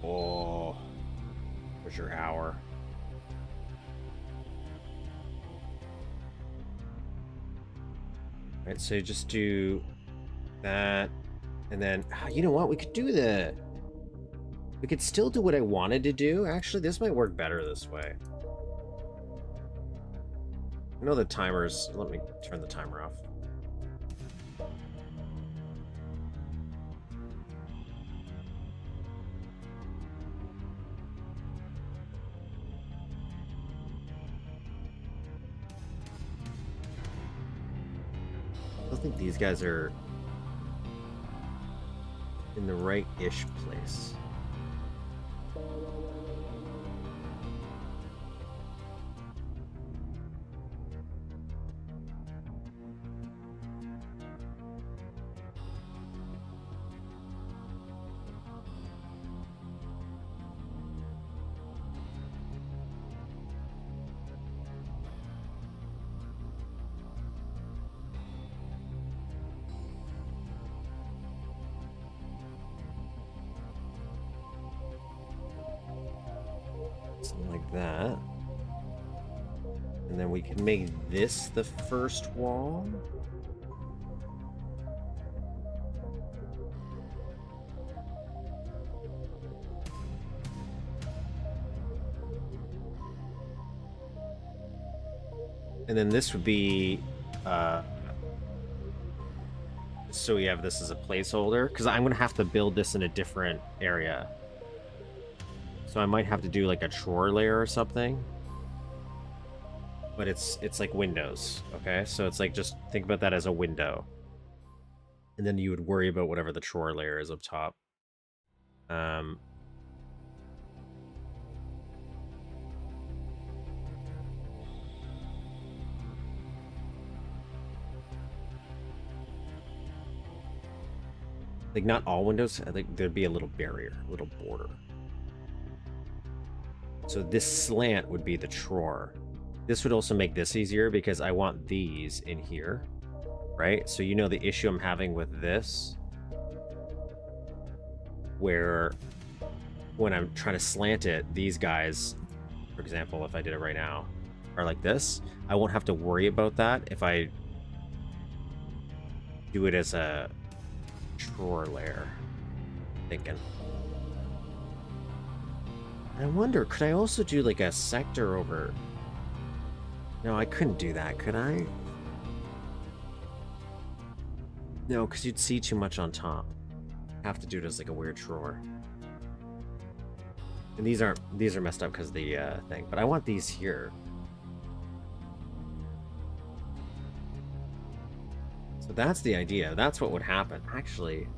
Oh, where's your hour? Right, so just do that, and then you know what? We could still do what I wanted to do. Actually, this might work better this way. I know the timers. Let me turn the timer off. I think these guys are in the right-ish place. like that. And then we can make this the first wall. And then this would be, so we have this as a placeholder, because I'm gonna have to build this in a different area. So I might have to do like a drawer layer or something. But it's like windows, okay? So it's like, just think about that as a window. And then you would worry about whatever the drawer layer is up top. Like, not all windows, I think there'd be a little barrier, a little border. So this slant would be the drawer. This would also make this easier because I want these in here, right? So you know the issue I'm having with this, where when I'm trying to slant it, these guys, for example, if I did it right now, are like this. I won't have to worry about that if I do it as a drawer layer. Thinking. I wonder, could I also do like a sector over? No, I couldn't do that, could I? No, because you'd see too much on top. Have to do it as like a weird drawer. And these are messed up because of the thing, but I want these here. So that's the idea. That's what would happen. Actually,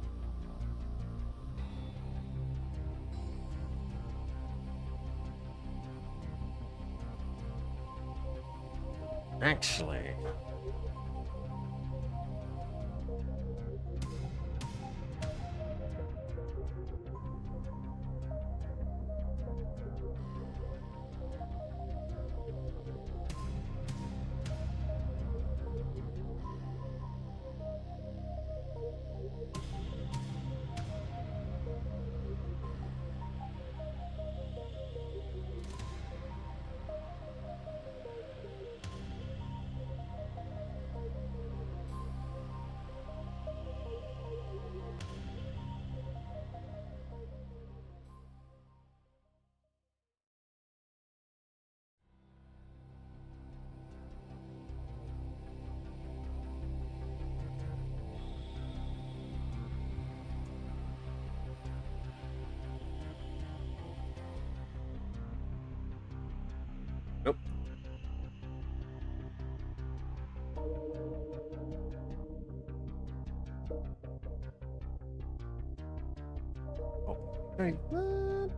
nope. Oh, hey, what?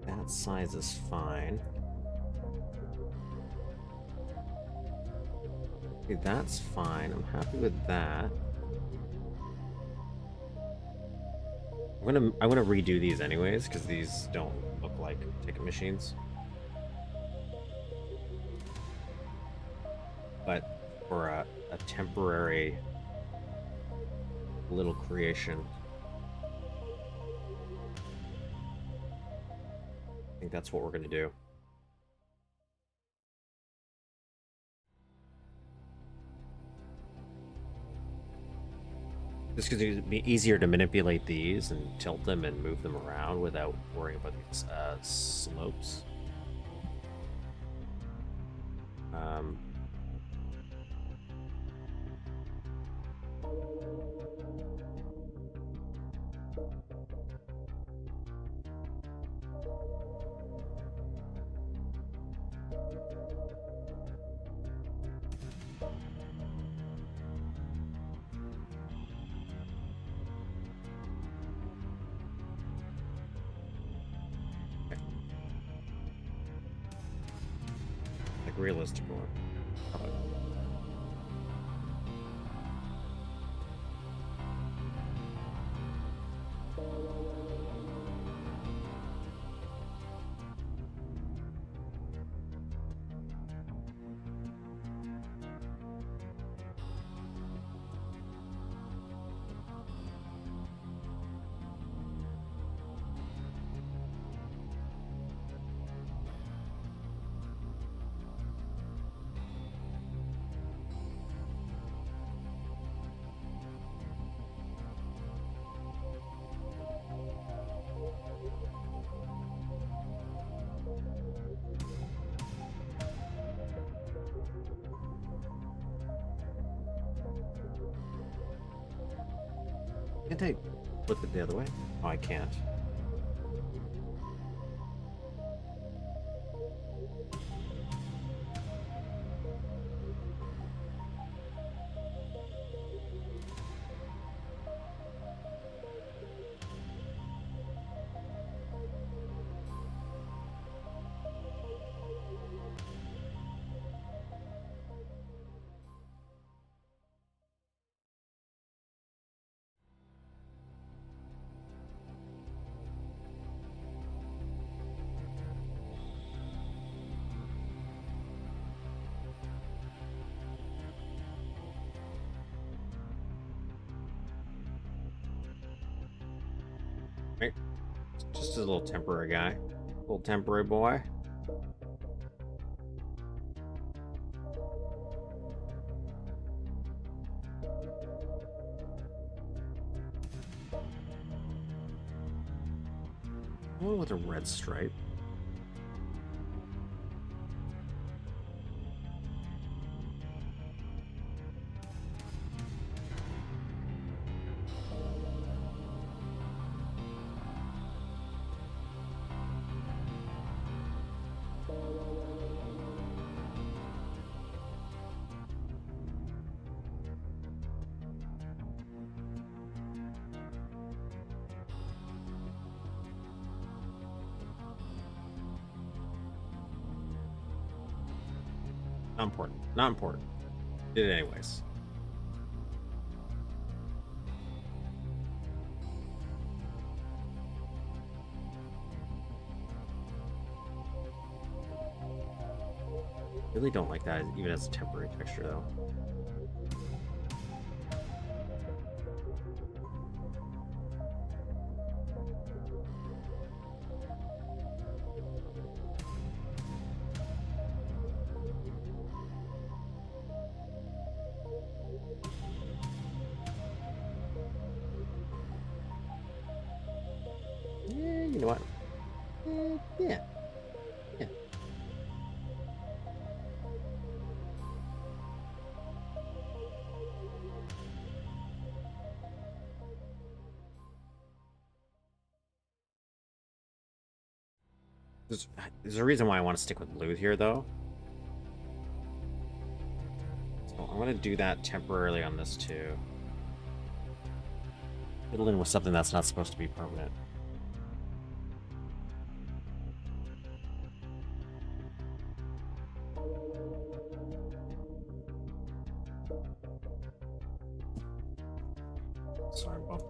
That size is fine. Okay, that's fine. I'm happy with that. I'm gonna redo these anyways, because these don't look like ticket machines. But for a temporary little creation, I think that's what we're gonna do. Just because it'd be easier to manipulate these and tilt them and move them around without worrying about these slopes. Like realistic one. Can't I flip it the other way? Oh, I can't. Right. Just a little temporary guy. Little temporary boy. Oh, with a red stripe. Not important. Not important. Did it anyways. Really don't like that even as a temporary texture though. Yeah, you know what? Yeah. Yeah. There's a reason why I want to stick with blue here, though. So I'm going to do that temporarily on this, too. Fiddle in with something that's not supposed to be permanent. Sorry, I'm bumping.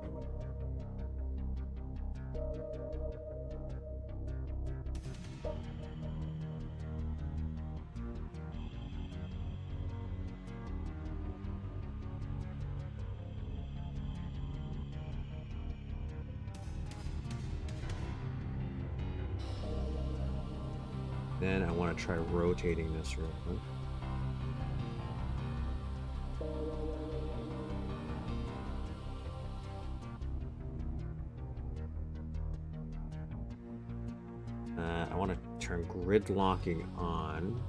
Then I want to try rotating this real quick. turn grid locking on,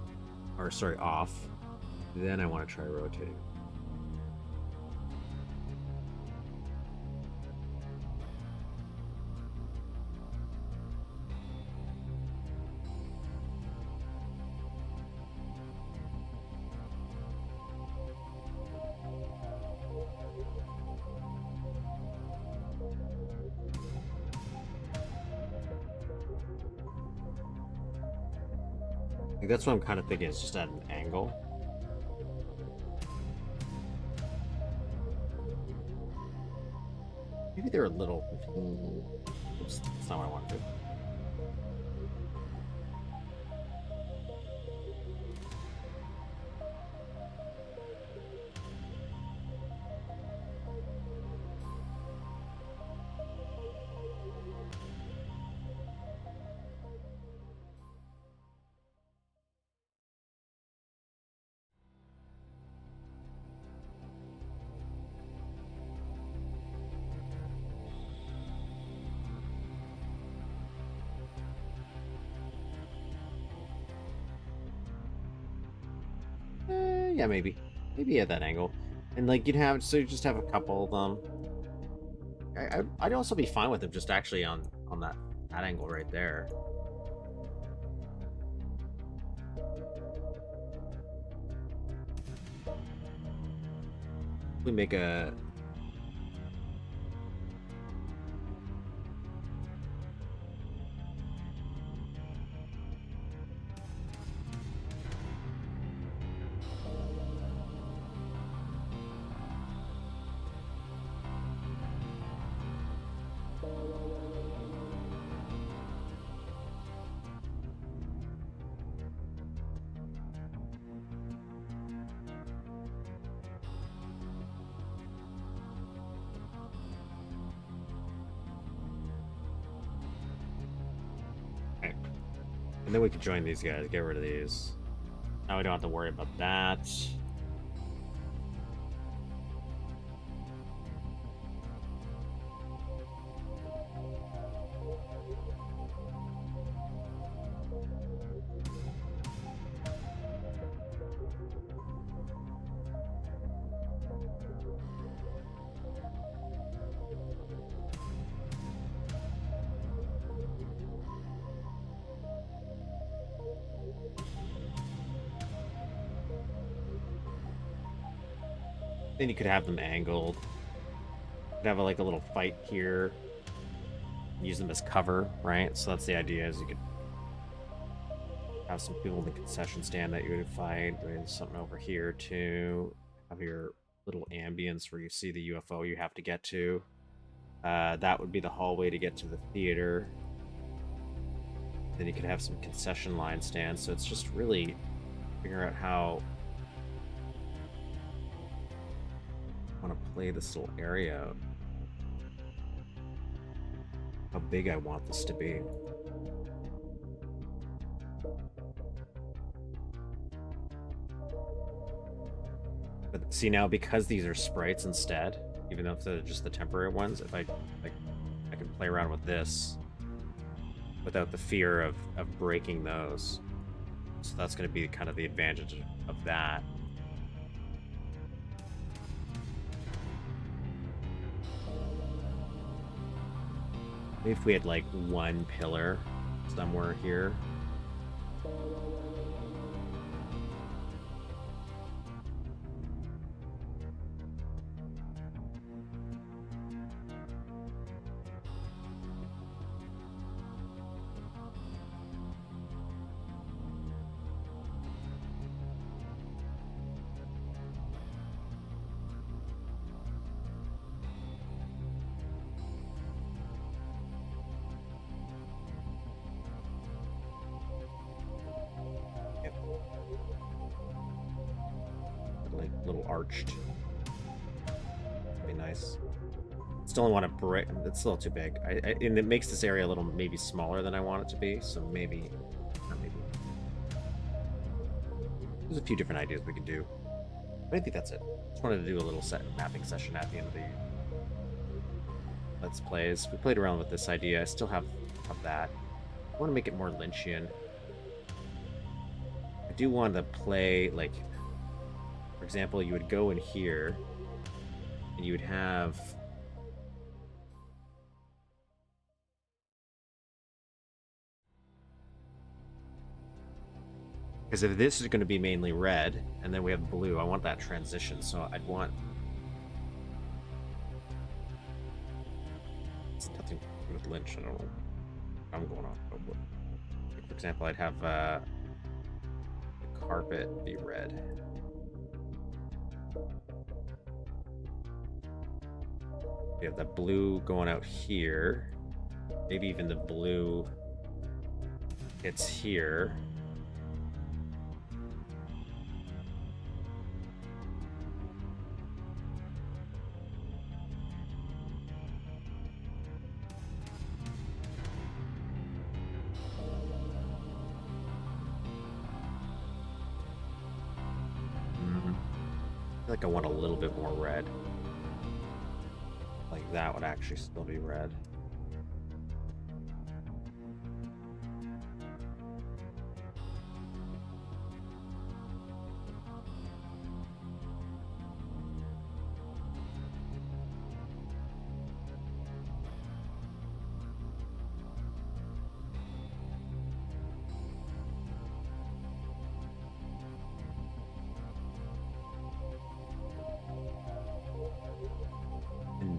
or sorry, off. Then I want to try rotating. That's what I'm kind of thinking, is just at an angle. Maybe they're a little... Oops, that's not what I wanted to do. Yeah, maybe at that angle, and like you'd have, so you just have a couple of them. I'd also be fine with them just actually on that angle right there. We make a... And then we could join these guys, get rid of these. Now we don't have to worry about that. Then you could have them angled. You could have like a little fight here. Use them as cover, right? So that's the idea, is you could have some people in the concession stand that you would fight. There's something over here too. Have your little ambience where you see the UFO you have to get to. That would be the hallway to get to the theater. Then you could have some concession line stands. So it's just really figuring out how I want to play this little area out. How big I want this to be. But see, now because these are sprites instead, even though they're just the temporary ones, if I can play around with this without the fear of breaking those. So that's going to be kind of the advantage of that. Maybe if we had like one pillar somewhere here. Little arched. That'd be nice. Still want to break. It's still too big. And it makes this area a little maybe smaller than I want it to be. So maybe, not maybe. There's a few different ideas we could do. But I think that's it. Just wanted to do a little mapping session at the end of the Let's Plays. We played around with this idea. I still have that. I want to make it more Lynchian. I do want to play, like, for example, you would go in here, and you would have... Because if this is going to be mainly red, and then we have blue, I want that transition, so I'd want... It's nothing to do with Lynch, I don't know. I'm going off. For example, I'd have the carpet be red. We have the blue going out here. Maybe even the blue hits here. I feel like I want a little bit more red. Like that would actually still be red.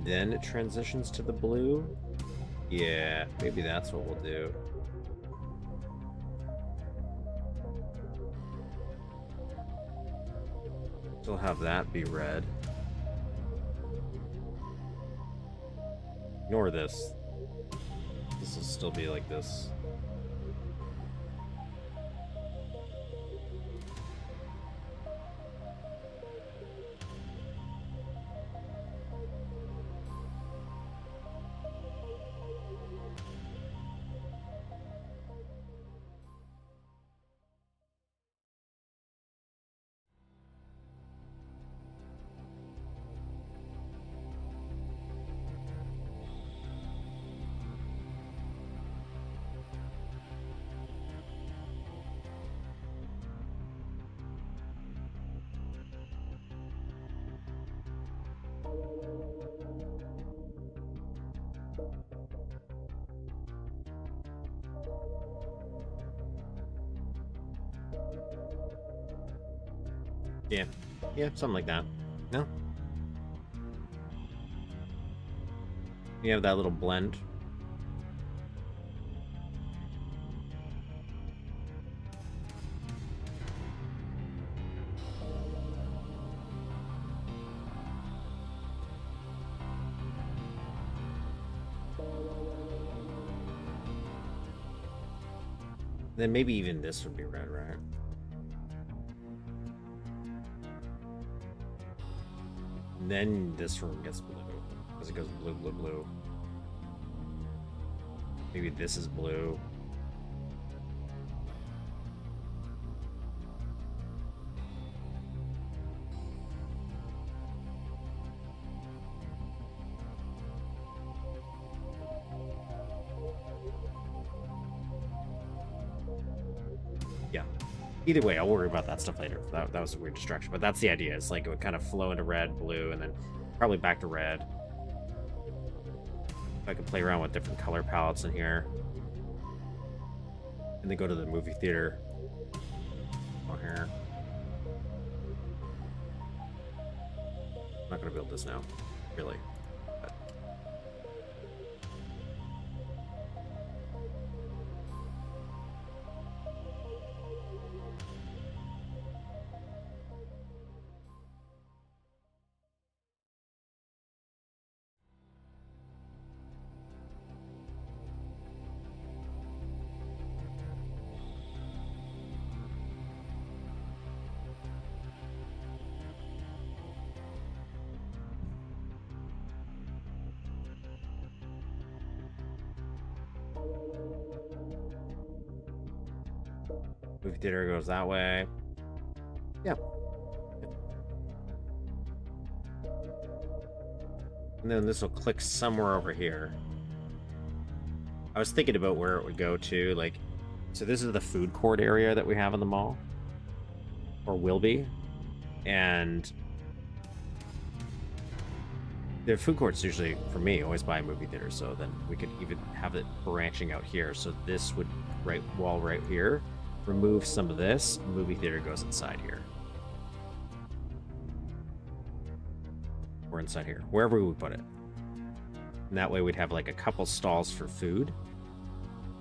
Then it transitions to the blue. Yeah, maybe that's what we'll do. Still have that be red. Ignore this. This will still be like this. Yeah. Yeah, something like that. No? You have that little blend. Then maybe even this would be red, right? And then this room gets blue, because it goes blue, blue, blue. Maybe this is blue. Yeah. Either way, I'll worry about that stuff later. That was a weird distraction, but that's the idea. It's like it would kind of flow into red, blue, and then probably back to red. I could play around with different color palettes in here. And then go to the movie theater. Over here. I'm not going to build this now. Really. But... Movie theater goes that way. Yeah. And then this will click somewhere over here. I was thinking about where it would go to, like, so this is the food court area that we have in the mall. or will be, and the food court's usually, for me, always by a movie theater, so then we could even have it branching out here. So this would, wall right here, remove some of this, movie theater goes inside here. Or inside here, wherever we would put it. And that way we'd have like a couple stalls for food.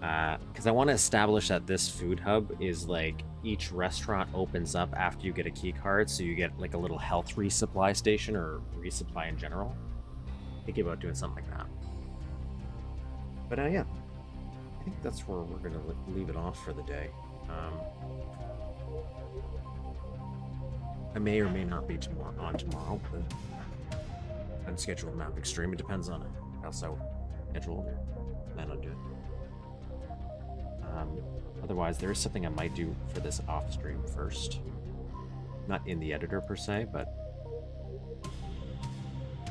Because I want to establish that this food hub is like each restaurant opens up after you get a key card, so you get like a little health resupply station or resupply in general. Thinking about doing something like that. But yeah, I think that's where we're gonna leave it off for the day. I may or may not be tomorrow. The unscheduled mapping stream. It depends on how scheduled or plan on doing. Otherwise, there is something I might do for this off stream first. Not in the editor per se, but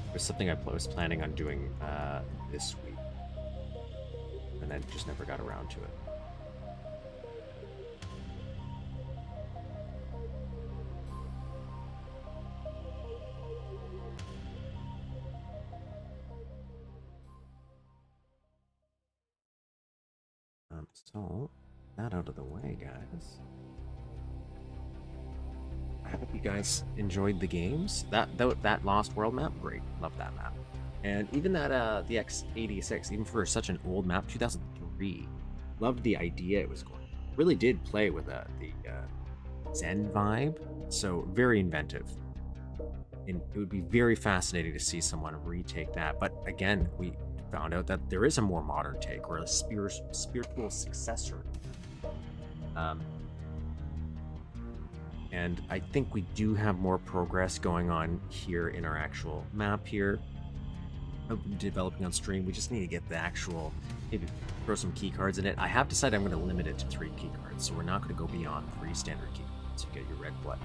there's something I was planning on doing this week, and then just never got around to it. So, that out of the way, guys. I hope you guys enjoyed the games. That Lost World map, great. Love that map. And even that the X86, even for such an old map, 2003, loved the idea it was going. Really did play with the Zen vibe, so very inventive. And it would be very fascinating to see someone retake that. But again, we found out that there is a more modern take, or a spiritual successor. And I think we do have more progress going on here in our actual map here. Developing on stream, we just need to get the actual, maybe throw some key cards in it. I have decided I'm going to limit it to 3 key cards, so we're not going to go beyond 3 standard key cards. You get your red, blood,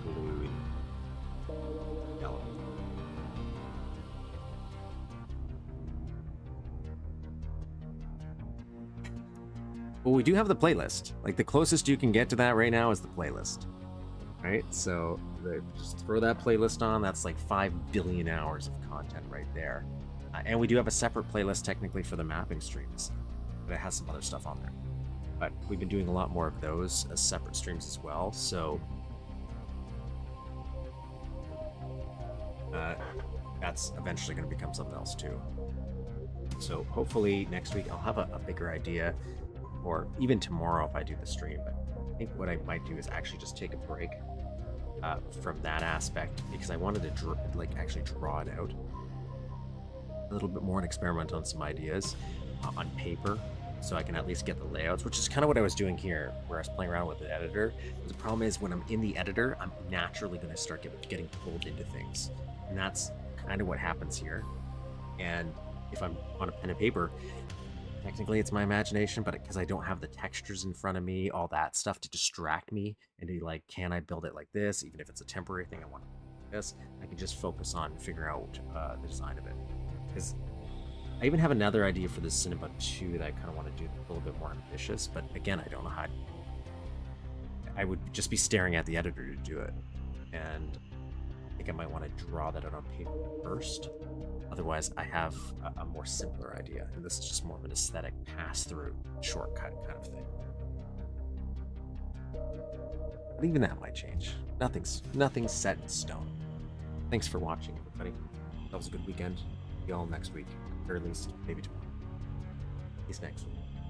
blue, and yellow. Well, we do have the playlist. Like, the closest you can get to that right now is the playlist. Right? So, just throw that playlist on. That's like 5 billion hours of content right there. And we do have a separate playlist, technically, for the mapping streams. But it has some other stuff on there. But we've been doing a lot more of those as separate streams as well. So, that's eventually going to become something else, too. So, hopefully, next week I'll have a bigger idea. Or even tomorrow if I do the stream. But I think what I might do is actually just take a break from that aspect, because I wanted to actually draw it out a little bit more and experiment on some ideas on paper, so I can at least get the layouts, which is kind of what I was doing here, where I was playing around with the editor. But the problem is, when I'm in the editor, I'm naturally going to start getting pulled into things, and that's kind of what happens here. And if I'm on a pen and paper, technically it's my imagination, but because I don't have the textures in front of me, all that stuff to distract me, and to be like, can I build it like this? Even if it's a temporary thing, I want this. I can just focus on figuring out the design of it. Because I even have another idea for this Cinema 2 that I kind of want to do a little bit more ambitious, but again, I don't know how. I would just be staring at the editor to do it, and I think I might want to draw that out on paper first. Otherwise, I have a more simpler idea, and this is just more of an aesthetic pass-through shortcut kind of thing. But even that might change. Nothing's set in stone. Thanks for watching, everybody. That was a good weekend. See you all next week, or at least maybe tomorrow. Peace next week.